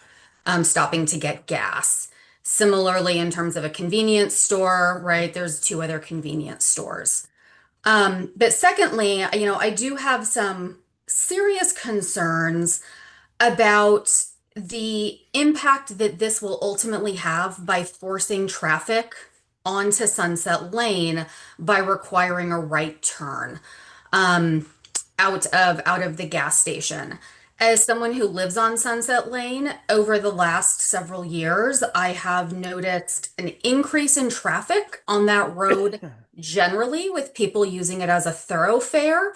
stopping to get gas. Similarly, in terms of a convenience store, right, there's two other convenience stores. But secondly, I do have some serious concerns about the impact that this will ultimately have by forcing traffic onto Sunset Lane by requiring a right turn out of the gas station. As someone who lives on Sunset Lane, over the last several years, I have noticed an increase in traffic on that road generally, with people using it as a thoroughfare.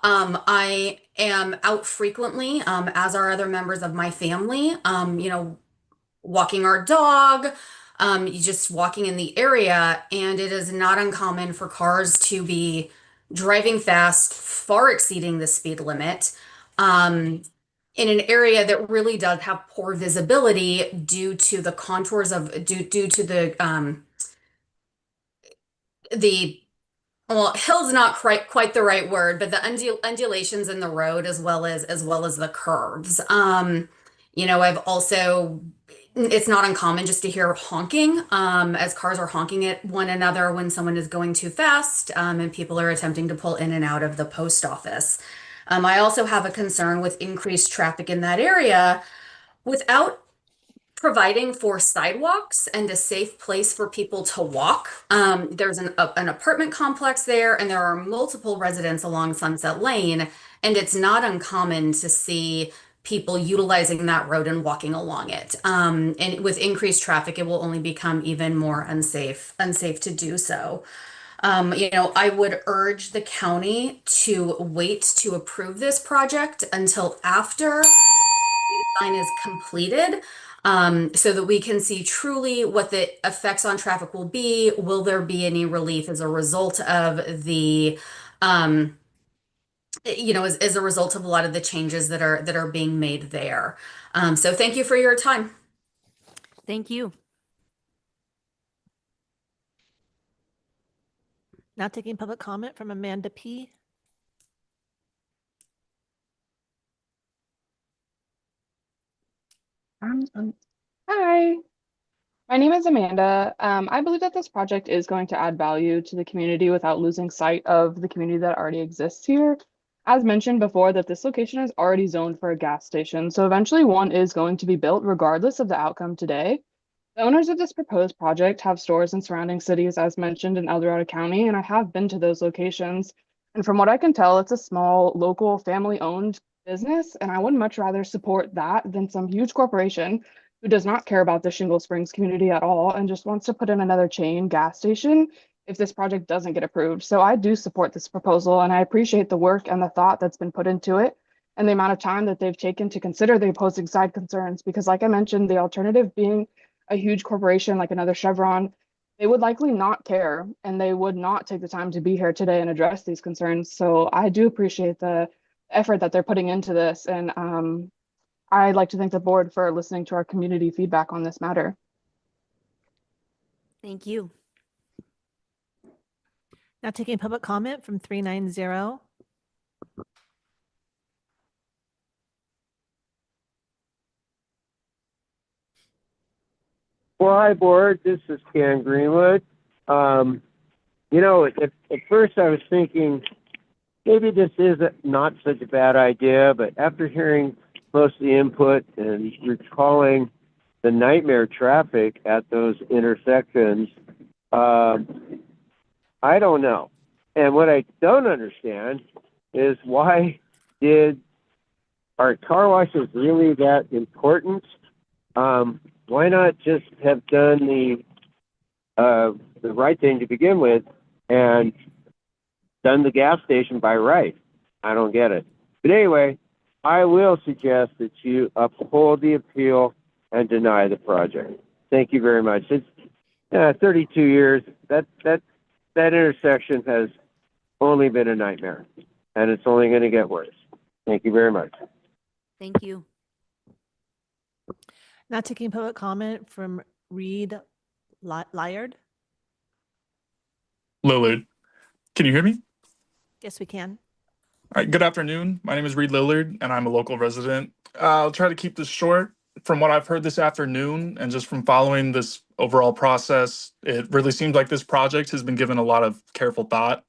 I am out frequently, as are other members of my family, walking our dog, just walking in the area, and it is not uncommon for cars to be driving fast, far exceeding the speed limit, in an area that really does have poor visibility due to the contours of due to the well, hill's not quite the right word, but the undulations in the road as well as the curves. I've also it's not uncommon just to hear honking as cars are honking at one another when someone is going too fast and people are attempting to pull in and out of the post office. I also have a concern with increased traffic in that area without providing for sidewalks and a safe place for people to walk. There's an apartment complex there, and there are multiple residents along Sunset Lane, and it's not uncommon to see people utilizing that road and walking along it. And with increased traffic, it will only become even more unsafe to do so. I would urge the county to wait to approve this project until after the design is completed, so that we can see truly what the effects on traffic will be. Will there be any relief as a result of the, as a result of a lot of the changes that are being made there. So thank you for your time. Thank you. Now taking public comment from Amanda P. Hi, my name is Amanda. I believe that this project is going to add value to the community without losing sight of the community that already exists here. As mentioned before, that this location is already zoned for a gas station, so eventually one is going to be built regardless of the outcome today. The owners of this proposed project have stores in surrounding cities, as mentioned in El Dorado County, and I have been to those locations. And from what I can tell, it's a small, local, family-owned business, and I would much rather support that than some huge corporation who does not care about the Shingle Springs community at all and just wants to put in another chain gas station if this project doesn't get approved. So I do support this proposal, and I appreciate the work and the thought that's been put into it and the amount of time that they've taken to consider the opposing side concerns, because like I mentioned, the alternative being a huge corporation like another Chevron, they would likely not care and they would not take the time to be here today and address these concerns. So I do appreciate the effort that they're putting into this. And I'd like to thank the board for listening to our community feedback on this matter. Thank you. Now taking public comment from 390. Well, hi, board. This is Ken Greenwood. At first I was thinking maybe this is not such a bad idea, but after hearing most of the input and recalling the nightmare traffic at those intersections, I don't know. And what I don't understand is why are car washes really that important? Why not just have done the right thing to begin with and done the gas station by right? I don't get it. But anyway, I will suggest that you uphold the appeal and deny the project. Thank you very much. It's 32 years. That intersection has only been a nightmare, and it's only going to get worse. Thank you very much. Thank you. Now taking public comment from Reed Lyard. Lillard. Can you hear me? Yes, we can. All right, good afternoon. My name is Reed Lillard, and I'm a local resident. I'll try to keep this short. From what I've heard this afternoon, and just from following this overall process, it really seems like this project has been given a lot of careful thought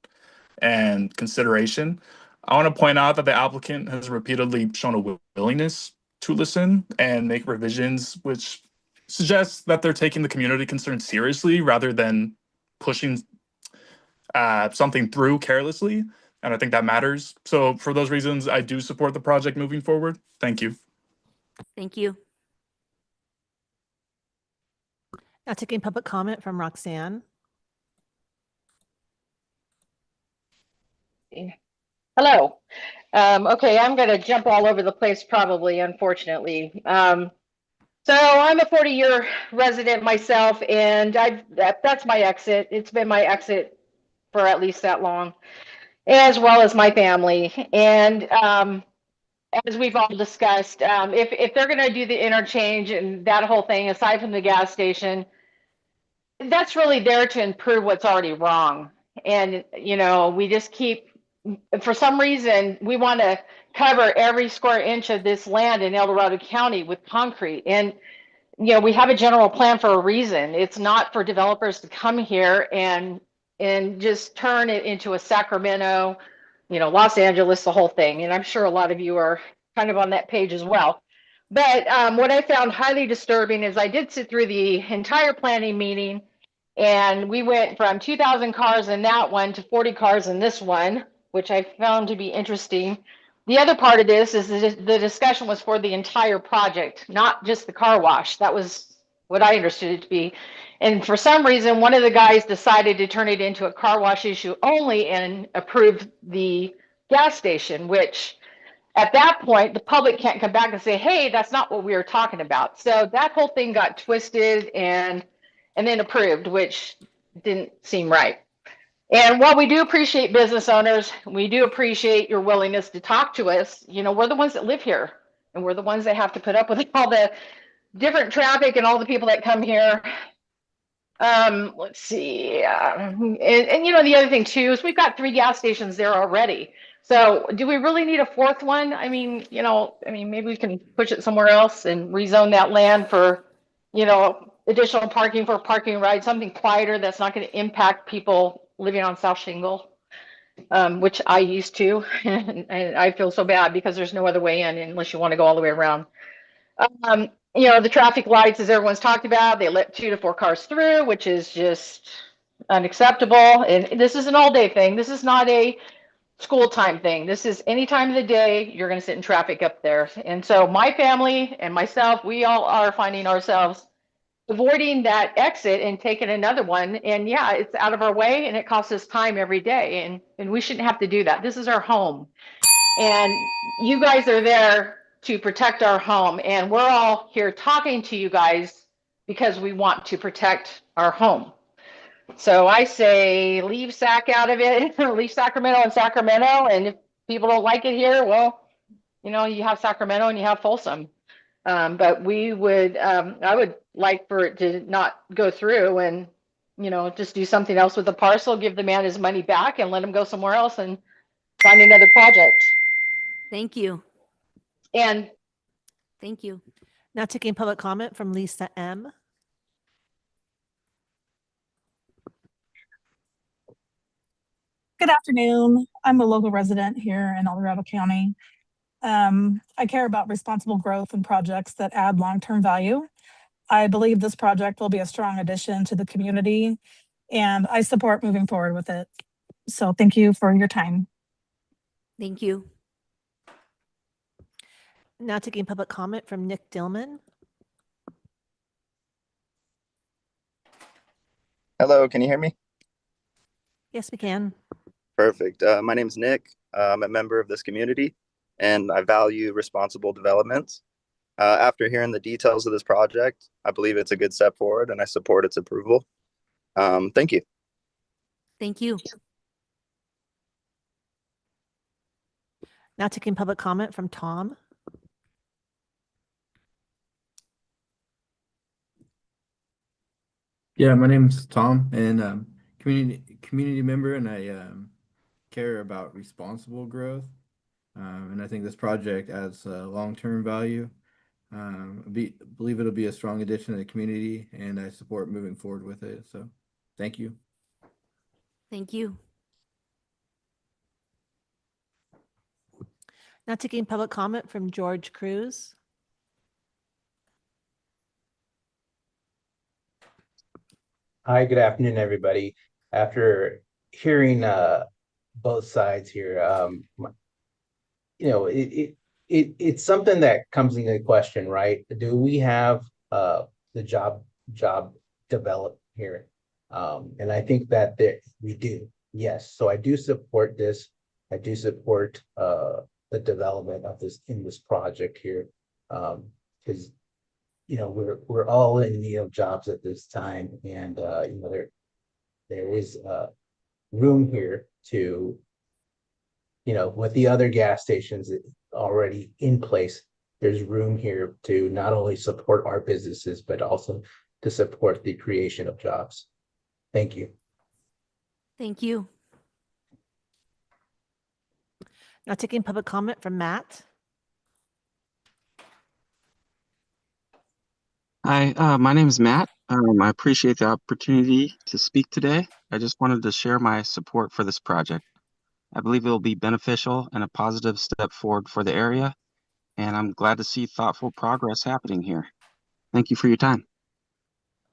and consideration. I want to point out that the applicant has repeatedly shown a willingness to listen and make revisions, which suggests that they're taking the community concern seriously rather than pushing something through carelessly. And I think that matters. So for those reasons, I do support the project moving forward. Thank you. Thank you. Now taking public comment from Roxanne. Hello. Okay, I'm going to jump all over the place probably, unfortunately. So I'm a 40-year resident myself, and that's my exit. It's been my exit for at least that long, as well as my family. And as we've all discussed, if they're going to do the interchange and that whole thing, aside from the gas station, that's really there to improve what's already wrong. And, we just keep, for some reason, we want to cover every square inch of this land in El Dorado County with concrete. And we have a general plan for a reason. It's not for developers to come here and just turn it into a Sacramento, Los Angeles, the whole thing. And I'm sure a lot of you are kind of on that page as well. But what I found highly disturbing is I did sit through the entire planning meeting, and we went from 2,000 cars in that one to 40 cars in this one, which I found to be interesting. The other part of this is the discussion was for the entire project, not just the car wash. That was what I understood it to be. And for some reason, one of the guys decided to turn it into a car wash issue only and approved the gas station, which at that point, the public can't come back and say, hey, that's not what we were talking about. So that whole thing got twisted and then approved, which didn't seem right. And while we do appreciate business owners, we do appreciate your willingness to talk to us. We're the ones that live here, and we're the ones that have to put up with all the different traffic and all the people that come here. Let's see. And the other thing too is we've got 3 gas stations there already. So do we really need a 4th one? I mean, maybe we can push it somewhere else and rezone that land for, additional parking for parking rides, something quieter that's not going to impact people living on South Shingle, which I used to, and I feel so bad because there's no other way in unless you want to go all the way around. The traffic lights, as everyone's talked about, they let 2 to 4 cars through, which is just unacceptable. And this is an all-day thing. This is not a school time thing. This is any time of the day, you're going to sit in traffic up there. And so my family and myself, we all are finding ourselves avoiding that exit and taking another one. And yeah, it's out of our way and it costs us time every day. And we shouldn't have to do that. This is our home. And you guys are there to protect our home. And we're all here talking to you guys because we want to protect our home. So I say leave SAC out of it, leave Sacramento and Sacramento. And if people don't like it here, well, you have Sacramento and you have Folsom. But we would, I would like for it to not go through and, just do something else with the parcel, give the man his money back and let him go somewhere else and find another project. Thank you. And thank you. Now taking public comment from Lisa M. Good afternoon. I'm a local resident here in El Dorado County. I care about responsible growth and projects that add long-term value. I believe this project will be a strong addition to the community, and I support moving forward with it. So thank you for your time. Thank you. Now taking public comment from Nick Dillman. Hello, can you hear me? Yes, we can. Perfect. My name is Nick. I'm a member of this community, and I value responsible development. After hearing the details of this project, I believe it's a good step forward, and I support its approval. Thank you. Thank you. Now taking public comment from Tom. Yeah, my name's Tom, and community member, and I care about responsible growth. And I think this project adds long-term value. Believe it'll be a strong addition to the community, and I support moving forward with it. So, thank you. Thank you. Now taking public comment from George Cruz. Hi, good afternoon, everybody. After hearing both sides here, it's something that comes into question, right? Do we have the job developed here? And I think that we do, yes. So I do support this. I do support the development of this in this project here, because we're all in need of jobs at this time, and there is room here to, with the other gas stations already in place, there's room here to not only support our businesses, but also to support the creation of jobs. Thank you. Thank you. Now taking public comment from Matt. Hi, my name is Matt. I appreciate the opportunity to speak today. I just wanted to share my support for this project. I believe it will be beneficial and a positive step forward for the area, and I'm glad to see thoughtful progress happening here. Thank you for your time.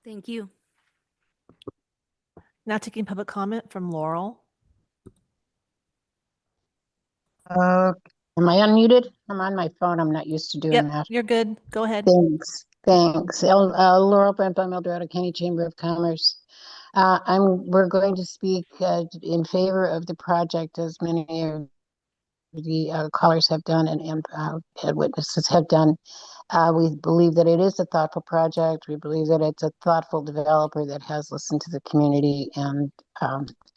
Thank you. Now taking public comment from Laurel. Am I unmuted? I'm on my phone. I'm not used to doing Yep, that. you're good. Go ahead. Thanks. Thanks. Laurel Brantham, El Dorado County Chamber of Commerce. We're going to speak in favor of the project, as many of the callers have done and witnesses have done. We believe that it is a thoughtful project. We believe that it's a thoughtful developer that has listened to the community and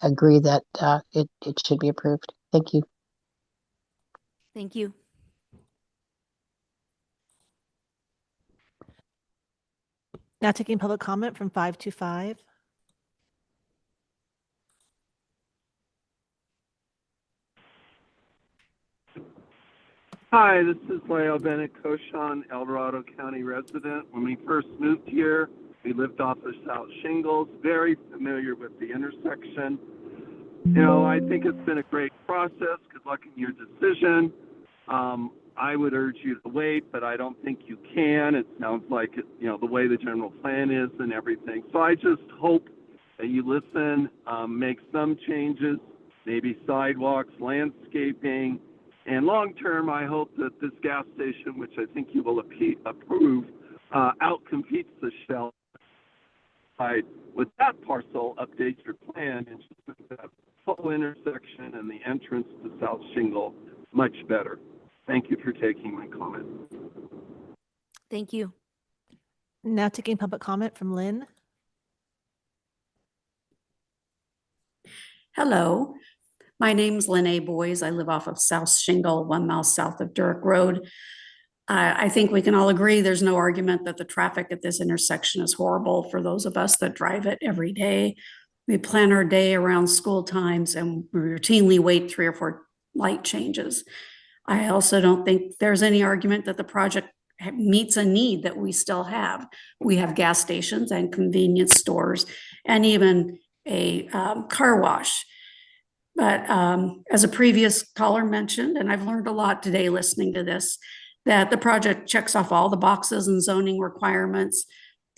agree that it should be approved. Thank you. Thank you. Now taking public comment from 525. Hi, this is Leo Bennett Koshan, El Dorado County resident. When we first moved here, we lived off of South Shingles, very familiar with the intersection. You know, I think it's been a great process. Good luck in your decision. I would urge you to wait, but I don't think you can. It sounds like, the way the general plan is and everything. So I just hope that you listen, make some changes, maybe sidewalks, landscaping, and long term, I hope that this gas station, which I think you will approve, outcompetes the Shell. With that parcel, update your plan and just make that whole intersection and the entrance to South Shingle much better. Thank you for taking my comment. Thank you. Now taking public comment from Lynn. Hello, my name's Lynn A. Boys. I live off of South Shingle, 1 mile south of Durrick Road. I think we can all agree there's no argument that the traffic at this intersection is horrible for those of us that drive it every day. We plan our day around school times and we routinely wait 3 or 4 light changes. I also don't think there's any argument that the project meets a need that we still have. We have gas stations and convenience stores and even a car wash. But as a previous caller mentioned, and I've learned a lot today listening to this, that the project checks off all the boxes and zoning requirements,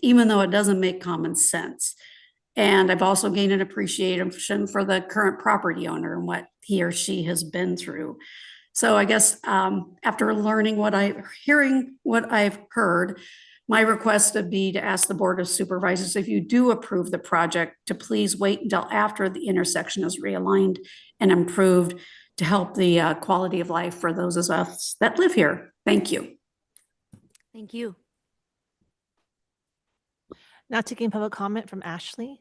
even though it doesn't make common sense. And I've also gained an appreciation for the current property owner and what he or she has been through. So I guess after hearing what I've heard, my request would be to ask the Board of Supervisors, if you do approve the project, to please wait until after the intersection is realigned and improved to help the quality of life for those of us that live here. Thank you. Thank you. Now taking public comment from Ashley.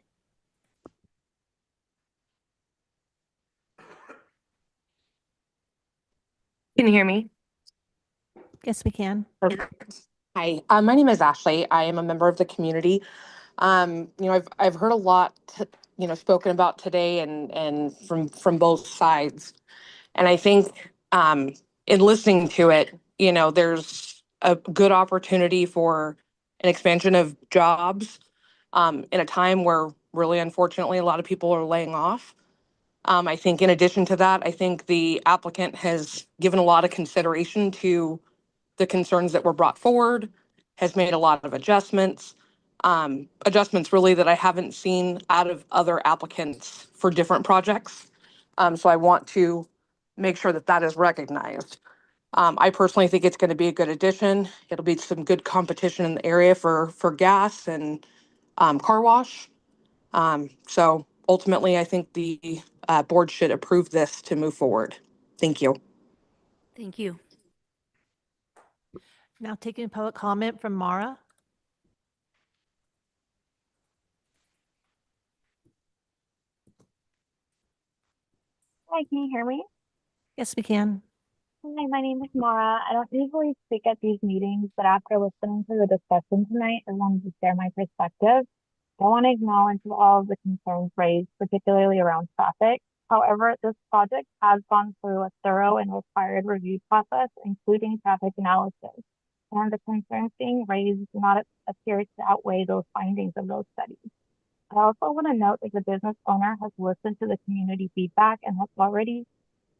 Can you hear me? Yes, we can. Hi, my name is Ashley. I am a member of the community. I've heard a lot, spoken about today and from both sides. And I think in listening to it, there's a good opportunity for an expansion of jobs in a time where really, unfortunately, a lot of people are laying off. I think in addition to that, I think the applicant has given a lot of consideration to the concerns that were brought forward, has made a lot of adjustments really that I haven't seen out of other applicants for different projects. So I want to make sure that that is recognized. I personally think it's going to be a good addition. It'll be some good competition in the area for gas and car wash. So ultimately, I think the board should approve this to move forward. Thank you. Thank you. Now taking public comment from Mara. Hi, can you hear me? Yes, we can. Hi, my name is Mara. I don't usually speak at these meetings, but after listening to the discussion tonight, I wanted to share my perspective. I want to acknowledge all of the concerns raised, particularly around traffic. However, this project has gone through a thorough and required review process, including traffic analysis. and the concerns being raised do not appear to outweigh those findings of those studies. I also want to note that the business owner has listened to the community feedback and has already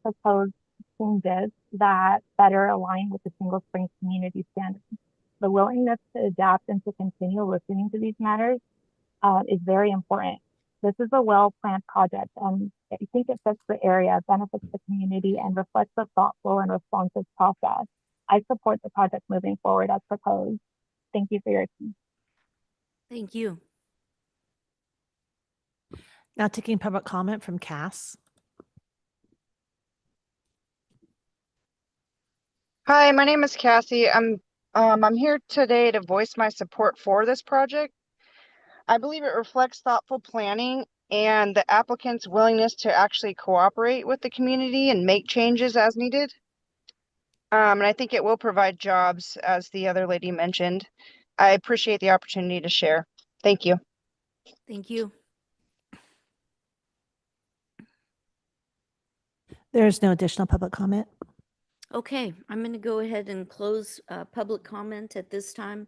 proposed changes that better align with the Single Springs community standards. The willingness to adapt and to continue listening to these matters is very important. This is a well-planned project, and I think it fits the area, benefits the community, and reflects a thoughtful and responsive process. I support the project moving forward as proposed. Thank you for your time. Thank you. Now taking public comment from Cass. Hi, my name is Cassie. I'm here today to voice my support for this project. I believe it reflects thoughtful planning and the applicant's willingness to actually cooperate with the community and make changes as needed. And I think it will provide jobs, as the other lady mentioned. I appreciate the opportunity to share. Thank you. Thank you. There's no additional public comment. Okay, I'm going to go ahead and close public comment at this time.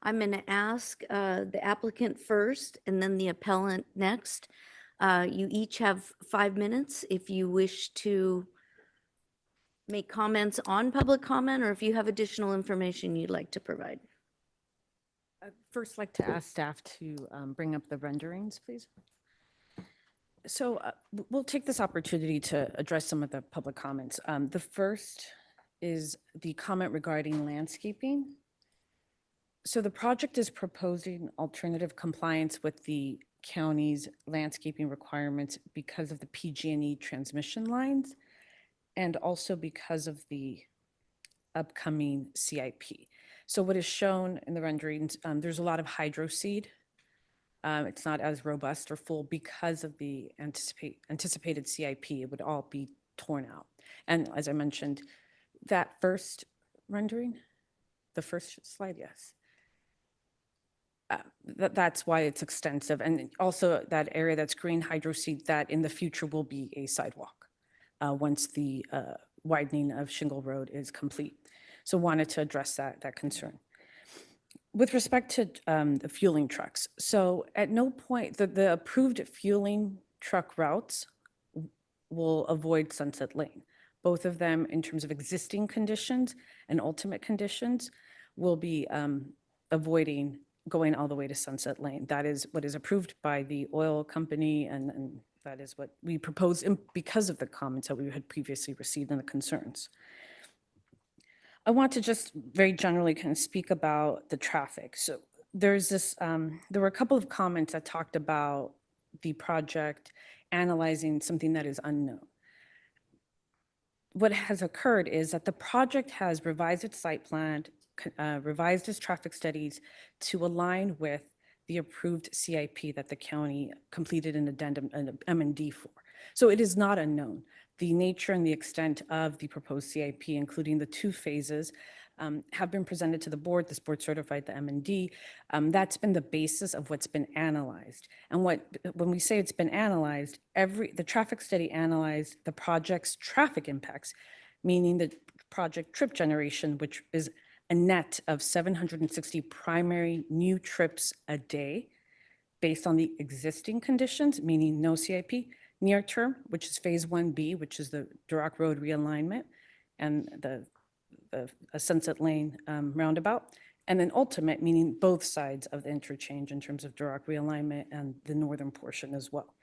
I'm going to ask the applicant first and then the appellant next. You each have 5 minutes if you wish to make comments on public comment or if you have additional information you'd like to provide. I'd first like to ask staff to bring up the renderings, please. So we'll take this opportunity to address some of the public comments. The first is the comment regarding landscaping. So the project is proposing alternative compliance with the county's landscaping requirements because of the PG&E transmission lines and also because of the upcoming CIP. So what is shown in the renderings, there's a lot of hydro seed. It's not as robust or full because of the anticipated CIP. It would all be torn out. And as I mentioned, that first rendering, the first slide, yes. That's why it's extensive. And also that area that's green hydro seed, that in the future will be a sidewalk once the widening of Shingle Road is complete. So wanted to address that concern. With respect to the fueling trucks, so at no point, the approved fueling truck routes will avoid Sunset Lane. Both of them, in terms of existing conditions and ultimate conditions, will be avoiding going all the way to Sunset Lane. That is what is approved by the oil company, and that is what we propose because of the comments that we had previously received and the concerns. I want to just very generally kind of speak about the traffic. So there's this, there were a couple of comments that talked about the project analyzing something that is unknown. What has occurred is that the project has revised its site plan, revised its traffic studies to align with the approved CIP that the county completed an addendum, an M&D for. So it is not unknown. The nature and the extent of the proposed CIP, including the 2 phases, have been presented to the board. This board certified the M&D. That's been the basis of what's been analyzed. And when we say it's been analyzed, the traffic study analyzed the project's traffic impacts, meaning the project trip generation, which is a net of 760 primary new trips a day based on the existing conditions, meaning no CIP, near term, which is phase 1B, which is the Duroc Road realignment and the Sunset Lane roundabout, and then ultimate, meaning both sides of the interchange in terms of Duroc realignment and the northern portion as well.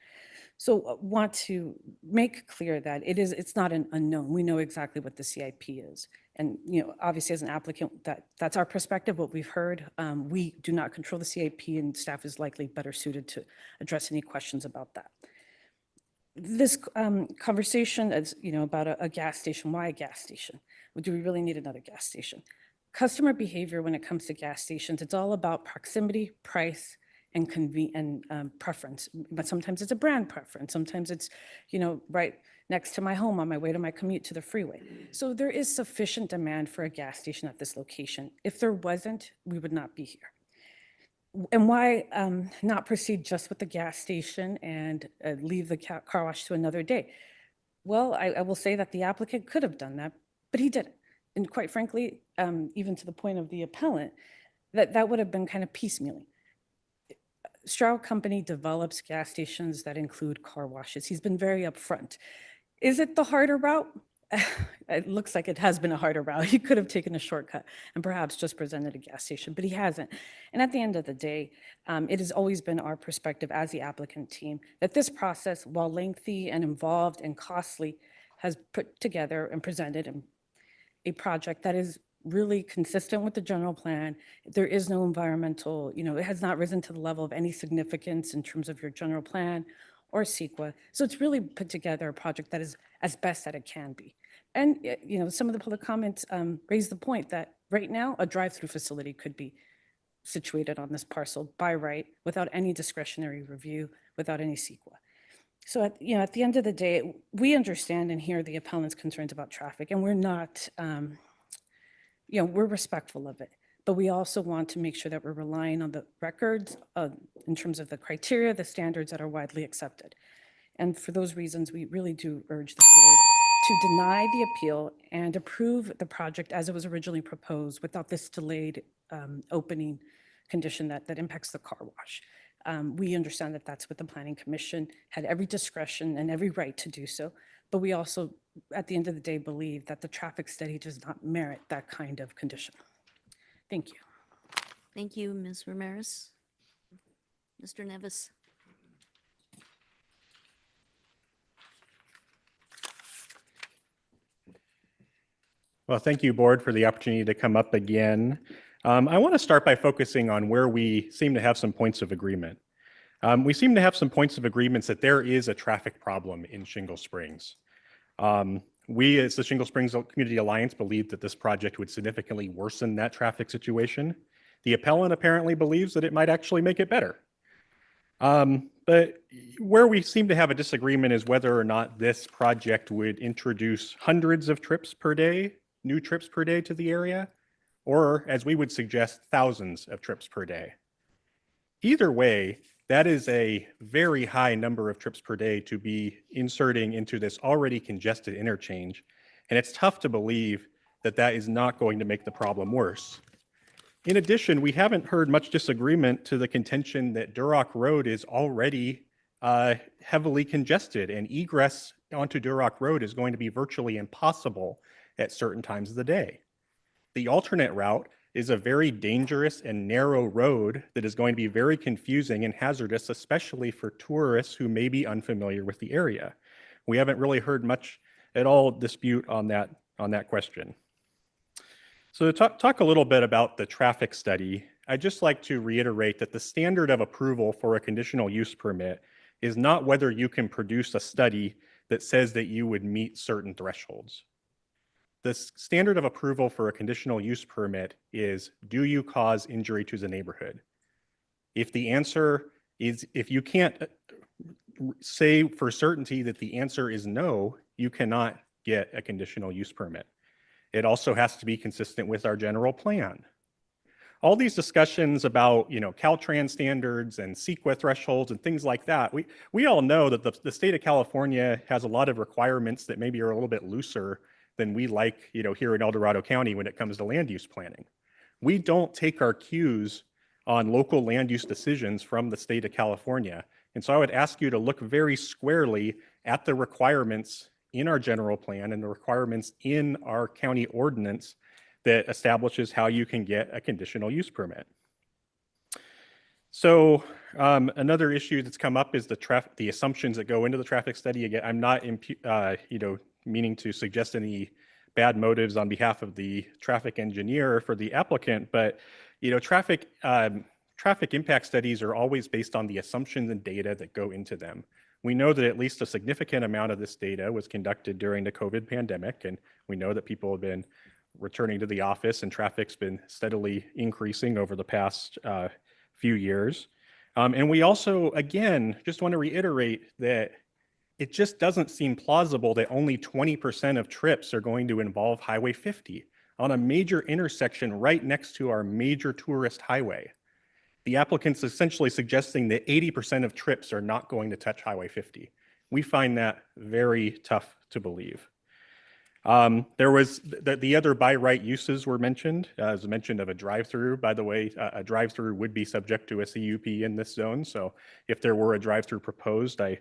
So want to make clear that it's not an unknown. We know exactly what the CIP is. And obviously as an applicant, that's our perspective, what we've heard. We do not control the CIP, and staff is likely better suited to address any questions about that. This conversation is, about a gas station. Why a gas station? Do we really need another gas station? Customer behavior when it comes to gas stations, it's all about proximity, price, and preference. But sometimes it's a brand preference. Sometimes it's, right next to my home on my way to my commute to the freeway. So there is sufficient demand for a gas station at this location. If there wasn't, we would not be here. And why not proceed just with the gas station and leave the car wash to another day? Well, I will say that the applicant could have done that, but he didn't. and quite frankly, even to the point of the appellant, that would have been kind of piecemealing. Stroud Company develops gas stations that include car washes. He's been very upfront. Is it the harder route? It looks like it has been a harder route. He could have taken a shortcut and perhaps just presented a gas station, but he hasn't. And at the end of the day, it has always been our perspective as the applicant team that this process, while lengthy and involved and costly, has put together and presented a project that is really consistent with the general plan. There is no environmental, it has not risen to the level of any significance in terms of your general plan or CEQA. So it's really put together a project that is as best that it can be. And, some of the public comments raise the point that right now a drive-through facility could be situated on this parcel by right without any discretionary review, without any CEQA. So at the end of the day, we understand and hear the appellant's concerns about traffic, and we're not, we're respectful of it. But we also want to make sure that we're relying on the records in terms of the criteria, the standards that are widely accepted. And for those reasons, we really do urge the board to deny the appeal and approve the project as it was originally proposed without this delayed opening condition that impacts the car wash. We understand that that's what the Planning Commission had every discretion and every right to do so. But we also, at the end of the day, believe that the traffic study does not merit that kind of condition. Thank you. Thank you, Ms. Ramirez. Mr. Nevis. Well, thank you, board, for the opportunity to come up again. I want to start by focusing on where we seem to have some points of agreement. We seem to have some points of agreements that there is a traffic problem in Shingle Springs. We, as the Shingle Springs Community Alliance, believe that this project would significantly worsen that traffic situation. The appellant apparently believes that it might actually make it better. But where we seem to have a disagreement is whether or not this project would introduce hundreds of trips per day, new trips per day to the area, or as we would suggest, thousands of trips per day. Either way, that is a very high number of trips per day to be inserting into this already congested interchange. And it's tough to believe that that is not going to make the problem worse. In addition, we haven't heard much disagreement to the contention that Duroc Road is already heavily congested, and egress onto Duroc Road is going to be virtually impossible at certain times of the day. The alternate route is a very dangerous and narrow road that is going to be very confusing and hazardous, especially for tourists who may be unfamiliar with the area. We haven't really heard much at all dispute on that question. So to talk a little bit about the traffic study, I'd just like to reiterate that the standard of approval for a conditional use permit is not whether you can produce a study that says that you would meet certain thresholds. The standard of approval for a conditional use permit is, do you cause injury to the neighborhood? If the answer is, if you can't say for certainty that the answer is no, you cannot get a conditional use permit. It also has to be consistent with our general plan. All these discussions about, Caltrans standards and CEQA thresholds and things like that, we all know that the state of California has a lot of requirements that maybe are a little bit looser than we like, here in El Dorado County when it comes to land use planning. We don't take our cues on local land use decisions from the state of California. And so I would ask you to look very squarely at the requirements in our general plan and the requirements in our county ordinance that establishes how you can get a conditional use permit. So another issue that's come up is the assumptions that go into the traffic study. Again, I'm not meaning to suggest any bad motives on behalf of the traffic engineer for the applicant, but traffic impact studies are always based on the assumptions and data that go into them. We know that at least a significant amount of this data was conducted during the COVID pandemic, and we know that people have been returning to the office and traffic's been steadily increasing over the past few years. And we also, again, just want to reiterate that it just doesn't seem plausible that only 20% of trips are going to involve Highway 50 on a major intersection right next to our major tourist highway. The applicant's essentially suggesting that 80% of trips are not going to touch Highway 50. We find that very tough to believe. There was the other by right uses were mentioned, as a mention of a drive-through. By the way, a drive-through would be subject to a CUP in this zone. So if there were a drive-through proposed, I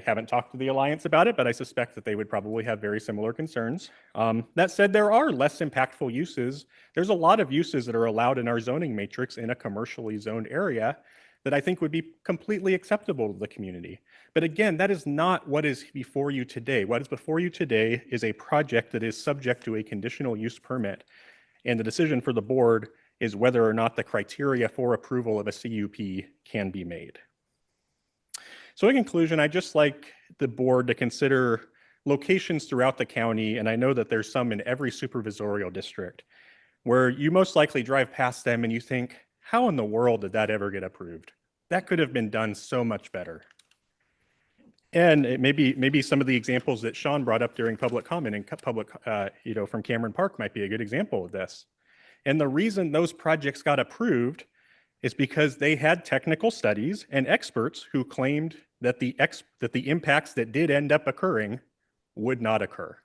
haven't talked to the Alliance about it, but I suspect that they would probably have very similar concerns. That said, there are less impactful uses. There's a lot of uses that are allowed in our zoning matrix in a commercially zoned area that I think would be completely acceptable to the community. But again, that is not what is before you today. What is before you today is a project that is subject to a conditional use permit. And the decision for the board is whether or not the criteria for approval of a CUP can be made. So in conclusion, I'd just like the board to consider locations throughout the county, and I know that there's some in every supervisorial district, where you most likely drive past them and you think, how in the world did that ever get approved? That could have been done so much better. And it maybe some of the examples that Sean brought up during public comment and from Cameron Park might be a good example of this. And the reason those projects got approved is because they had technical studies and experts who claimed that the impacts that did end up occurring would not occur.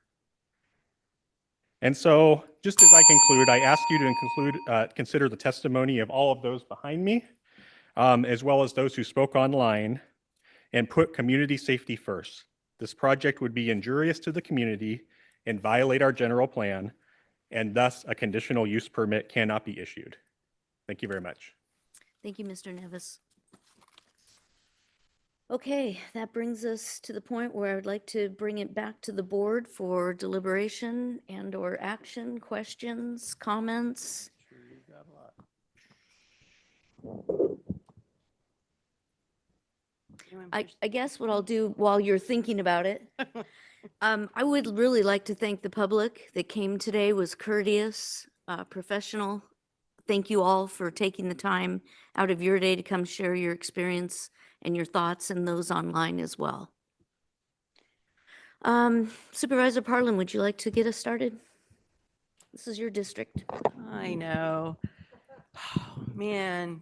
And so, just as I conclude, I ask you to consider the testimony of all of those behind me, as well as those who spoke online, and put community safety first. This project would be injurious to the community and violate our general plan, and thus a conditional use permit cannot be issued. Thank you very much. Thank you, Mr. Nevis. Okay, that brings us to the point where I would like to bring it back to the board for deliberation and or action, questions, comments. I guess what I'll do while you're thinking about it, I would really like to thank the public that came today, was courteous, professional. Thank you all for taking the time out of your day to come share your experience and your thoughts, and those online as well. Supervisor Parlin, would you like to get us started? This is your district. I know. Oh, man.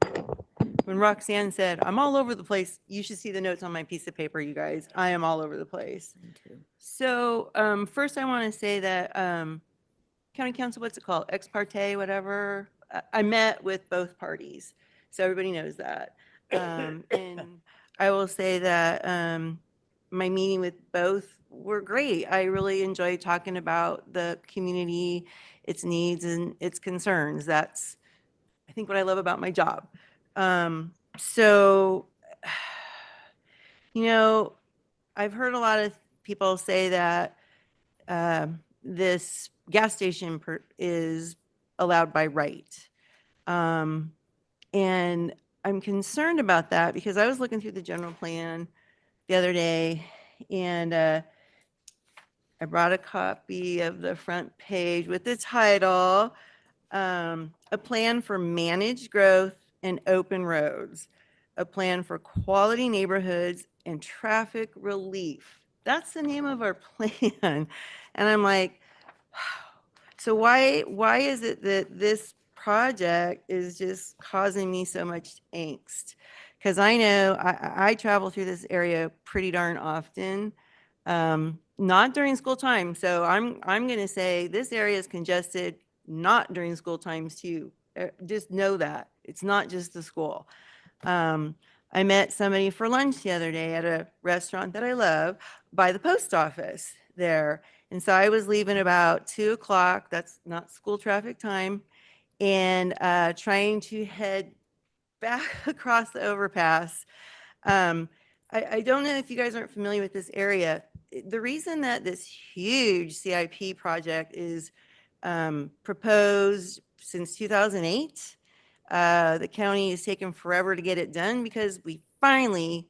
When Roxanne said, I'm all over the place, you should see the notes on my piece of paper, you guys. I am all over the place. So first I want to say that County Council, what's it called? Ex parte, whatever. I met with both parties. So everybody knows that. And I will say that my meeting with both were great. I really enjoyed talking about the community, its needs and its concerns. That's, I think, what I love about my job. So, I've heard a lot of people say that this gas station is allowed by right. And I'm concerned about that because I was looking through the general plan the other day, and I brought a copy of the front page with the title, A Plan for Managed Growth and Open Roads, a plan for quality neighborhoods and traffic relief. That's the name of our plan. And I'm like, so why is it that this project is just causing me so much angst? Because I know I travel through this area pretty darn often, not during school time. So I'm going to say this area is congested, not during school times too. Just know that it's not just the school. I met somebody for lunch the other day at a restaurant that I love by the post office there. And so I was leaving about 2:00. That's not school traffic time. And trying to head back across the overpass. I don't know if you guys aren't familiar with this area. The reason that this huge CIP project is proposed since 2008, the county has taken forever to get it done because we finally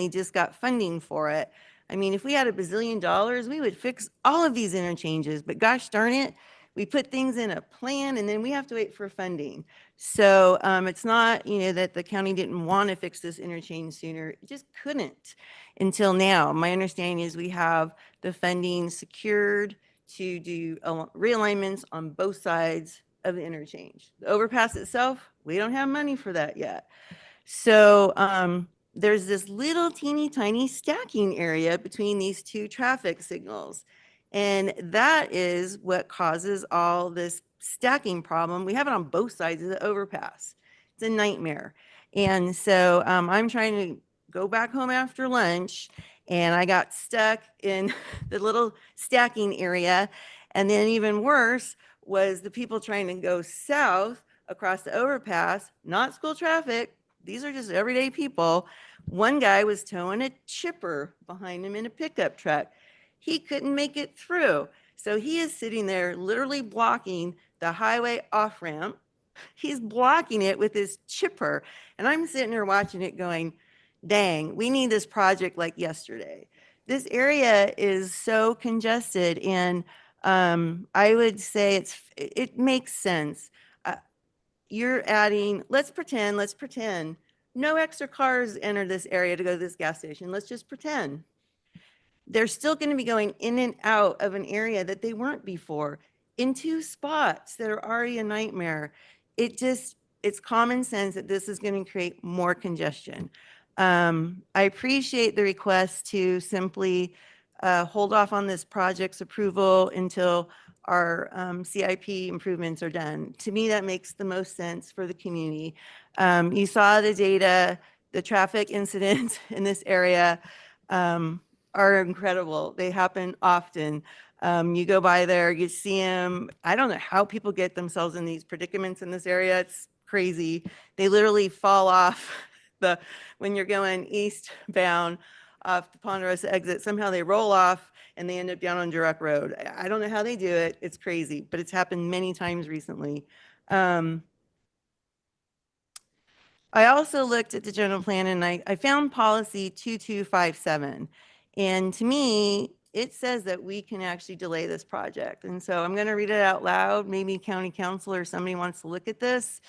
just got funding for it. I mean, if we had $1 bazillion, we would fix all of these interchanges, but gosh darn it, we put things in a plan and then we have to wait for funding. So it's not, that the county didn't want to fix this interchange sooner. It just couldn't until now. My understanding is we have the funding secured to do realignments on both sides of the interchange. The overpass itself, we don't have money for that yet. So there's this little teeny tiny stacking area between these two traffic signals. And that is what causes all this stacking problem. We have it on both sides of the overpass. It's a nightmare. And so I'm trying to go back home after lunch, and I got stuck in the little stacking area. And then even worse was the people trying to go south across the overpass, not school traffic. These are just everyday people. One guy was towing a chipper behind him in a pickup truck. He couldn't make it through. So he is sitting there literally blocking the highway off ramp. He's blocking it with his chipper. And I'm sitting there watching it going, dang, we need this project like yesterday. This area is so congested. And I would say it makes sense. You're adding, let's pretend no extra cars enter this area to go to this gas station. Let's just pretend. They're still going to be going in and out of an area that they weren't before in two spots that are already a nightmare. It's common sense that this is going to create more congestion. I appreciate the request to simply hold off on this project's approval until our CIP improvements are done. To me, that makes the most sense for the community. You saw the data, the traffic incidents in this area are incredible. They happen often. You go by there, you see them. I don't know how people get themselves in these predicaments in this area. It's crazy. They literally fall off when you're going eastbound off the Ponderosa exit. Somehow they roll off and they end up down on Direct Road. I don't know how they do it. It's crazy, but it's happened many times recently. I also looked at the general plan and I found policy 2257. And to me, it says that we can actually delay this project. And so I'm going to read it out loud. Maybe county council or somebody wants to look at this,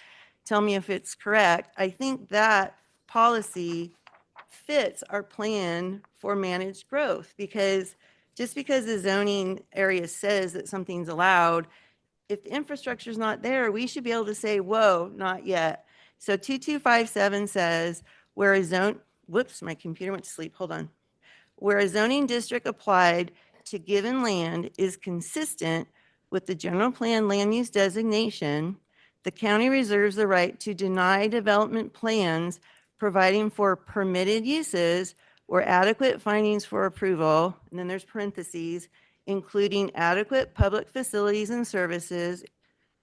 tell me if it's correct. I think that policy fits our plan for managed growth, because just because the zoning area says that something's allowed, if the infrastructure is not there, we should be able to say, whoa, not yet. So 2257 says, where a zone, whoops, my computer went to sleep, hold on. Where a zoning district applied to given land is consistent with the general plan land use designation, the county reserves the right to deny development plans providing for permitted uses or adequate findings for approval, and then there's parentheses, including adequate public facilities and services,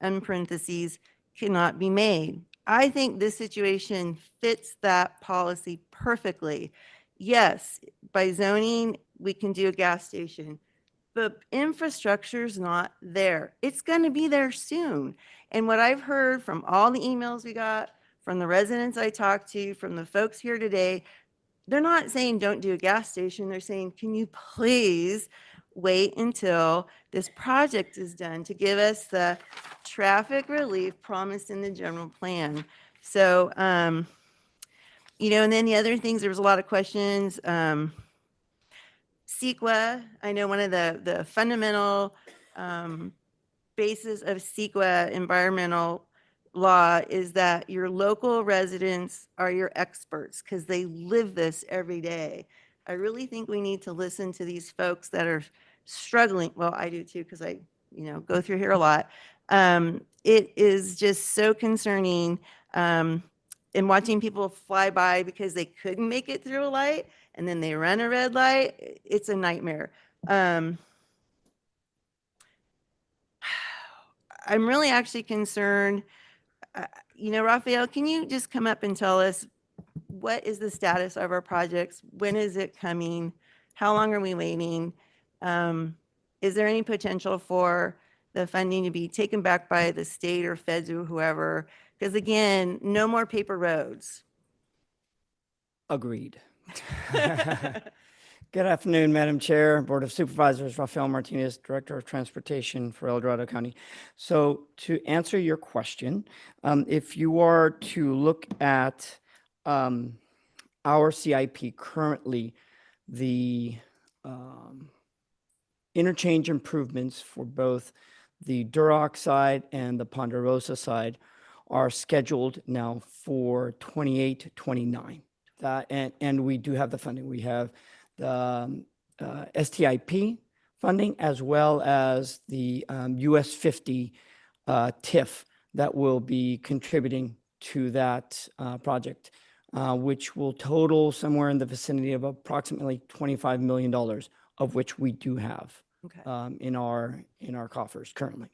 and parentheses, cannot be made. I think this situation fits that policy perfectly. Yes, by zoning, we can do a gas station, but infrastructure's not there. It's going to be there soon. And what I've heard from all the emails we got, from the residents I talked to, from the folks here today, they're not saying don't do a gas station. They're saying, can you please wait until this project is done to give us the traffic relief promised in the general plan? So, and then the other things, there was a lot of questions. CEQA, I know one of the fundamental basis of CEQA environmental law is that your local residents are your experts because they live this every day. I really think we need to listen to these folks that are struggling. Well, I do too, because I, go through here a lot. It is just so concerning in watching people fly by because they couldn't make it through a light and then they run a red light. It's a nightmare. I'm really actually concerned. Raphael, can you just come up and tell us what is the status of our projects? When is it coming? How long are we waiting? Is there any potential for the funding to be taken back by the state or feds or whoever? Because again, no more paper roads. Agreed. Good afternoon, Madam Chair, Board of Supervisors, Rafael Martinez, Director of Transportation for El Dorado County. So to answer your question, if you are to look at our CIP currently, the interchange improvements for both the Duroc side and the Ponderosa side are scheduled now for 28-29. And we do have the funding. We have the STIP funding, as well as the US 50 TIF that will be contributing to that project, which will total somewhere in the vicinity of approximately $25 million, of which we do have in our coffers currently.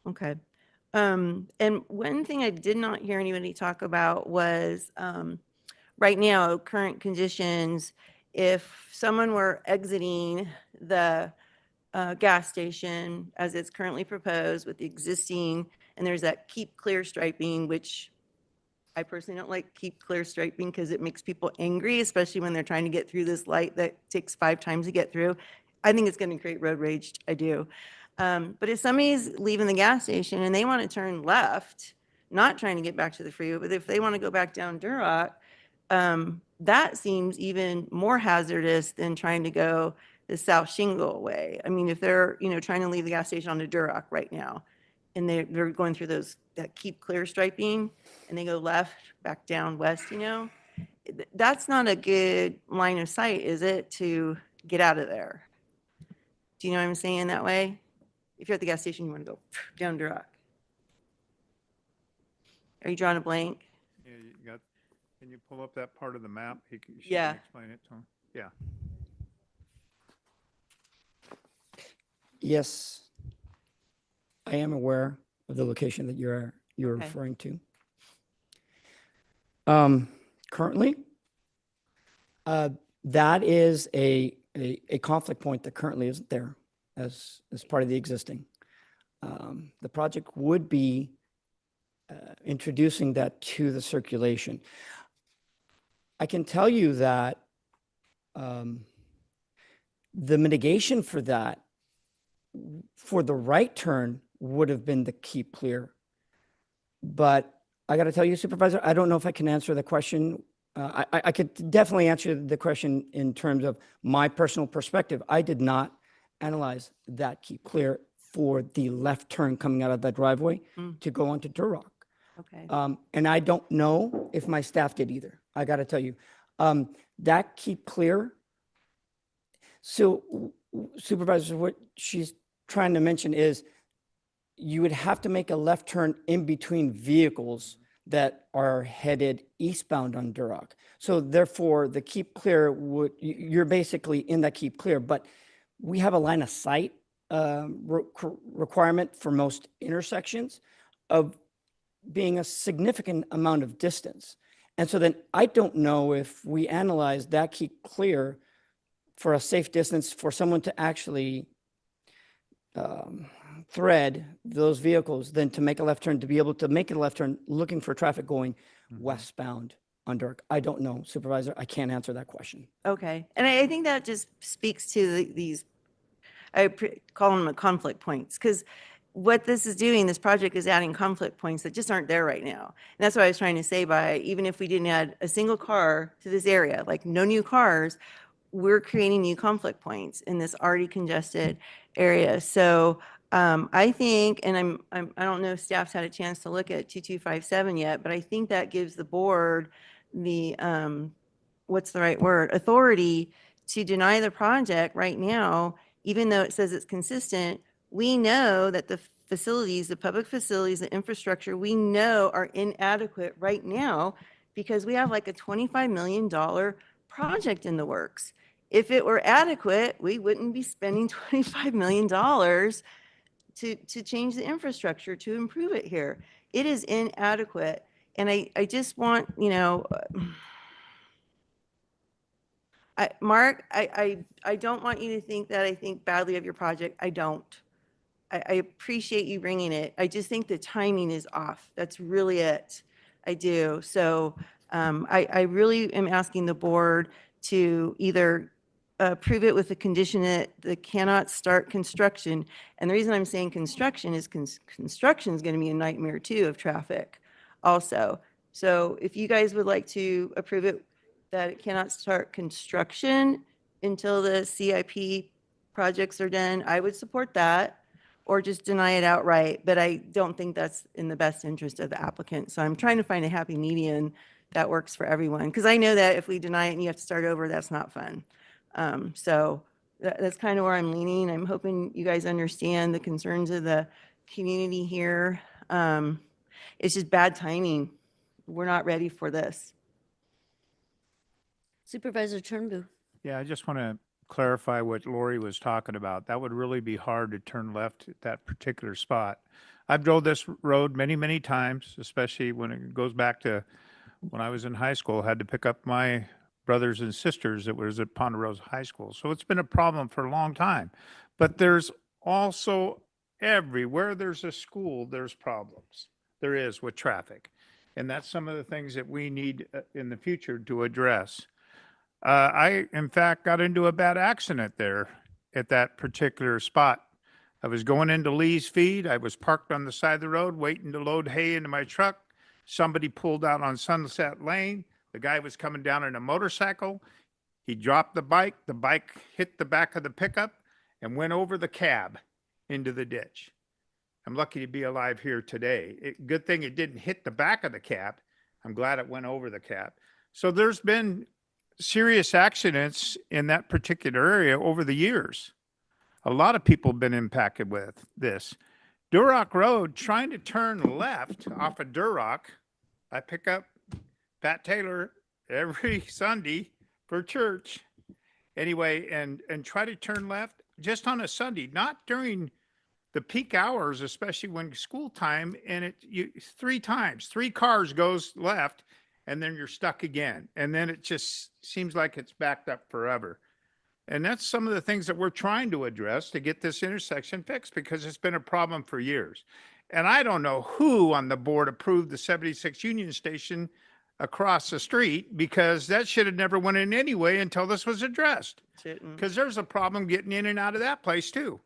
Okay. And one thing I did not hear anybody talk about was right now, current conditions, if someone were exiting the gas station as it's currently proposed with the existing, and there's that keep clear striping, which I personally don't like keep clear striping because it makes people angry, especially when they're trying to get through this light that takes 5 times to get through. I think it's going to create road rage. I do. But if somebody's leaving the gas station and they want to turn left, not trying to get back to the freeway, but if they want to go back down Duroc, that seems even more hazardous than trying to go the South Shingle way. I mean, if they're, trying to leave the gas station onto Duroc right now, and they're going through that keep clear striping, and they go left back down west, that's not a good line of sight, is it, to get out of there? Do you know what I'm saying that way? If you're at the gas station, you want to go down Duroc. Are you drawing a blank? Yeah, can you pull up that part of the map? She Yeah. can explain it to him. Yeah. Yes, I am aware of the location that you're Okay. referring to. Currently, that is a conflict point that currently isn't there as part of the existing. The project would be introducing that to the circulation. I can tell you that the mitigation for that, for the right turn, would have been the keep clear. But I got to tell you, Supervisor, I don't know if I can answer the question. I could definitely answer the question in terms of my personal perspective. I did not analyze that keep clear for the left turn coming out of that driveway to go onto Duroc. Okay. And I don't know if my staff did either. I got to tell you, that keep clear. So Supervisor, what she's trying to mention is you would have to make a left turn in between vehicles that are headed eastbound on Duroc. So therefore, the keep clear you're basically in that keep clear, but we have a line of sight requirement for most intersections of being a significant amount of distance. And so then I don't know if we analyze that keep clear for a safe distance for someone to actually thread those vehicles, then to make a left turn, to be able to make a left turn looking for traffic going westbound on Duroc. I don't know, Supervisor. I can't answer that question. Okay. And I think that just speaks to these, call them conflict points, because what this is doing, this project is adding conflict points that just aren't there right now. And that's what I was trying to say by, even if we didn't add a single car to this area, like no new cars, we're creating new conflict points in this already congested area. So I think, and I don't know if staff's had a chance to look at 2257 yet, but I think that gives the board the, what's the right word, authority to deny the project right now, even though it says it's consistent. We know that the facilities, the public facilities, the infrastructure, we know are inadequate right now because we have like a $25 million project in the works. If it were adequate, we wouldn't be spending $25 million to change the infrastructure, to improve it here. It is inadequate. And I just want, Mark, I don't want you to think that I think badly of your project. I don't. I appreciate you bringing it. I just think the timing is off. That's really it. I do. So I really am asking the board to either approve it with the condition that they cannot start construction. And the reason I'm saying construction is construction is going to be a nightmare too of traffic also. So if you guys would like to approve it, that it cannot start construction until the CIP projects are done, I would support that, or just deny it outright. But I don't think that's in the best interest of the applicant. So I'm trying to find a happy median that works for everyone. Because I know that if we deny it and you have to start over, that's not fun. So That's kind of where I'm leaning. I'm hoping you guys understand the concerns of the community here. It's just bad timing. We're not ready for this. Supervisor Turnbull. Yeah, I just want to clarify what Lori was talking about. That would really be hard to turn left at that particular spot. I've drove this road many, many times, especially when it goes back to when I was in high school, had to pick up my brothers and sisters that was at Ponderosa High School. So it's been a problem for a long time. But there's also everywhere there's a school, there's problems. There is with traffic. And that's some of the things that we need in the future to address. I, in fact, got into a bad accident there at that particular spot. I was going into Lee's Feed. I was parked on the side of the road waiting to load hay into my truck. Somebody pulled out on Sunset Lane. The guy was coming down on a motorcycle. He dropped the bike. The bike hit the back of the pickup and went over the cab into the ditch. I'm lucky to be alive here today. Good thing it didn't hit the back of the cab. I'm glad it went over the cab. So there's been serious accidents in that particular area over the years. A lot of people have been impacted with this. Duroc Road, trying to turn left off of Duroc. I pick up Pat Taylor every Sunday for church. Anyway, and try to turn left just on a Sunday, not during the peak hours, especially when school time, and three cars goes left, and then you're stuck again. And then it just seems like it's backed up forever. And that's some of the things that we're trying to address to get this intersection fixed, because it's been a problem for years. And I don't know who on the board approved the 76 Union Station across the street, because that should have never went in anyway until this was addressed. Because there's a problem getting in and out of that place too.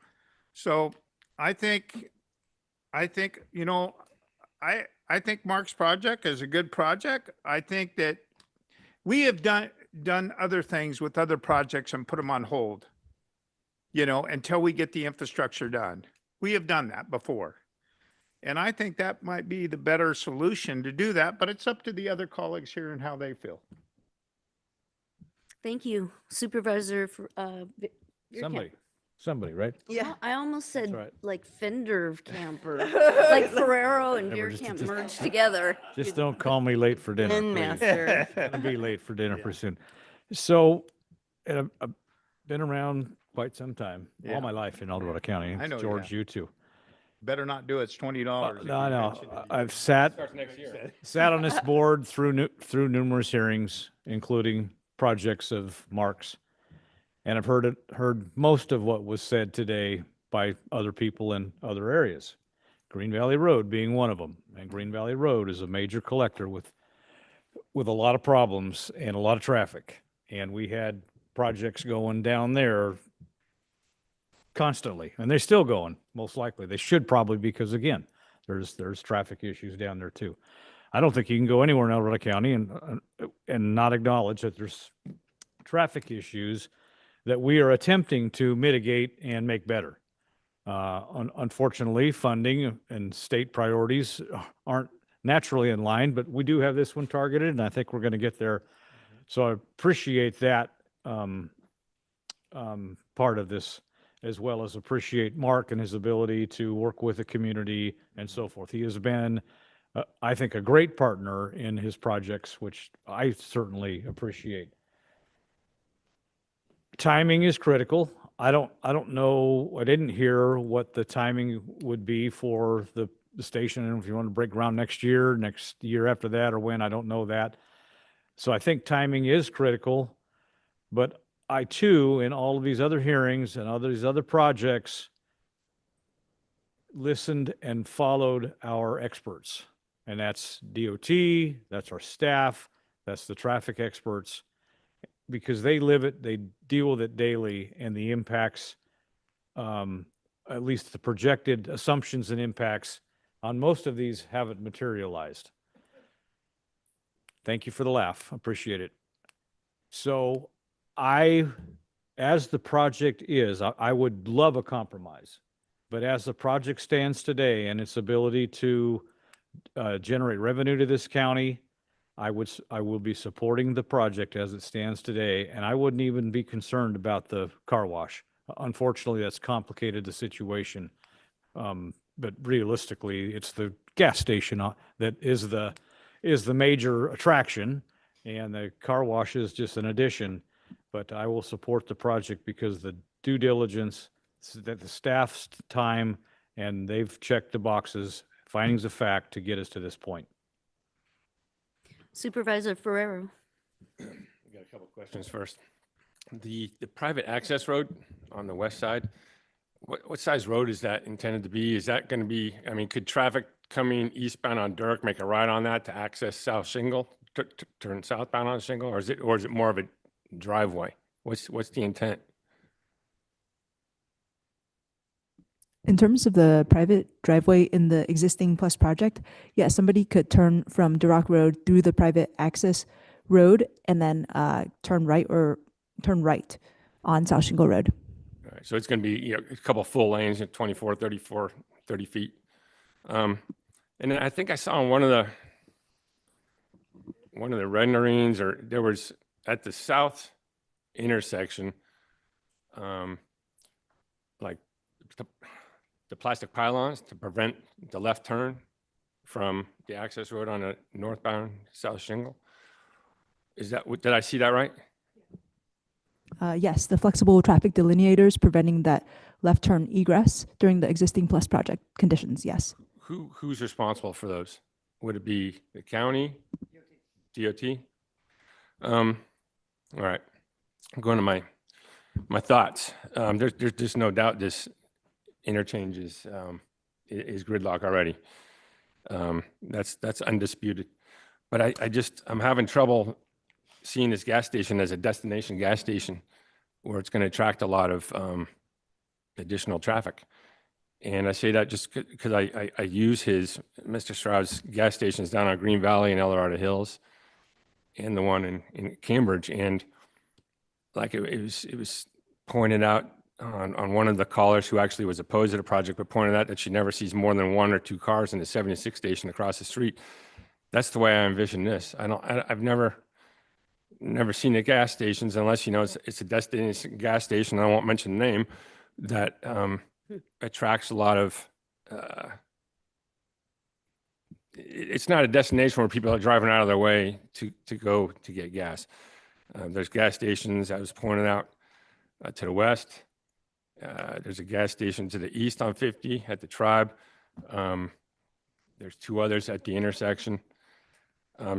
So I think, you know, I think Mark's project is a good project. I think that we have done other things with other projects and put them on hold, you know, until we get the infrastructure done. We have done that before. And I think that might be the better solution to do that, but it's up to the other colleagues here and how they feel. Thank you, Supervisor. Somebody, right? Yeah. I almost said right. like Fender camper, like Ferrero and Beer Camp merged together. Just don't call me late for dinner. Pen please. master. I'm gonna be late for dinner pretty soon. So, and I've been around quite some time, Yeah. all my life in El Dorado County. I know you George, have. you too. Better not do it. It's $20. No, I know. I've sat on this board through numerous hearings, including projects of Mark's, and I've heard most of what was said today by other people in other areas. Green Valley Road being one of them, and Green Valley Road is a major collector with a lot of problems and a lot of traffic, and we had projects going down there constantly, and they're still going, most likely. They should probably, because again, there's traffic issues down there too. I don't think you can go anywhere in El Dorado County and not acknowledge that there's traffic issues that we are attempting to mitigate and make better. Unfortunately, funding and state priorities aren't naturally in line, but we do have this one targeted, and I think we're going to get there. So I appreciate that part of this, as well as appreciate Mark and his ability to work with the community and so forth. He has been, I think, a great partner in his projects, which I certainly appreciate. Timing is critical. I don't know, I didn't hear what the timing would be for the station, and if you want to break ground next year after that, or when, I don't know that. So I think timing is critical, but I too, in all of these other hearings and all these other projects, listened and followed our experts. And that's DOT, that's our staff, that's the traffic experts, because they live it, they deal with it daily, and the impacts, at least the projected assumptions and impacts on most of these haven't materialized. Thank you for the laugh. Appreciate it. So as the project is, I would love a compromise, but as the project stands today and its ability to generate revenue to this county I will be supporting the project as it stands today, and I wouldn't even be concerned about the car wash. Unfortunately, that's complicated the situation. But realistically, it's the gas station that is the major attraction, and the car wash is just an addition. But I will support the project because the due diligence, that the staff's time, and they've checked the boxes, findings of fact to get us to this point. Supervisor Ferrero. I got a couple of questions first. The private access road on the west side, what size road is that intended to be? Is that going to be, I mean, could traffic coming eastbound on Dirk make a right on that to access South Shingle, turn southbound on Shingle, or is it more of a driveway? What's the intent? In terms of the private driveway in the existing Plus project, yeah, somebody could turn from Duroc Road through the private access road and then turn right on South Shingle Road. All right, so it's going to be a couple full lanes at 24, 34, 30 feet. And then I think I saw on one of the renderings, or there was at the south intersection, like the plastic pylons to prevent the left turn from the access road on a northbound South Shingle. Did I see that right? Yes, the flexible traffic delineators preventing that left turn egress during the existing Plus project conditions, yes. Who's responsible for those? Would it be the county? DOT? All right, I'm going to my thoughts. There's no doubt this interchange is gridlock already. That's undisputed. But I'm having trouble seeing this gas station as a destination gas station where it's going to attract a lot of additional traffic. And I say that just because I use Mr. Stroud's gas stations down on Green Valley and El Dorado Hills and the one in Cambridge. And like it was pointed out on one of the callers who actually was opposed to the project, but pointed out that she never sees more than 1 or 2 cars in the 76 station across the street. That's the way I envision this. I've never seen the gas stations, unless it's a destination gas station. I won't mention the name, that attracts a lot of. It's not a destination where people are driving out of their way to go to get gas. There's gas stations, as was pointed out, to the west. There's a gas station to the east on 50 at the Tribe. There's 2 others at the intersection.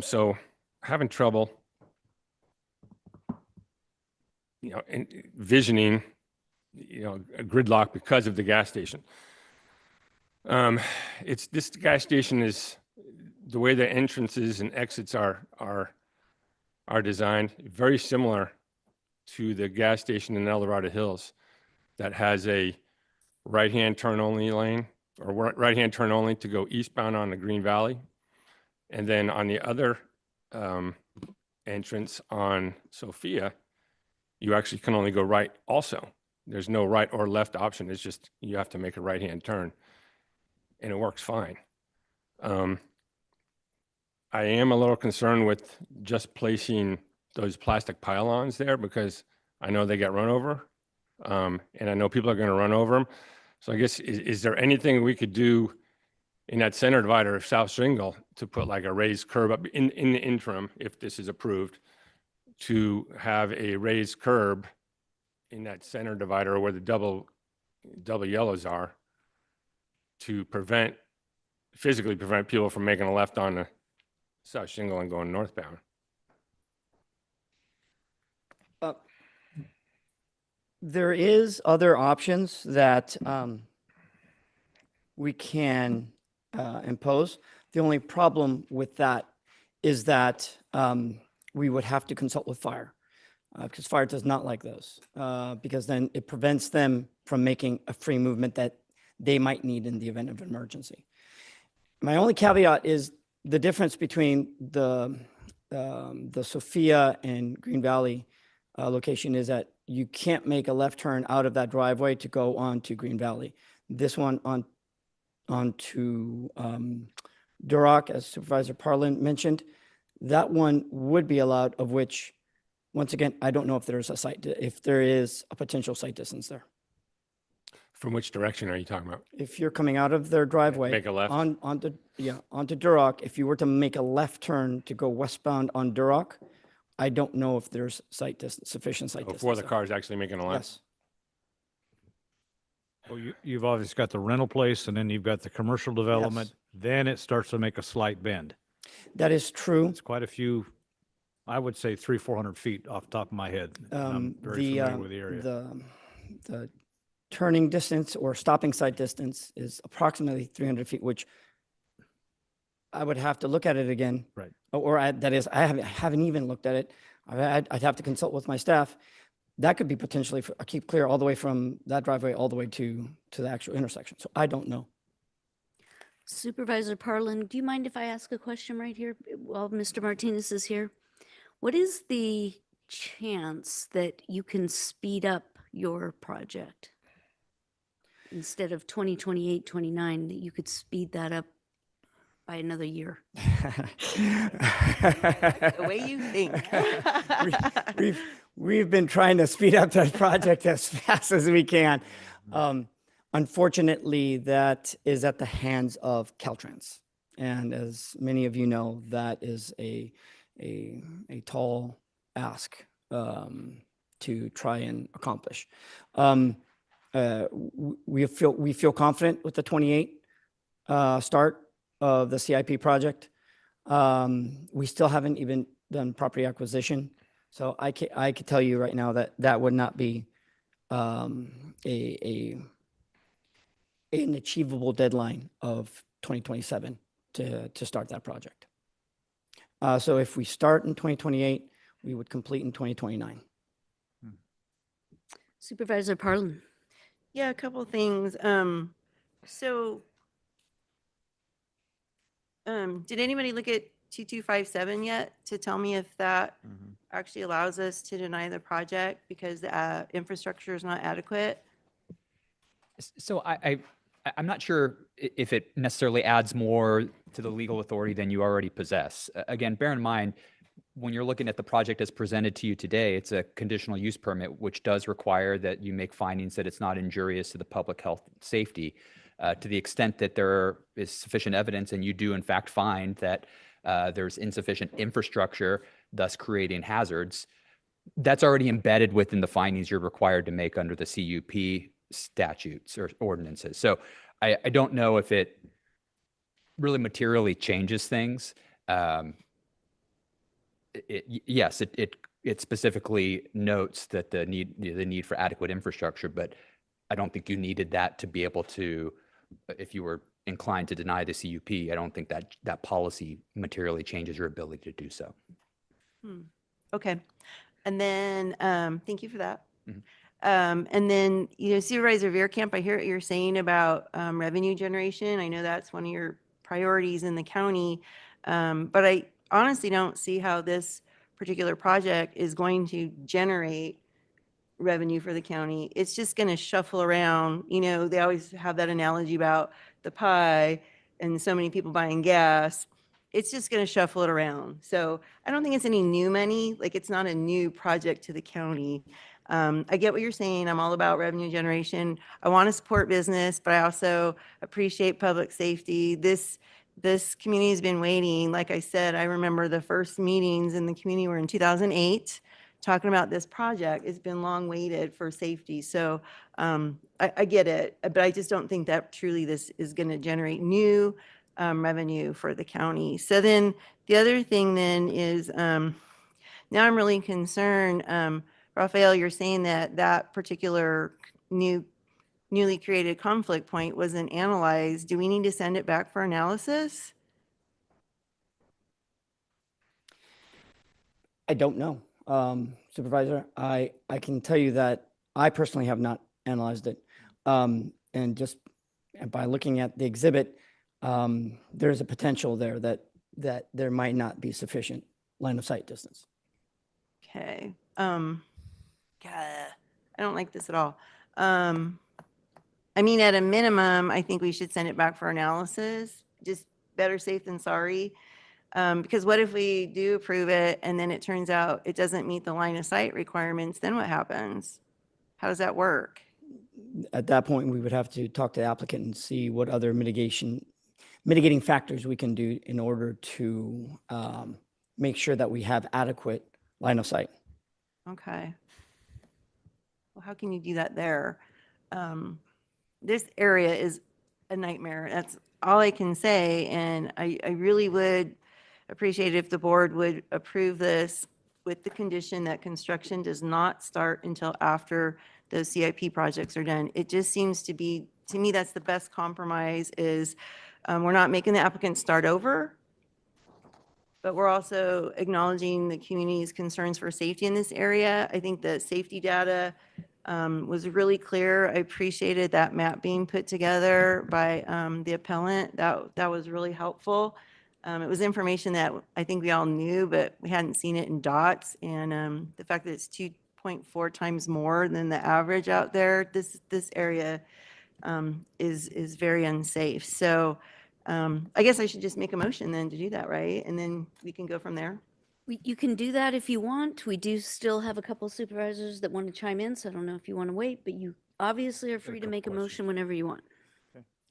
So having trouble, envisioning, a gridlock because of the gas station. This gas station is, the way the entrances and exits are designed, very similar to the gas station in El Dorado Hills that has a right-hand turn only lane, or right-hand turn only to go eastbound on the Green Valley. And then on the other entrance on Sophia, you actually can only go right also. There's no right or left option. It's just you have to make a right-hand turn, and it works fine. I am a little concerned with just placing those plastic pylons there because I know they get run over, and I know people are going to run over them. So I guess, is there anything we could do in that center divider of South Shingle to put like a raised curb up in the interim, if this is approved, to have a raised curb in that center divider where the double yellows are, to physically prevent people from making a left on the South Shingle and going northbound? There is other options that we can impose. The only problem with that is that we would have to consult with fire, because fire does not like those, because then it prevents them from making a free movement that they might need in the event of emergency. My only caveat is the difference between the Sophia and Green Valley location is that you can't make a left turn out of that driveway to go on to Green Valley. This one onto Duroc, as Supervisor Parlin mentioned, that one would be allowed, of which, once again, I don't know if there's if there is a potential site distance there. From which direction are you talking about? If you're coming out of their driveway. Make a left? Onto Duroc, if you were to make a left turn to go westbound on Duroc, I don't know if there's sufficient site distance. Before the there. car is actually making a left? Yes. Well, you've obviously got the rental place and then you've got the commercial development. Then it starts to make a slight bend. That is true. It's quite a few, I would say 300-400 feet off the top of my head. And I'm very familiar with the area. The turning distance or stopping site distance is approximately 300 feet, which I would have to look at it again. Right. That is, I haven't even looked at it. I'd have to consult with my staff. That could be potentially a keep clear all the way from that driveway all the way to the actual intersection. So I don't know. Supervisor Parlin, do you mind if I ask a question right here while Mr. Martinez is here? What is the chance that you can speed up your project? Instead of 2028, 29, that you could speed that up by another year? The way you think. We've been trying to speed up that project as fast as we can. Unfortunately, that is at the hands of Caltrans. And as many of you know, that is a tall ask to try and accomplish. We feel confident with the 28 start of the CIP project. We still haven't even done property acquisition. So I could tell you right now that that would not be an achievable deadline of 2027 to start that project. So if we start in 2028, we would complete in 2029. Supervisor Parlin. Yeah, a couple things. Did anybody look at 2257 yet to tell me if that actually allows us to deny the project because the infrastructure is not adequate? So I'm not sure if it necessarily adds more to the legal authority than you already possess. Again, bear in mind, when you're looking at the project as presented to you today, it's a conditional use permit, which does require that you make findings that it's not injurious to the public health and safety. To the extent that there is sufficient evidence and you do in fact find that there's insufficient infrastructure, thus creating hazards, that's already embedded within the findings you're required to make under the CUP statutes or ordinances. So I don't know if it really materially changes things. It specifically notes that the need for adequate infrastructure, but I don't think you needed that to be able to, if you were inclined to deny the CUP, I don't think that policy materially changes your ability to do so. Okay. And then, thank you for that. And then, Supervisor Veerkamp, I hear what you're saying about revenue generation. I know that's one of your priorities in the county, but I honestly don't see how this particular project is going to generate revenue for the county. It's just going to shuffle around. They always have that analogy about the pie and so many people buying gas. It's just going to shuffle it around. So I don't think it's any new money. Like, it's not a new project to the county. I get what you're saying. I'm all about revenue generation. I want to support business, but I also appreciate public safety. This community has been waiting. Like I said, I remember the first meetings in the community were in 2008, talking about this project. It's been long waited for safety. So I get it, but I just don't think that truly this is going to generate new revenue for the county. So then the other thing then is now I'm really concerned. Rafael, you're saying that particular newly created conflict point wasn't analyzed. Do we need to send it back for analysis? I don't know. Supervisor, I can tell you that I personally have not analyzed it. And just by looking at the exhibit, there's a potential there that there might not be sufficient line of sight distance. Okay. God, I don't like this at all. I mean, at a minimum, I think we should send it back for analysis. Just better safe than sorry. Because what if we do approve it and then it turns out it doesn't meet the line of sight requirements? Then what happens? How does that work? At that point, we would have to talk to the applicant and see what other mitigating factors we can do in order to make sure that we have adequate line of sight. Okay. Well, how can you do that there? This area is a nightmare. That's all I can say. And I really would appreciate it if the board would approve this with the condition that construction does not start until after those CIP projects are done. It just seems to be, to me, that's the best compromise is we're not making the applicant start over, but we're also acknowledging the community's concerns for safety in this area. I think the safety data was really clear. I appreciated that map being put together by the appellant. That was really helpful. It was information that I think we all knew, but we hadn't seen it in dots. And the fact that it's 2.4 times more than the average out there, this area is very unsafe. So I guess I should just make a motion then to do that, right? And then we can go from there. You can do that if you want. We do still have a couple supervisors that want to chime in, so I don't know if you want to wait, but you obviously are free to make a motion whenever you want.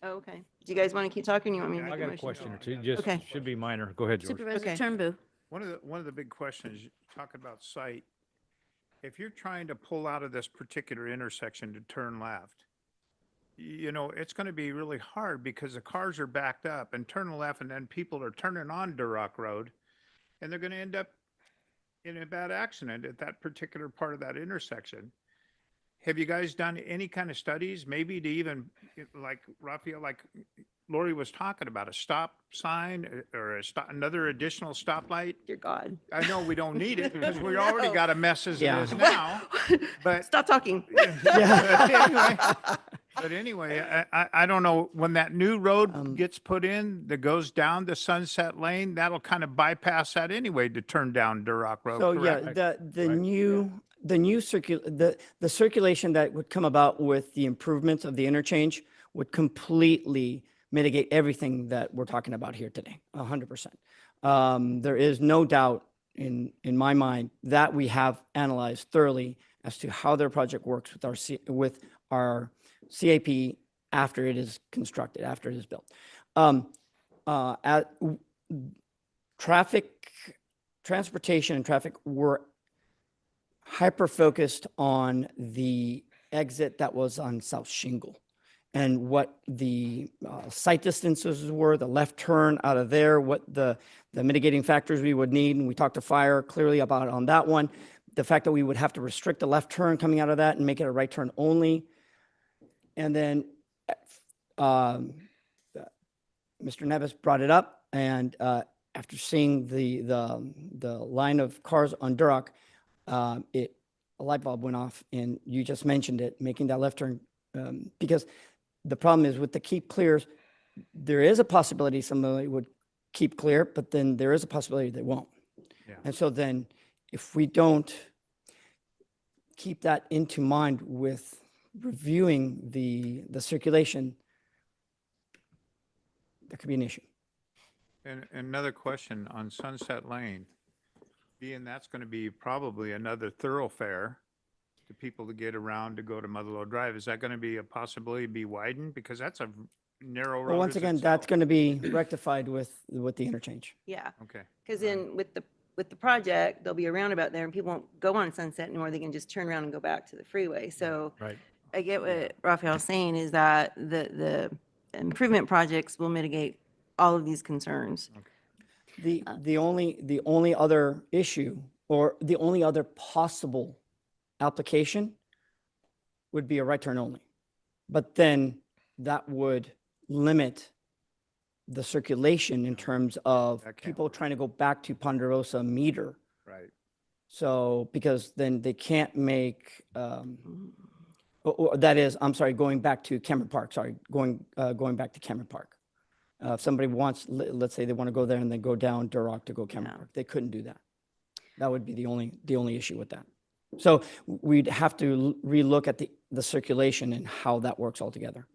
Oh, okay. Do you guys want to keep talking? You want me to make I a got a motion? question or two, just Okay. should be minor. Go ahead, George. Supervisor Okay. Turnbull. One of the big questions, talking about site, if you're trying to pull out of this particular intersection to turn left, you know, it's going to be really hard because the cars are backed up and turning left, and then people are turning on Duroc Road, and they're going to end up in a bad accident at that particular part of that intersection. Have you guys done any kind of studies, maybe to even, like Raphael, like Lori was talking about, a stop sign or another additional stoplight? Dear God. I know we don't need it because we already got a mess as it Yeah. is now, but. Stop talking. But anyway, I don't know, when that new road gets put in that goes down the Sunset Lane, that'll kind of bypass that anyway to turn down Duroc Road, So correct? yeah, the circulation that would come about with the improvements of the interchange would completely mitigate everything that we're talking about here today, 100%. There is no doubt in my mind that we have analyzed thoroughly as to how their project works with our CAP after it is constructed, after it is built. Transportation and traffic were hyper-focused on the exit that was on South Shingle and what the site distances were, the left turn out of there, what the mitigating factors we would need. And we talked to fire clearly about on that one. The fact that we would have to restrict the left turn coming out of that and make it a right turn only. And then Mr. Nevis brought it up, and after seeing the line of cars on Duroc, a light bulb went off, and you just mentioned it, making that left turn, because the problem is with the keep clears, there is a possibility somebody would keep clear, but then there is a possibility they won't. Yeah. And so then if we don't keep that into mind with reviewing the circulation, that could be an issue. And another question on Sunset Lane, being that's going to be probably another thoroughfare to people to get around to go to Motherload Drive, is that going to be a possibility to be widened? Because that's a narrow road. Well, once again, that's going to be rectified with the interchange. Yeah. Okay. Because then with the project, there'll be a roundabout there and people won't go on Sunset anymore. They can just turn around and go back to the freeway. So Right. I get what Raphael's saying is that the improvement projects will mitigate all of these concerns. The only other issue, or the only other possible application, would be a right turn only. But then that would limit the circulation in terms of people trying to go back to Ponderosa meter. Right. So, because then they can't make, that is, I'm sorry, going back to Cameron Park, going back to Cameron Park. If somebody wants, let's say they want to go there and then go down Duroc to go Cameron Park, they couldn't do that. That would be the only issue with that. So we'd have to relook at the circulation and how that works altogether.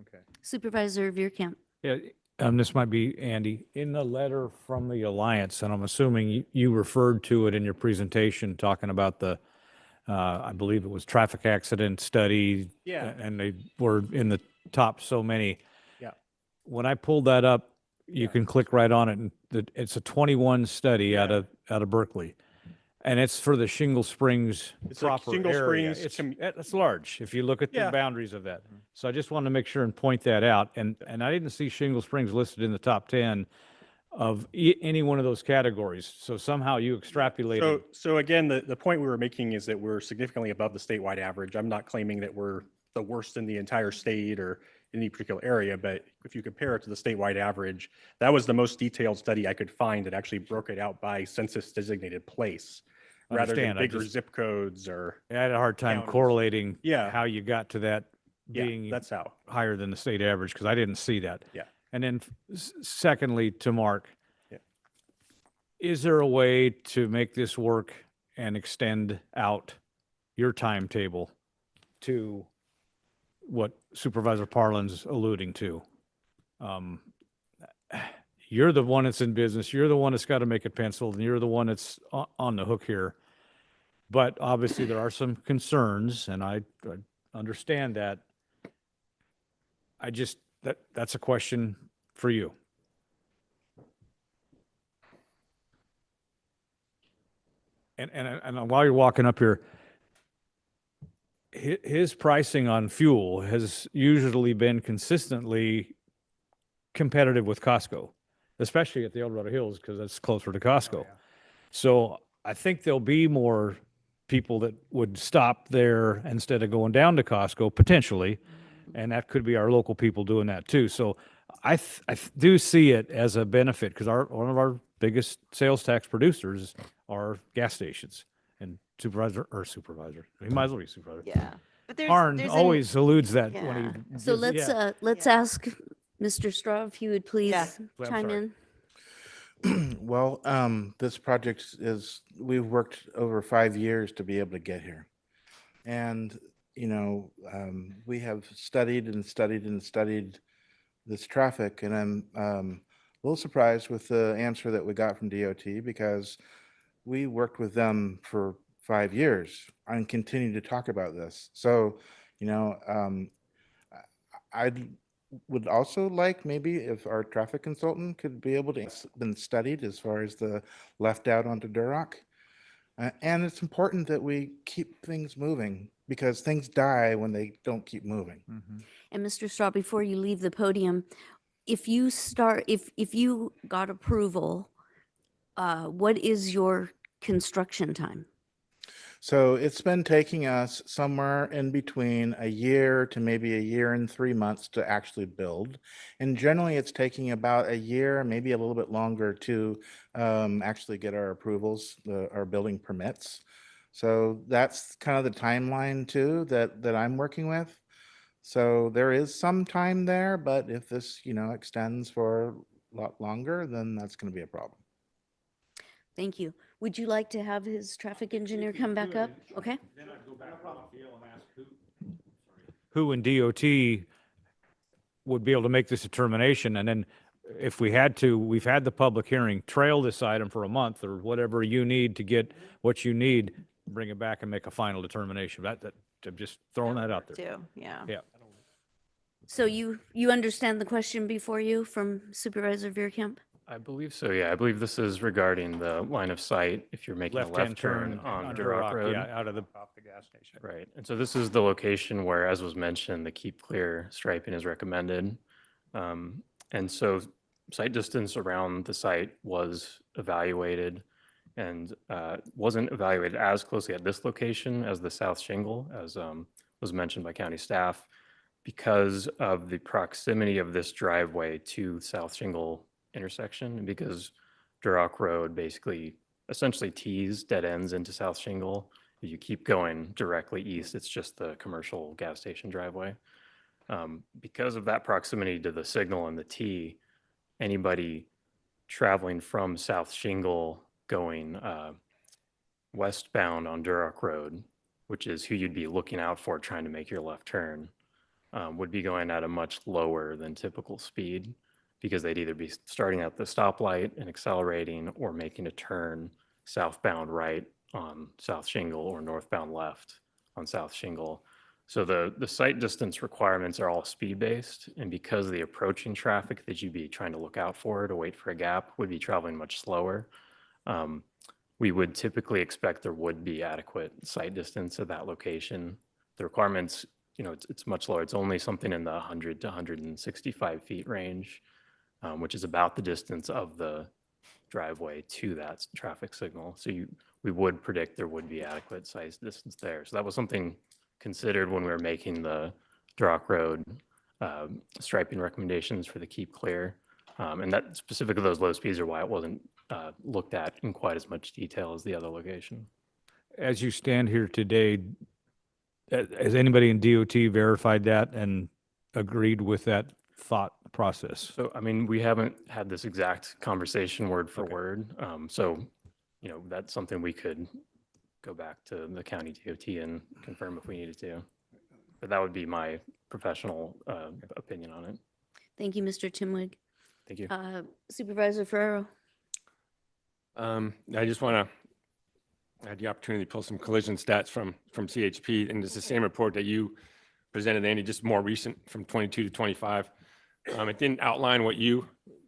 Okay. Supervisor Veerkamp. Yeah, this might be Andy, in the letter from the Alliance, and I'm assuming you referred to it in your presentation, talking about the, I believe it was traffic accident study. Yeah. And they were in the top so many. Yeah. When I pulled that up, you Yeah. can click right on it, and it's a 21 study out Yeah. of Berkeley. And it's for the Shingle Springs It's like proper Shingle area. Springs It's large if you look at the Yeah. boundaries of that. So I just wanted to make sure and point that out. And I didn't see Shingle Springs listed in the top 10 of any one of those categories. So somehow you extrapolated. So again, the point we were making is that we're significantly above the statewide average. I'm not claiming that we're the worst in the entire state or any particular area, but if you compare it to the statewide average, that was the most detailed study I could find that actually broke it out by census designated place rather than Understand, I bigger just- zip codes or. I had a hard time counties. correlating Yeah. how you got to that Yeah, being that's how. higher than the state average, because I didn't see that. Yeah. And then secondly, to Mark, Yeah. is there a way to make this work and extend out your timetable to what Supervisor Parlin's alluding to? You're the one that's in business. You're the one that's got to make it penciled, and you're the one that's on the hook here. But obviously, there are some concerns, and I understand that. I just, that's a question for you. And while you're walking up here, his pricing on fuel has usually been consistently competitive with Costco, especially at the El Dorado Hills, because it's closer to Costco. So I think there'll be more people that would stop there instead of going down to Costco potentially, and that could be our local people doing that too. So I do see it as a benefit, because one of our biggest sales tax producers are gas stations. And supervisor, he might as well be supervisor. Yeah. But Arn always alludes that when he. So gives- yeah. let's ask Mr. Straw if you would please I'm chime sorry. in. Well, this project we've worked over 5 years to be able to get here. And, we have studied and studied and studied this traffic, and I'm a little surprised with the answer that we got from DOT, because we worked with them for 5 years and continue to talk about this. So, I would also like maybe if our traffic consultant could be able to been studied as far as the left out onto Duroc. And it's important that we keep things moving, because things die when they don't keep moving. And Mr. Straw, before you leave the podium, if you got approval, what is your construction time? So it's been taking us somewhere in between a year to maybe a year and 3 months to actually build. And generally, it's taking about a year, maybe a little bit longer to actually get our approvals, our building permits. So that's kind of the timeline too that I'm working with. So there is some time there, but if this, extends for a lot longer, then that's going to be a problem. Thank you. Would you like to have his traffic engineer come back up? Okay. Then I'd go back to Raphael and ask who in DOT would be able to make this determination. And then if we had to, we've had the public hearing, trail this item for a month or whatever you need to get what you need, bring it back and make a final determination. I'm just throwing that out there. Too, yeah. Yeah. So you understand the question before you from Supervisor Veerkamp? I believe so, yeah. I believe this is regarding the line of sight if you're making a Left-hand left turn turn on on Duroc Duroc, Road. yeah, out of the Off the gas station. Right. And so this is the location where, as was mentioned, the keep clear striping is recommended. And so site distance around the site was evaluated and wasn't evaluated as closely at this location as the south shingle, as was mentioned by county staff, because of the proximity of this driveway to South Shingle intersection, and because Duroc Road basically essentially tees dead ends into South Shingle. If you keep going directly east, it's just the commercial gas station driveway. Because of that proximity to the signal and the T, anybody traveling from South Shingle going westbound on Duroc Road, which is who you'd be looking out for trying to make your left turn, would be going at a much lower than typical speed. because they'd either be starting at the stoplight and accelerating or making a turn southbound right on South Shingle or northbound left on South Shingle. So the site distance requirements are all speed-based, and because the approaching traffic that you'd be trying to look out for to wait for a gap would be traveling much slower, we would typically expect there would be adequate site distance at that location. The requirements, it's much lower. It's only something in the 100 to 165 feet range, which is about the distance of the driveway to that traffic signal. So we would predict there would be adequate size distance there. So that was something considered when we were making the Duroc Road striping recommendations for the Keep Clear. And that specifically those low speeds are why it wasn't looked at in quite as much detail as the other location. As you stand here today, has anybody in DOT verified that and agreed with that thought process? So, I mean, we haven't had this exact conversation word for word. So, that's something we could go back to the county DOT and confirm if we needed to. But that would be my professional opinion on it. Thank you, Mr. Timwig. Thank you. Supervisor Ferrero. I just want to, I had the opportunity to pull some collision stats from CHP, and it's the same report that you presented, Andy, just more recent from 22 to 25. It didn't outline what you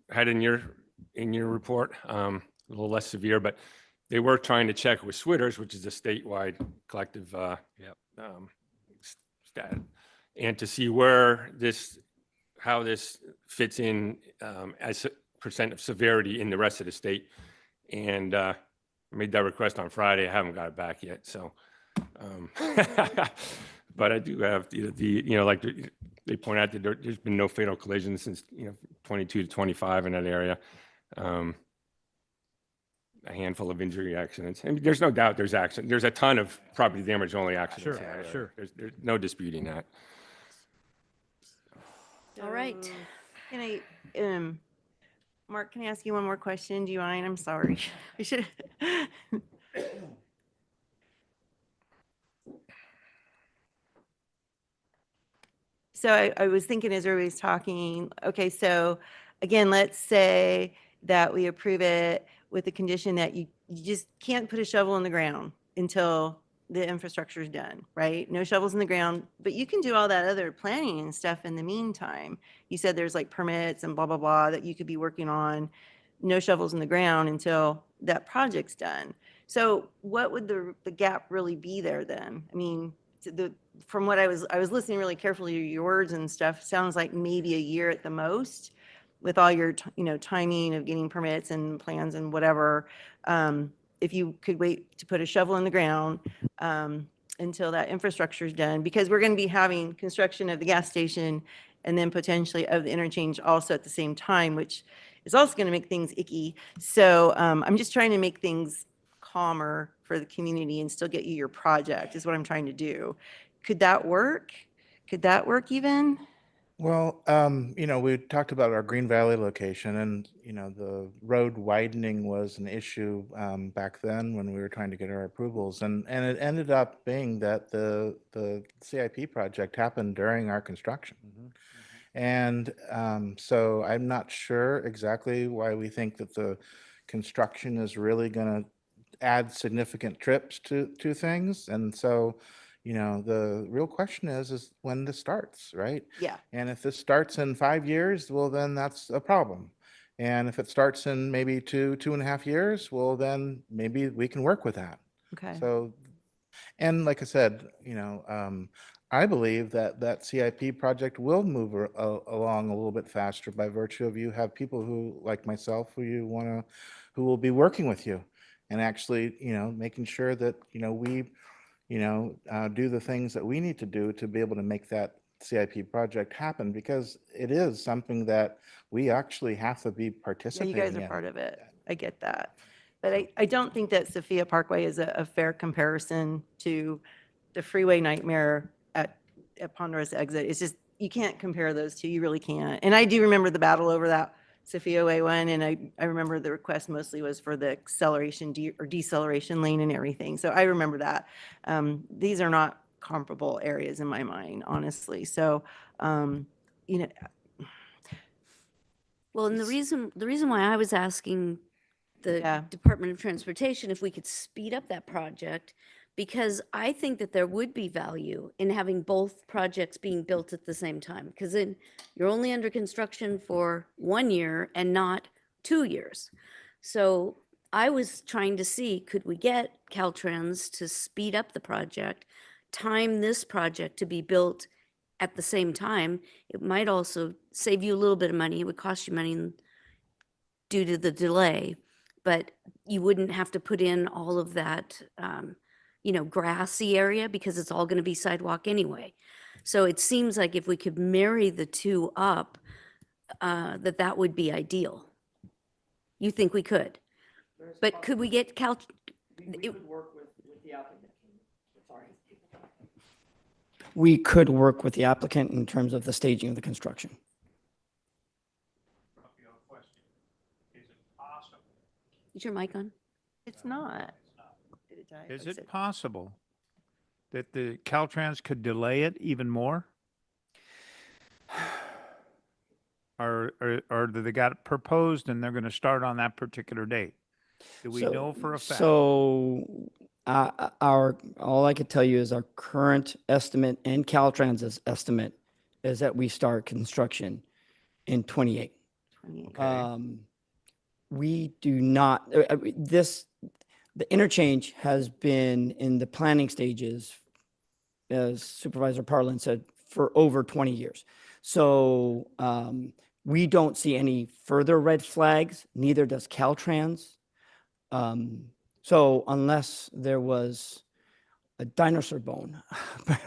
had in your report, a little less severe, but they were trying to check with SWITRs, which is a statewide collective stat, and to see how this fits in as a percent of severity in the rest of the state. And I made that request on Friday. I haven't got it back yet. So, but I do have like they point out that there's been no fatal collisions since 22 to 25 in that area. A handful of injury accidents, and there's no doubt there's accident. There's a ton of property damage only accidents. Sure. There's no disputing that. All right. Can I, Mark, can I ask you one more question? Do you mind? I'm sorry. We should. So I was thinking as everybody's talking, okay, so again, let's say that we approve it with the condition that you just can't put a shovel in the ground until the infrastructure is done, right? No shovels in the ground, but you can do all that other planning and stuff in the meantime. You said there's like permits and blah, blah, blah that you could be working on. No shovels in the ground until that project's done. So what would the gap really be there then? I mean, from what I was listening really carefully to your words and stuff, sounds like maybe a year at the most with all your, timing of getting permits and plans and whatever. If you could wait to put a shovel in the ground until that infrastructure is done, because we're going to be having construction of the gas station and then potentially of the interchange also at the same time, which is also going to make things icky. So I'm just trying to make things calmer for the community and still get you your project is what I'm trying to do. Could that work? Could that work even? Well, we talked about our Green Valley location, and, the road widening was an issue back then when we were trying to get our approvals. And it ended up being that the CIP project happened during our construction. And so I'm not sure exactly why we think that the construction is really going to add significant trips to things. And so, the real question is when this starts, right? Yeah. And if this starts in 5 years, well, then that's a problem. And if it starts in maybe 2.5 years, well, then maybe we can work with that. Okay. So, and like I said, I believe that CIP project will move along a little bit faster by virtue of you have people who, like myself, who will be working with you and actually, making sure that, we do the things that we need to do to be able to make that CIP project happen, because it is something that we actually have to be Yeah, participating you in. guys are part of it. I get that. But I don't think that Sophia Parkway is a fair comparison to the freeway nightmare at Ponderosa exit. It's just, you can't compare those two. You really can't. And I do remember the battle over that Sophia Way one. And I remember the request mostly was for the acceleration or deceleration lane and everything. So I remember that. These are not comparable areas in my mind, honestly. So, Well, and the reason why I was asking the Yeah. Department of Transportation if we could speed up that project, because I think that there would be value in having both projects being built at the same time, because then you're only under construction for 1 year and not 2 years. So I was trying to see, could we get Caltrans to speed up the project, time this project to be built at the same time? It might also save you a little bit of money. It would cost you money due to the delay, but you wouldn't have to put in all of that, grassy area because it's all going to be sidewalk anyway. So it seems like if we could marry the two up, that would be ideal. You think we could? But could we get work with the applicant. We could work with the applicant in terms of the staging of the construction. Is your mic on? It's not. Is it possible that the Caltrans could delay it even more? Or they got it proposed and they're going to start on that particular date? Do we know for a fact? So all I could tell you is our current estimate and Caltrans's estimate is that we start construction in 28. Okay. We do not, the interchange has been in the planning stages, as Supervisor Parlin said, for over 20 years. So we don't see any further red flags, neither does Caltrans. So unless there was a dinosaur bone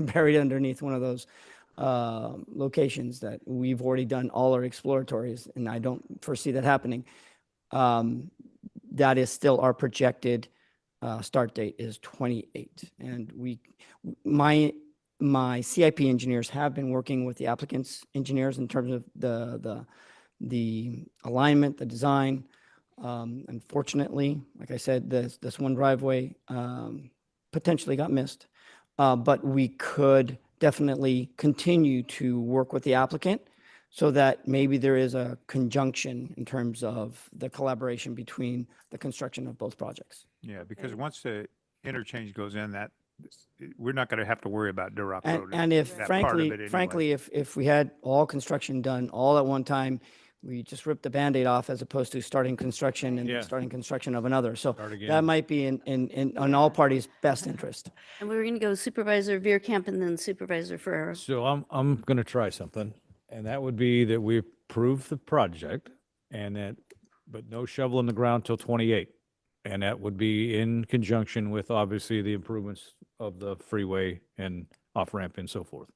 buried underneath one of those locations that we've already done all our exploratories, and I don't foresee that happening, that is still our projected start date is 28. And my CIP engineers have been working with the applicant's engineers in terms of the alignment, the design. Unfortunately, like I said, this one driveway potentially got missed, but we could definitely continue to work with the applicant so that maybe there is a conjunction in terms of the collaboration between the construction of both projects. Yeah, because once the interchange goes in, that we're not going to have to worry about Duroc Road. And if that part of it anyway. frankly, if we had all construction done all at one time, we just ripped the Band-Aid off as opposed to starting construction and Yeah. starting construction of another. So Start again. that might be in all parties' best interest. And we're going to go Supervisor Veerkamp and then Supervisor Ferrero. So I'm going to try something, and that would be that we approve the project but no shovel in the ground till 28. And that would be in conjunction with obviously the improvements of the freeway and off ramp and so forth.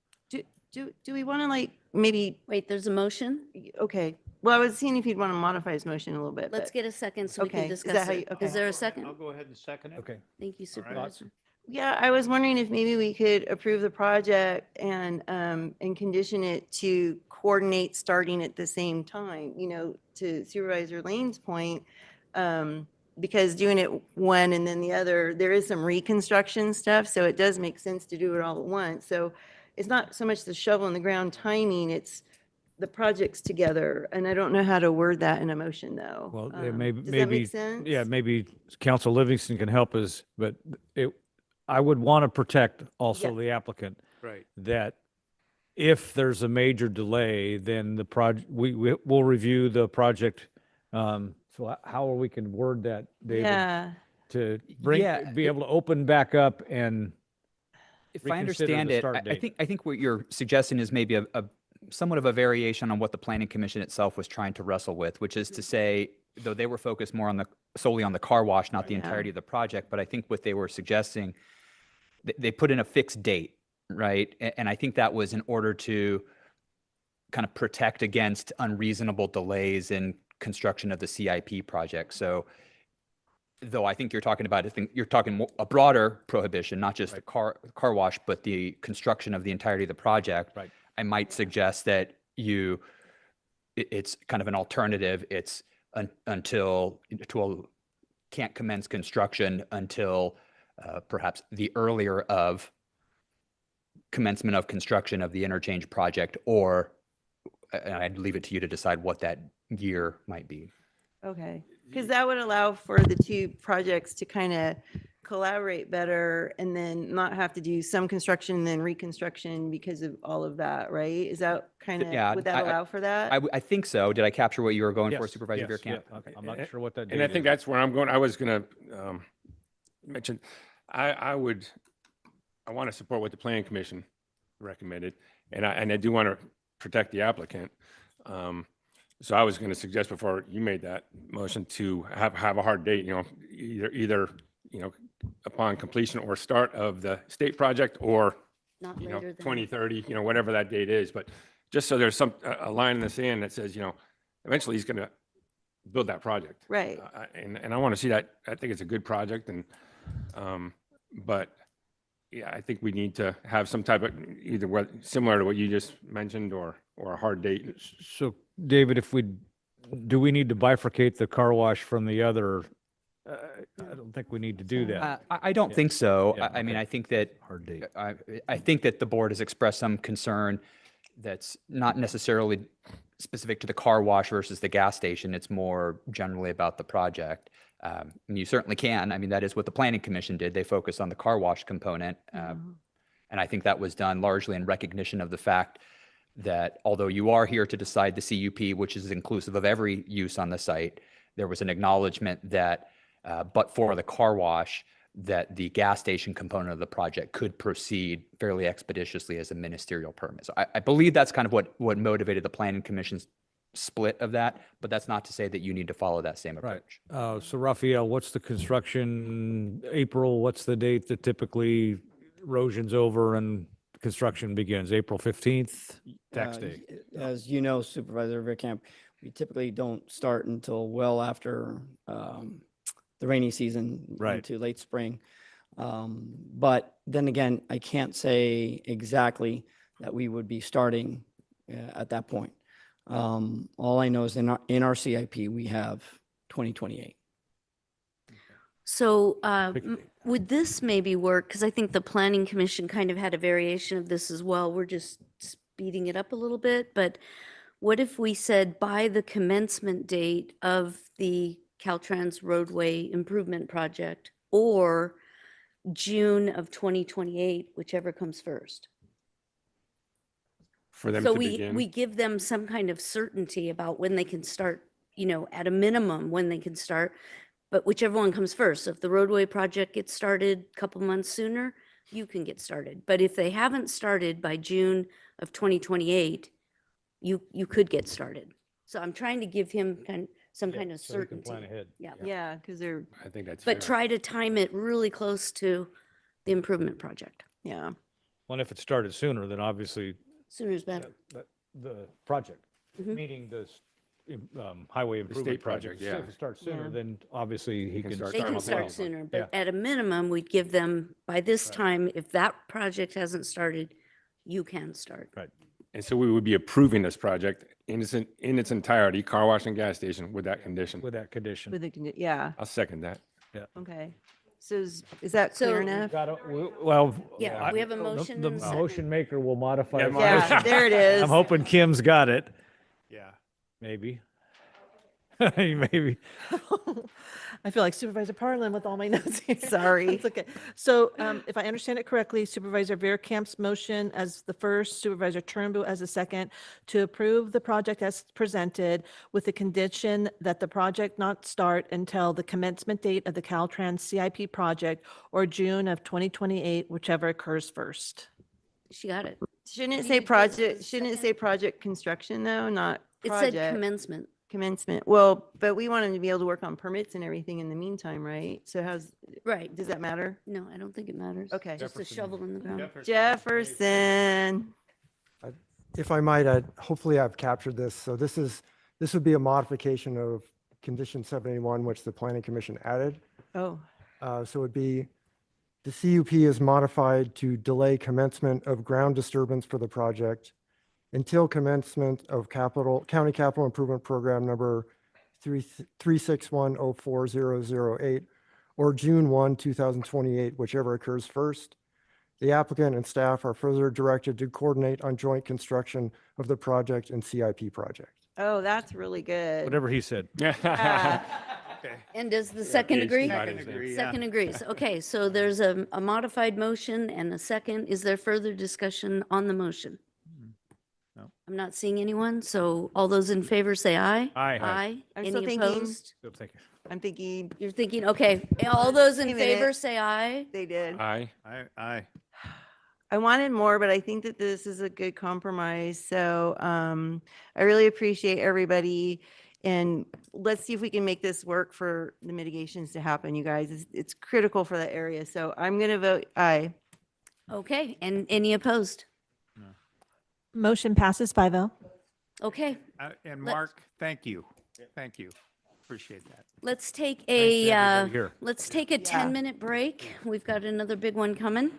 Do we want to maybe, Wait, there's a motion? okay. Well, I was seeing if you'd want to modify his motion a little bit. Let's but- get a second so we Okay, can is that discuss how it. you- okay. Is there a I'll second? go ahead and second it. Okay. Thank you, Supervisor. Yeah, I was wondering if maybe we could approve the project and condition it to coordinate starting at the same time, to Supervisor Lane's point. Because doing it one and then the other, there is some reconstruction stuff, so it does make sense to do it all at once. So it's not so much the shovel in the ground timing, it's the projects together. And I don't know how to word that in a motion, though. Well, Does that make sense? Yeah, maybe Council Livingston can help us, but I would want to protect also Yeah. the applicant. Right. That if there's a major delay, then the project, we'll review the project. So how we can word that, David? Yeah. To Yeah, be able to open back up and If I reconsider understand the it, start I date. think what you're suggesting is maybe a somewhat of a variation on what the planning commission itself was trying to wrestle with, which is to say, though they were focused more on solely on the car wash, not the entirety of the project, but I think what they were suggesting, they put in a fixed date, right? And I think that was in order to kind of protect against unreasonable delays in construction of the CIP project. So though I think you're talking about, you're talking a broader prohibition, not just the car wash, but the construction of the entirety of the project. Right. I might suggest that it's kind of an alternative. It's can't commence construction until perhaps the earlier of commencement of construction of the interchange project, or and I'd leave it to you to decide what that year might be. Okay, because that would allow for the two projects to kind of collaborate better and then not have to do some construction and then reconstruction because of all of that, right? Is that kind of, Yeah, would that allow for that? I think so. Did I capture what you were going for, Yes, Supervisor yes, Veerkamp? yeah. I'm not sure what that And I date think is. that's where I'm going. I was going to mention, I want to support what the planning commission recommended, and I do want to protect the applicant. So I was going to suggest before you made that motion to have a hard date, either upon completion or start of the state project, or Not later than. 2030, whatever that date is. But just so there's a line in the sand that says, eventually he's going to build that project. Right. And I want to see that. I think it's a good project, and but yeah, I think we need to have some type of either similar to what you just mentioned, or a hard date. So, David, do we need to bifurcate the car wash from the other? I don't think we need to do that. I don't think so. Yeah, I mean, okay. I think that Hard date. I think that the board has expressed some concern that's not necessarily specific to the car wash versus the gas station. It's more generally about the project. And you certainly can. I mean, that is what the planning commission did. They focused on the car wash component. And I think that was done largely in recognition of the fact that although you are here to decide the CUP, which is inclusive of every use on the site, there was an acknowledgement that but for the car wash, that the gas station component of the project could proceed fairly expeditiously as a ministerial permit. So I believe that's kind of what motivated the planning commission's split of that, but that's not to say that you need to follow that same approach. So Raphael, what's the construction, April, what's the date that typically erosion's over and construction begins? April 15th, tax day? As you know, Supervisor Veerkamp, we typically don't start until well after the rainy season into late spring. But then again, I can't say exactly that we would be starting at that point. All I know is in our CIP, we have 2028. So would this maybe work? Because I think the planning commission kind of had a variation of this as well. We're just speeding it up a little bit. But what if we said by the commencement date of the Caltrans roadway improvement project, or June of 2028, whichever comes first? For them So to we begin. give them some kind of certainty about when they can start, at a minimum, when they can start, but whichever one comes first. So if the roadway project gets started a couple months sooner, you can get started. But if they haven't started by June of 2028, you could get started. So I'm trying to give him some kind of So we can certainty. plan ahead. Yeah. Yeah, because they're, I think that's But try to time it really close to the improvement project. yeah. Well, if it started sooner, then obviously Sooner is better. the project, Mhm. meaning the highway improvement project, project. yeah. If it starts sooner, Yeah. then obviously he can can start They start. can start simultaneously. sooner, Yeah. but at a minimum, we'd give them, by this time, if that project hasn't started, you can start. Right. And so we would be approving this project in its entirety, car wash and gas station, with that condition. With that condition. With the, yeah, I'll second that. okay. So is that clear So- enough? Well. Yeah, we have a motion The and a second. motion maker will modify. Yeah, his Yeah, motion. there it is. I'm hoping Kim's got it. Yeah. Maybe. Maybe. I feel like Supervisor Parlin with all my notes here. Sorry. It's okay. So if I understand it correctly, Supervisor Veerkamp's motion as the first, Supervisor Turnbull as the second, to approve the project as presented with the condition that the project not start until the commencement date of the Caltrans CIP project or June of 2028, whichever occurs first. She got it. Shouldn't it say project, shouldn't it say project construction though, not It project? said commencement. Commencement. Well, but we want them to be able to work on permits and everything in the meantime, right? So Right. does that matter? No, I don't think it matters. Okay. Just a shovel in the ground. Jefferson. If I might, hopefully I've captured this. So this would be a modification of condition 781, which the planning commission added. Oh, So it would be, the CUP is modified to delay commencement of ground disturbance for the project until commencement of county capital improvement program number 361040008 or June 1, 2028, whichever occurs first. The applicant and staff are further directed to coordinate on joint construction of the project and CIP project. Oh, that's really good. Whatever he said. Yeah. Okay. And does the second agree? Second agree, yeah. Second agrees. Okay, so there's a modified motion and a second. Is there further discussion on the motion? No. I'm not seeing anyone, so all those in favor say aye. Aye. Aye. I'm Any still thinking. opposed? Still thinking. I'm thinking You're thinking, okay, all those in Wait a minute. favor say aye. they did. Aye. Aye. I wanted more, but I think that this is a good compromise. So I really appreciate everybody. And let's see if we can make this work for the mitigations to happen, you guys. It's critical for that area. So I'm going to vote aye. Okay, and any opposed? Motion passes 5-0. Okay, And Let- Mark, thank you. Thank you. Appreciate that. let's take to a, everybody here. let's take a 10-minute break. We've got another big one coming.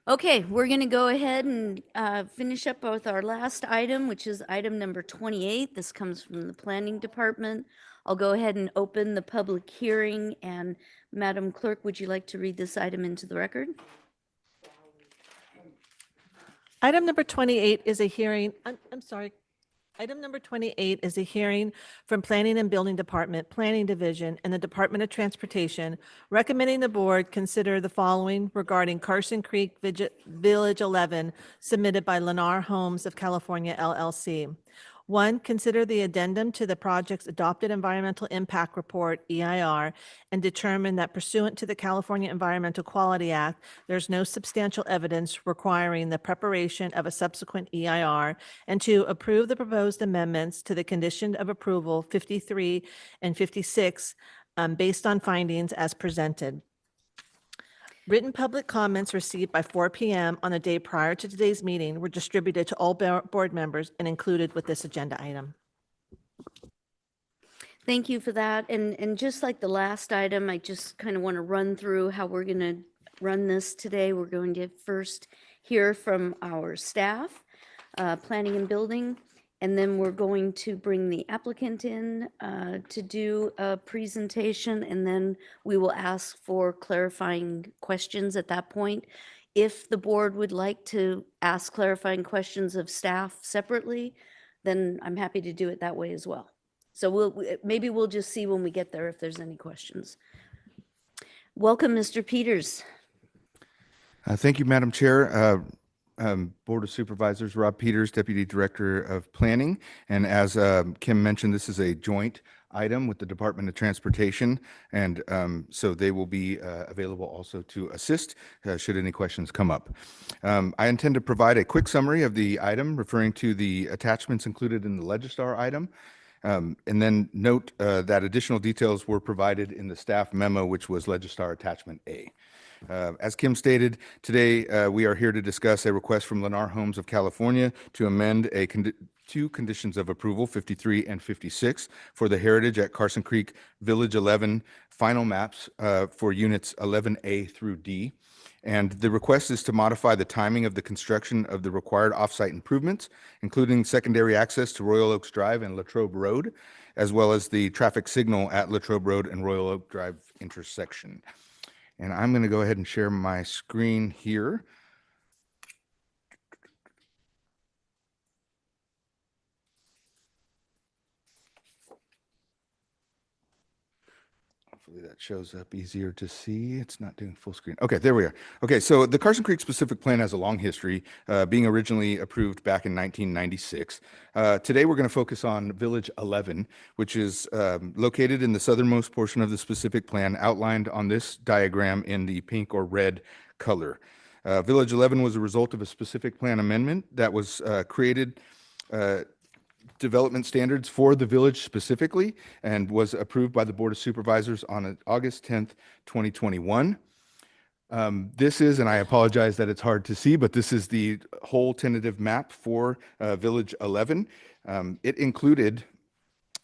Okay, we're going to go ahead and finish up with our last item, which is item number 28. This comes from the Planning Department. I'll go ahead and open the public hearing. And Madam Clerk, would you like to read this item into the record? Item number 28 is a hearing, I'm sorry. Item number 28 is a hearing from Planning and Building Department, Planning Division, and the Department of Transportation, recommending the board consider the following regarding Carson Creek Village 11, submitted by Lennar Homes of California LLC. 1, consider the addendum to the project's adopted environmental impact report, EIR, and determine that pursuant to the California Environmental Quality Act, there's no substantial evidence requiring the preparation of a subsequent EIR, and 2, approve the proposed amendments to the condition of approval 53 and 56 based on findings as presented. Written public comments received by 4 p.m. on the day prior to today's meeting were distributed to all board members and included with this agenda item. Thank you for that. And just like the last item, I just kind of want to run through how we're going to run this today. We're going to first hear from our staff, planning and building, and then we're going to bring the applicant in to do a presentation, and then we will ask for clarifying questions at that point. If the board would like to ask clarifying questions of staff separately, then I'm happy to do it that way as well. So maybe we'll just see when we get there if there's any questions. Welcome, Mr. Peters. Thank you, Madam Chair. Board of Supervisors, Rob Peters, Deputy Director of Planning. And as Kim mentioned, this is a joint item with the Department of Transportation. And so they will be available also to assist should any questions come up. I intend to provide a quick summary of the item referring to the attachments included in the Legistar item. And then note that additional details were provided in the staff memo, which was Legistar Attachment A. As Kim stated, today we are here to discuss a request from Lennar Homes of California to amend two conditions of approval, 53 and 56, for the Heritage at Carson Creek Village 11 final maps for units 11A through D. And the request is to modify the timing of the construction of the required offsite improvements, including secondary access to Royal Oaks Drive and Latrobe Road, as well as the traffic signal at Latrobe Road and Royal Oak Drive intersection. And I'm going to go ahead and share my screen here. Hopefully that shows up easier to see. It's not doing full screen. Okay, there we are. Okay, so the Carson Creek specific plan has a long history, being originally approved back in 1996. Today we're going to focus on Village 11, which is located in the southernmost portion of the specific plan outlined on this diagram in the pink or red color. Village 11 was a result of a specific plan amendment that was created development standards for the village specifically and was approved by the Board of Supervisors on August 10th, 2021. This is, and I apologize that it's hard to see, but this is the whole tentative map for Village 11. It included,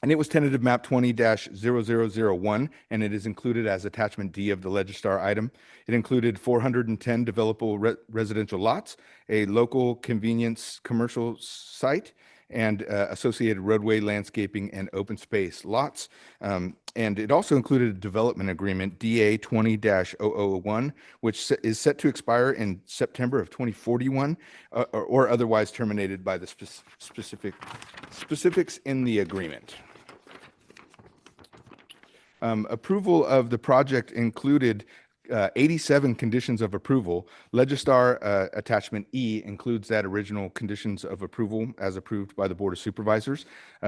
and it was tentative map 20-0001, and it is included as attachment D of the Legistar item. It included 410 developable residential lots, a local convenience commercial site, and associated roadway landscaping and open space lots. And it also included a development agreement, DA 20-001, which is set to expire in September of 2041 or otherwise terminated by the specifics in the agreement. Approval of the project included 87 conditions of approval. Legistar Attachment E includes that original conditions of approval as approved by the Board of Supervisors.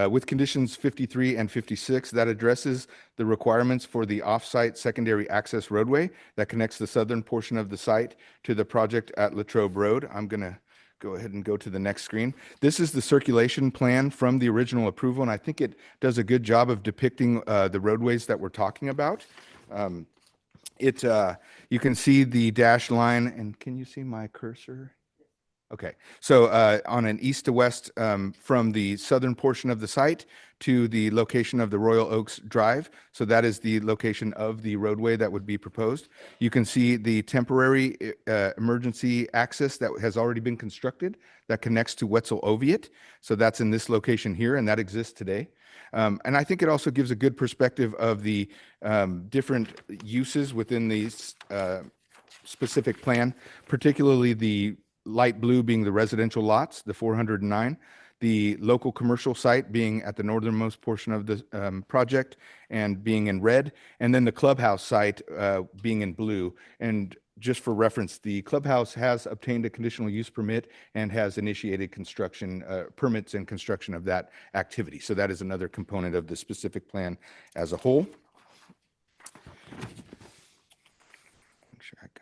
With conditions 53 and 56, that addresses the requirements for the off-site secondary access roadway that connects the southern portion of the site to the project at Latrobe Road. I'm going to go ahead and go to the next screen. This is the circulation plan from the original approval, and I think it does a good job of depicting the roadways that we're talking about. You can see the dashed line, and can you see my cursor? Okay, so on an east to west from the southern portion of the site to the location of the Royal Oaks Drive, so that is the location of the roadway that would be proposed. You can see the temporary emergency access that has already been constructed that connects to Wetzel Oviatt. So that's in this location here, and that exists today. And I think it also gives a good perspective of the different uses within the specific plan, particularly the light blue being the residential lots, the 409, the local commercial site being at the northernmost portion of the project and being in red, and then the clubhouse site being in blue. And just for reference, the clubhouse has obtained a conditional use permit and has initiated construction permits and construction of that activity. So that is another component of the specific plan as a whole. Make sure I got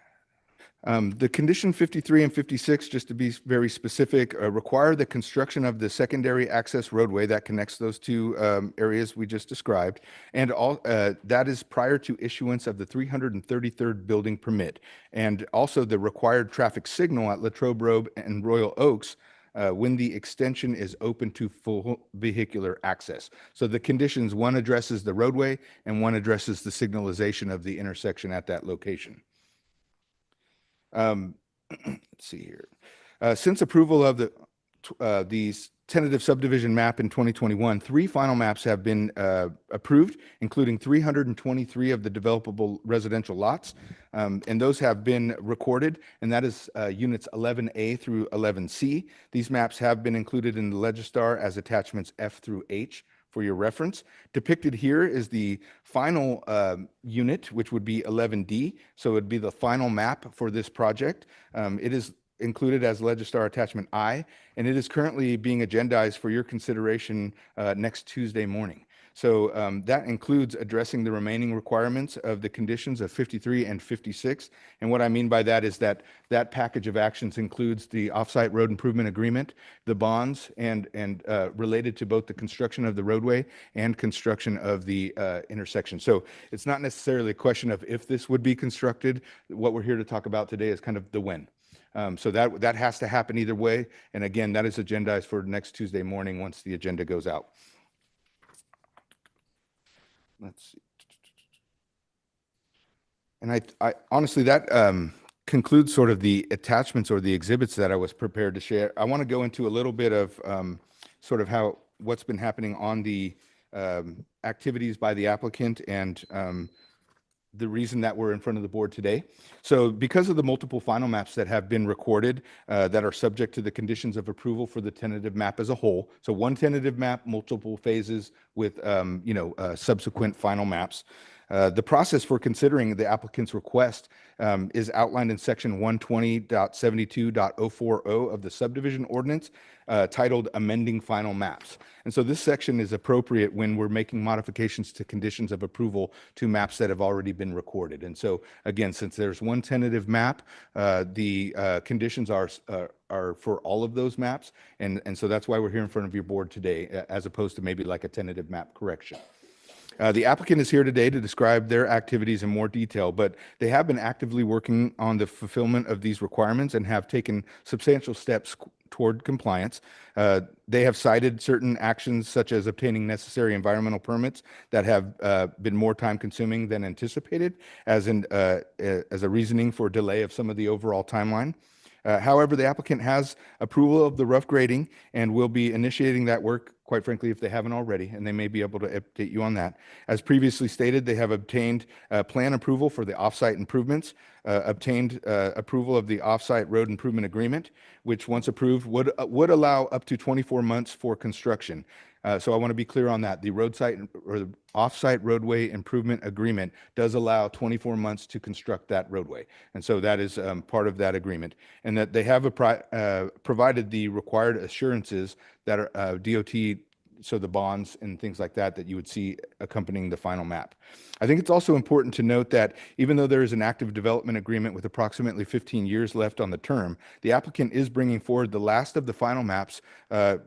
the condition 53 and 56, just to be very specific, require the construction of the secondary access roadway that connects those two areas we just described, and all that is prior to issuance of the 333rd building permit, and also the required traffic signal at Latrobe Road and Royal Oaks when the extension is open to full vehicular access. So the conditions, one addresses the roadway and one addresses the signalization of the intersection at that location. Let's see here. Since approval of the tentative subdivision map in 2021, 3 final maps have been approved, including 323 of the developable residential lots, and those have been recorded, and that is units 11A through 11C. These maps have been included in the Legistar as attachments F through H. For your reference, depicted here is the final unit, which would be 11D. So it would be the final map for this project. It is included as Legistar Attachment I, and it is currently being agendized for your consideration next Tuesday morning. So that includes addressing the remaining requirements of the conditions of 53 and 56. And what I mean by that is that that package of actions includes the offsite road improvement agreement, the bonds, and related to both the construction of the roadway and construction of the intersection. So it's not necessarily a question of if this would be constructed. What we're here to talk about today is kind of the when. So that has to happen either way. And again, that is agendized for next Tuesday morning once the agenda goes out. Let's see. And I honestly, that concludes sort of the attachments or the exhibits that I was prepared to share. I want to go into a little bit of sort of what's been happening on the activities by the applicant and the reason that we're in front of the board today. So because of the multiple final maps that have been recorded that are subject to the conditions of approval for the tentative map as a whole, so one tentative map, multiple phases with subsequent final maps. The process for considering the applicant's request is outlined in section 120.72.040 of the subdivision ordinance titled Amending Final Maps. And so this section is appropriate when we're making modifications to conditions of approval to maps that have already been recorded. And so again, since there's one tentative map, the conditions are for all of those maps. And so that's why we're here in front of your board today, as opposed to maybe like a tentative map correction. The applicant is here today to describe their activities in more detail, but they have been actively working on the fulfillment of these requirements and have taken substantial steps toward compliance. They have cited certain actions such as obtaining necessary environmental permits that have been more time consuming than anticipated as a reasoning for delay of some of the overall timeline. However, the applicant has approval of the rough grading and will be initiating that work, quite frankly, if they haven't already, and they may be able to update you on that. As previously stated, they have obtained plan approval for the offsite improvements, obtained approval of the offsite road improvement agreement, which once approved would allow up to 24 months for construction. So I want to be clear on that. The roadside or the offsite roadway improvement agreement does allow 24 months to construct that roadway. And so that is part of that agreement. And that they have provided the required assurances that DOT so the bonds and things like that that you would see accompanying the final map. I think it's also important to note that even though there is an active development agreement with approximately 15 years left on the term, the applicant is bringing forward the last of the final maps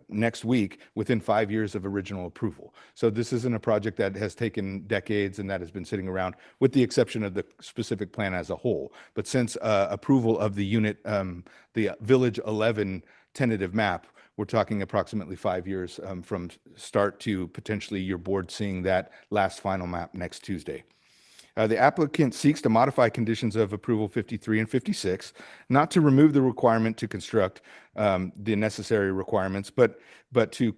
next week within 5 years of original approval. So this isn't a project that has taken decades and that has been sitting around, with the exception of the specific plan as a whole. But since approval of the unit, the Village 11 tentative map, we're talking approximately 5 years from start to potentially your board seeing that last final map next Tuesday. The applicant seeks to modify conditions of approval 53 and 56, not to remove the requirement to construct the necessary requirements, but to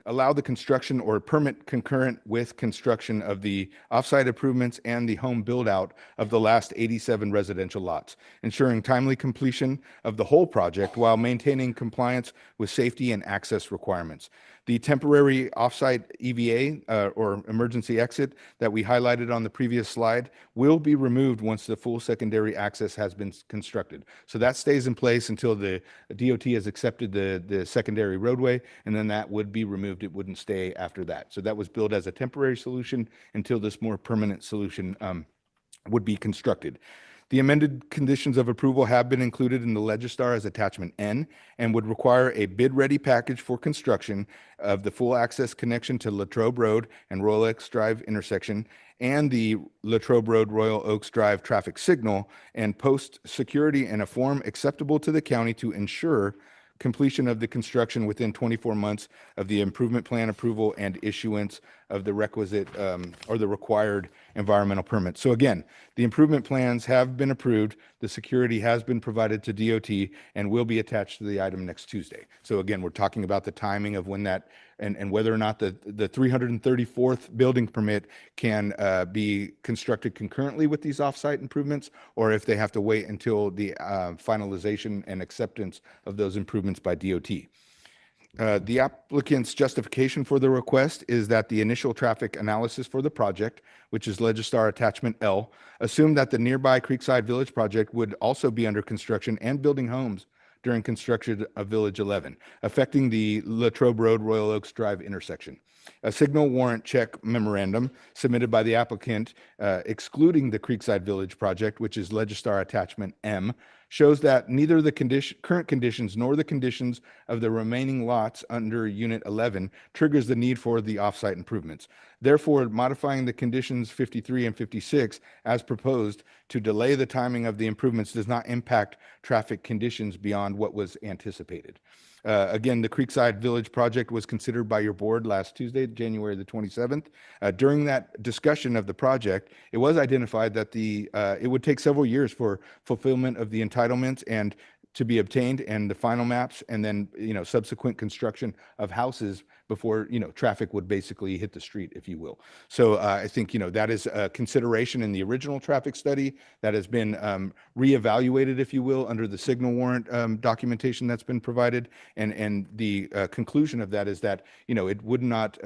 allow the construction or permit concurrent with construction of the offsite improvements and the home build out of the last 87 residential lots, ensuring timely completion of the whole project while maintaining compliance with safety and access requirements. The temporary offsite EVA or emergency exit that we highlighted on the previous slide will be removed once the full secondary access has been constructed. So that stays in place until the DOT has accepted the secondary roadway, and then that would be removed. It wouldn't stay after that. So that was built as a temporary solution until this more permanent solution would be constructed. The amended conditions of approval have been included in the Legistar as attachment N and would require a bid-ready package for construction of the full access connection to Latrobe Road and Royal Oaks Drive intersection and the Latrobe Road Royal Oaks Drive traffic signal, and post security in a form acceptable to the county to ensure completion of the construction within 24 months of the improvement plan approval and issuance of the requisite or the required environmental permit. So again, the improvement plans have been approved, the security has been provided to DOT, and will be attached to the item next Tuesday. So again, we're talking about the timing of when that and whether or not the 334th building permit can be constructed concurrently with these offsite improvements, or if they have to wait until the finalization and acceptance of those improvements by DOT. The applicant's justification for the request is that the initial traffic analysis for the project, which is Legistar Attachment L, assumed that the nearby Creekside Village project would also be under construction and building homes during construction of Village 11, affecting the Latrobe Road Royal Oaks Drive intersection. A signal warrant check memorandum submitted by the applicant excluding the Creekside Village project, which is Legistar Attachment M, shows that neither the current conditions nor the conditions of the remaining lots under Unit 11 triggers the need for the offsite improvements. Therefore, modifying the conditions 53 and 56 as proposed to delay the timing of the improvements does not impact traffic conditions beyond what was anticipated. Again, the Creekside Village project was considered by your board last Tuesday, January the 27th. During that discussion of the project, it was identified that it would take several years for fulfillment of the entitlements and to be obtained, and the final maps, and then subsequent construction of houses before traffic would basically hit the street, if you will. So I think that is a consideration in the original traffic study that has been reevaluated, if you will, under the signal warrant documentation that's been provided, and the conclusion of that is that it would not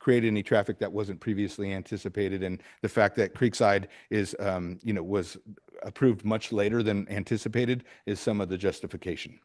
create any traffic that wasn't previously anticipated, and the fact that Creekside is was approved much later than anticipated is some of the justification.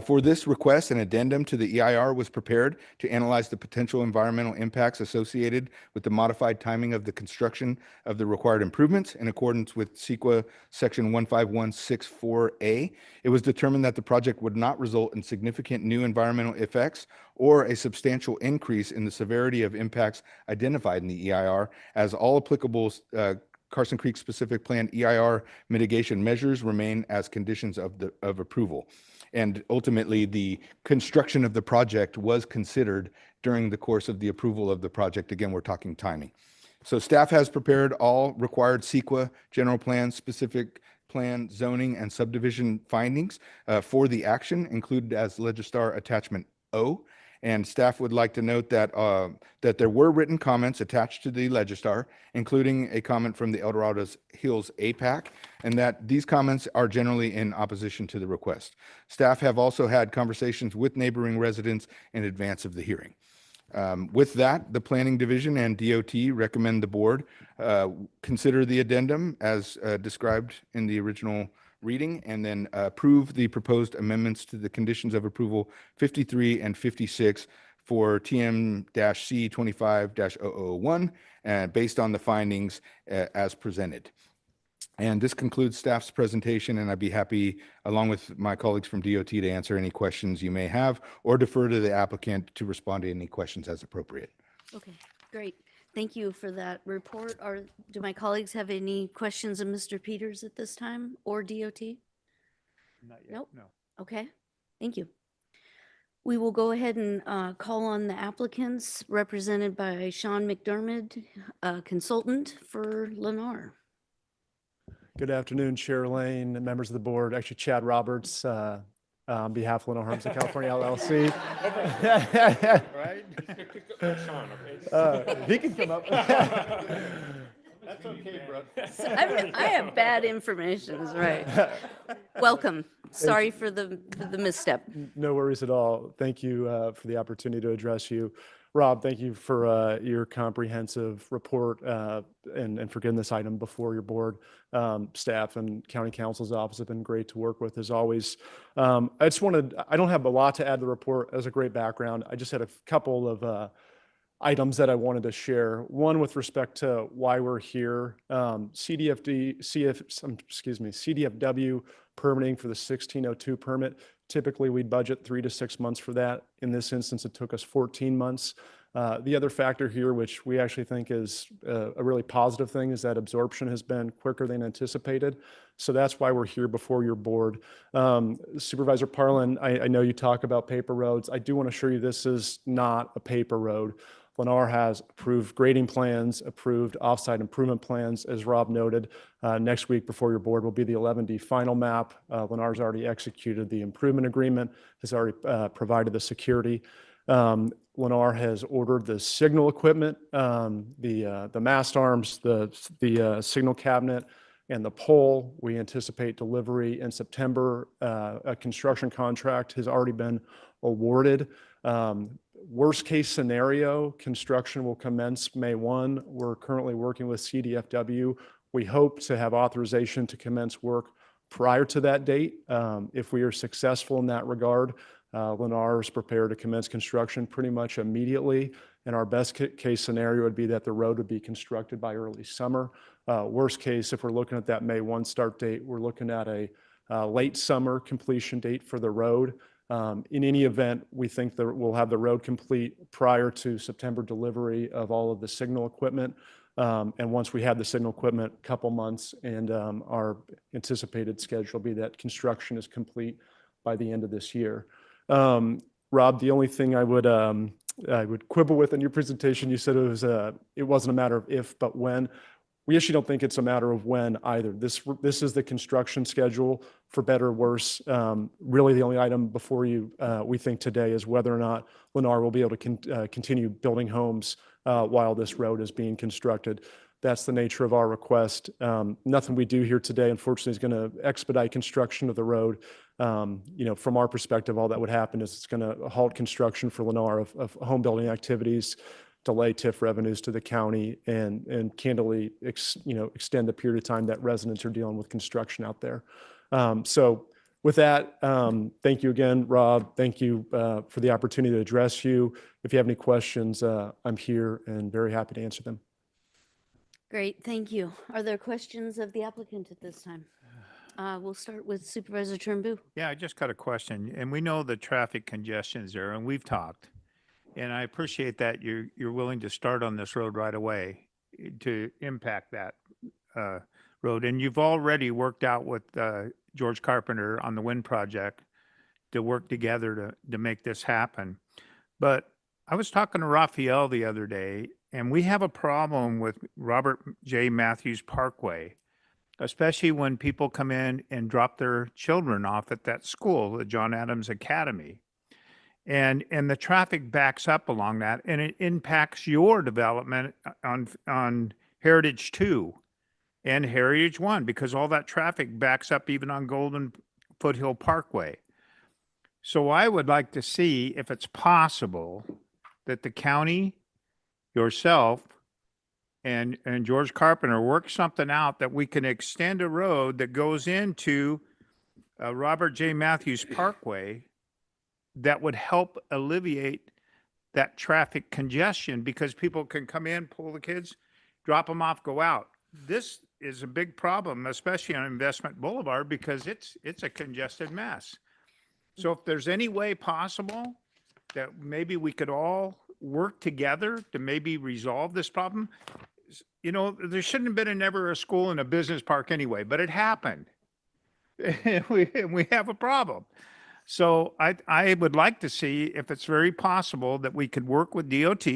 For this request, an addendum to the EIR was prepared to analyze the potential environmental impacts associated with the modified timing of the construction of the required improvements in accordance with CEQA Section 15164A. It was determined that the project would not result in significant new environmental effects or a substantial increase in the severity of impacts identified in the EIR, as all applicable Carson Creek specific plan EIR mitigation measures remain as conditions of approval. And ultimately, the construction of the project was considered during the course of the approval of the project. Again, we're talking timing. So staff has prepared all required CEQA general plan, specific plan, zoning, and subdivision findings for the action, included as Legistar Attachment O. And staff would like to note that that there were written comments attached to the Legistar, including a comment from the El Dorado Hills APAC, and that these comments are generally in opposition to the request. Staff have also had conversations with neighboring residents in advance of the hearing. With that, the Planning Division and DOT recommend the board consider the addendum as described in the original reading, and then approve the proposed amendments to the conditions of approval 53 and 56 for TM-C 25-001, based on the findings as presented. And this concludes staff's presentation, and I'd be happy, along with my colleagues from DOT, to answer any questions you may have or defer to the applicant to respond to any questions as appropriate. Okay, great. Thank you for that report. Do my colleagues have any questions of Mr. Peters at this time, or DOT? Not yet, Nope. no. Okay, thank you. We will go ahead and call on the applicants represented by Sean McDermott, consultant for Lennar. Good afternoon, Chair Lane, and members of the board. Actually, Chad Roberts, on behalf of Lennar Homes of California LLC. Right? He can come up. That's okay, bro. So I have bad information, is right. Welcome. Sorry for the misstep. No worries at all. Thank you for the opportunity to address you. Rob, thank you for your comprehensive report and for getting this item before your board. Staff and county counsel's office have been great to work with as always. I don't have a lot to add to the report. As a great background. I just had a couple of items that I wanted to share. One with respect to why we're here. CDFW permitting for the 1602 permit. Typically, we'd budget 3 to 6 months for that. In this instance, it took us 14 months. The other factor here, which we actually think is a really positive thing, is that absorption has been quicker than anticipated. So that's why we're here before your board. Supervisor Parlin, I know you talk about paper roads. I do want to assure you this is not a paper road. Lennar has approved grading plans, approved offsite improvement plans, as Rob noted. Next week before your board will be the 11D final map. Lennar's already executed the improvement agreement, has already provided the security. Lennar has ordered the signal equipment, the mast arms, the signal cabinet, and the pole. We anticipate delivery in September. A construction contract has already been awarded. Worst case scenario, construction will commence May 1. We're currently working with CDFW. We hope to have authorization to commence work prior to that date. If we are successful in that regard, Lennar is prepared to commence construction pretty much immediately. And our best case scenario would be that the road would be constructed by early summer. Worst case, if we're looking at that May 1 start date, we're looking at a late summer completion date for the road. In any event, we think that we'll have the road complete prior to September delivery of all of the signal equipment. And once we have the signal equipment, a couple months, and our anticipated schedule will be that construction is complete by the end of this year. Rob, the only thing I would quibble with in your presentation, you said it wasn't a matter of if, but when. We actually don't think it's a matter of when either. This is the construction schedule, for better or worse. Really, the only item before you, we think today, is whether or not Lennar will be able to continue building homes while this road is being constructed. That's the nature of our request. Nothing we do here today, unfortunately, is going to expedite construction of the road. From our perspective, all that would happen is it's going to halt construction for Lennar of home building activities, delay TIF revenues to the county, and candidly, extend the period of time that residents are dealing with construction out there. So with that, thank you again, Rob. Thank you for the opportunity to address you. If you have any questions, I'm here and very happy to answer them. Great, thank you. Are there questions of the applicant at this time? We'll start with Supervisor Turnbull. Yeah, I just got a question, and we know the traffic congestion is there, and we've talked. And I appreciate that you're willing to start on this road right away to impact that road. And you've already worked out with George Carpenter on the wind project to work together to make this happen. But I was talking to Raphael the other day, and we have a problem with Robert J. Matthews Parkway, especially when people come in and drop their children off at that school, the John Adams Academy. And the traffic backs up along that, and it impacts your development on Heritage 2 and Heritage 1, because all that traffic backs up even on Golden Foothill Parkway. So I would like to see if it's possible that the county, yourself, and George Carpenter work something out that we can extend a road that goes into Robert J. Matthews Parkway that would help alleviate that traffic congestion because people can come in, pull the kids, drop them off, go out. This is a big problem, especially on Investment Boulevard, because it's a congested mess. So if there's any way possible that maybe we could all work together to maybe resolve this problem. You know, there shouldn't have been ever a school in a business park anyway, but it happened. And we have a problem. So I would like to see if it's very possible that we could work with DOT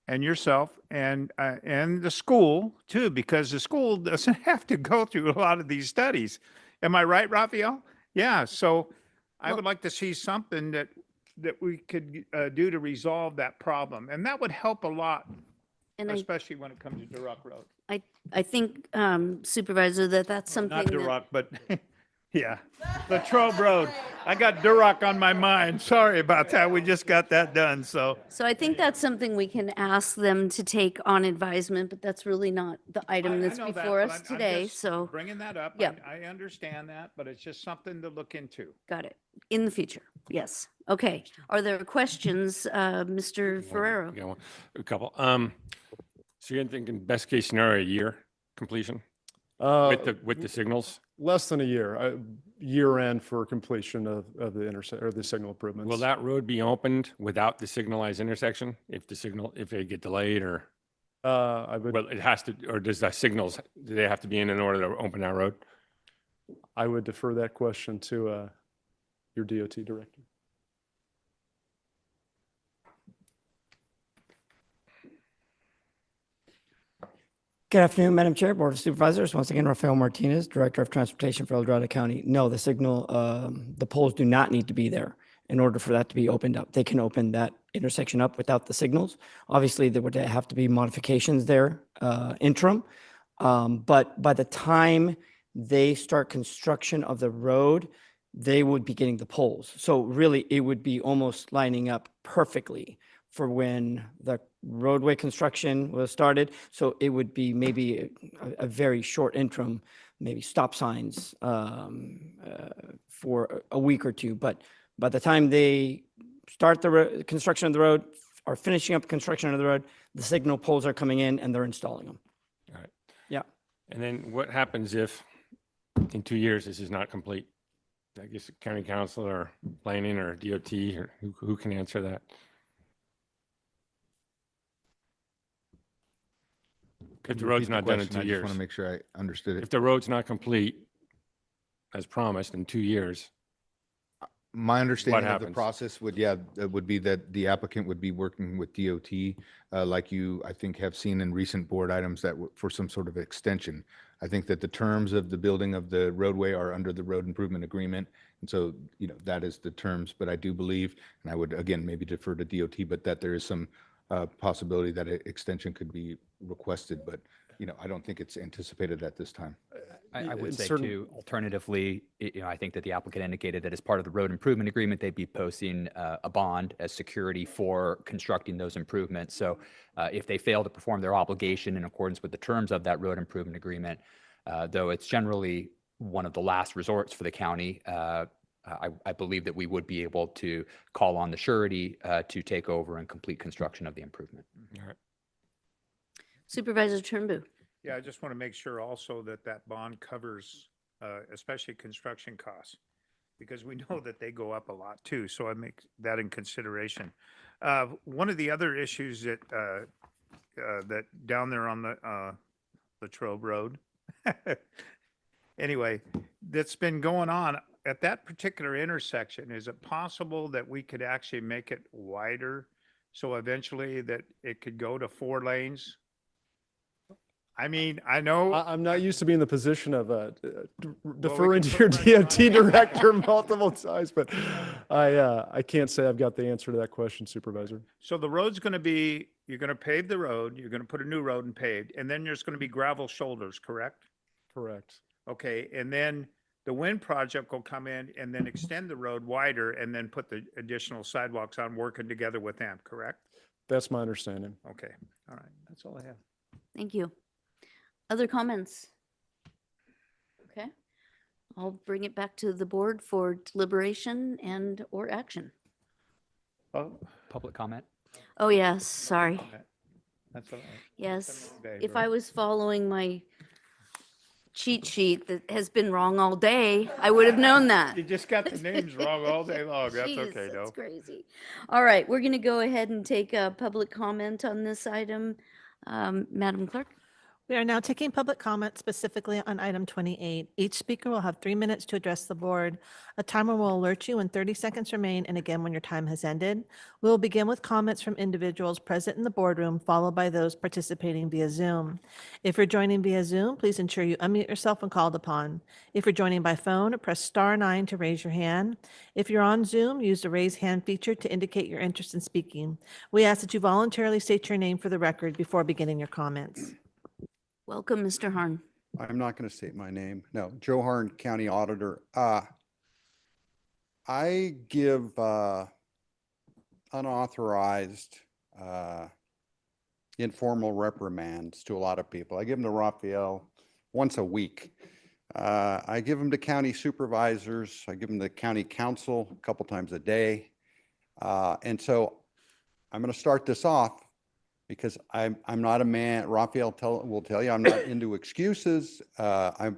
and yourself and the school too, because the school doesn't have to go through a lot of these studies. Am I right, Raphael? Yeah. So I would like to see something that we could do to resolve that problem, and that would help a lot, And especially when it comes to Duroc Road. I think, Supervisor, that's something Not that, Duroc, but yeah, Latrobe Road. I got Duroc on my mind. Sorry about that. We just got that done, so. so I think that's something we can ask them to take on advisement, but that's really not the item that's I know that, before but us I'm today, just so, bringing that up. Yeah. I understand that, but it's just something to look into. got it. In the future, yes. Okay. Are there questions, Mr. Ferrero? Yeah, a couple. So you're thinking best case scenario, a year completion with the signals? Less than a year, year end for completion of the or the signal improvements. Will that road be opened without the signalized intersection if they get delayed or? I would. Well, it has to, or does the signals, do they have to be in order to open that road? I would defer that question to your DOT director. Good afternoon, Madam Chair, Board of Supervisors. Once again, Rafael Martinez, Director of Transportation for El Dorado County. No, the signal, the poles do not need to be there in order for that to be opened up. They can open that intersection up without the signals. Obviously, there would have to be modifications there, interim. But by the time they start construction of the road, they would be getting the poles. So really, it would be almost lining up perfectly for when the roadway construction was started. So it would be maybe a very short interim, maybe stop signs for a week or two. But by the time they start the construction of the road or finishing up construction of the road, the signal poles are coming in and they're installing them. All right. Yeah. And then what happens if in 2 years this is not complete? I guess county council or planning or DOT or who can answer that? If the road's not done in 2 I just years. want to make sure I understood it. If the road's not complete as promised in 2 years, My understanding of the happens? process would, yeah, it would be that the applicant would be working with DOT, like you, I think, have seen in recent board items that for some sort of extension. I think that the terms of the building of the roadway are under the road improvement agreement. And so, that is the terms, but I do believe, and I would, again, maybe defer to DOT, but that there is some possibility that an extension could be requested, but, I don't think it's anticipated at this time. I would in say certain- too, alternatively, I think that the applicant indicated that as part of the road improvement agreement, they'd be posting a bond as security for constructing those improvements. So if they fail to perform their obligation in accordance with the terms of that road improvement agreement, though it's generally one of the last resorts for the county, I believe that we would be able to call on the surety to take over and complete construction of the improvement. all right. Supervisor Turnbull. Yeah, I just want to make sure also that bond covers, especially construction costs, because we know that they go up a lot too. So I make that in consideration. One of the other issues that down there on the Latrobe Road, anyway, that's been going on at that particular intersection. Is it possible that we could actually make it wider so eventually that it could go to 4 lanes? I mean, I know. I'm not used to being in the position of deferring can to your put pressure on DOT director multiple times, but I can't say I've got the answer to that question, Supervisor. So the road's going to be, you're going to pave the road, you're going to put a new road and paved, and then there's going to be gravel shoulders, correct? Correct. Okay, and then the wind project will come in and then extend the road wider and then put the additional sidewalks on, working together with them, correct? That's my understanding. Okay, all right, that's all I have. Thank you. Other comments? Okay. I'll bring it back to the board for deliberation and/or action. public comment? Oh, yes, sorry. That's all right. Yes, Day, if right? I was following my cheat sheet that has been wrong all day, I would have known that. You just got the names wrong all day long. That's Jeez, okay, that's though. crazy. All right, we're going to go ahead and take a public comment on this item. Madam Clerk? We are now taking public comment specifically on item 28. Each speaker will have 3 minutes to address the board. A timer will alert you when 30 seconds remain and again when your time has ended. We will begin with comments from individuals present in the boardroom, followed by those participating via Zoom. If you're joining via Zoom, please ensure you unmute yourself when called upon. If you're joining by phone, press *9 to raise your hand. If you're on Zoom, use the raise hand feature to indicate your interest in speaking. We ask that you voluntarily state your name for the record before beginning your comments. Welcome, Mr. Harn. I'm not going to state my name. No, Joe Harn, County Auditor. I give unauthorized informal reprimands to a lot of people. I give them to Raphael once a week. I give them to county supervisors. I give them to county council a couple times a day. And so I'm going to start this off because I'm not a man. Raphael will tell you I'm not into excuses. I'm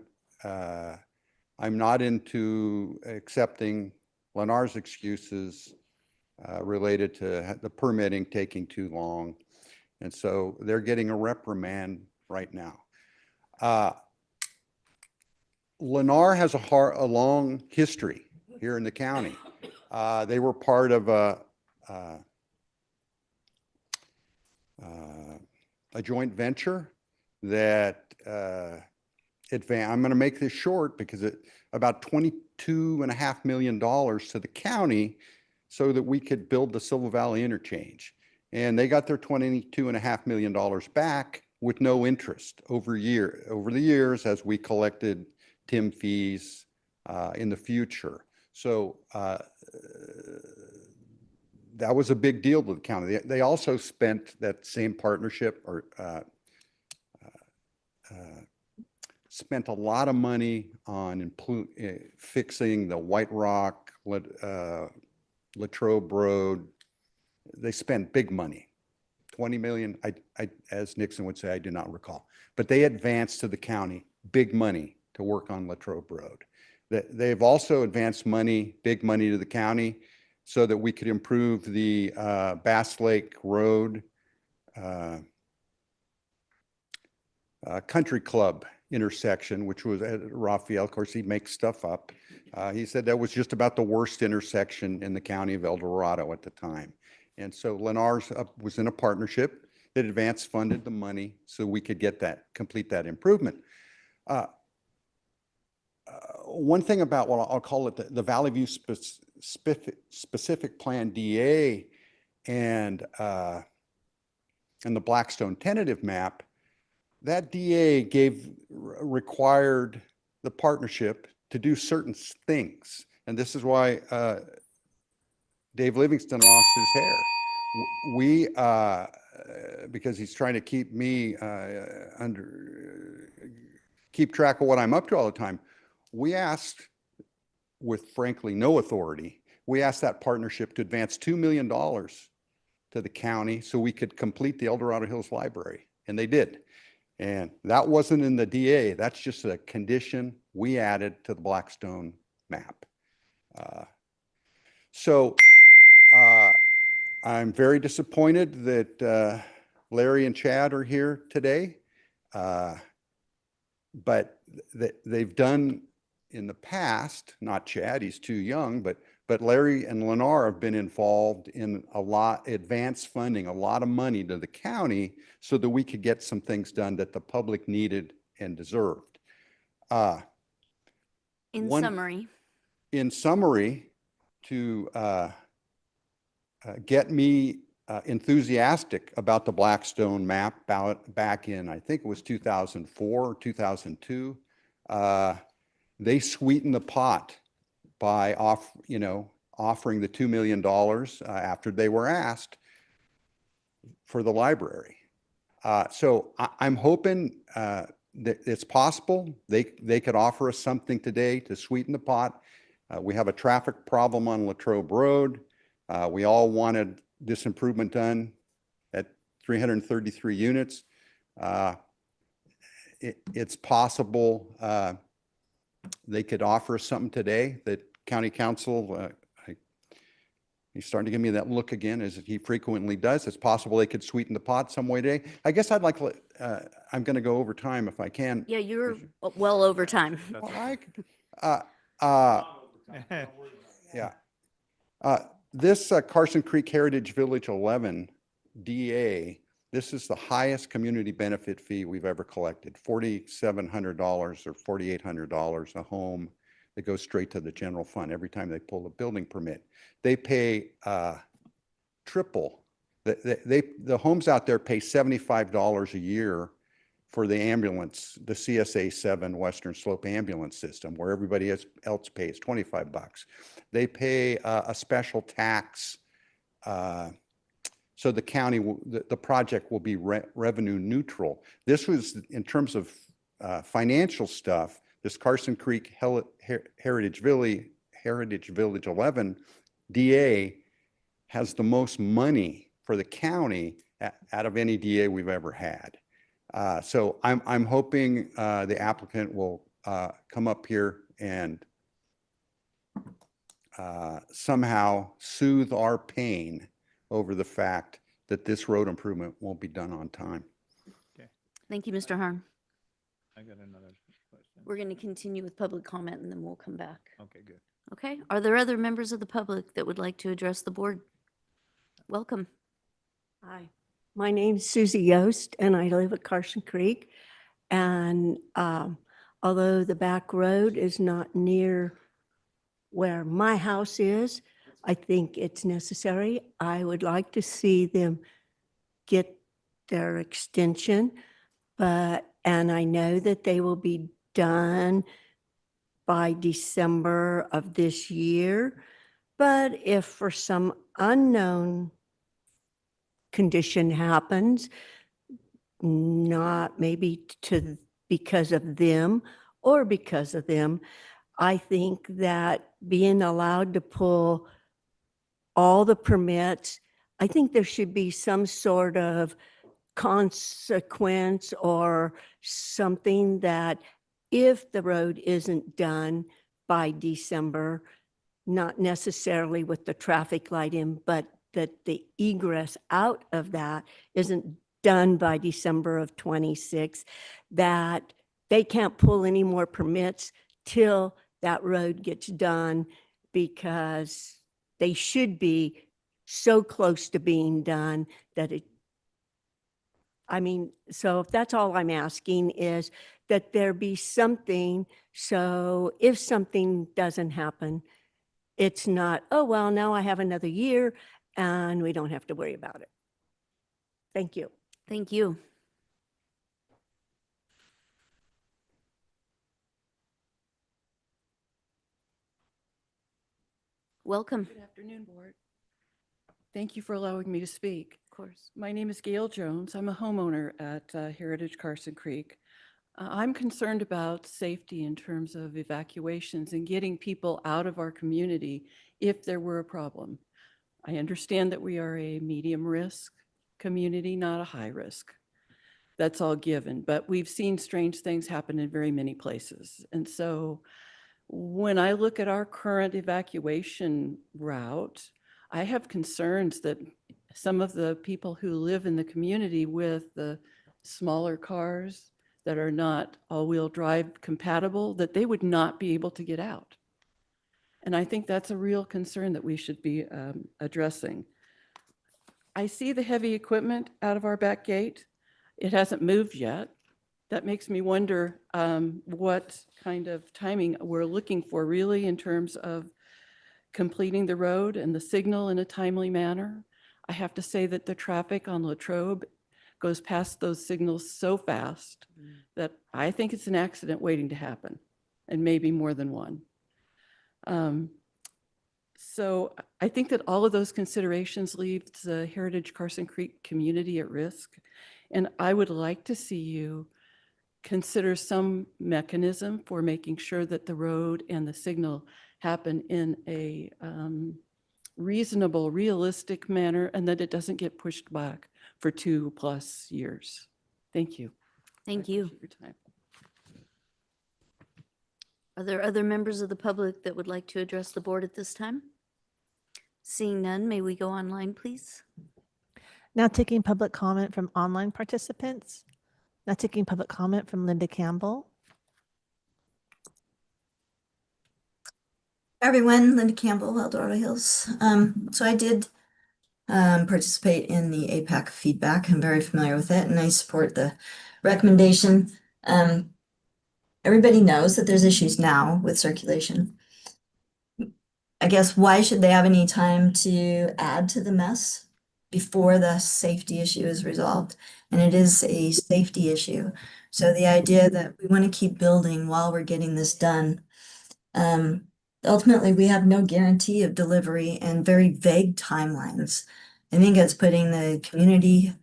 not into accepting Lennar's excuses related to the permitting taking too long. And so they're getting a reprimand right now. Lennar has a long history here in the county. They were part of a joint venture that I'm going to make this short because about $22.5 million to the county so that we could build the Silver Valley interchange. And they got their $22.5 million back with no interest over the years as we collected TIM fees in the future. So that was a big deal to the county. They also spent that same partnership or spent a lot of money on fixing the White Rock, Latrobe Road. They spent big money, 20 million. As Nixon would say, I do not recall. But they advanced to the county big money to work on Latrobe Road. They've also advanced big money to the county so that we could improve the Bass Lake Road Country Club intersection, which was at Raphael. Of course, he makes stuff up. He said that was just about the worst intersection in the county of El Dorado at the time. And so Lennar's was in a partnership that advance funded the money so we could complete that improvement. One thing about what I'll call it the Valley View specific plan DA and the Blackstone tentative map, that DA required the partnership to do certain things. And this is why Dave Livingston lost his hair. We, because he's trying to keep me keep track of what I'm up to all the time. We asked, with frankly no authority, we asked that partnership to advance $2 million to the county so we could complete the El Dorado Hills Library, and they did. And that wasn't in the DA. That's just a condition we added to the Blackstone map. So I'm very disappointed that Larry and Chad are here today. But they've done in the past, not Chad, he's too young, but Larry and Lennar have been involved in advanced funding, a lot of money to the county so that we could get some things done that the public needed and deserved. In summary, to get me enthusiastic about the Blackstone map back in, I think it was 2004 or 2002, they sweetened the pot by offering the $2 million after they were asked for the library. So I'm hoping that it's possible they could offer us something today to sweeten the pot. We have a traffic problem on Latrobe Road. We all wanted this improvement done at 333 units. It's possible they could offer us something today that county council, he's starting to give me that look again, as he frequently does. It's possible they could sweeten the pot some way today. I guess I'd like, I'm going to go over time if I can. Yeah, you're well over time. Yeah. This Carson Creek Heritage Village 11 DA, this is the highest community benefit fee we've ever collected, $4,700 or $4,800 a home that goes straight to the general fund every time they pull a building permit. They pay triple. The homes out there pay $75 a year for the ambulance, the CSA 7 Western Slope ambulance system, where everybody else pays $25. They pay a special tax, so the county, the project will be revenue neutral. This was, in terms of financial stuff, this Carson Creek Heritage Village 11 DA has the most money for the county out of any DA we've ever had. So I'm hoping the applicant will come up here and somehow soothe our pain over the fact that this road improvement won't be done on time. Thank you, Mr. Harn. I got another question. We're going to continue with public comment and then we'll come back. Okay, good. Okay. Are there other members of the public that would like to address the board? Welcome. Hi, my name's Susie Yost and I live at Carson Creek. And although the back road is not near where my house is, I think it's necessary. I would like to see them get their extension, and I know that they will be done by December of this year. But if for some unknown condition happens, not maybe because of them or because of them, I think that being allowed to pull all the permits, I think there should be some sort of consequence or something that if the road isn't done by December, not necessarily with the traffic light in, but that the egress out of that isn't done by December of 26, that they can't pull any more permits till that road gets done, because they should be so close to being done that so if that's all I'm asking is that there be something, so if something doesn't happen, it's not, oh, well, now I have another year and we don't have to worry about it. Thank you. Thank you. Welcome. Good afternoon, Board. Thank you for allowing me to speak. Of course. My name is Gail Jones. I'm a homeowner at Heritage Carson Creek. I'm concerned about safety in terms of evacuations and getting people out of our community if there were a problem. I understand that we are a medium risk community, not a high risk. That's all given, but we've seen strange things happen in very many places. And so when I look at our current evacuation route, I have concerns that some of the people who live in the community with the smaller cars that are not all-wheel drive compatible, that they would not be able to get out. And I think that's a real concern that we should be addressing. I see the heavy equipment out of our back gate. It hasn't moved yet. That makes me wonder what kind of timing we're looking for really in terms of completing the road and the signal in a timely manner. I have to say that the traffic on Latrobe goes past those signals so fast that I think it's an accident waiting to happen, and maybe more than one. So I think that all of those considerations leave the Heritage Carson Creek community at risk. And I would like to see you consider some mechanism for making sure that the road and the signal happen in a reasonable, realistic manner, and that it doesn't get pushed back for 2+ years. Thank you. Thank you. Appreciate your time. Are there other members of the public that would like to address the board at this time? Seeing none, may we go online, please? Now taking public comment from online participants. Now taking public comment from Linda Campbell. Everyone, Linda Campbell, Eldorado Hills. So I did participate in the APAC feedback. I'm very familiar with it and I support the recommendation. Everybody knows that there's issues now with circulation. I guess why should they have any time to add to the mess before the safety issue is resolved? And it is a safety issue. So the idea that we want to keep building while we're getting this done, ultimately, we have no guarantee of delivery and very vague timelines. I think it's putting the community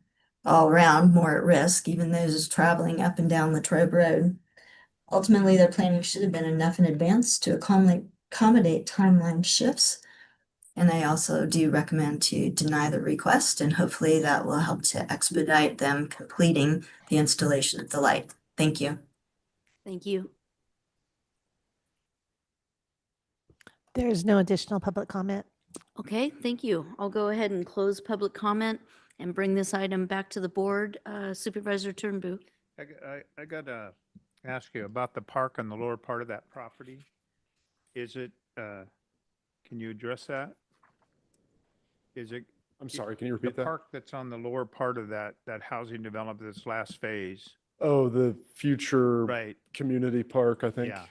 all around more at risk, even those traveling up and down Latrobe Road. Ultimately, their planning should have been enough in advance to accommodate timeline shifts. And I also do recommend to deny the request, and hopefully that will help to expedite them completing the installation of the light. Thank you. Thank you. There is no additional public comment. Okay, thank you. I'll go ahead and close public comment and bring this item back to the board. Supervisor Turnbull. I got to ask you about the park on the lower part of that property. Is it, can you address that? Is it? I'm sorry, can you repeat The that? park that's on the lower part of that housing development, this last phase. Oh, the future Right. community park, I think. Yeah.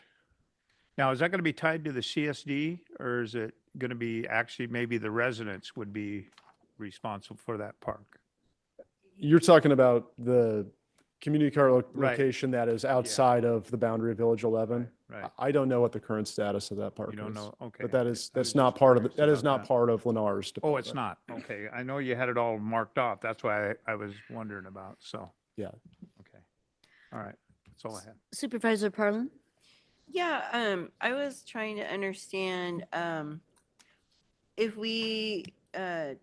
Now, is that going to be tied to the CSD, or is it going to be actually maybe the residents would be responsible for that park? You're talking about the community car Right. location that is outside of the boundary of Village 11. Right. I don't know what the current status of that park is. You don't know? Okay. But I was that's not just part of, curious that is about not that. part of Lennar's Oh, it's department. not? Okay. I know you had it all marked off. That's why I was wondering about, so. Yeah. Okay. All right. That's all I had. Supervisor Parlin. Yeah, I was trying to understand if we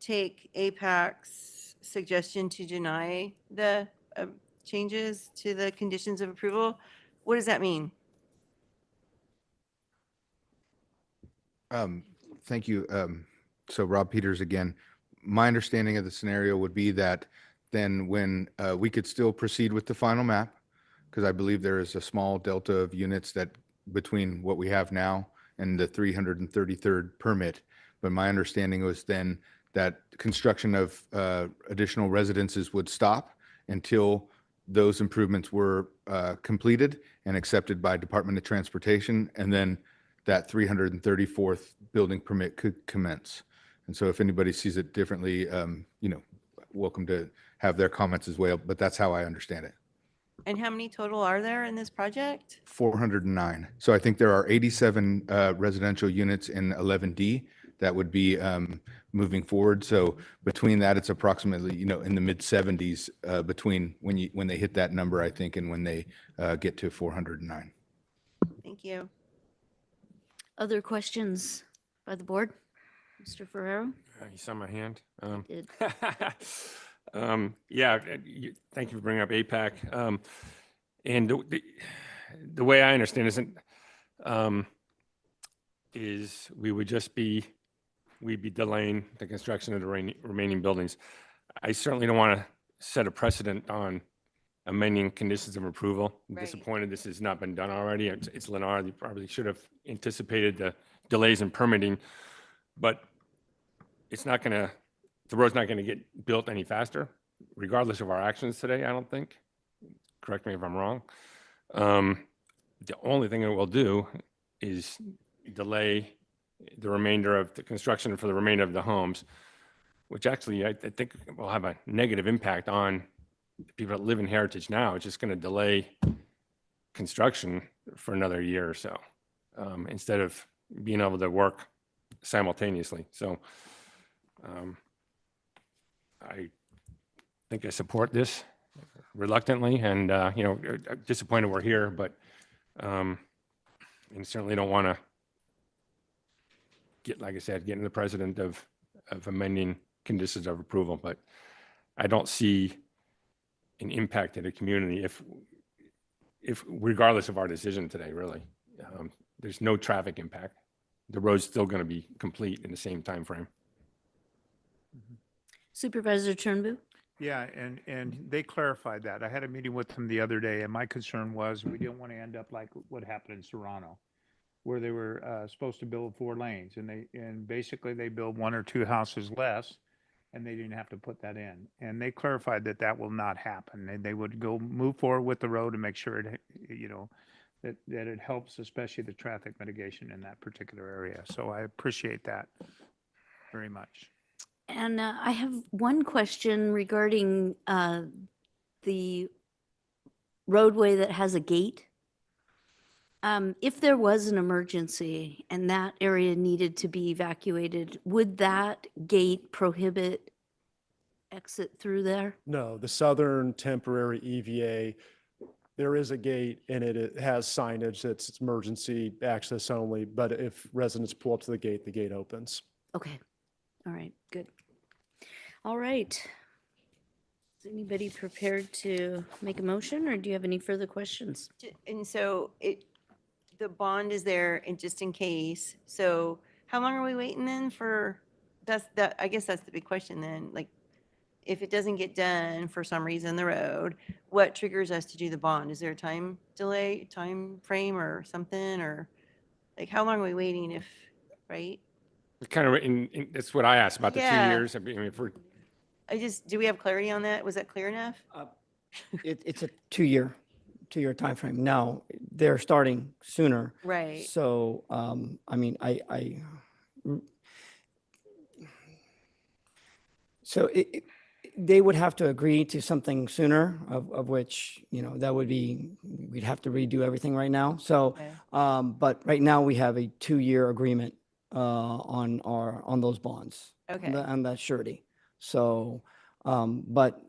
take APAC's suggestion to deny the changes to the conditions of approval, what does that mean? Thank you. So Rob Peters again. My understanding of the scenario would be that then when we could still proceed with the final map, because I believe there is a small delta of units that between what we have now and the 333rd permit. But my understanding was then that construction of additional residences would stop until those improvements were completed and accepted by Department of Transportation, and then that 334th building permit could commence. And so if anybody sees it differently, welcome to have their comments as well, but that's how I understand it. And how many total are there in this project? 409. So I think there are 87 residential units in 11D that would be moving forward. So between that, it's approximately, in the mid 70s between when they hit that number, I think, and when they get to 409. Thank you. Other questions by the board? Mr. Ferrero? You saw my hand. Did. Yeah, thank you for bringing up APAC. And the way I understand is we'd be delaying the construction of the remaining buildings. I certainly don't want to set a precedent on amending conditions of approval. I'm Right. disappointed this has not been done already. It's Lennar. They probably should have anticipated the delays in permitting, but the road's not going to get built any faster, regardless of our actions today, I don't think. Correct me if I'm wrong. The only thing it will do is delay the remainder of the construction for the remainder of the homes, which actually I think will have a negative impact on the people that live in Heritage now. It's just going to delay construction for another year or so, instead of being able to work simultaneously. So I think I support this reluctantly, and disappointed we're here, but and certainly don't want to get, like I said, getting the president of amending conditions of approval, but I don't see an impact to the community if regardless of our decision today, really. There's no traffic impact. The road's still going to be complete in the same time frame. Supervisor Turnbull? Yeah, and they clarified that. I had a meeting with them the other day, and my concern was we didn't want to end up like what happened in Serrano, where they were supposed to build 4 lanes, and basically they built 1 or 2 houses less, and they didn't have to put that in. And they clarified that that will not happen, and they would move forward with the road and make sure it, that it helps, especially the traffic mitigation in that particular area. So I appreciate that very much. And I have one question regarding the roadway that has a gate. If there was an emergency and that area needed to be evacuated, would that gate prohibit exit through there? No, the southern temporary EVA, there is a gate and it has signage that's emergency access only, but if residents pull up to the gate opens. Okay. All right, good. All right. Is anybody prepared to make a motion, or do you have any further questions? And so the bond is there and just in case. So how long are we waiting then for, I guess that's the big question then. Like, if it doesn't get done for some reason, the road, what triggers us to do the bond? Is there a time delay, time frame or something? Or like, how long are we waiting if, right? Kind of, that's what I asked about the 2 Yeah. years. I mean, if we're, do we have clarity on that? Was that clear enough? It's a two-year timeframe. Now, they're starting sooner. Right. So, I mean, so they would have to agree to something sooner, of which, that would be, we'd have to redo everything right now. So, Okay. but right now we have a 2-year agreement on those bonds. Okay. On that surety. So, but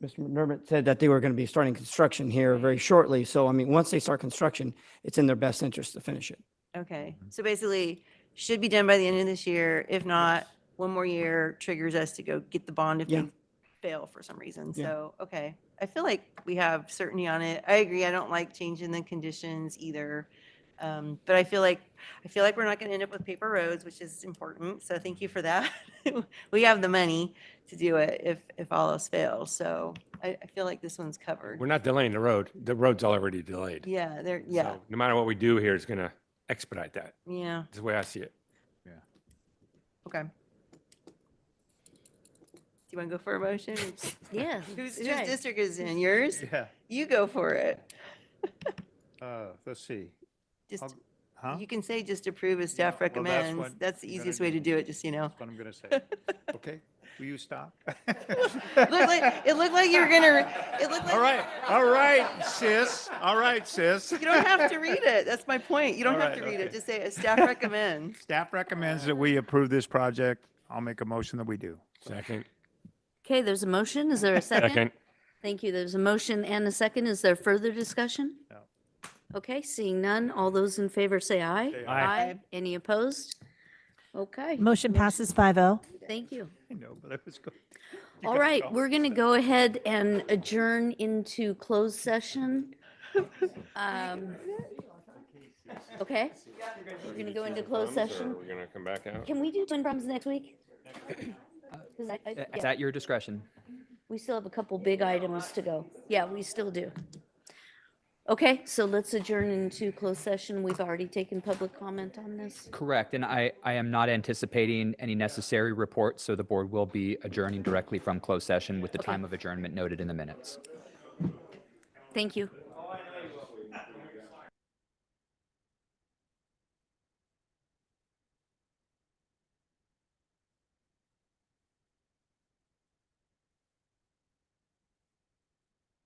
Mr. McDermott said that they were going to be starting construction here very shortly. So, I mean, once they start construction, it's in their best interest to finish it. Okay. So basically, should be done by the end of this year. If not, 1 more year triggers us to go get the bond if Yeah. they fail for some reason. Yeah. So, okay. I feel like we have certainty on it. I agree. I don't like changing the conditions either. But I feel like we're not going to end up with paper roads, which is important. So thank you for that. We have the money to do it if all else fails. So I feel like this one's covered. we're not delaying the road. The road's already delayed. Yeah, So no matter what we do here, it's going to expedite that. yeah. That's the way I see it. Okay. Do you want to go for a motion? Yeah. Whose let's try. district is it in? Yours? Yeah. You go for it. Let's see. Just, Huh? you can say just approve as staff Well, that's recommends. what That's the I'm gonna easiest way do. to do it, just, That's what I'm going to say. Okay, will you stop? It looked like you were gonna, it looked like. All right, sis. All right, sis. You don't have to read it. That's my point. You don't All have right, to read it. okay. Just say staff recommends. Staff recommends that we approve this project. I'll make a motion that we do. Second. Okay, there's a motion. Is there a second? Second. Thank you. There's a motion and a second. Is there further discussion? No. Okay, seeing none. All those in favor say aye. Say aye. Any opposed? Okay, Motion passes 5-0. thank you. I know, but I was going. All right, we're going to go ahead and adjourn into closed session. Okay, we're going to go into closed session. We're going to come back out. Can we do twin problems next week? 'Cause It's yeah, at your discretion. we still have a couple big items to go. Yeah, we still do. Okay, so let's adjourn into closed session. We've already taken public comment on this. Correct. And I am not anticipating any necessary reports, so the board will be adjourning directly from closed session with the time of adjournment noted in the minutes. Thank you.